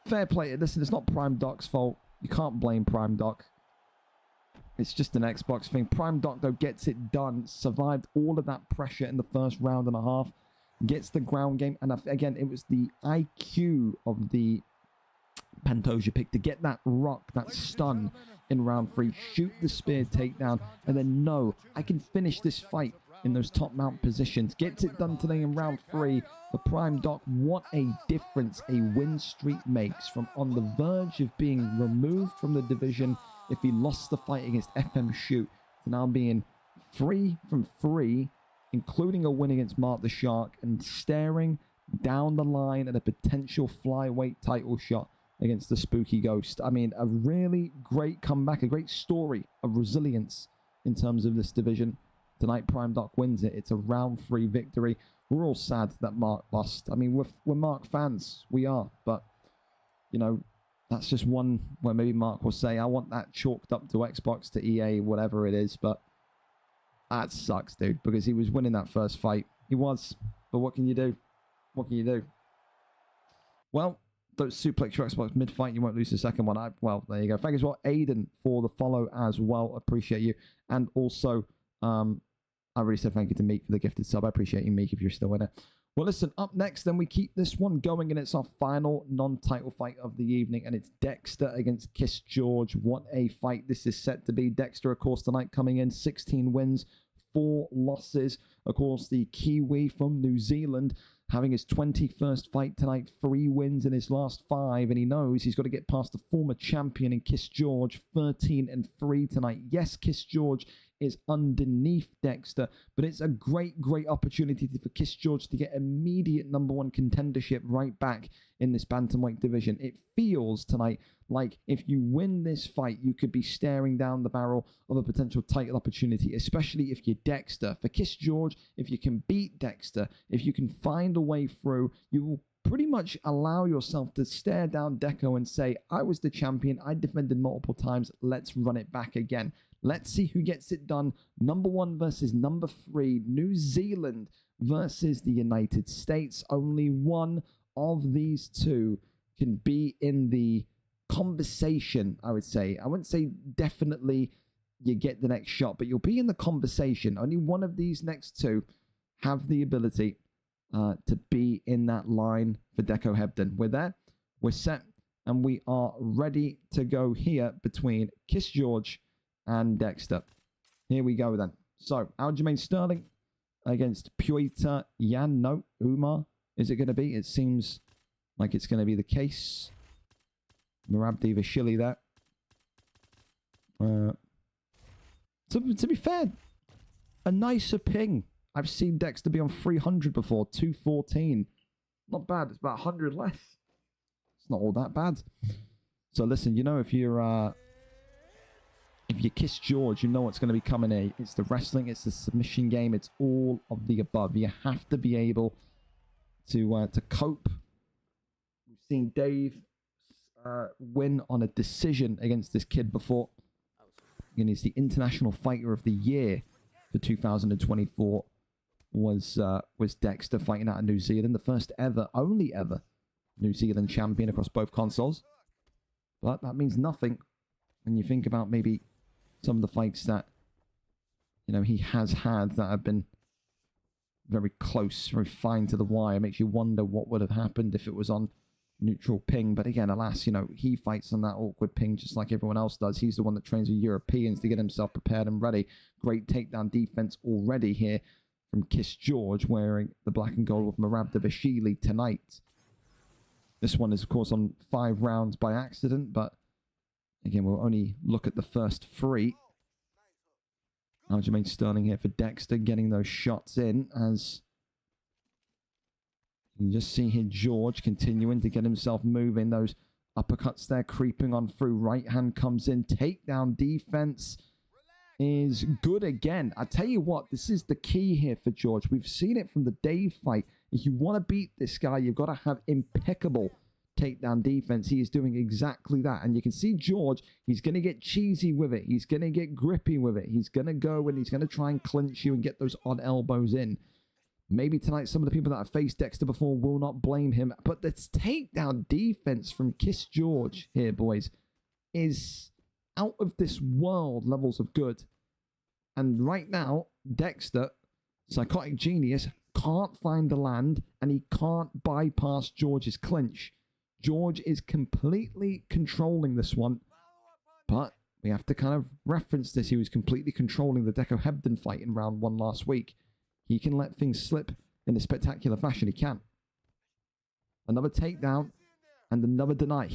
Fair play. Listen, it's not Prime Doc's fault. You can't blame Prime Doc. It's just an Xbox thing. Prime Doc, though, gets it done. Survived all of that pressure in the first round and a half. Gets the ground game. And again, it was the IQ of the Pantoja pick to get that rock, that stun in round 3. Shoot the spear takedown. And then, no, I can finish this fight in those top mount positions. Gets it done today in round 3 for Prime Doc. What a difference a win streak makes, from on the verge of being removed from the division if he lost the fight against FM Shoot to now being 3 from 3, including a win against Mark the Shark, and staring down the line at a potential flyweight title shot against the ThaSpookyGeauxst. I mean, a really great comeback, a great story of resilience in terms of this division. Tonight, Prime Doc wins it. It's a round 3 victory. We're all sad that Mark lost. I mean, we're Mark fans. We are. But, you know, that's just one where maybe Mark will say, I want that chalked up to Xbox, to EA, whatever it is. But that sucks, dude, because he was winning that first fight. He was. But what can you do? What can you do? Well, don't suplex your Xbox mid-fight. You won't lose the second one. Well, there you go. Thank you as well, Aiden, for the follow as well. Appreciate you. And also... I already said thank you to Meek for the gifted sub. I appreciate you, Meek, if you're still in it. Well, listen, up next, then we keep this one going, and it's our final non-title fight of the evening, and it's Dexter against Kiss George. What a fight this is set to be. Dexter, of course, tonight coming in 16 wins, 4 losses. Of course, the Kiwi from New Zealand having his 21st fight tonight, 3 wins in his last 5, and he knows he's got to get past the former champion in Kiss George, 13-3 tonight. Yes, Kiss George is underneath Dexter, but it's a great opportunity for Kiss George to get immediate #1 contendership right back in this bantamweight division. It feels tonight like if you win this fight, you could be staring down the barrel of a potential title opportunity, especially if you're Dexter. For Kiss George, if you can beat Dexter, if you can find a way through, you will pretty much allow yourself to stare down Deco and say, I was the champion, I defended multiple times, let's run it back again. Let's see who gets it done. #1 versus #3. New Zealand versus the United States. Only one of these two can be in the conversation, I would say. I wouldn't say definitely you get the next shot, but you'll be in the conversation. Only one of these next two have the ability to be in that line for Deco Hebden. We're there, we're set, and we are ready to go here between Kiss George and Dexter. Here we go then. So, Aljamain Sterling against Puita Yan. No, Umar. Is it going to be? It seems like it's going to be the case. Merab Vashili there. To be fair, a nicer ping. I've seen Dexter be on 300 before, 214. Not bad. It's about 100 less. It's not all that bad. So listen, you know, if you Kiss George, you know what's going to be coming in. It's the wrestling, it's the submission game, it's all of the above. You have to be able to cope. We've seen Dave win on a decision against this kid before. And he's the International Fighter of the Year for 2024. Was Dexter fighting out of New Zealand, the first ever, only ever New Zealand champion across both consoles. But that means nothing when you think about maybe some of the fights that, you know, he has had that have been very close, very fine to the wire. It makes you wonder what would have happened if it was on neutral ping. But again, alas, you know, he fights on that awkward ping just like everyone else does. He's the one that trains with Europeans to get himself prepared and ready. Great takedown defense already here from Kiss George, wearing the black and gold with Merab Vashili tonight. This one is, of course, on 5 rounds by accident, but again, we'll only look at the first 3. Aljamain Sterling here for Dexter, getting those shots in as you can just see here George continuing to get himself moving. Those uppercuts there creeping on through. Right hand comes in. Takedown defense is good again. I tell you what, this is the key here for George. We've seen it from the Dave fight. If you want to beat this guy, you've got to have impeccable takedown defense. He is doing exactly that, and you can see George, he's going to get cheesy with it, he's going to get grippy with it, he's going to go and he's going to try and clinch you and get those odd elbows in. Maybe tonight some of the people that have faced Dexter before will not blame him, but this takedown defense from Kiss George here, boys, is out of this world levels of good. And right now, Dexter, psychotic genius, can't find the land, and he can't bypass George's clinch. George is completely controlling this one, but we have to kind of reference this. He was completely controlling the Deco Hebden fight in round 1 last week. He can let things slip in a spectacular fashion. He can. Another takedown and another deny.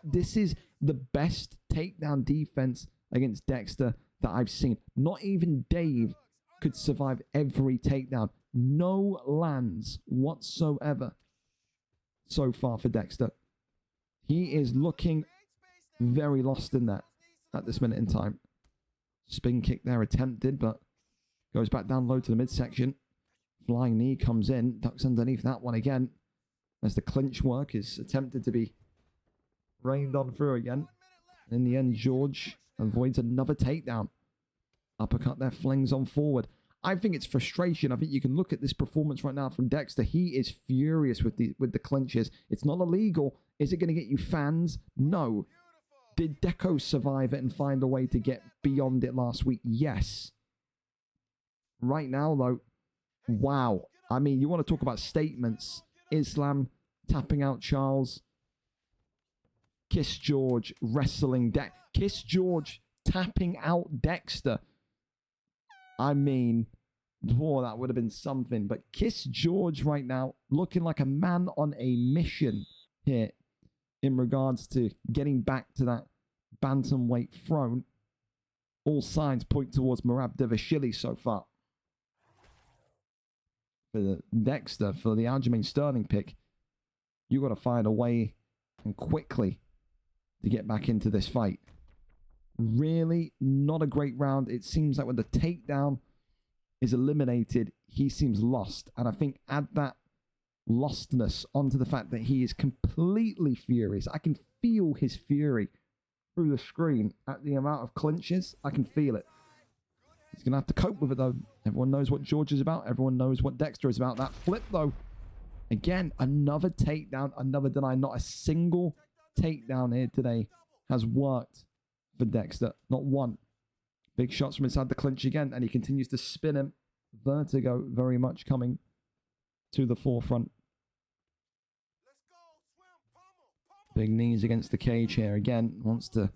This is the best takedown defense against Dexter that I've seen. Not even Dave could survive every takedown. No lands whatsoever so far for Dexter. He is looking very lost in that at this minute in time. Spin kick there attempted, but goes back down low to the midsection. Flying knee comes in, ducks underneath that one again as the clinch work is attempted to be rained on through again. In the end, George avoids another takedown. Uppercut there, flings on forward. I think it's frustration. I think you can look at this performance right now from Dexter. He is furious with the clinches. It's not illegal. Is it going to get you fans? No. Did Deco survive it and find a way to get beyond it last week? Yes. Right now, though, wow. I mean, you want to talk about statements. Islam tapping out Charles. Kiss George wrestling Kiss George tapping out Dexter. I mean, oh, that would have been something. But Kiss George right now, looking like a man on a mission here in regards to getting back to that bantamweight throne. All signs point towards Merab Dvalishvili so far. For the Dexter, for the Aljamain Sterling pick, you got to find a way and quickly to get back into this fight. Really not a great round. It seems like when the takedown is eliminated, he seems lost. And I think add that lostness onto the fact that he is completely furious. I can feel his fury through the screen at the amount of clinches. I can feel it. He's going to have to cope with it, though. Everyone knows what George is about. Everyone knows what Dexter is about. That flip, though. Again, another takedown, another deny. Not a single takedown here today has worked for Dexter. Not one. Big shots from inside the clinch again, and he continues to spin him. Vertigo very much coming to the forefront. Big knees against the cage here again. Wants to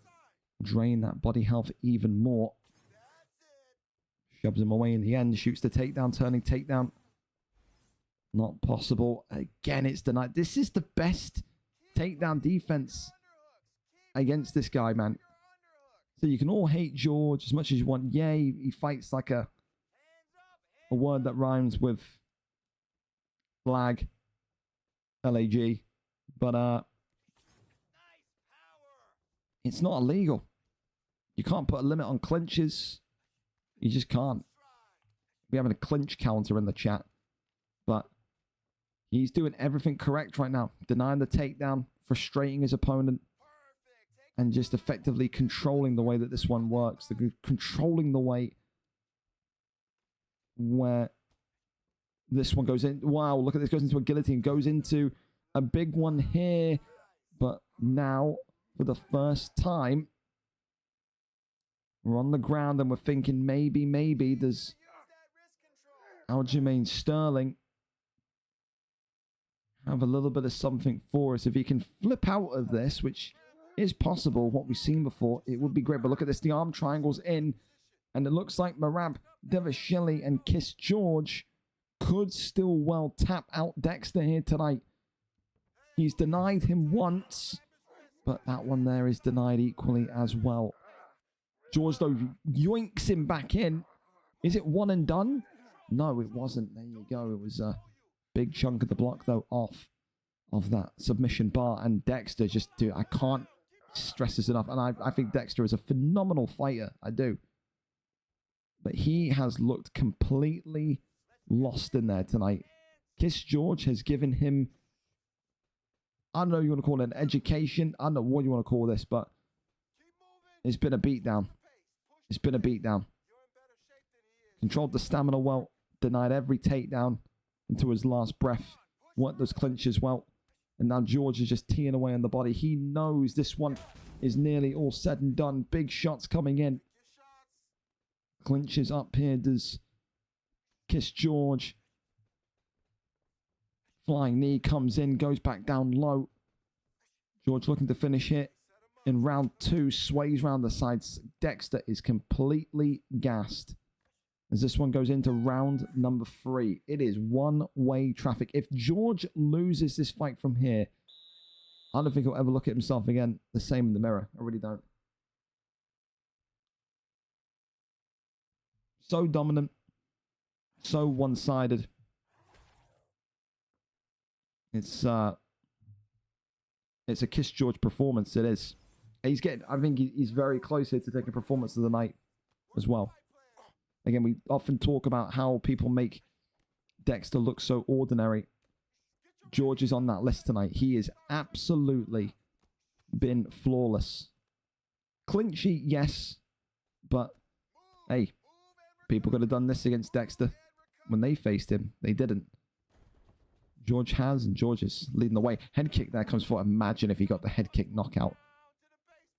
drain that body health even more. Shoves him away in the end. Shoots the takedown, turning takedown. Not possible. Again, it's denied. This is the best takedown defense against this guy, man. So you can all hate George as much as you want. Yeah, he fights like a word that rhymes with flag, LAG. But it's not illegal. You can't put a limit on clinches. You just can't. We're having a clinch counter in the chat. But he's doing everything correct right now. Denying the takedown, frustrating his opponent, and just effectively controlling the way that this one works. Controlling the way where this one goes in. Wow, look at this. Goes into a guillotine. Goes into a big one here. But now, for the first time, we're on the ground and we're thinking maybe there's Aljamain Sterling have a little bit of something for us. If he can flip out of this, which is possible, what we've seen before, it would be great. But look at this, the arm triangle's in, and it looks like Merab Dvalishvili and Kiss George could still well tap out Dexter here tonight. He's denied him once, but that one there is denied equally as well. George, though, yoinks him back in. Is it one and done? No, it wasn't. There you go. It was a big chunk of the block, though, off of that submission bar. And Dexter just, dude, I can't stress this enough. And I think Dexter is a phenomenal fighter. I do. But he has looked completely lost in there tonight. Kiss George has given him, I don't know what you want to call it, an education. I don't know what you want to call this, but it's been a beatdown. It's been a beatdown. Controlled the stamina well. Denied every takedown until his last breath. Worked those clinches well. And now George is just teeing away on the body. He knows this one is nearly all said and done. Big shots coming in. Clinches up here. Does Kiss George. Flying knee comes in. Goes back down low. George looking to finish here. In round 2, sways round the sides. Dexter is completely gassed as this one goes into round number 3. It is one-way traffic. If George loses this fight from here, I don't think he'll ever look at himself again the same in the mirror. I really don't. So dominant. So one-sided. It's a Kiss George performance. It is. He's getting, I think he's very close here to taking performance of the night as well. Again, we often talk about how people make Dexter look so ordinary. George is on that list tonight. He has absolutely been flawless. Clinchy, yes. But, hey, people could have done this against Dexter when they faced him. They didn't. George has, and George is leading the way. Head kick there comes forward. Imagine if he got the head kick knockout.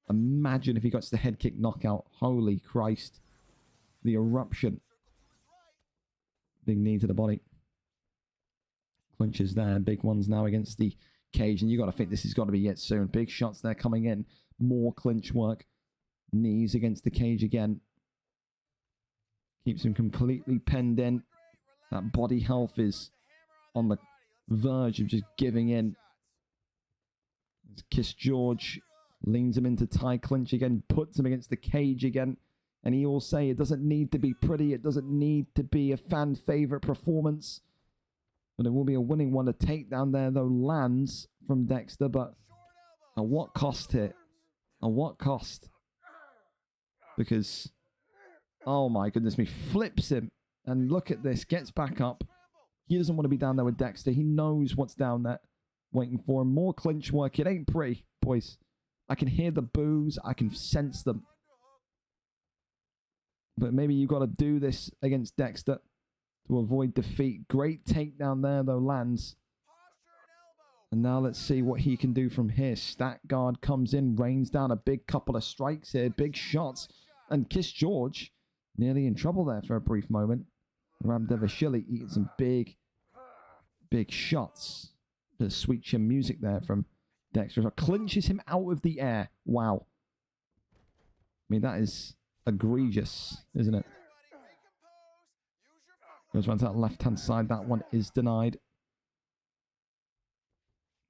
Imagine if he got the head kick knockout. Holy Christ. The eruption. Big knee to the body. Clinches there. Big ones now against the cage. And you got to think this has got to be it soon. Big shots there coming in. More clinch work. Knees against the cage again. Keeps him completely penned in. That body health is on the verge of just giving in. Kiss George leans him into tie clinch again, puts him against the cage again. And he will say it doesn't need to be pretty. It doesn't need to be a fan favorite performance. But it will be a winning one. A takedown there, though, lands from Dexter. But at what cost here? At what cost? Because, oh my goodness me, flips him. And look at this, gets back up. He doesn't want to be down there with Dexter. He knows what's down there waiting for him. More clinch work. It ain't pretty, boys. I can hear the boos. I can sense them. But maybe you've got to do this against Dexter to avoid defeat. Great takedown there, though, lands. And now let's see what he can do from here. Stack guard comes in, rains down a big couple of strikes here. Big shots. And Kiss George nearly in trouble there for a brief moment. Ramdevashvili eating some big shots. Bit of sweet chin music there from Dexter. Clinches him out of the air. Wow. I mean, that is egregious, isn't it? Goes around to that left-hand side. That one is denied.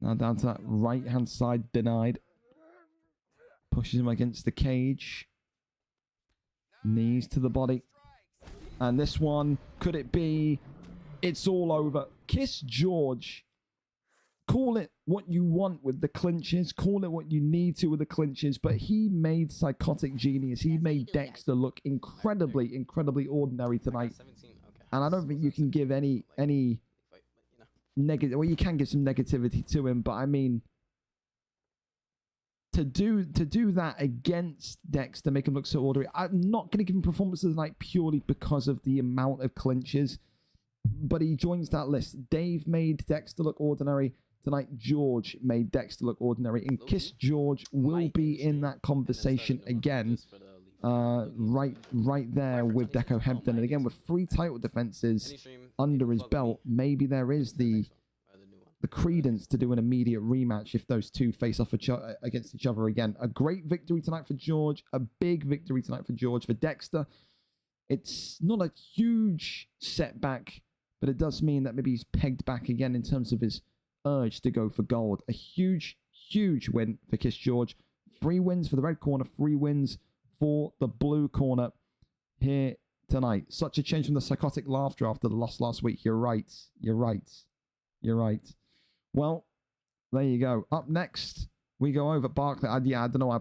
Now down to that right-hand side, denied. Pushes him against the cage. Knees to the body. And this one, could it be? It's all over. Kiss George. Call it what you want with the clinches. Call it what you need to with the clinches. But he made Psychotic Genius. He made Dexter look incredibly, incredibly ordinary tonight. And I don't think you can give any negative. Well, you can give some negativity to him, but I mean, to do that against Dexter, make him look so ordinary. I'm not going to give him performances tonight purely because of the amount of clinches, but he joins that list. Dave made Dexter look ordinary. Tonight, George made Dexter look ordinary, and Kiss George will be in that conversation again, right there with Deco Hebden. And again, with 3 title defenses under his belt, maybe there is the credence to do an immediate rematch if those two face off against each other again. A great victory tonight for George, a big victory tonight for George. For Dexter, it's not a huge setback, but it does mean that maybe he's pegged back again in terms of his urge to go for gold. A huge win for Kiss George. 3 wins for the red corner, 3 wins for the blue corner here tonight. Such a change from the psychotic laughter after the loss last week. You're right. Well, there you go. Up next, we go over Barclay. I don't know.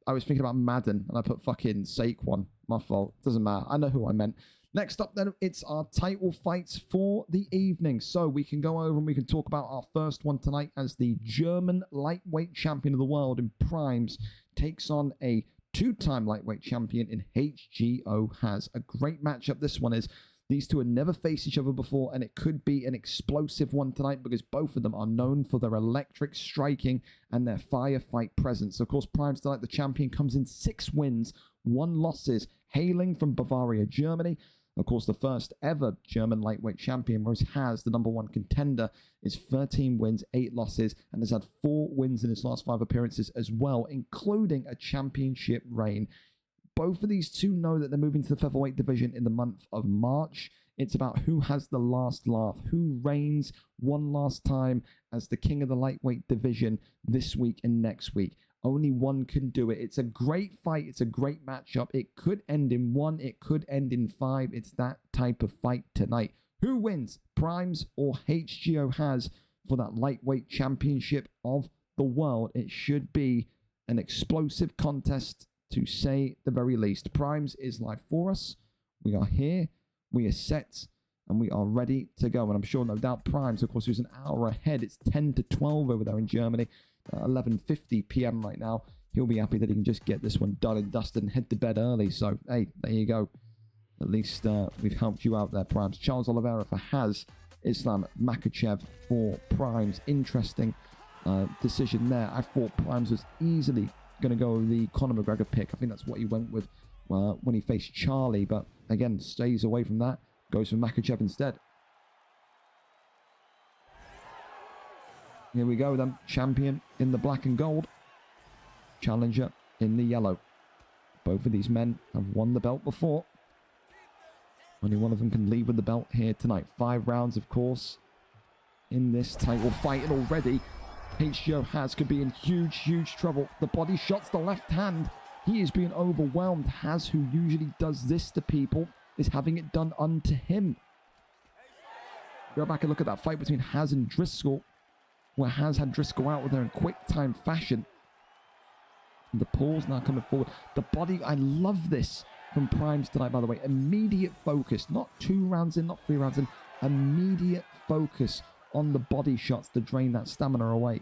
I was thinking about Madden and I put fucking Saquon. My fault. Doesn't matter. I know who I meant. Next up, then, it's our title fights for the evening. So we can go over and we can talk about our first one tonight as the German lightweight champion of the world in Primes takes on a 2-time lightweight champion in HGO. A great matchup this one is. These two have never faced each other before, and it could be an explosive one tonight because both of them are known for their electric striking and their firefight presence. Of course, Primes tonight, the champion, comes in 6 wins, 1 losses, hailing from Bavaria, Germany. Of course, the first ever German lightweight champion, whereas the #1 contender, is 13 wins, 8 losses, and has had 4 wins in his last 5 appearances as well, including a championship reign. Both of these two know that they're moving to the featherweight division in the month of March. It's about who has the last laugh, who reigns one last time as the king of the lightweight division this week and next week. Only one can do it. It's a great fight. It's a great matchup. It could end in 1. It could end in 5. It's that type of fight tonight. Who wins? Primes or HGO for that lightweight championship of the world? It should be an explosive contest, to say the very least. Primes is live for us. We are here. We are set. And we are ready to go. And I'm sure, no doubt, Primes, of course, who's an hour ahead. It's 10 to 12 over there in Germany. 11:50 p.m. right now. He'll be happy that he can just get this one done and dusted and head to bed early. So, hey, there you go. At least we've helped you out there, Primes. Charles Oliveira for Islam Makhachev for Primes. Interesting decision there. I thought Primes was easily going to go with the Conor McGregor pick. I think that's what he went with when he faced Charlie. But, again, stays away from that. Goes for Makhachev instead. Here we go then. Champion in the black and gold. Challenger in the yellow. Both of these men have won the belt before. Only one of them can leave with the belt here tonight. 5 rounds, of course, in this title fight. And already, JoeGoldberg could be in huge, huge trouble. The body shots, the left hand. He is being overwhelmed. Haz, who usually does this to people, is having it done unto him. Go back and look at that fight between Haz and Driscoll, where Haz had Driscoll out with her in quick time fashion. And the pulls now coming forward. The body, I love this from Primes tonight, by the way. Immediate focus, not 2 rounds in, not 3 rounds in. Immediate focus on the body shots to drain that stamina away.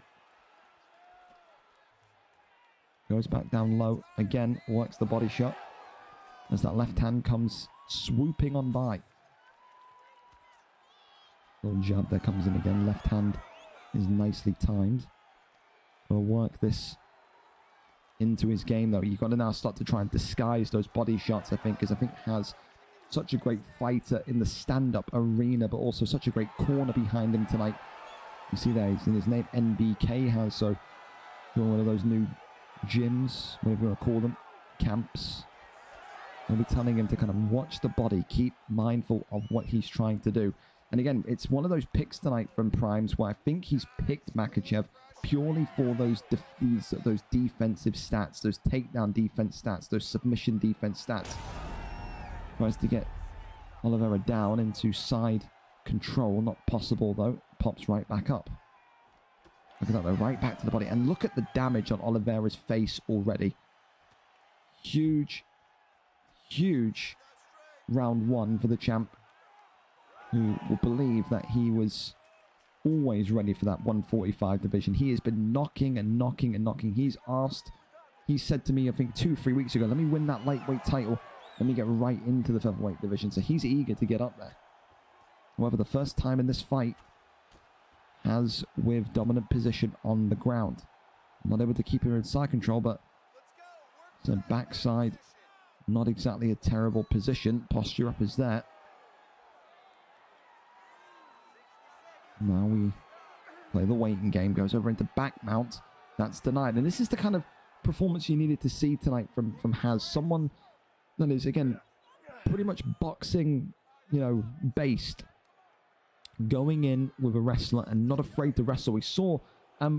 Goes back down low. Again, works the body shot as that left hand comes swooping on by. Little jab there comes in again. Left hand is nicely timed. Gonna work this into his game, though. You've got to now start to try and disguise those body shots, I think, because I think Haz such a great fighter in the stand-up arena, but also such a great corner behind him tonight. You see there, he's in his name, NBK Haz, so doing one of those new gyms, whatever you want to call them, camps. I'll be telling him to kind of watch the body, keep mindful of what he's trying to do. And again, it's one of those picks tonight from Primes where I think he's picked Makhachev purely for those defensive stats, those takedown defense stats, those submission defense stats. Tries to get Oliveira down into side control. Not possible, though. Pops right back up. Look at that, though. Right back to the body. And look at the damage on Oliveira's face already. Huge, huge round 1 for the champ, who will believe that he was always ready for that 145 division. He has been knocking and knocking and knocking. He said to me, I think 2-3 weeks ago, let me win that lightweight title. Let me get right into the featherweight division. So he's eager to get up there. However, the first time in this fight, Haz with dominant position on the ground. Not able to keep her in side control, but it's a backside. Not exactly a terrible position. Posture up is there. Now we play the waiting game. Goes over into back mount. That's denied. And this is the kind of performance you needed to see tonight from Haz. Someone that is, again, pretty much boxing, based. Going in with a wrestler and not afraid to wrestle. We saw,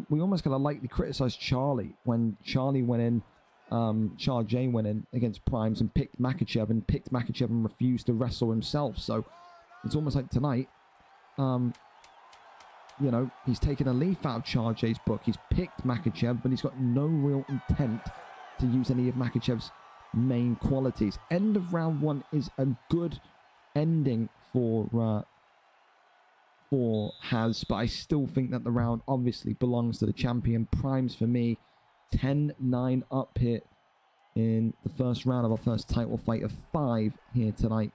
we almost kind of lightly criticized Charlie when Charlie went in, Charlie J went in against Primes and picked Makhachev and refused to wrestle himself. So it's almost like tonight, he's taken a leaf out of Charlie J's book. He's picked Makhachev, but he's got no real intent to use any of Makhachev's main qualities. End of round 1 is a good ending for Haz, but I still think that the round obviously belongs to the champion. Primes for me, 10-9 up here in the first round of our first title fight of 5 here tonight.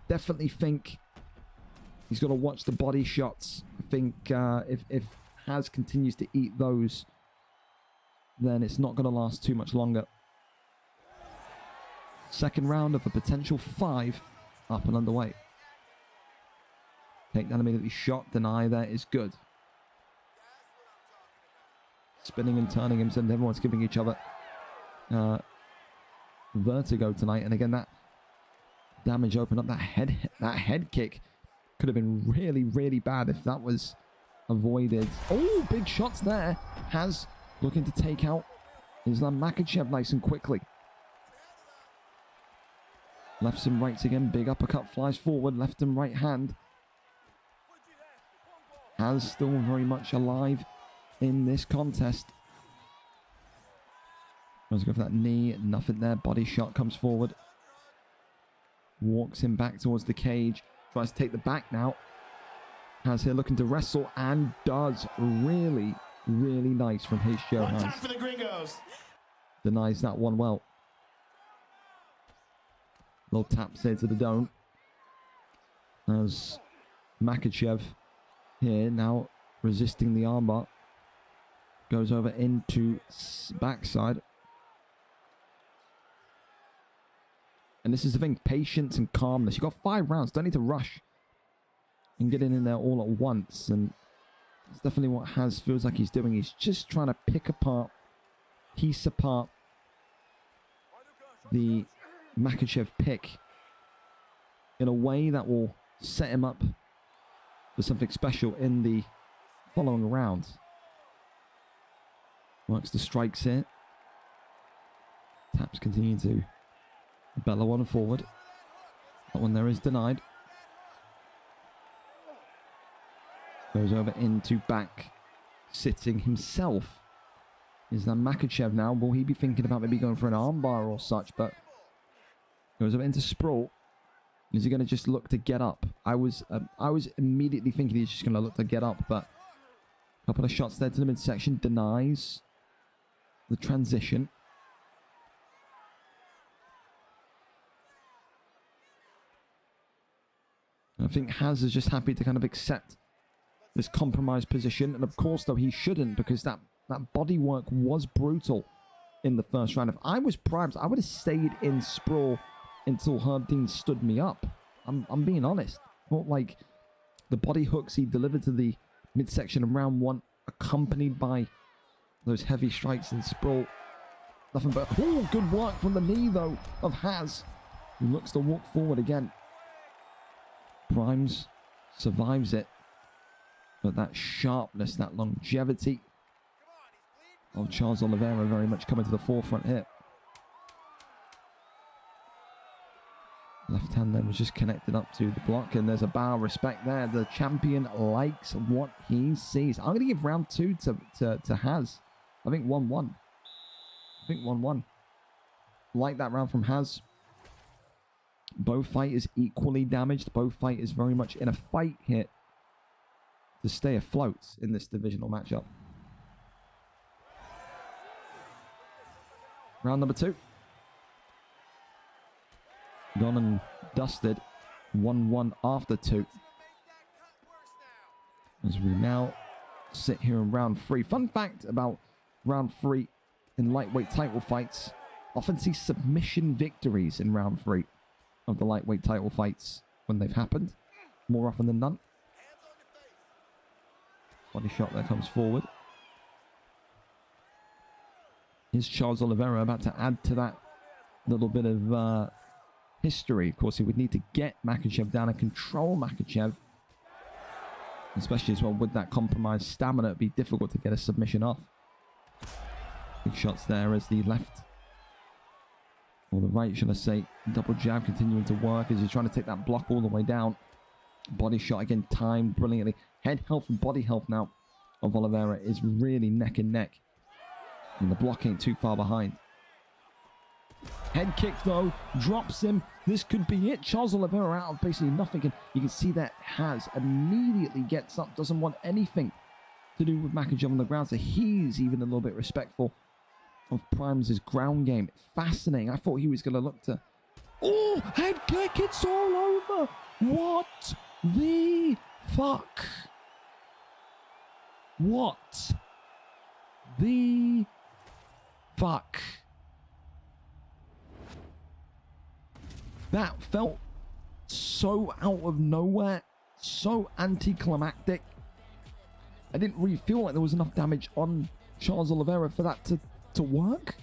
Definitely think he's got to watch the body shots. I think if Haz continues to eat those, then it's not going to last too much longer. Second round of a potential 5 up and underway. Takedown immediately shot. Deny there is good. Spinning and turning himself. Everyone's giving each other vertigo tonight. And again, that damage opened up. That head kick could have been really, really bad if that was avoided. Oh, big shots there. Haz looking to take out Islam Makhachev nice and quickly. Lefts and rights again. Big uppercut flies forward. Left and right hand. Haz still very much alive in this contest. Let's go for that knee. Nothing there. Body shot comes forward. Walks him back towards the cage. Tries to take the back now. Haz here looking to wrestle and does. Really, really nice from his show. One time for the gringos. Denies that one well. Little taps here to the dome. As Makhachev here now resisting the armbar. Goes over into backside. And this is the thing, patience and calmness. You've got 5 rounds, don't need to rush and get in there all at once. And it's definitely what Haz feels like he's doing. He's just trying to piece apart the Makhachev pick. in a way that will set him up for something special in the following round. Works the strikes here. Taps continue to bellow on forward. That one there is denied. Goes over into back, sitting himself. Is that Makhachev now? Will he be thinking about maybe going for an armbar or such? But goes over into sprawl. Is he going to just look to get up? I was immediately thinking he's just going to look to get up, but a couple of shots there to the midsection. Denies the transition. I think Haz is just happy to kind of accept this compromised position. And of course, though, he shouldn't, because that body work was brutal in the first round. If I was Primes, I would have stayed in sprawl until Herb Dean stood me up. I'm being honest. Not like the body hooks he delivered to the midsection in round one, accompanied by those heavy strikes in sprawl. Nothing but, oh, good work from the knee, though, of Haz, who looks to walk forward again. Primes survives it, but that sharpness, that longevity of Charles Oliveira very much coming to the forefront here. Left hand then was just connected up to the block, and there's a bow of respect there. The champion likes what he sees. I'm going to give round two to Haz. I think 1-1. I think 1-1. Like that round from Haz. Both fighters equally damaged. Both fighters very much in a fight here to stay afloat in this divisional matchup. Round number 2. Gone and dusted. 1-1 after 2. As we now sit here in round 3. Fun fact about round 3 in lightweight title fights. Often see submission victories in round 3 of the lightweight title fights when they've happened. More often than none. Body shot there comes forward. Is Charles Oliveira about to add to that little bit of history? Of course, he would need to get Makhachev down and control Makhachev. Especially as well with that compromised stamina, it'd be difficult to get a submission off. Big shots there as the left, or the right, should I say, double jab continuing to work as he's trying to take that block all the way down. Body shot again, timed brilliantly. Head health and body health now of Oliveira is really neck and neck. And the block ain't too far behind. Head kick, though, drops him. This could be it. Charles Oliveira out of basically nothing. And you can see that Haz immediately gets up, doesn't want anything to do with Makhachev on the ground. So he's even a little bit respectful of Primes' ground game. Fascinating. I thought he was going to look to... Oh, head kick. It's all over. What the fuck? What the fuck? That felt so out of nowhere, so anticlimactic. I didn't really feel like there was enough damage on Charles Oliveira for that to work.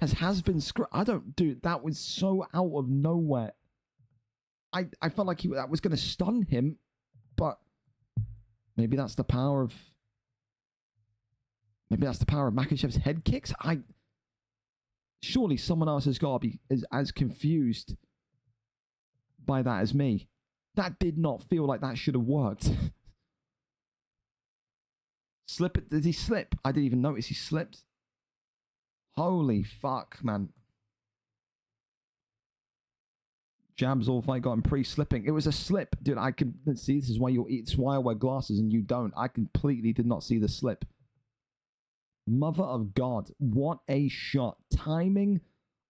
Has been I don't do that was so out of nowhere. I felt like that was going to stun him, but maybe that's the power of Makhachev's head kicks. Surely someone else has got to be as confused by that as me. That did not feel like that should have worked. Slip it? Did he slip? I didn't even notice he slipped. Holy fuck, man. Jabs all fight got him pre-slipping. It was a slip. Dude, I can see. This is why it's why I wear glasses and you don't. I completely did not see the slip. Mother of God. What a shot. Timing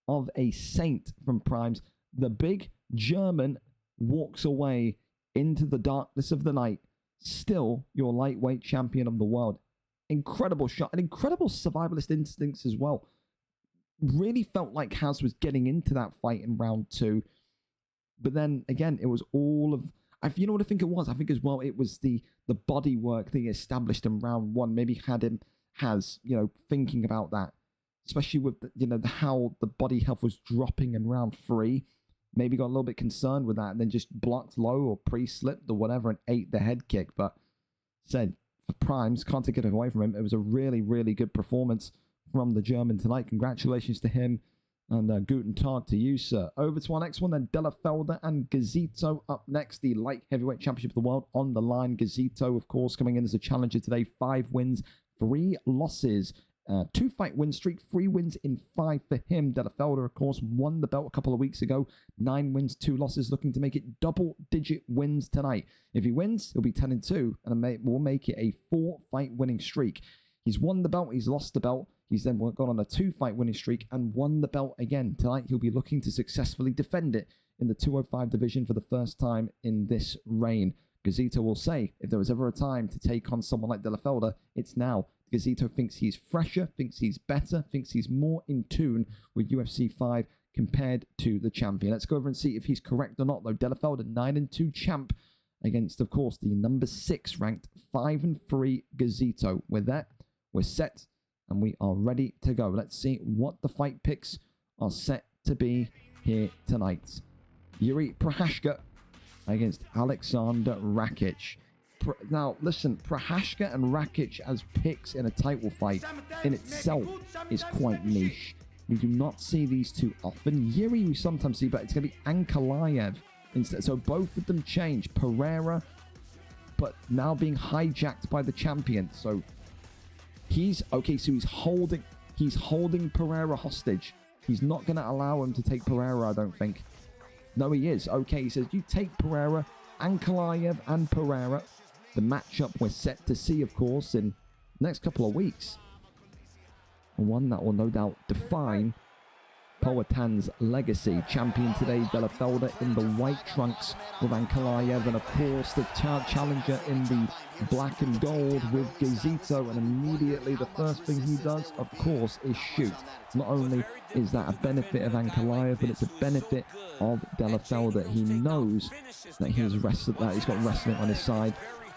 of a saint from Primes. The big German walks away into the darkness of the night. Still your lightweight champion of the world. Incredible shot. And incredible survivalist instincts as well. Really felt like Haz was getting into that fight in round 2. But then, again, it was all of... You know what I think it was? I think as well, it was the body work they established in round 1. Maybe Haz, thinking about that. Especially with, how the body health was dropping in round 3. maybe got a little bit concerned with that and then just blocked low or pre-slipped or whatever and ate the head kick. But said, for primes, can't take it away from him. It was a really, really good performance from the German tonight. Congratulations to him. And guten Tag to you, sir. Over to our next one then. Delafelder and Gazito up next. The light heavyweight championship of the world on the line. Gazito, of course, coming in as a challenger today. 5 wins, 3 losses. 2-fight win streak, 3 wins in 5 for him. Delafelder, of course, won the belt a couple of weeks ago. 9 wins, 2 losses, looking to make it double-digit wins tonight. If he wins, he'll be 10-2, and we'll make it a 4-fight winning streak. He's won the belt, he's lost the belt. He's then gone on a 2-fight winning streak and won the belt again. Tonight, he'll be looking to successfully defend it in the 205 division for the first time in this reign. Gazito will say, if there was ever a time to take on someone like Delafelder, it's now. Gazito thinks he's fresher, thinks he's better, thinks he's more in tune with UFC 5 compared to the champion. Let's go over and see if he's correct or not, though. Delafelder, 9-2 champ against, of course, the number 6 ranked 5-3 Gazito. With that, we're set and we are ready to go. Let's see what the fight picks are set to be here tonight. Yuri Prochazka against Alexander Rakic. Now, listen, Prochazka and Rakic as picks in a title fight in itself is quite niche. We do not see these two often. Yuri we sometimes see, but it's going to be Ankalaev instead. So both of them change. Pereira, but now being hijacked by the champion. So he's holding Pereira hostage. He's not going to allow him to take Pereira, I don't think. No, he is. Okay, he says, you take Pereira, Ankalaev and Pereira. The matchup we're set to see, of course, in the next couple of weeks. One that will no doubt define Poatan's legacy. Champion today, Delafelder in the white trunks with Ankalaev, and of course the challenger in the black and gold with Gazito. And immediately the first thing he does, of course, is shoot. Not only is that a benefit of Ankalaev, but it's a benefit of Delafelder. He knows that he's got wrestling on his side.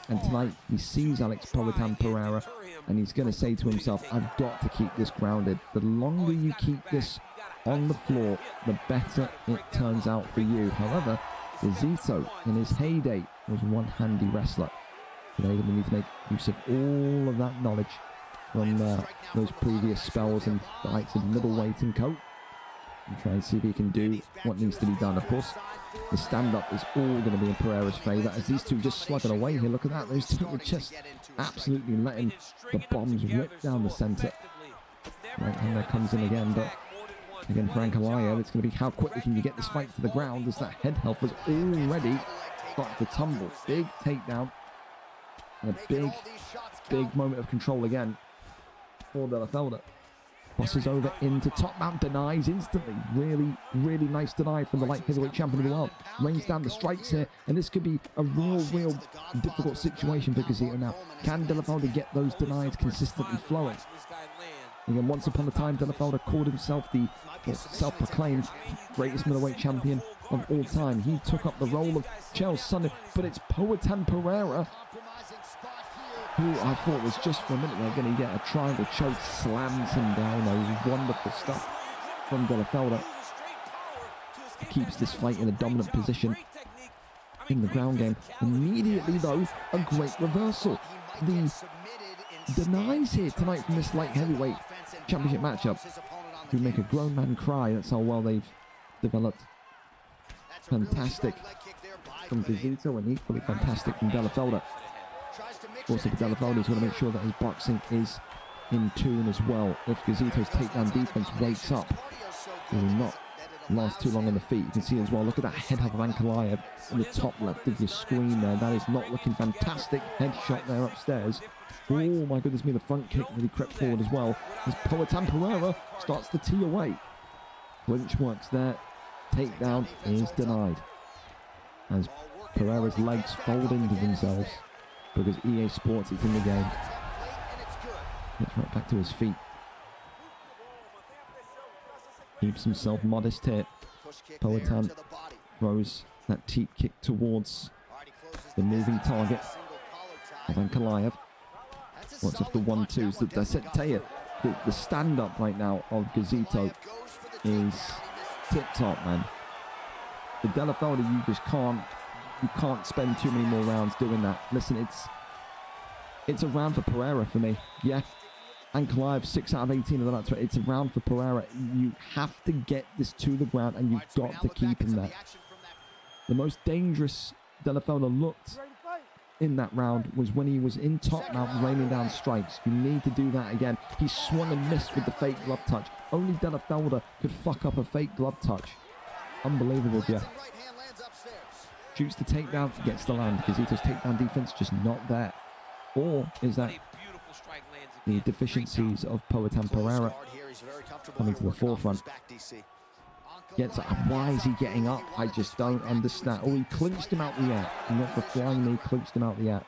And tonight, he sees Alex Poatan Pereira, and he's going to say to himself, I've got to keep this grounded. The longer you keep this on the floor, the better it turns out for you. However, Gazito, in his heyday, was one handy wrestler. Today, we need to make use of all of that knowledge from those previous spells and the likes of middleweight and co. And try and see if he can do what needs to be done. Of course, the stand-up is all going to be in Pereira's favour as these two just slugging away here. Look at that. Those two are just absolutely letting the bombs rip down the centre. Right hand there comes in again, but again for Ankalaev, it's going to be how quickly can you get this fight to the ground as that head health has already started to tumble. Big takedown and a big moment of control again for Delafelder. Crosses over into top mount, denies instantly. Really, really nice deny from the light heavyweight champion of the world. Rains down the strikes here, and this could be a real difficult situation for Gazito now. Can Delafelder get those denies consistently flowing? Again, once upon a time, Delafelder called himself the self-proclaimed greatest middleweight champion of all time. He took up the role of Chael's son, but it's Poatan Pereira, who I thought was just for a minute there going to get a triangle choke, slams him down. Wonderful stuff from Delafelder. He keeps this fight in a dominant position in the ground game. Immediately, though, a great reversal. The denies here tonight from this light heavyweight championship matchup who make a grown man cry. That's how well they've developed. Fantastic from Gazito and equally fantastic from Delafelder. Also, for Delafelder, he's going to make sure that his boxing is in tune as well. If Gazito's takedown defense wakes up, he will not last too long on the feet. You can see as well, look at that head of Ankalaev in the top left of your screen there. That is not looking fantastic. Headshot there upstairs. Oh my goodness me, the front kick really crept forward as well. As Poatan Pereira starts to tee away. Clinch works there. Takedown is denied. As Pereira's legs fold into themselves. Because EA Sports is in the game. Gets right back to his feet. Keeps himself modest here. Poatan throws that teep kick towards the moving target of Ankalaev. What's off the 1-2s? The stand-up right now of Gazito is tip-top, man. The De La Felder, you can't spend too many more rounds doing that. Listen, it's a round for Pereira for me. Yeah. And Clive, 6 out of 18 of the last. It's a round for Pereira. You have to get this to the ground, and you've got to keep him there. The most dangerous De La Felder looked in that round was when he was in top mount raining down strikes. You need to do that again. He swung and missed with the fake glove touch. Only De La Felder could fuck up a fake glove touch. Unbelievable, Jeff. Shoots the takedown, gets the land. Gazito's takedown defense just not there. Or is that the deficiencies of Poatan Pereira coming to the forefront? Gets up. Why is he getting up? I just don't understand. Oh, he clinched him out the air. Not for flying knee, clinched him out the air.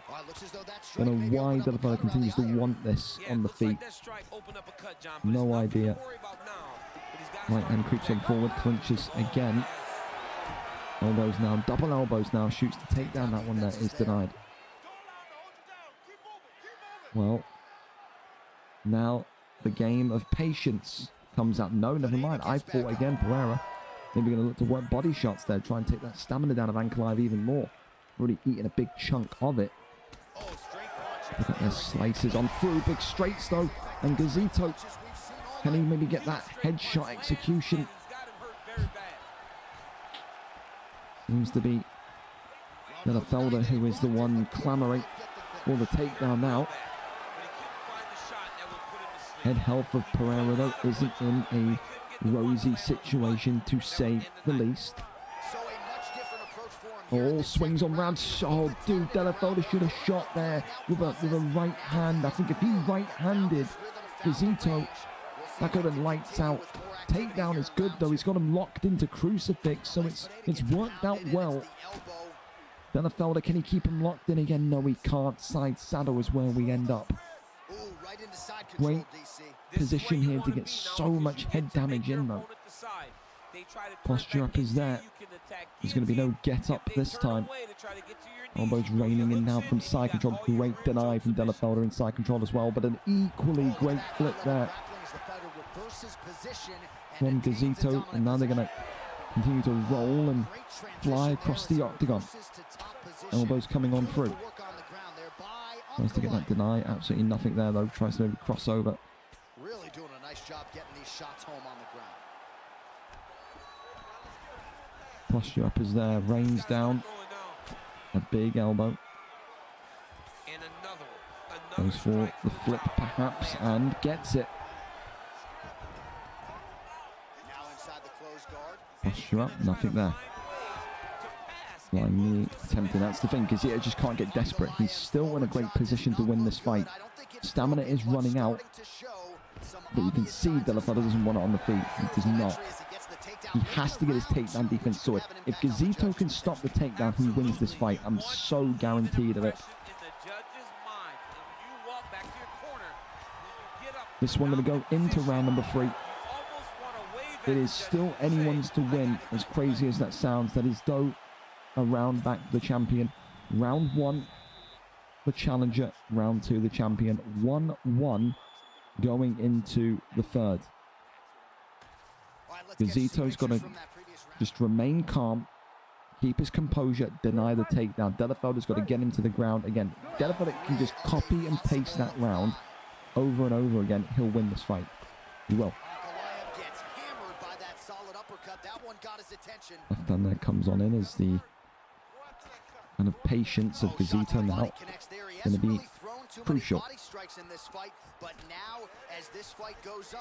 Don't know why De La Felder continues to want this on the feet. No idea. Right hand creeps on forward, clinches again. Elbows now, double elbows now. Shoots to take down. That one there is denied. Well, now the game of patience comes out. No, never mind. I fought again, Pereira. Maybe going to look to work body shots there. Try and take that stamina down of Ankalaev even more. Already eating a big chunk of it. Look at their slices on through. Big straights though. And Gazito, can he maybe get that headshot execution? Seems to be De La Felder who is the one clamoring for the takedown now. Head health of Pereira though isn't in a rosy situation to say the least. All swings on round. Oh, dude, De La Felder should have shot there with a right hand. I think if he right-handed Gazito, that could have been lights out. Takedown is good though. He's got him locked into crucifix, so it's worked out well. De La Felder, can he keep him locked in again? No, he can't. Side saddle is where we end up. Great position here to get so much head damage in though. Posture up is there. There's going to be no get up this time. Elbows raining in now from side control. Great deny from De La Felder in side control as well, but an equally great flip there from Gazito, and now they're going to continue to roll and fly across the octagon. Elbows coming on through. Tries to get that deny. Absolutely nothing there though. Tries to maybe cross over. Really doing a nice job getting these shots home on the ground. Posture up is there. Rains down. A big elbow. Goes for the flip perhaps and gets it. Posture up. Nothing there. Flying knee attempting. That's the thing. Gazito just can't get desperate. He's still in a great position to win this fight. Stamina is running out. But you can see De La Felder doesn't want it on the feet. He does not. He has to get his takedown defense sorted. If Gazito can stop the takedown, he wins this fight. I'm so guaranteed of it. This one going to go into round number 3. It is still anyone's to win, as crazy as that sounds. That is though a round back to the champion. Round 1, the challenger. Round 2, the champion. 1-1 going into the third. Gazito's got to just remain calm, keep his composure, deny the takedown. De La Felder's got to get him to the ground again. De La Felder can just copy and paste that round over and over again. He'll win this fight. He will. Left hand there comes on in as the kind of patience of Gazito now going to be crucial.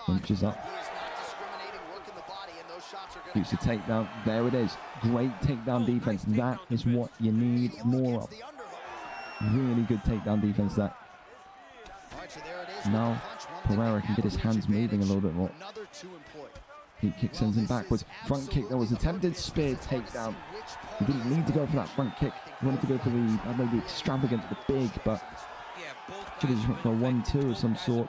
Punches up. Keeps the takedown. There it is. Great takedown defense. That is what you need more of. Really good takedown defense there. Now Pereira can get his hands moving a little bit more. Heat kick sends him backwards. Front kick that was attempted. Spear takedown. He didn't need to go for that front kick. He wanted to go for the, I know, the extravagant, the big, but should have just went for a 1-2 of some sort.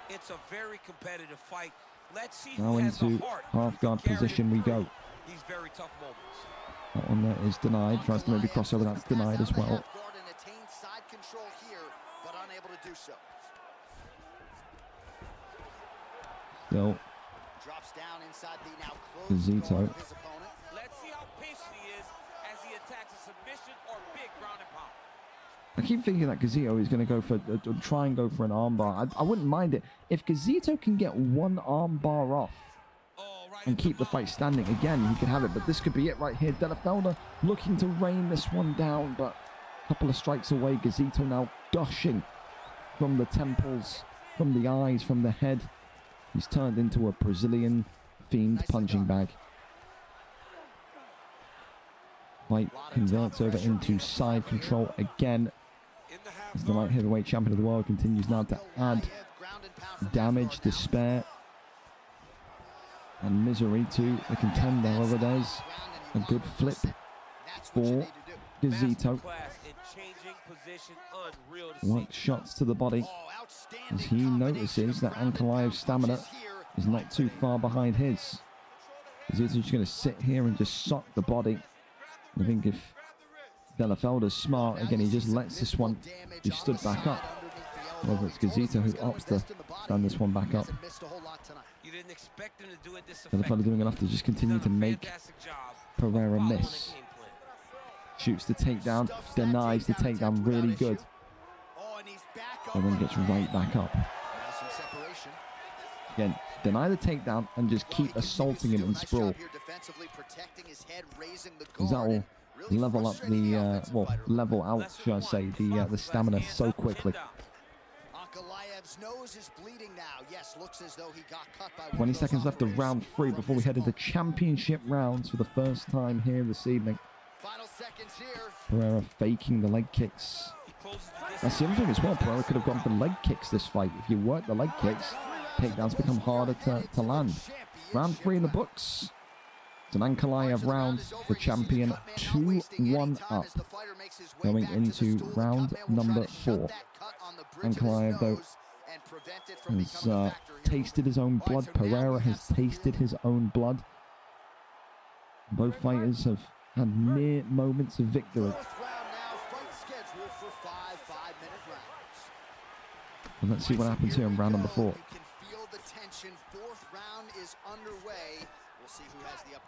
It's a very competitive fight. Let's see now into half guard position we go. These very tough moments. That one there is denied. Tries to maybe cross over. That's denied as well. Still Gazito submission or big ground and pound. I keep thinking that Gazito is going to go for, try and go for an armbar. I wouldn't mind it. If Gazito can get one armbar off and keep the fight standing, again, he could have it. But this could be it right here. De La Felder looking to rain this one down, but a couple of strikes away. Gazito now gushing from the temples, from the eyes, from the head. He's turned into a Brazilian fiend punching bag. Fight converts over into side control again. As the light heavyweight champion of the world continues now to add damage, despair, and misery to the contender. However, there's a good flip for Gazito. Like shots to the body as he notices that Ankalaev's stamina is not too far behind his. Gazito's just going to sit here and just sock the body. I think if De La Felder's smart, again, he just lets this one be stood back up. Whether it's Gazito who opts to stand this one back up. De La Felder doing enough to just continue to make Pereira miss. Shoots the takedown, denies the takedown really good. And then gets right back up. Again, deny the takedown and just keep assaulting him in sprawl. Because that will level up the, level out, should I say, the stamina so quickly. 20 seconds left of round 3 before we head into championship rounds for the first time here this evening. Pereira faking the leg kicks. That's the other thing as well. Pereira could have gone for leg kicks this fight. If you work the leg kicks, takedowns become harder to land. Round 3 in the books. It's an Ankalaev round. The champion 2-1 up. Going into round number 4. Ankalaev, though, has tasted his own blood. Pereira has tasted his own blood. Both fighters have had mere moments of victory. And let's see what happens here in round number 4.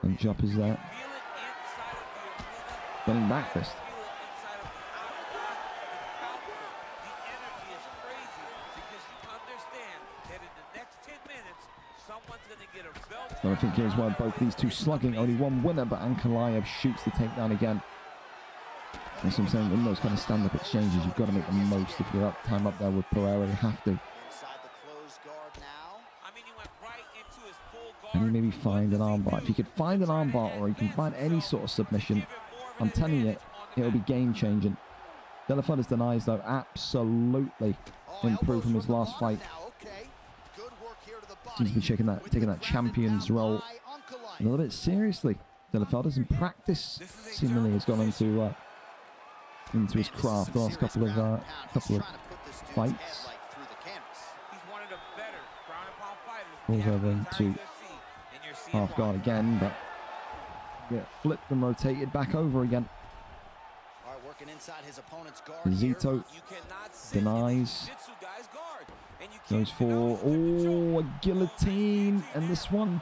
And jump is there. Running back fist. So I think here as well, both these two slugging, only one winner, but Ankalaev shoots the takedown again. That's what I'm saying, in those kind of stand-up exchanges, you've got to make the most. If you're time up there with Pereira, you have to. And you maybe find an armbar. If you could find an armbar, or you can find any sort of submission, I'm telling you, it'll be game-changing. De La Felder's denies, though, absolutely improved from his last fight. Seems to be taking that champion's role a little bit seriously. De La Felder's in practice seemingly has gone into his craft the last couple of fights. Falls over into half guard again, but get flipped and rotated back over again. Gazito denies. Goes for, a guillotine, and this one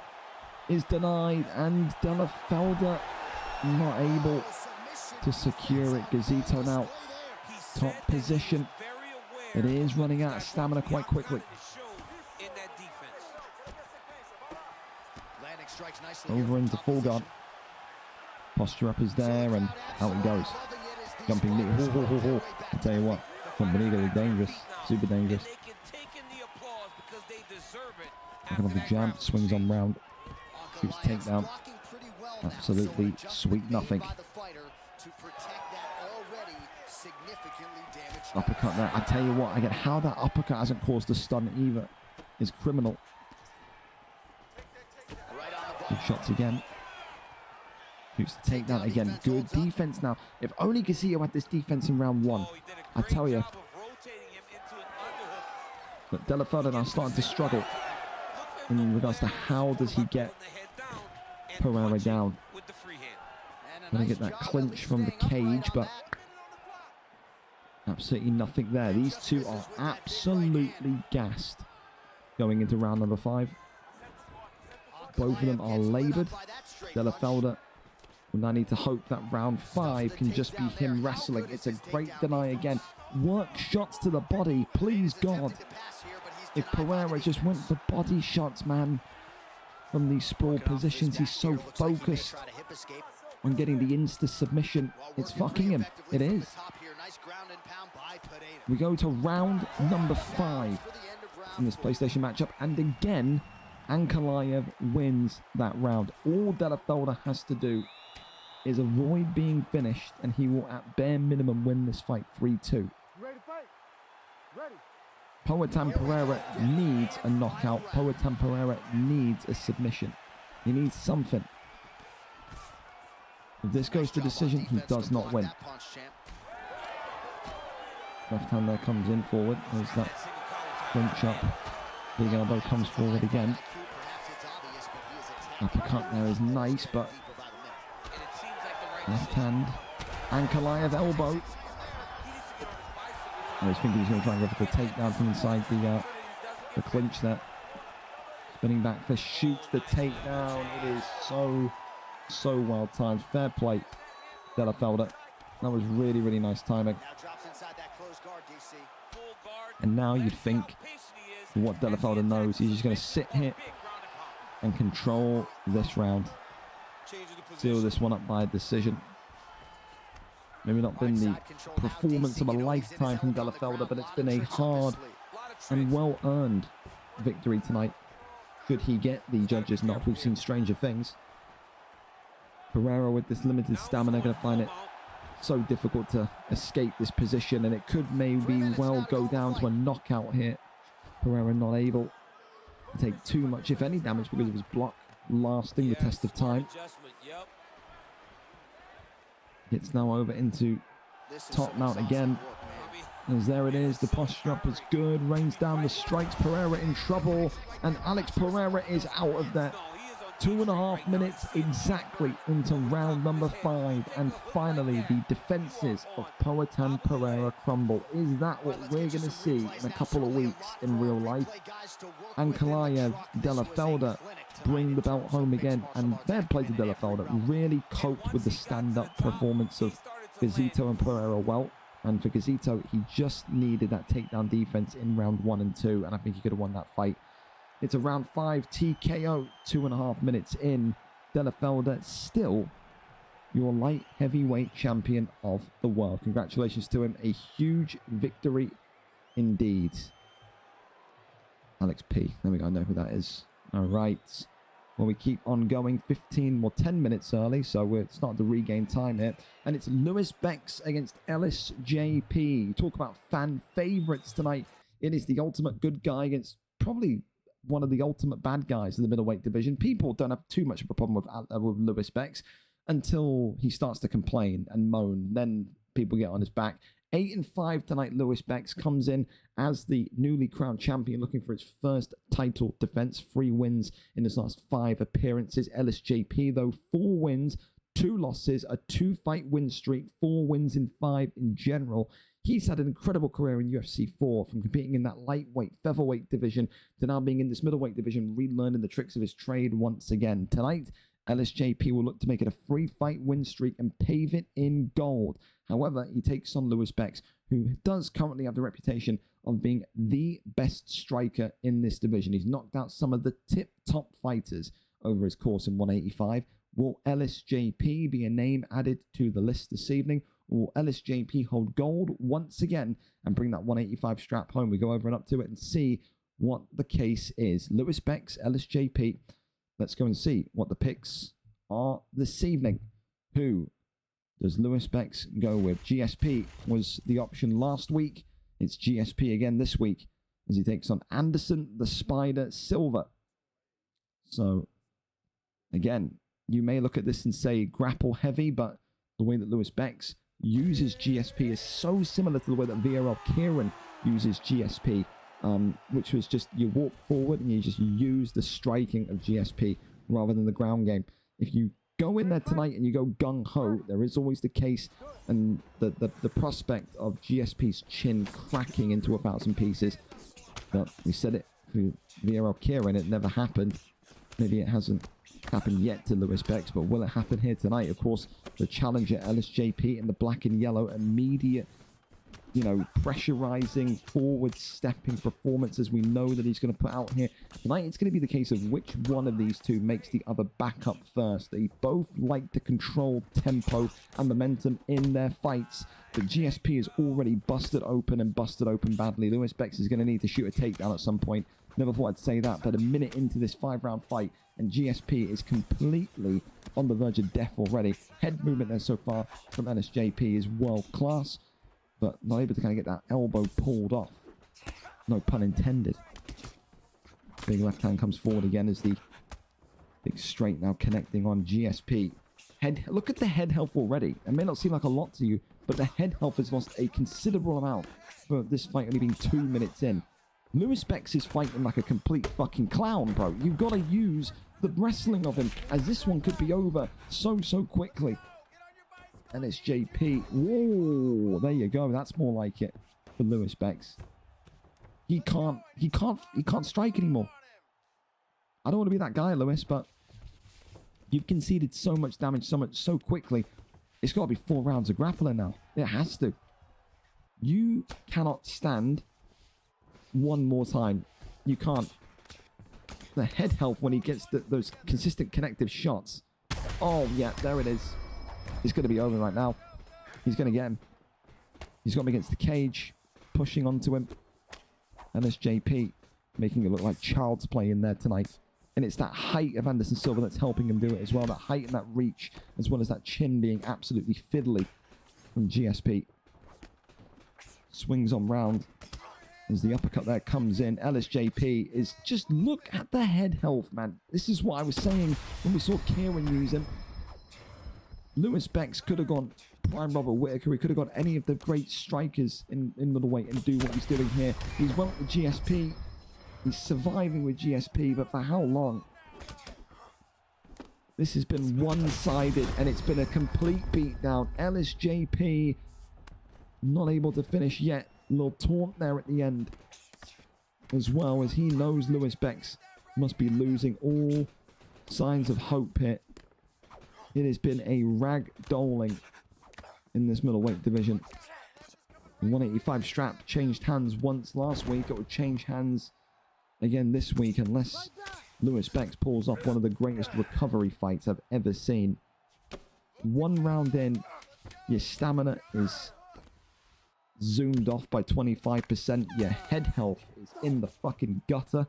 is denied, and De La Felder not able to secure it. Gazito now top position. It is running out of stamina quite quickly. Over into full guard. Posture up is there, and out he goes. Jumping knee. I tell you what, Benito is dangerous, super dangerous. Looking at the jab, swings on round, shoots takedown. Absolutely sweet nothing. Uppercut there. I tell you what, again, how that uppercut hasn't caused a stun either is criminal. Good shots again. Shoots the takedown again. Good defense now. If only Gazito had this defense in round 1, I tell you. But De La Felder now starting to struggle in regards to how does he get Pereira down. Gonna get that clinch from the cage, but absolutely nothing there. These two are absolutely gassed going into round number 5. Both of them are laboured. De La Felder And I need to hope that round 5 can just be him wrestling. It's a great deny again. Work shots to the body, please God. If Pereira just went for body shots, man, from these sprawl positions, he's so focused on getting the insta submission. It's fucking him. It is. We go to round number 5 in this PlayStation matchup, and again, Ankalaev wins that round. All Delafelder has to do is avoid being finished, and he will at bare minimum win this fight 3-2. Poatan Pereira needs a knockout. Poatan Pereira needs a submission. He needs something. If this goes to decision, he does not win. Left hand there comes in forward. There's that clinch up. Big elbow comes forward again. Uppercut there is nice, but left hand. Ankalaev elbow. I was thinking he's going to try and go for the takedown from inside the clinch there. Spinning back fist, shoots the takedown. It is so well timed. Fair play, Delafelder. That was really, really nice timing. And now you'd think what Delafelder knows, he's just going to sit here and control this round. Seal this one up by a decision. Maybe not been the performance of a lifetime from Delafelder, but it's been a hard and well-earned victory tonight. Should he get the judges' nod, we've seen stranger things. Pereira with this limited stamina going to find it so difficult to escape this position, and it could maybe well go down to a knockout here. Pereira not able to take too much, if any, damage because of his block lasting the test of time. Gets now over into top mount again. As there it is, the posture up is good, rains down the strikes, Pereira in trouble, and Alex Pereira is out of there. 2.5 minutes exactly into round number 5, and finally the defenses of Poatan Pereira crumble. Is that what we're going to see in a couple of weeks in real life? Ankalaev, Delafelder bring the belt home again, and fair play to Delafelder. Really coped with the stand-up performance of Gazito and Pereira well, and for Gazito, he just needed that takedown defense in round 1 and 2, and I think he could have won that fight. It's a round 5 TKO, 2.5 minutes in. Delafelder still your light heavyweight champion of the world. Congratulations to him. A huge victory indeed. Alex P. There we go. I know who that is. All right. Well, we keep on going. 10 minutes early, so we're starting to regain time here. And it's Lewis Bex against Ellis JP. Talk about fan favorites tonight. It is the ultimate good guy against probably one of the ultimate bad guys in the middleweight division. People don't have too much of a problem with Lewis Bex until he starts to complain and moan. Then people get on his back. 8-5 tonight. Lewis Bex comes in as the newly crowned champion, looking for his first title defense. 3 wins in his last 5 appearances. Ellis JP, though, 4 wins, 2 losses, a 2-fight win streak, 4 wins in 5 in general. He's had an incredible career in UFC 4, from competing in that lightweight, featherweight division to now being in this middleweight division, relearning the tricks of his trade once again. Tonight, Ellis JP will look to make it a 3-fight win streak and pave it in gold. However, he takes on Lewis Bex, who does currently have the reputation of being the best striker in this division. He's knocked out some of the tip-top fighters over his course in 185. Will Ellis JP be a name added to the list this evening? Will Ellis JP hold gold once again and bring that 185 strap home? We go over and up to it and see what the case is. Lewis Bex, Ellis JP. Let's go and see what the picks are this evening. Who does Lewis Bex go with? GSP was the option last week. It's GSP again this week as he takes on Anderson, the Spider Silva. So, again, you may look at this and say grapple heavy, but the way that Lewis Bex uses GSP is so similar to the way that VRL Kieran uses GSP, which was just you walk forward and you just use the striking of GSP rather than the ground game. If you go in there tonight and you go gung-ho, there is always the case and the prospect of GSP's chin cracking into 1,000 pieces. But we said it for VRL Kieran, it never happened. Maybe it hasn't happened yet to Lewis Bex, but will it happen here tonight? Of course, the challenger LSJP in the black and yellow, immediate, you know, pressurizing, forward-stepping performances we know that he's going to put out here. Tonight, it's going to be the case of which one of these two makes the other back up first. They both like to control tempo and momentum in their fights, but GSP is already busted open and busted open badly. Lewis Bex is going to need to shoot a takedown at some point. Never thought I'd say that, but a minute into this 5-round fight, and GSP is completely on the verge of death already. Head movement there so far from LSJP is world-class, but not able to kind of get that elbow pulled off. No pun intended. Big left hand comes forward again as the big straight now connecting on GSP. Look at the head health already. It may not seem like a lot to you, but the head health has lost a considerable amount for this fight only being 2 minutes in. Lewis Bex is fighting like a complete fucking clown, bro. You've got to use the wrestling of him, as this one could be over so quickly. And it's JP. Whoa, there you go. That's more like it for Lewis Bex. He can't strike anymore. I don't want to be that guy, Lewis, but you've conceded so much damage so quickly. It's got to be 4 rounds of grappling now. It has to. You cannot stand one more time. You can't. The head health when he gets those consistent connective shots. Oh, yeah, there it is. It's going to be over right now. He's going to get him. He's got him against the cage, pushing onto him. And this JP making it look like child's play in there tonight. And it's that height of Anderson Silva that's helping him do it as well. That height and that reach, as well as that chin being absolutely fiddly from GSP. Swings on round as the uppercut there comes in. LSJP is just, look at the head health, man. This is what I was saying when we saw Kieran use him. Lewis Bex could have gone prime Robert Whittaker. He could have got any of the great strikers in middleweight and do what he's doing here. He's went with GSP. He's surviving with GSP, but for how long? This has been one-sided, and it's been a complete beatdown. LSJP not able to finish yet. A little taunt there at the end, as well as he knows Lewis Bex must be losing all signs of hope here. It has been a ragdolling in this middleweight division. 185 strap changed hands once last week. It will change hands again this week unless Lewis Bex pulls off one of the greatest recovery fights I've ever seen. 1 round in, your stamina is zoomed off by 25%. Your head health is in the fucking gutter.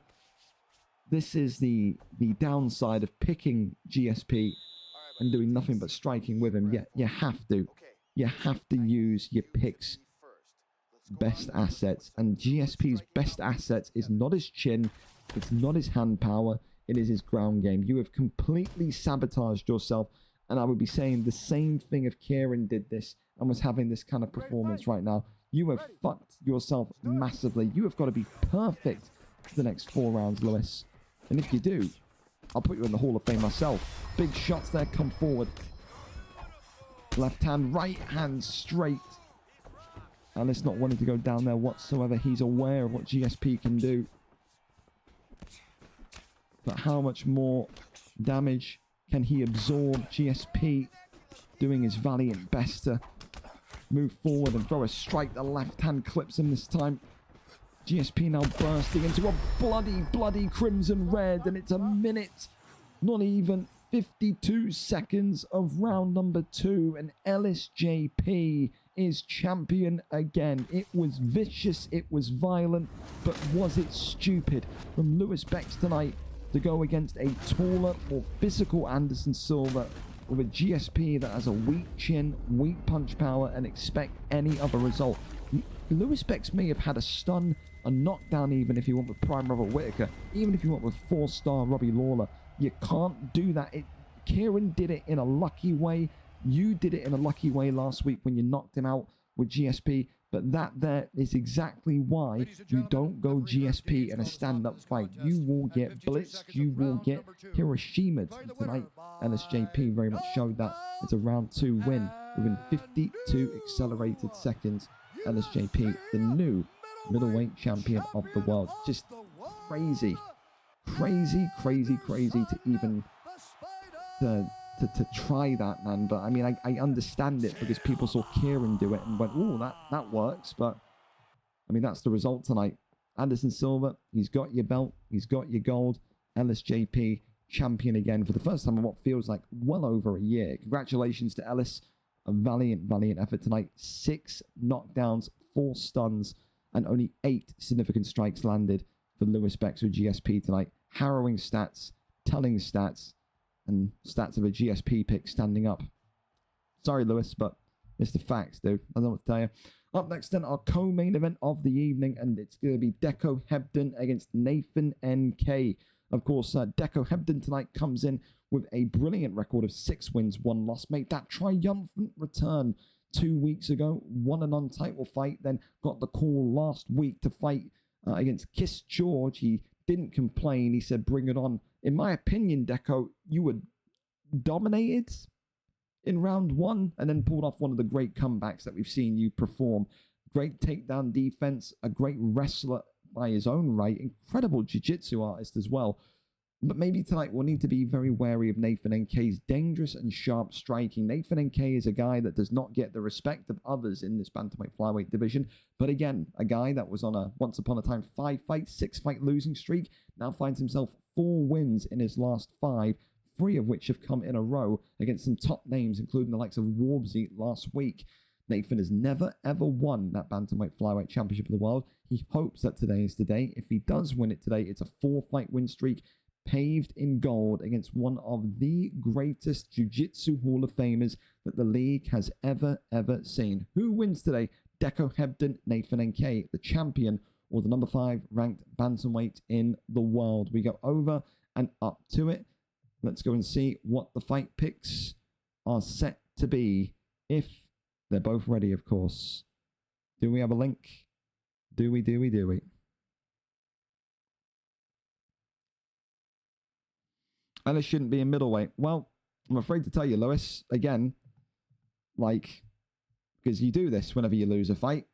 This is the downside of picking GSP and doing nothing but striking with him. Yeah, you have to use your picks best assets, and GSP's best assets is not his chin, it's not his hand power, it is his ground game. You have completely sabotaged yourself, and I would be saying the same thing if Kieran did this and was having this kind of performance right now. You have fucked yourself massively. You have got to be perfect for the next 4 rounds, Lewis. And if you do, I'll put you in the Hall of Fame myself. Big shots there, come forward. Left hand, right hand, straight. Alice not wanting to go down there whatsoever. He's aware of what GSP can do. But how much more damage can he absorb? GSP doing his valiant best to move forward and throw a strike. The left hand clips him this time. GSP now bursting into a bloody crimson red, and it's a minute, not even 52 seconds of round number 2, and LSJP is champion again. It was vicious, it was violent, but was it stupid from Lewis Bex tonight to go against a taller, more physical Anderson Silva with a GSP that has a weak chin, weak punch power, and expect any other result? Lewis Bex may have had a stun, a knockdown, even if you went with prime Robert Whittaker, even if you went with 4-star Robbie Lawler. You can't do that. Kieran did it in a lucky way. You did it in a lucky way last week when you knocked him out with GSP. But that there is exactly why you don't go GSP in a stand-up fight. You will get blitzed. You will get Hiroshimaed tonight. LSJP very much showed that. It's a round 2 win within 52 accelerated seconds. LSJP, the new middleweight champion of the world. Just crazy to even to try that, man. But I mean, I understand it because people saw Kieran do it and went, oh, that works. But I mean, that's the result tonight. Anderson Silva, he's got your belt, he's got your gold. Ellis JP, champion again for the first time in what feels like well over a year. Congratulations to Ellis. A valiant effort tonight. 6 knockdowns, 4 stuns, and only 8 significant strikes landed for Lewis Bex with GSP tonight. Harrowing stats, telling stats, and stats of a GSP pick standing up. Sorry, Lewis, but it's the facts, dude. I don't know what to tell you. Up next, then, our co-main event of the evening, and it's going to be Deco Hebden against Nathan NK. Of course, Deco Hebden tonight comes in with a brilliant record of 6 wins, 1 loss. Made that triumphant return 2 weeks ago, won a non-title fight, then got the call last week to fight against Kiss George. He didn't complain. He said, bring it on. In my opinion, Deco, you were dominated in round 1 and then pulled off one of the great comebacks that we've seen you perform. Great takedown defense, a great wrestler by his own right, incredible jiu-jitsu artist as well. But maybe tonight we'll need to be very wary of Nathan NK's dangerous and sharp striking. Nathan NK is a guy that does not get the respect of others in this bantamweight flyweight division. But again, a guy that was on a once upon a time 5-fight, 6-fight losing streak, now finds himself 4 wins in his last 5, 3 of which have come in a row against some top names, including the likes of Warbsy last week. Nathan has never, ever won that Bantamweight Flyweight Championship of the World. He hopes that today is the day. If he does win it today, it's a 4-fight win streak paved in gold against one of the greatest Jiu-Jitsu Hall of Famers that the league has ever seen. Who wins today? Deco Hebden, Nathan NK, the champion, or the number 5 ranked bantamweight in the world? We go over and up to it. Let's go and see what the fight picks are set to be, if they're both ready, of course. Do we have a link? Do we? Ellis shouldn't be in middleweight. Well, I'm afraid to tell you, Lewis, again, like, because you do this whenever you lose a fight.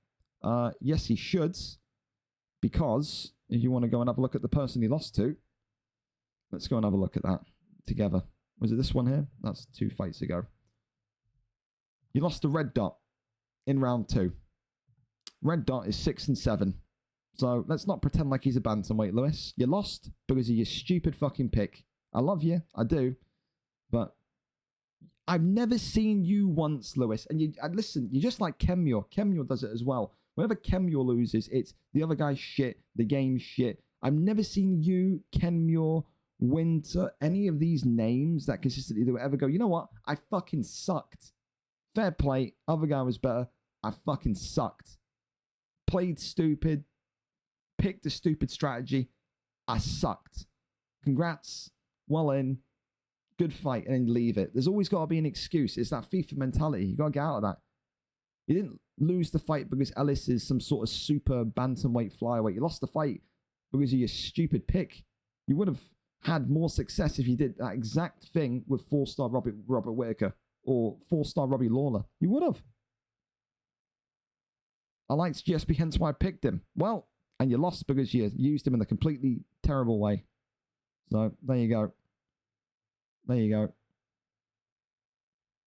Yes, he should, because if you want to go and have a look at the person he lost to, let's go and have a look at that together. Was it this one here? That's 2 fights ago. You lost to Red Dot in round 2. Red Dot is 6-7. So let's not pretend like he's a bantamweight, Lewis. You lost because of your stupid fucking pick. I love you, I do, but I've never seen you once, Lewis. And listen, you're just like Kemure. Kemure does it as well. Whenever Kemure loses, it's the other guy's shit, the game's shit. I've never seen you, Kemure, Winter, any of these names that consistently do ever go, you know what? I fucking sucked. Fair play. Other guy was better. I fucking sucked. Played stupid. Picked a stupid strategy. I sucked. Congrats. Well in. Good fight. And then leave it. There's always got to be an excuse. It's that FIFA mentality. You got to get out of that. You didn't lose the fight because Ellis is some sort of super bantamweight flyweight. You lost the fight because of your stupid pick. You would have had more success if you did that exact thing with 4-star Robert Whittaker or 4-star Robbie Lawler. You would have. I liked GSP, hence why I picked him. Well, and you lost because you used him in a completely terrible way. So, there you go. There you go.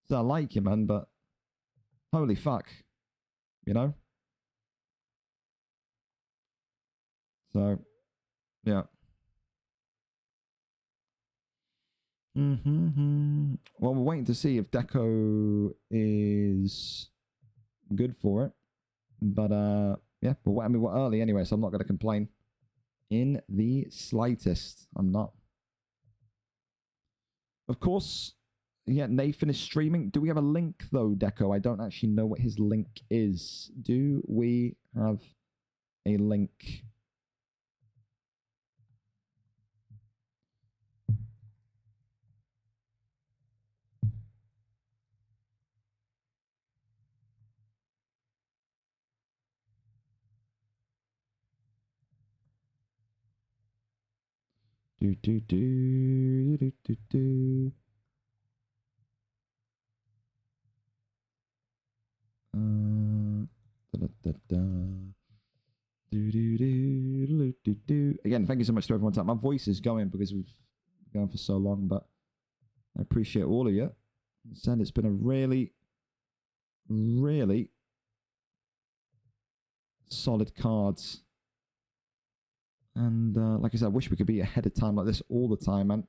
So, I like you, man, but holy fuck. You know? So, yeah. Well, we're waiting to see if Deco is good for it. But, yeah, but I mean, we're early anyway, so I'm not going to complain in the slightest. I'm not. Of course, yeah, Nathan is streaming. Do we have a link, though, Deco? I don't actually know what his link is. Do we have a link? Do. Again, thank you so much to everyone. My voice is going because we've been going for so long, but I appreciate all of you. Said it's been a really, really solid cards. And like I said, I wish we could be ahead of time like this all the time, man.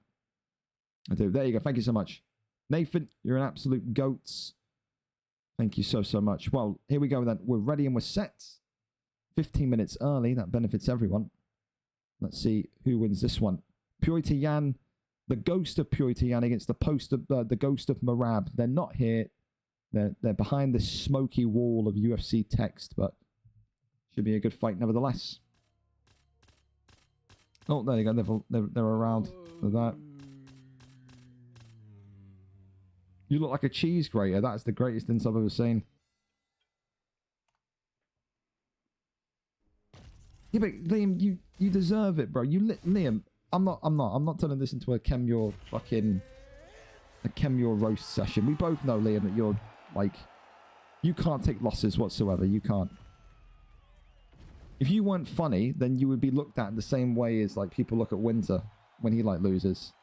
I do. There you go. Thank you so much. Nathan, you're an absolute goat. Thank you so, so much. Well, here we go then. We're ready and we're set. 15 minutes early. That benefits everyone. Let's see who wins this one. Purity Yan, the ghost of Purity Yan against the ghost of Marab. They're not here. They're behind this smoky wall of UFC text, but should be a good fight nevertheless. Oh, there you go. They're around with that. You look like a cheese grater. That's the greatest thing I've ever seen. Yeah, but Liam, you deserve it, bro. Liam, I'm not turning this into a Kemure roast session. We both know, Liam, that you're like, you can't take losses whatsoever. You can't. If you weren't funny, then you would be looked at in the same way as like people look at Winter when he like loses.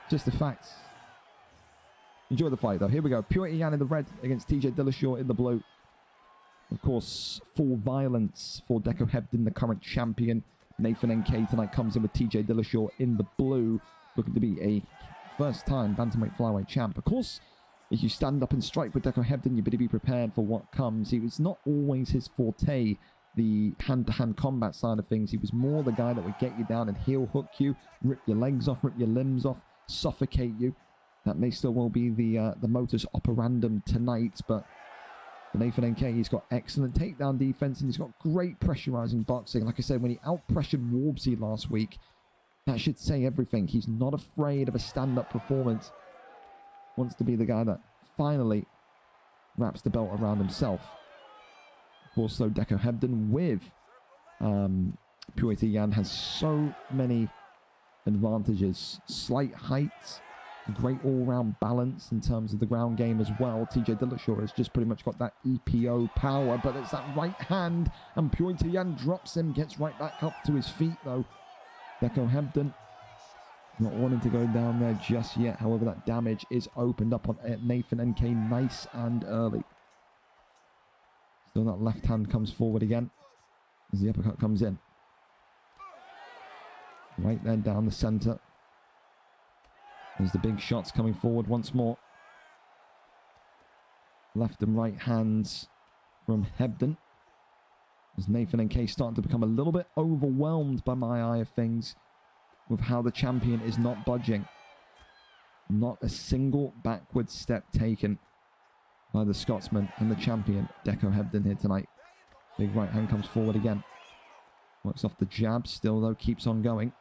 Just the facts. Enjoy the fight though. Here we go. Purity Yan in the red against TJ Dillashaw in the blue. Of course, full violence for Deco Hebden, the current champion. Nathan NK tonight comes in with TJ Dillashaw in the blue, looking to be a first-time bantamweight flyweight champ. Of course, if you stand up and strike with Deco Hebden, you better be prepared for what comes. He was not always his forte, the hand-to-hand combat side of things. He was more the guy that would get you down and heel hook you, rip your legs off, rip your limbs off, suffocate you. That may still well be the modus operandum tonight, but for Nathan NK, he's got excellent takedown defense and he's got great pressurizing boxing. Like I said, when he out-pressured Warbsy last week, that should say everything. He's not afraid of a stand-up performance. Wants to be the guy that finally wraps the belt around himself. Of course, though, Deco Hebden with Purity Yan has so many advantages. Slight height, great all-round balance in terms of the ground game as well. TJ Dillashaw has just pretty much got that EPO power, but it's that right hand, and Purity Yan drops him, gets right back up to his feet, though. Deco Hebden not wanting to go down there just yet. However, that damage is opened up on Nathan NK nice and early. Still that left hand comes forward again as the uppercut comes in. Right there down the center. There's the big shots coming forward once more. Left and right hands from Hebden. As Nathan NK starting to become a little bit overwhelmed by my eye of things with how the champion is not budging. Not a single backward step taken by the Scotsman and the champion, Deco Hebden, here tonight. Big right hand comes forward again. Works off the jab, still though keeps on going.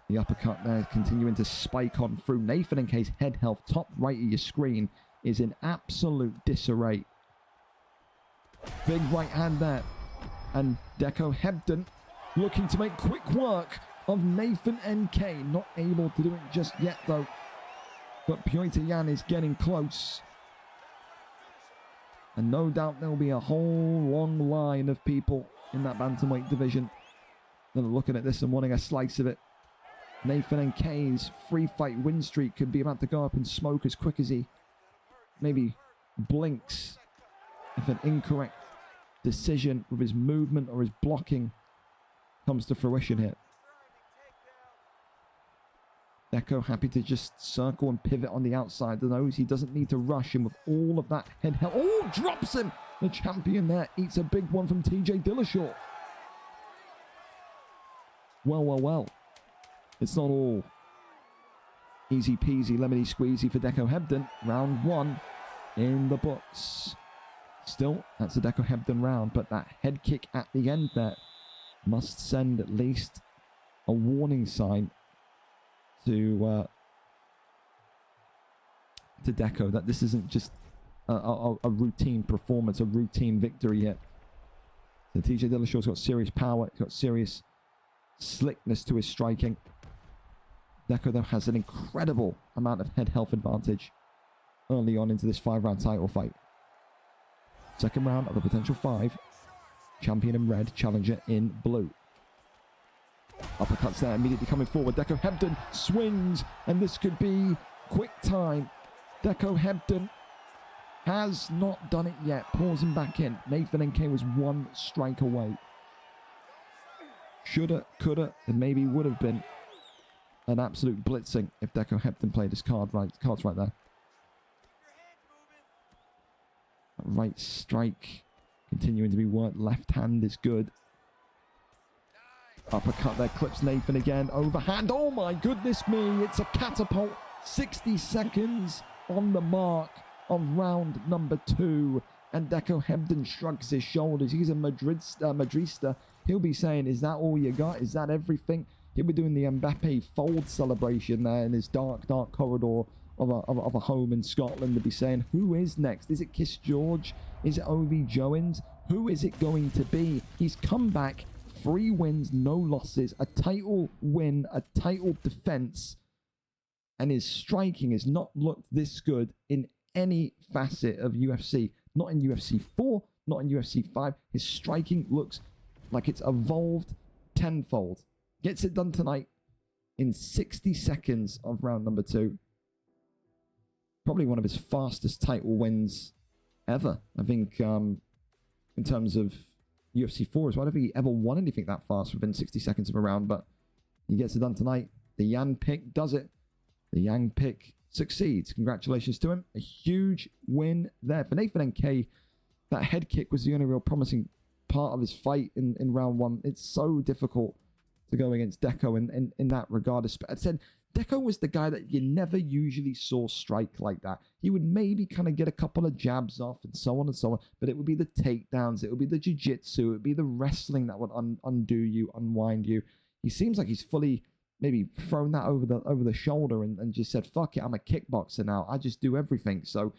The uppercut there continuing to spike on through. Nathan NK's head health, top right of your screen, is in absolute disarray. Big right hand there. And Deco Hebden looking to make quick work of Nathan NK. Not able to do it just yet though. But Purity Yan is getting close. And no doubt there will be a whole long line of people in that bantamweight division that are looking at this and wanting a slice of it. Nathan NK's free fight win streak could be about to go up in smoke as quick as he maybe blinks if an incorrect decision with his movement or his blocking comes to fruition here. Deco happy to just circle and pivot on the outside. The nose, he doesn't need to rush him with all of that head held. Oh, drops him! The champion there eats a big one from TJ Dillashaw. Well, well, well. It's not all easy peasy, lemony squeezy for Deco Hebden. Round one in the books. Still, that's a Deco Hebden round, but that head kick at the end there must send at least a warning sign to Deco that this isn't just a routine performance, a routine victory yet. So TJ Dillashaw's got serious power, he's got serious slickness to his striking. Deco, though, has an incredible amount of head health advantage early on into this 5-round title fight. Second round of a potential 5. Champion in red, challenger in blue. Uppercuts there, immediately coming forward. Deco Hebden swings, and this could be quick time. Deco Hebden has not done it yet. Pausing back in. Nathan NK was one strike away. Shoulda, coulda, and maybe would have been an absolute blitzing if Deco Hebden played his cards right there. Right strike continuing to be worked. Left hand is good. Uppercut there, clips Nathan again. Overhand. Oh my goodness me. It's a catapult. 60 seconds on the mark of round number 2. And Deco Hebden shrugs his shoulders. He's a Madrista. He'll be saying, is that all you got? Is that everything? He'll be doing the Mbappe fold celebration there in his dark corridor of a home in Scotland. To be saying, who is next? Is it Kiss George? Is it Ovi Jones? Who is it going to be? He's come back. 3 wins, no losses, a title win, a title defense, and his striking has not looked this good in any facet of UFC. Not in UFC 4, not in UFC 5. His striking looks like it's evolved tenfold. Gets it done tonight in 60 seconds of round number 2. Probably one of his fastest title wins ever. I think in terms of UFC 4 as well. I don't think he ever won anything that fast within 60 seconds of a round, but he gets it done tonight. The Yan pick does it. The Yang pick succeeds. Congratulations to him. A huge win there. For Nathan NK, that head kick was the only real promising part of his fight in round 1. It's so difficult to go against Deco in that regard. I said Deco was the guy that you never usually saw strike like that. He would maybe kind of get a couple of jabs off and so on, but it would be the takedowns, it would be the jiu-jitsu, it would be the wrestling that would undo you, unwind you. He seems like he's fully maybe thrown that over the shoulder and just said, fuck it, I'm a kickboxer now. I just do everything. So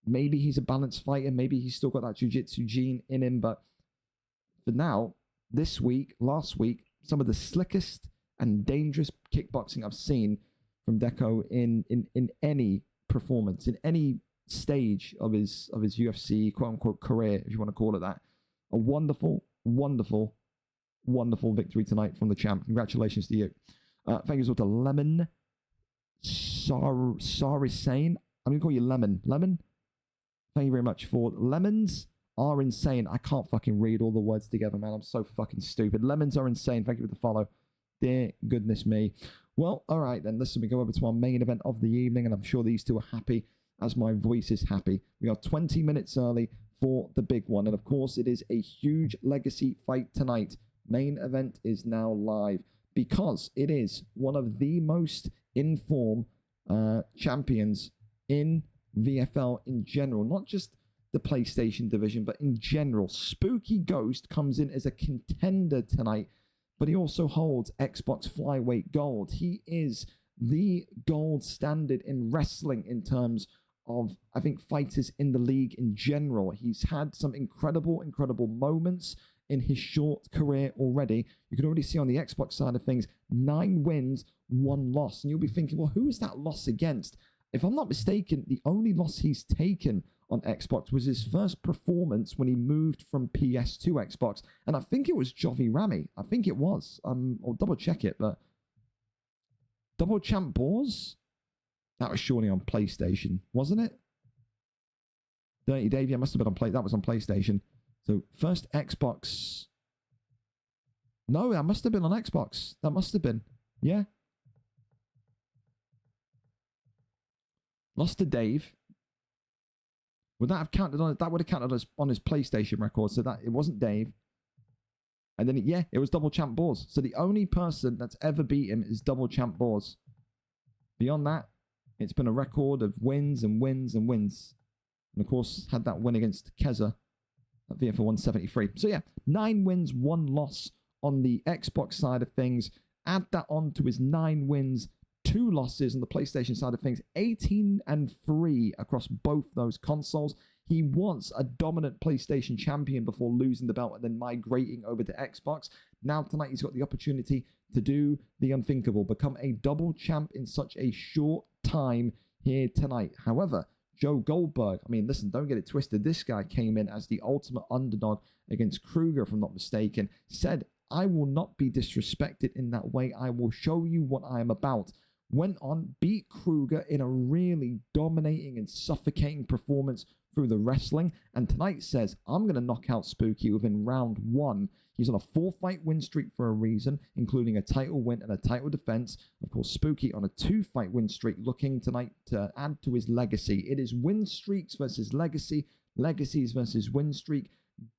maybe he's a balanced fighter. Maybe he's still got that jiu-jitsu gene in him. But for now, this week, last week, some of the slickest and dangerous kickboxing I've seen from Deco in any performance, in any stage of his UFC quote-unquote career, if you want to call it that. A wonderful, wonderful, wonderful victory tonight from the champ. Congratulations to you. Thank you as well to Lemon Sarisane. I'm going to call you Lemon. Lemon, thank you very much for lemons are insane. I can't fucking read all the words together, man. I'm so fucking stupid. Lemons are insane. Thank you for the follow. Dear goodness me. Well, all right then. Listen, we go over to our main event of the evening, and I'm sure these two are happy as my voice is happy. We are 20 minutes early for the big one, and of course, it is a huge legacy fight tonight. Main event is now live because it is one of the most in-form champions in VFL in general, not just the PlayStation division, but in general. ThaSpookyGeauxst comes in as a contender tonight, but he also holds Xbox Flyweight Gold. He is the gold standard in wrestling in terms of, I think, fighters in the league in general. He's had some incredible moments in his short career already. You can already see on the Xbox side of things, 9 wins, 1 loss. And you'll be thinking, well, who is that loss against? If I'm not mistaken, the only loss he's taken on Xbox was his first performance when he moved from PS to Xbox. And I think it was Jovi Rami. I think it was. I'll double check it, but Double Champ Boars? That was surely on PlayStation, wasn't it? Dirty Dave, yeah, must have been on that was on PlayStation. So first Xbox. No, that must have been on Xbox. That must have been. Yeah. Lost to Dave. Would that have counted on it? That would have counted on his PlayStation record. So that it wasn't Dave. And then, it was Double Champ Boars. So the only person that's ever beat him is Double Champ Boars. Beyond that, it's been a record of wins and wins and wins. And of course, had that win against Keza at VFL 173. So 9 wins, 1 loss on the Xbox side of things. Add that on to his 9 wins, 2 losses on the PlayStation side of things. 18-3 across both those consoles. He was a dominant PlayStation champion before losing the belt and then migrating over to Xbox. Now tonight he's got the opportunity to do the unthinkable, become a double champ in such a short time here tonight. However, JoeGoldberg, I mean, listen, don't get it twisted. This guy came in as the ultimate underdog against Kruger, if I'm not mistaken. Said, I will not be disrespected in that way. I will show you what I am about. went on, beat Kruger in a really dominating and suffocating performance through the wrestling. And tonight says, I'm going to knock out Spooky within round 1. He's on a 4-fight win streak for a reason, including a title win and a title defense. Of course, Spooky on a 2-fight win streak, looking tonight to add to his legacy. It is win streaks versus legacy, legacies versus win streak.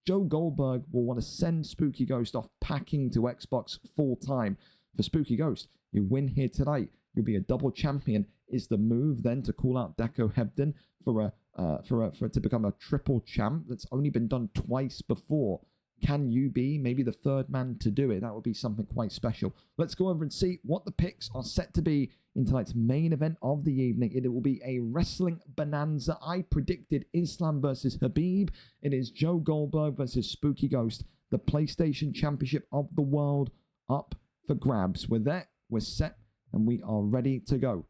Joe Goldberg will want to send SpookyGeauxst off packing to Xbox full time. For SpookyGeauxst, you win here tonight, you'll be a double champion. Is the move then to call out Deco Hebden for to become a triple champ that's only been done twice before? Can you be maybe the third man to do it? That would be something quite special. Let's go over and see what the picks are set to be in tonight's main event of the evening. It will be a wrestling bonanza. I predicted Islam versus Habib. It is Joe Goldberg versus SpookyGeauxst, the PlayStation Championship of the world, up for grabs. We're there, we're set, and we are ready to go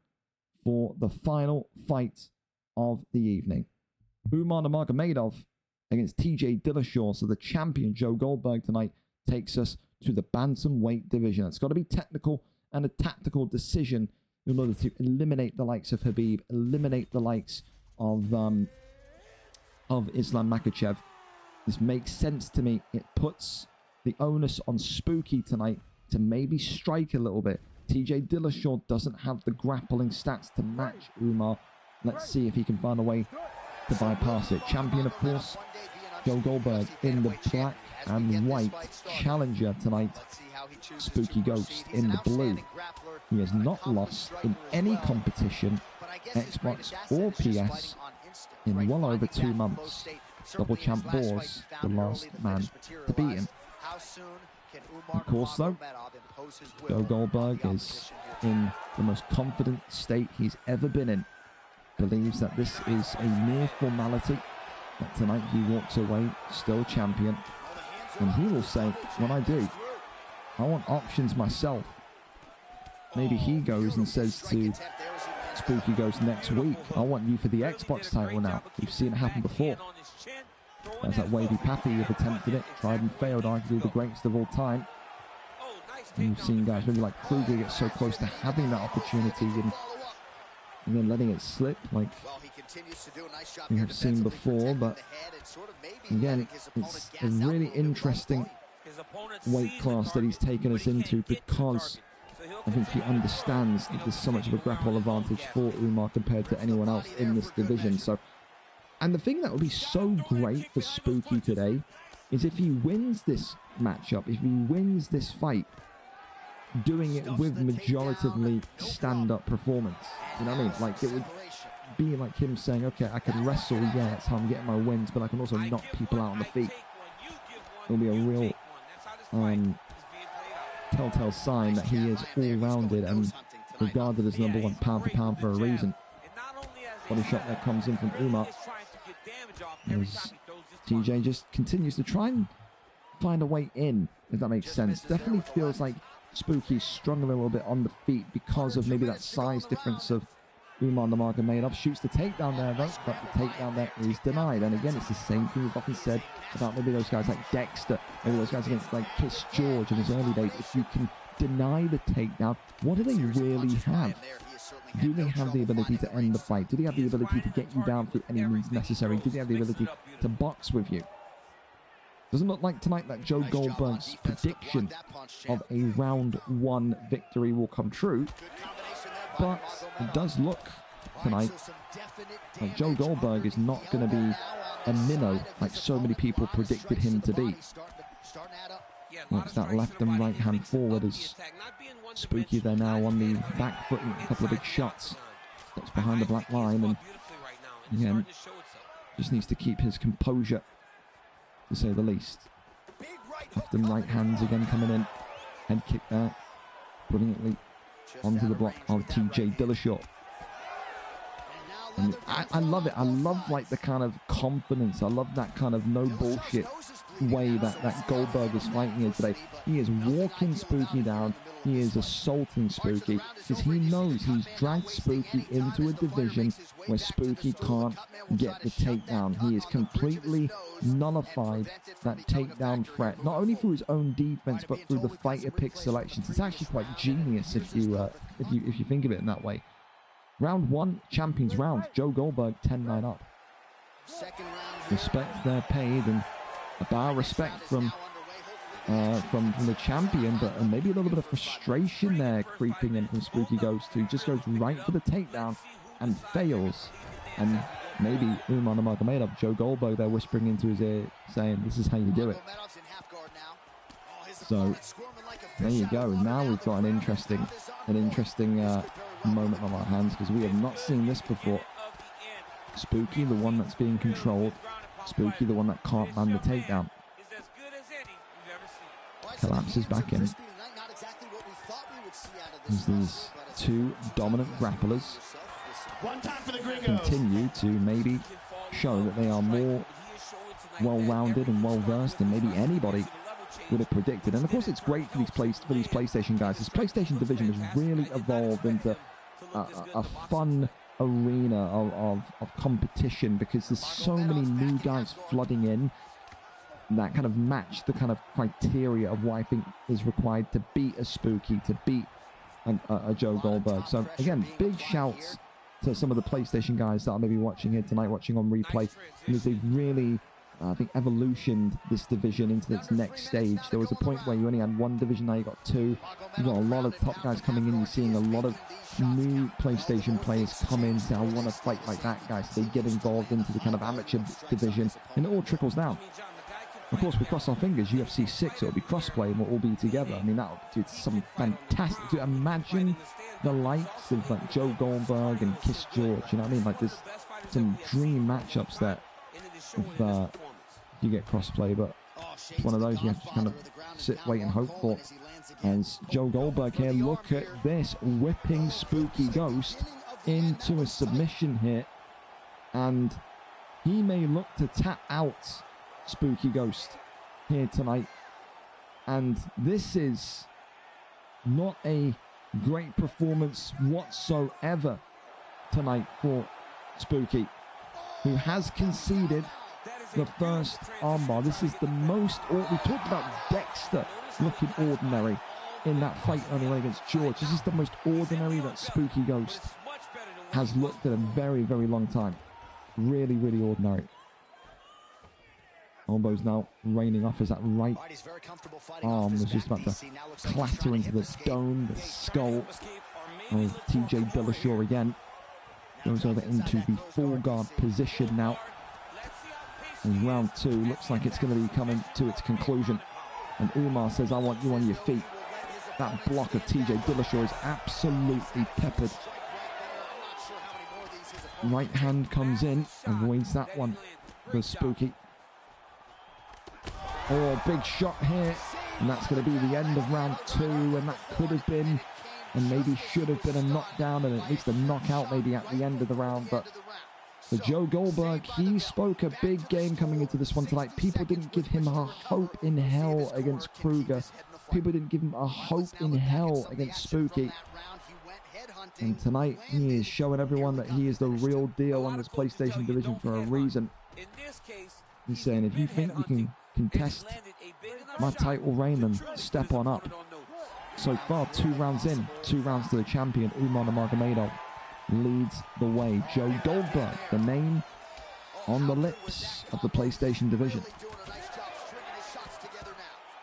for the final fight of the evening. Umar Nurmagomedov against TJ Dillashaw. So the champion Joe Goldberg tonight takes us to the bantamweight division. It's got to be technical and a tactical decision in order to eliminate the likes of Habib, eliminate the likes of Islam Makhachev. This makes sense to me. It puts the onus on Spooky tonight to maybe strike a little bit. TJ Dillashaw doesn't have the grappling stats to match Umar. Let's see if he can find a way to bypass it. Champion, of course, Joe Goldberg in the black and white. Challenger tonight, SpookyGeauxst in the blue. He has not lost in any competition, Xbox or PS, in well over 2 months. Double champ Boars, the last man to beat him. Of course, though, Joe Goldberg is in the most confident state he's ever been in. Believes that this is a mere formality, that tonight he walks away still champion. And he will say, when I do, I want options myself. Maybe he goes and says to SpookyGeauxst next week, I want you for the Xbox title now. We've seen it happen before. There's that Wavy Pappy who attempted it, tried and failed, arguably the greatest of all time. And we've seen guys maybe like Kruger get so close to having that opportunity and then letting it slip, like we have seen before. But again, it's a really interesting weight class that he's taken us into, because I think he understands that there's so much of a grapple advantage for Umar compared to anyone else in this division. So, and the thing that would be so great for Spooky today is if he wins this matchup, if he wins this fight, doing it with majoritively stand-up performance. You know what I mean? Like, it would be like him saying, okay, I can wrestle, yeah, that's how I'm getting my wins, but I can also knock people out on the feet. It'll be a real telltale sign that he is all-rounded and regarded as number 1 pound for pound for a reason. Body shot that comes in from Umar. As TJ just continues to try and find a way in, if that makes sense. Definitely feels like Spooky's struggling a little bit on the feet because of maybe that size difference of Umar Nurmagomedov. Shoots the takedown there though, but the takedown there is denied. And again, it's the same thing we've often said about maybe those guys like Dexter, maybe those guys against like Kiss George in his early days. If you can deny the takedown, what do they really have? Do they have the ability to end the fight? Do they have the ability to get you down through any means necessary? Do they have the ability to box with you? Doesn't look like tonight that Joe Goldberg's prediction of a round 1 victory will come true. But it does look tonight like Joe Goldberg is not going to be a minnow like so many people predicted him to be. Works that left and right hand forward as Spooky there now on the back foot, a couple of big shots. That's behind the black line, and again, just needs to keep his composure, to say the least. Left and right hands again coming in. Head kick there, brilliantly onto the block of TJ Dillashaw. And I love it. I love like the kind of confidence. I love that kind of no bullshit way that Goldberg is fighting here today. He is walking Spooky down, he is assaulting Spooky because he knows he's dragged Spooky into a division where Spooky can't get the takedown. He has completely nullified that takedown threat, not only through his own defense but through the fighter pick selections. It's actually quite genius if you think of it in that way. Round 1, champions round. Joe Goldberg 10-9 up. Respect they're paid, and a bar of respect from the champion, but maybe a little bit of frustration there creeping in from SpookyGeauxst, who just goes right for the takedown and fails. And maybe Umar Nurmagomedov, Joe Goldberg there whispering into his ear saying, this is how you do it. So there you go. Now we've got an interesting moment on our hands, because we have not seen this before. Spooky, the one that's being controlled. Spooky, the one that can't land the takedown. Collapses back in. As these two dominant grapplers continue to maybe show that they are more well-rounded and well-versed than maybe anybody would have predicted. And of course, it's great for these PlayStation guys. This PlayStation division has really evolved into a fun arena of competition, because there's so many new guys flooding in that kind of match the kind of criteria of what I think is required to beat a Spooky, to beat a Joe Goldberg. So again, big shouts to some of the PlayStation guys that are maybe watching here tonight, watching on replay, because they've really I think evolutioned this division into its next stage. There was a point where you only had one division, now you got two. You've got a lot of top guys coming in. You're seeing a lot of new PlayStation players come in, say, I want to fight like that guy. So they get involved into the kind of amateur division, and it all trickles down. Of course, we cross our fingers, UFC 6, it'll be crossplay and we'll all be together. I mean, that'll do something fantastic. Dude, imagine the likes of like Joe Goldberg and Kiss George, you know what I mean? Like, there's some dream matchups there if you get crossplay, but it's one of those you have to kind of sit, wait and hope for. As Joe Goldberg here, look at this, whipping SpookyGeauxst into a submission here, and he may look to tap out SpookyGeauxst here tonight. And this is not a great performance whatsoever tonight for Spooky, who has conceded the first armbar. This is the most, we talked about Dexter looking ordinary in that fight earlier against George. This is the most ordinary that SpookyGeauxst has looked in a very, very long time. Really, really ordinary. Elbows now raining off as that right arm was just about to clatter into the dome, the skull of TJ Dillashaw again. Goes over into the full guard position now. And round 2 looks like it's going to be coming to its conclusion. And Umar says, I want you on your feet. That block of TJ Dillashaw is absolutely peppered. Right hand comes in, avoids that one for Spooky. Oh, big shot here. And that's going to be the end of round 2. And that could have been, and maybe should have been, a knockdown and at least a knockout maybe at the end of the round. But for Joe Goldberg, he spoke a big game coming into this one tonight. People didn't give him a hope in hell against Kruger. People didn't give him a hope in hell against Spooky. And tonight, he is showing everyone that he is the real deal on this PlayStation division for a reason. He's saying, if you think you can contest my title reign, then step on up. So far, 2 rounds in, 2 rounds to the champion, Umar Nurmagomedov leads the way. Joe Goldberg, the name on the lips of the PlayStation division.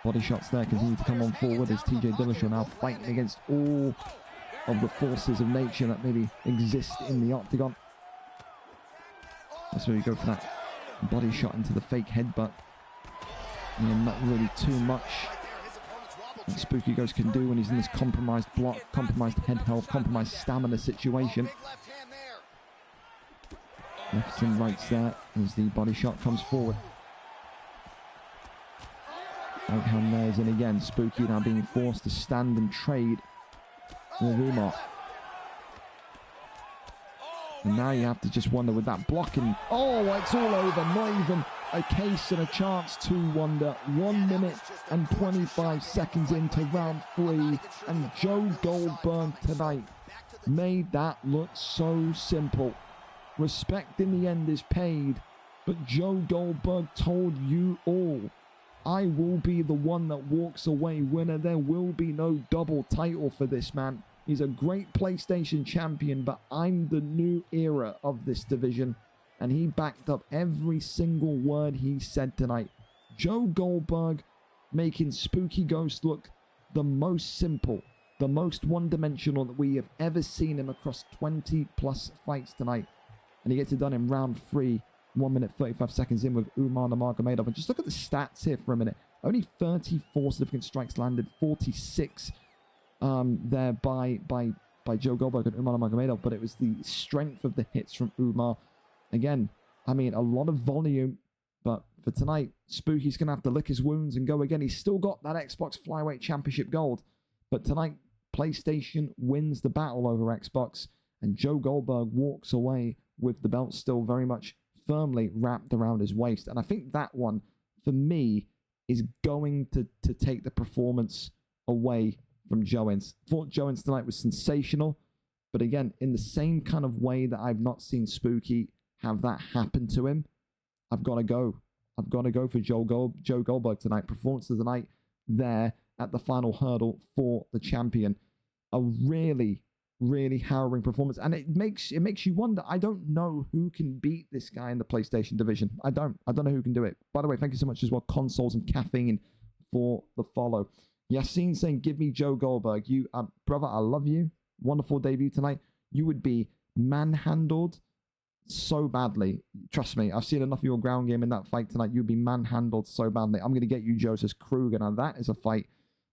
Body shots there continue to come on forward as TJ Dillashaw now fighting against all of the forces of nature that maybe exist in the octagon. That's where we go for that body shot into the fake headbutt. And not really too much that SpookyGeauxst can do when he's in this compromised block, compromised head health, compromised stamina situation. Lefts and rights there as the body shot comes forward. Right hand there is in again. Spooky now being forced to stand and trade with Umar. And now you have to just wonder with that blocking. Oh, it's all over. Not even a case and a chance to wonder. 1 minute and 25 seconds into round 3, and Joe Goldberg tonight made that look so simple. Respect in the end is paid, but Joe Goldberg told you all, I will be the one that walks away winner. There will be no double title for this man. He's a great PlayStation champion, but I'm the new era of this division. And he backed up every single word he said tonight. Joe Goldberg making ThaSpookyGeauxst look the most simple, the most one-dimensional that we have ever seen him across 20-plus fights tonight. And he gets it done in round 3, 1 minute 35 seconds in with Umar Nurmagomedov. And just look at the stats here for a minute. Only 34 significant strikes landed, 46 there by Joe Goldberg and Umar Nurmagomedov. But it was the strength of the hits from Umar. Again, I mean, a lot of volume, but for tonight, Spooky's going to have to lick his wounds and go again. He's still got that Xbox Flyweight Championship gold, but tonight, PlayStation wins the battle over Xbox, and Joe Goldberg walks away with the belt still very much firmly wrapped around his waist. And I think that one, for me, is going to take the performance away from Joe'ins. Thought Joe'ins tonight was sensational, but again, in the same kind of way that I've not seen Spooky have that happen to him, I've got to go. I've got to go for Joe Goldberg tonight. Performance of the night there at the final hurdle for the champion. A really, really harrowing performance. And it makes you wonder. I don't know who can beat this guy in the PlayStation division. I don't know who can do it. By the way, thank you so much as well, Consoles and Caffeine, for the follow. Yassine saying, give me Joe Goldberg. You, brother, I love you. Wonderful debut tonight. You would be manhandled so badly. Trust me, I've seen enough of your ground game in that fight tonight. You'd be manhandled so badly. I'm going to get you Joseph Kruger. Now that is a fight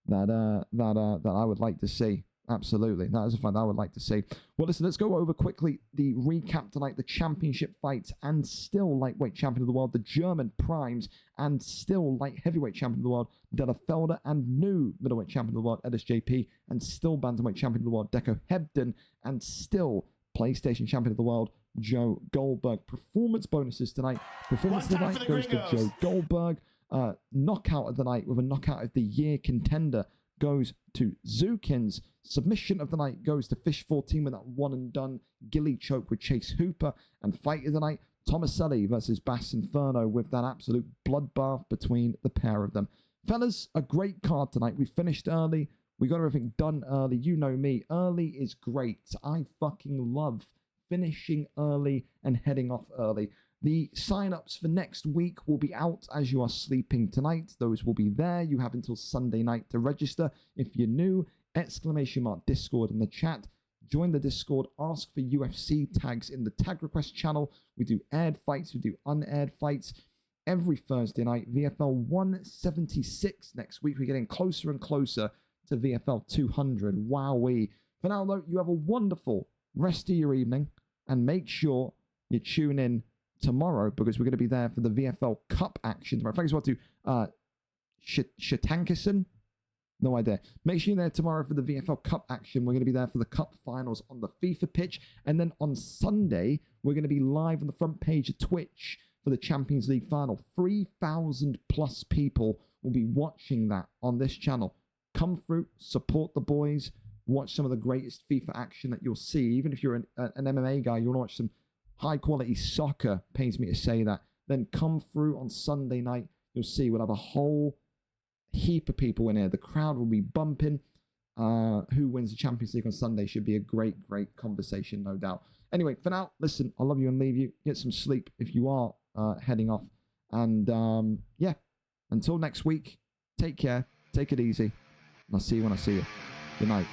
that I would like to see. Absolutely, that is a fight that I would like to see. Well, listen, let's go over quickly the recap tonight, the championship fights, and still lightweight champion of the world, the German Primes, and still light heavyweight champion of the world, Della Felder, and new middleweight champion of the world, Edis JP, and still bantamweight champion of the world, Deco Hebden, and still PlayStation champion of the world, Joe Goldberg. Performance bonuses tonight. Performance of the night goes to Joe Goldberg. Knockout of the night with a knockout of the year contender goes to Zukins. Submission of the night goes to Fish 14 with that one and done gilly choke with Chase Hooper. And fight of the night, Tomaselli versus Bass Inferno with that absolute bloodbath between the pair of them. Fellas, a great card tonight. We finished early. We got everything done early. You know me. Early is great. I fucking love finishing early and heading off early. The sign-ups for next week will be out as you are sleeping tonight. Those will be there. You have until Sunday night to register. If you're new, !Discord in the chat. Join the Discord. Ask for UFC tags in the tag request channel. We do aired fights. We do unaired fights every Thursday night. VFL 176 next week. We're getting closer and closer to VFL 200. Wowee. For now, though, you have a wonderful rest of your evening. And make sure you tune in tomorrow, because we're going to be there for the VFL Cup action tomorrow. Thanks to Shatankison. No idea. Make sure you're there tomorrow for the VFL Cup action. We're going to be there for the Cup finals on the FIFA pitch. And then on Sunday, we're going to be live on the front page of Twitch for the Champions League final. 3,000 plus people will be watching that on this channel. Come through, support the boys, watch some of the greatest FIFA action that you'll see. Even if you're an MMA guy, you want to watch some high quality soccer, pains me to say that, then come through on Sunday night. You'll see we'll have a whole heap of people in here. The crowd will be bumping. Who wins the Champions League on Sunday should be a great conversation, no doubt. Anyway, for now, listen, I love you and leave you. Get some sleep if you are heading off. And yeah, until next week, take care, take it easy, and I'll see you when I see you. Good night.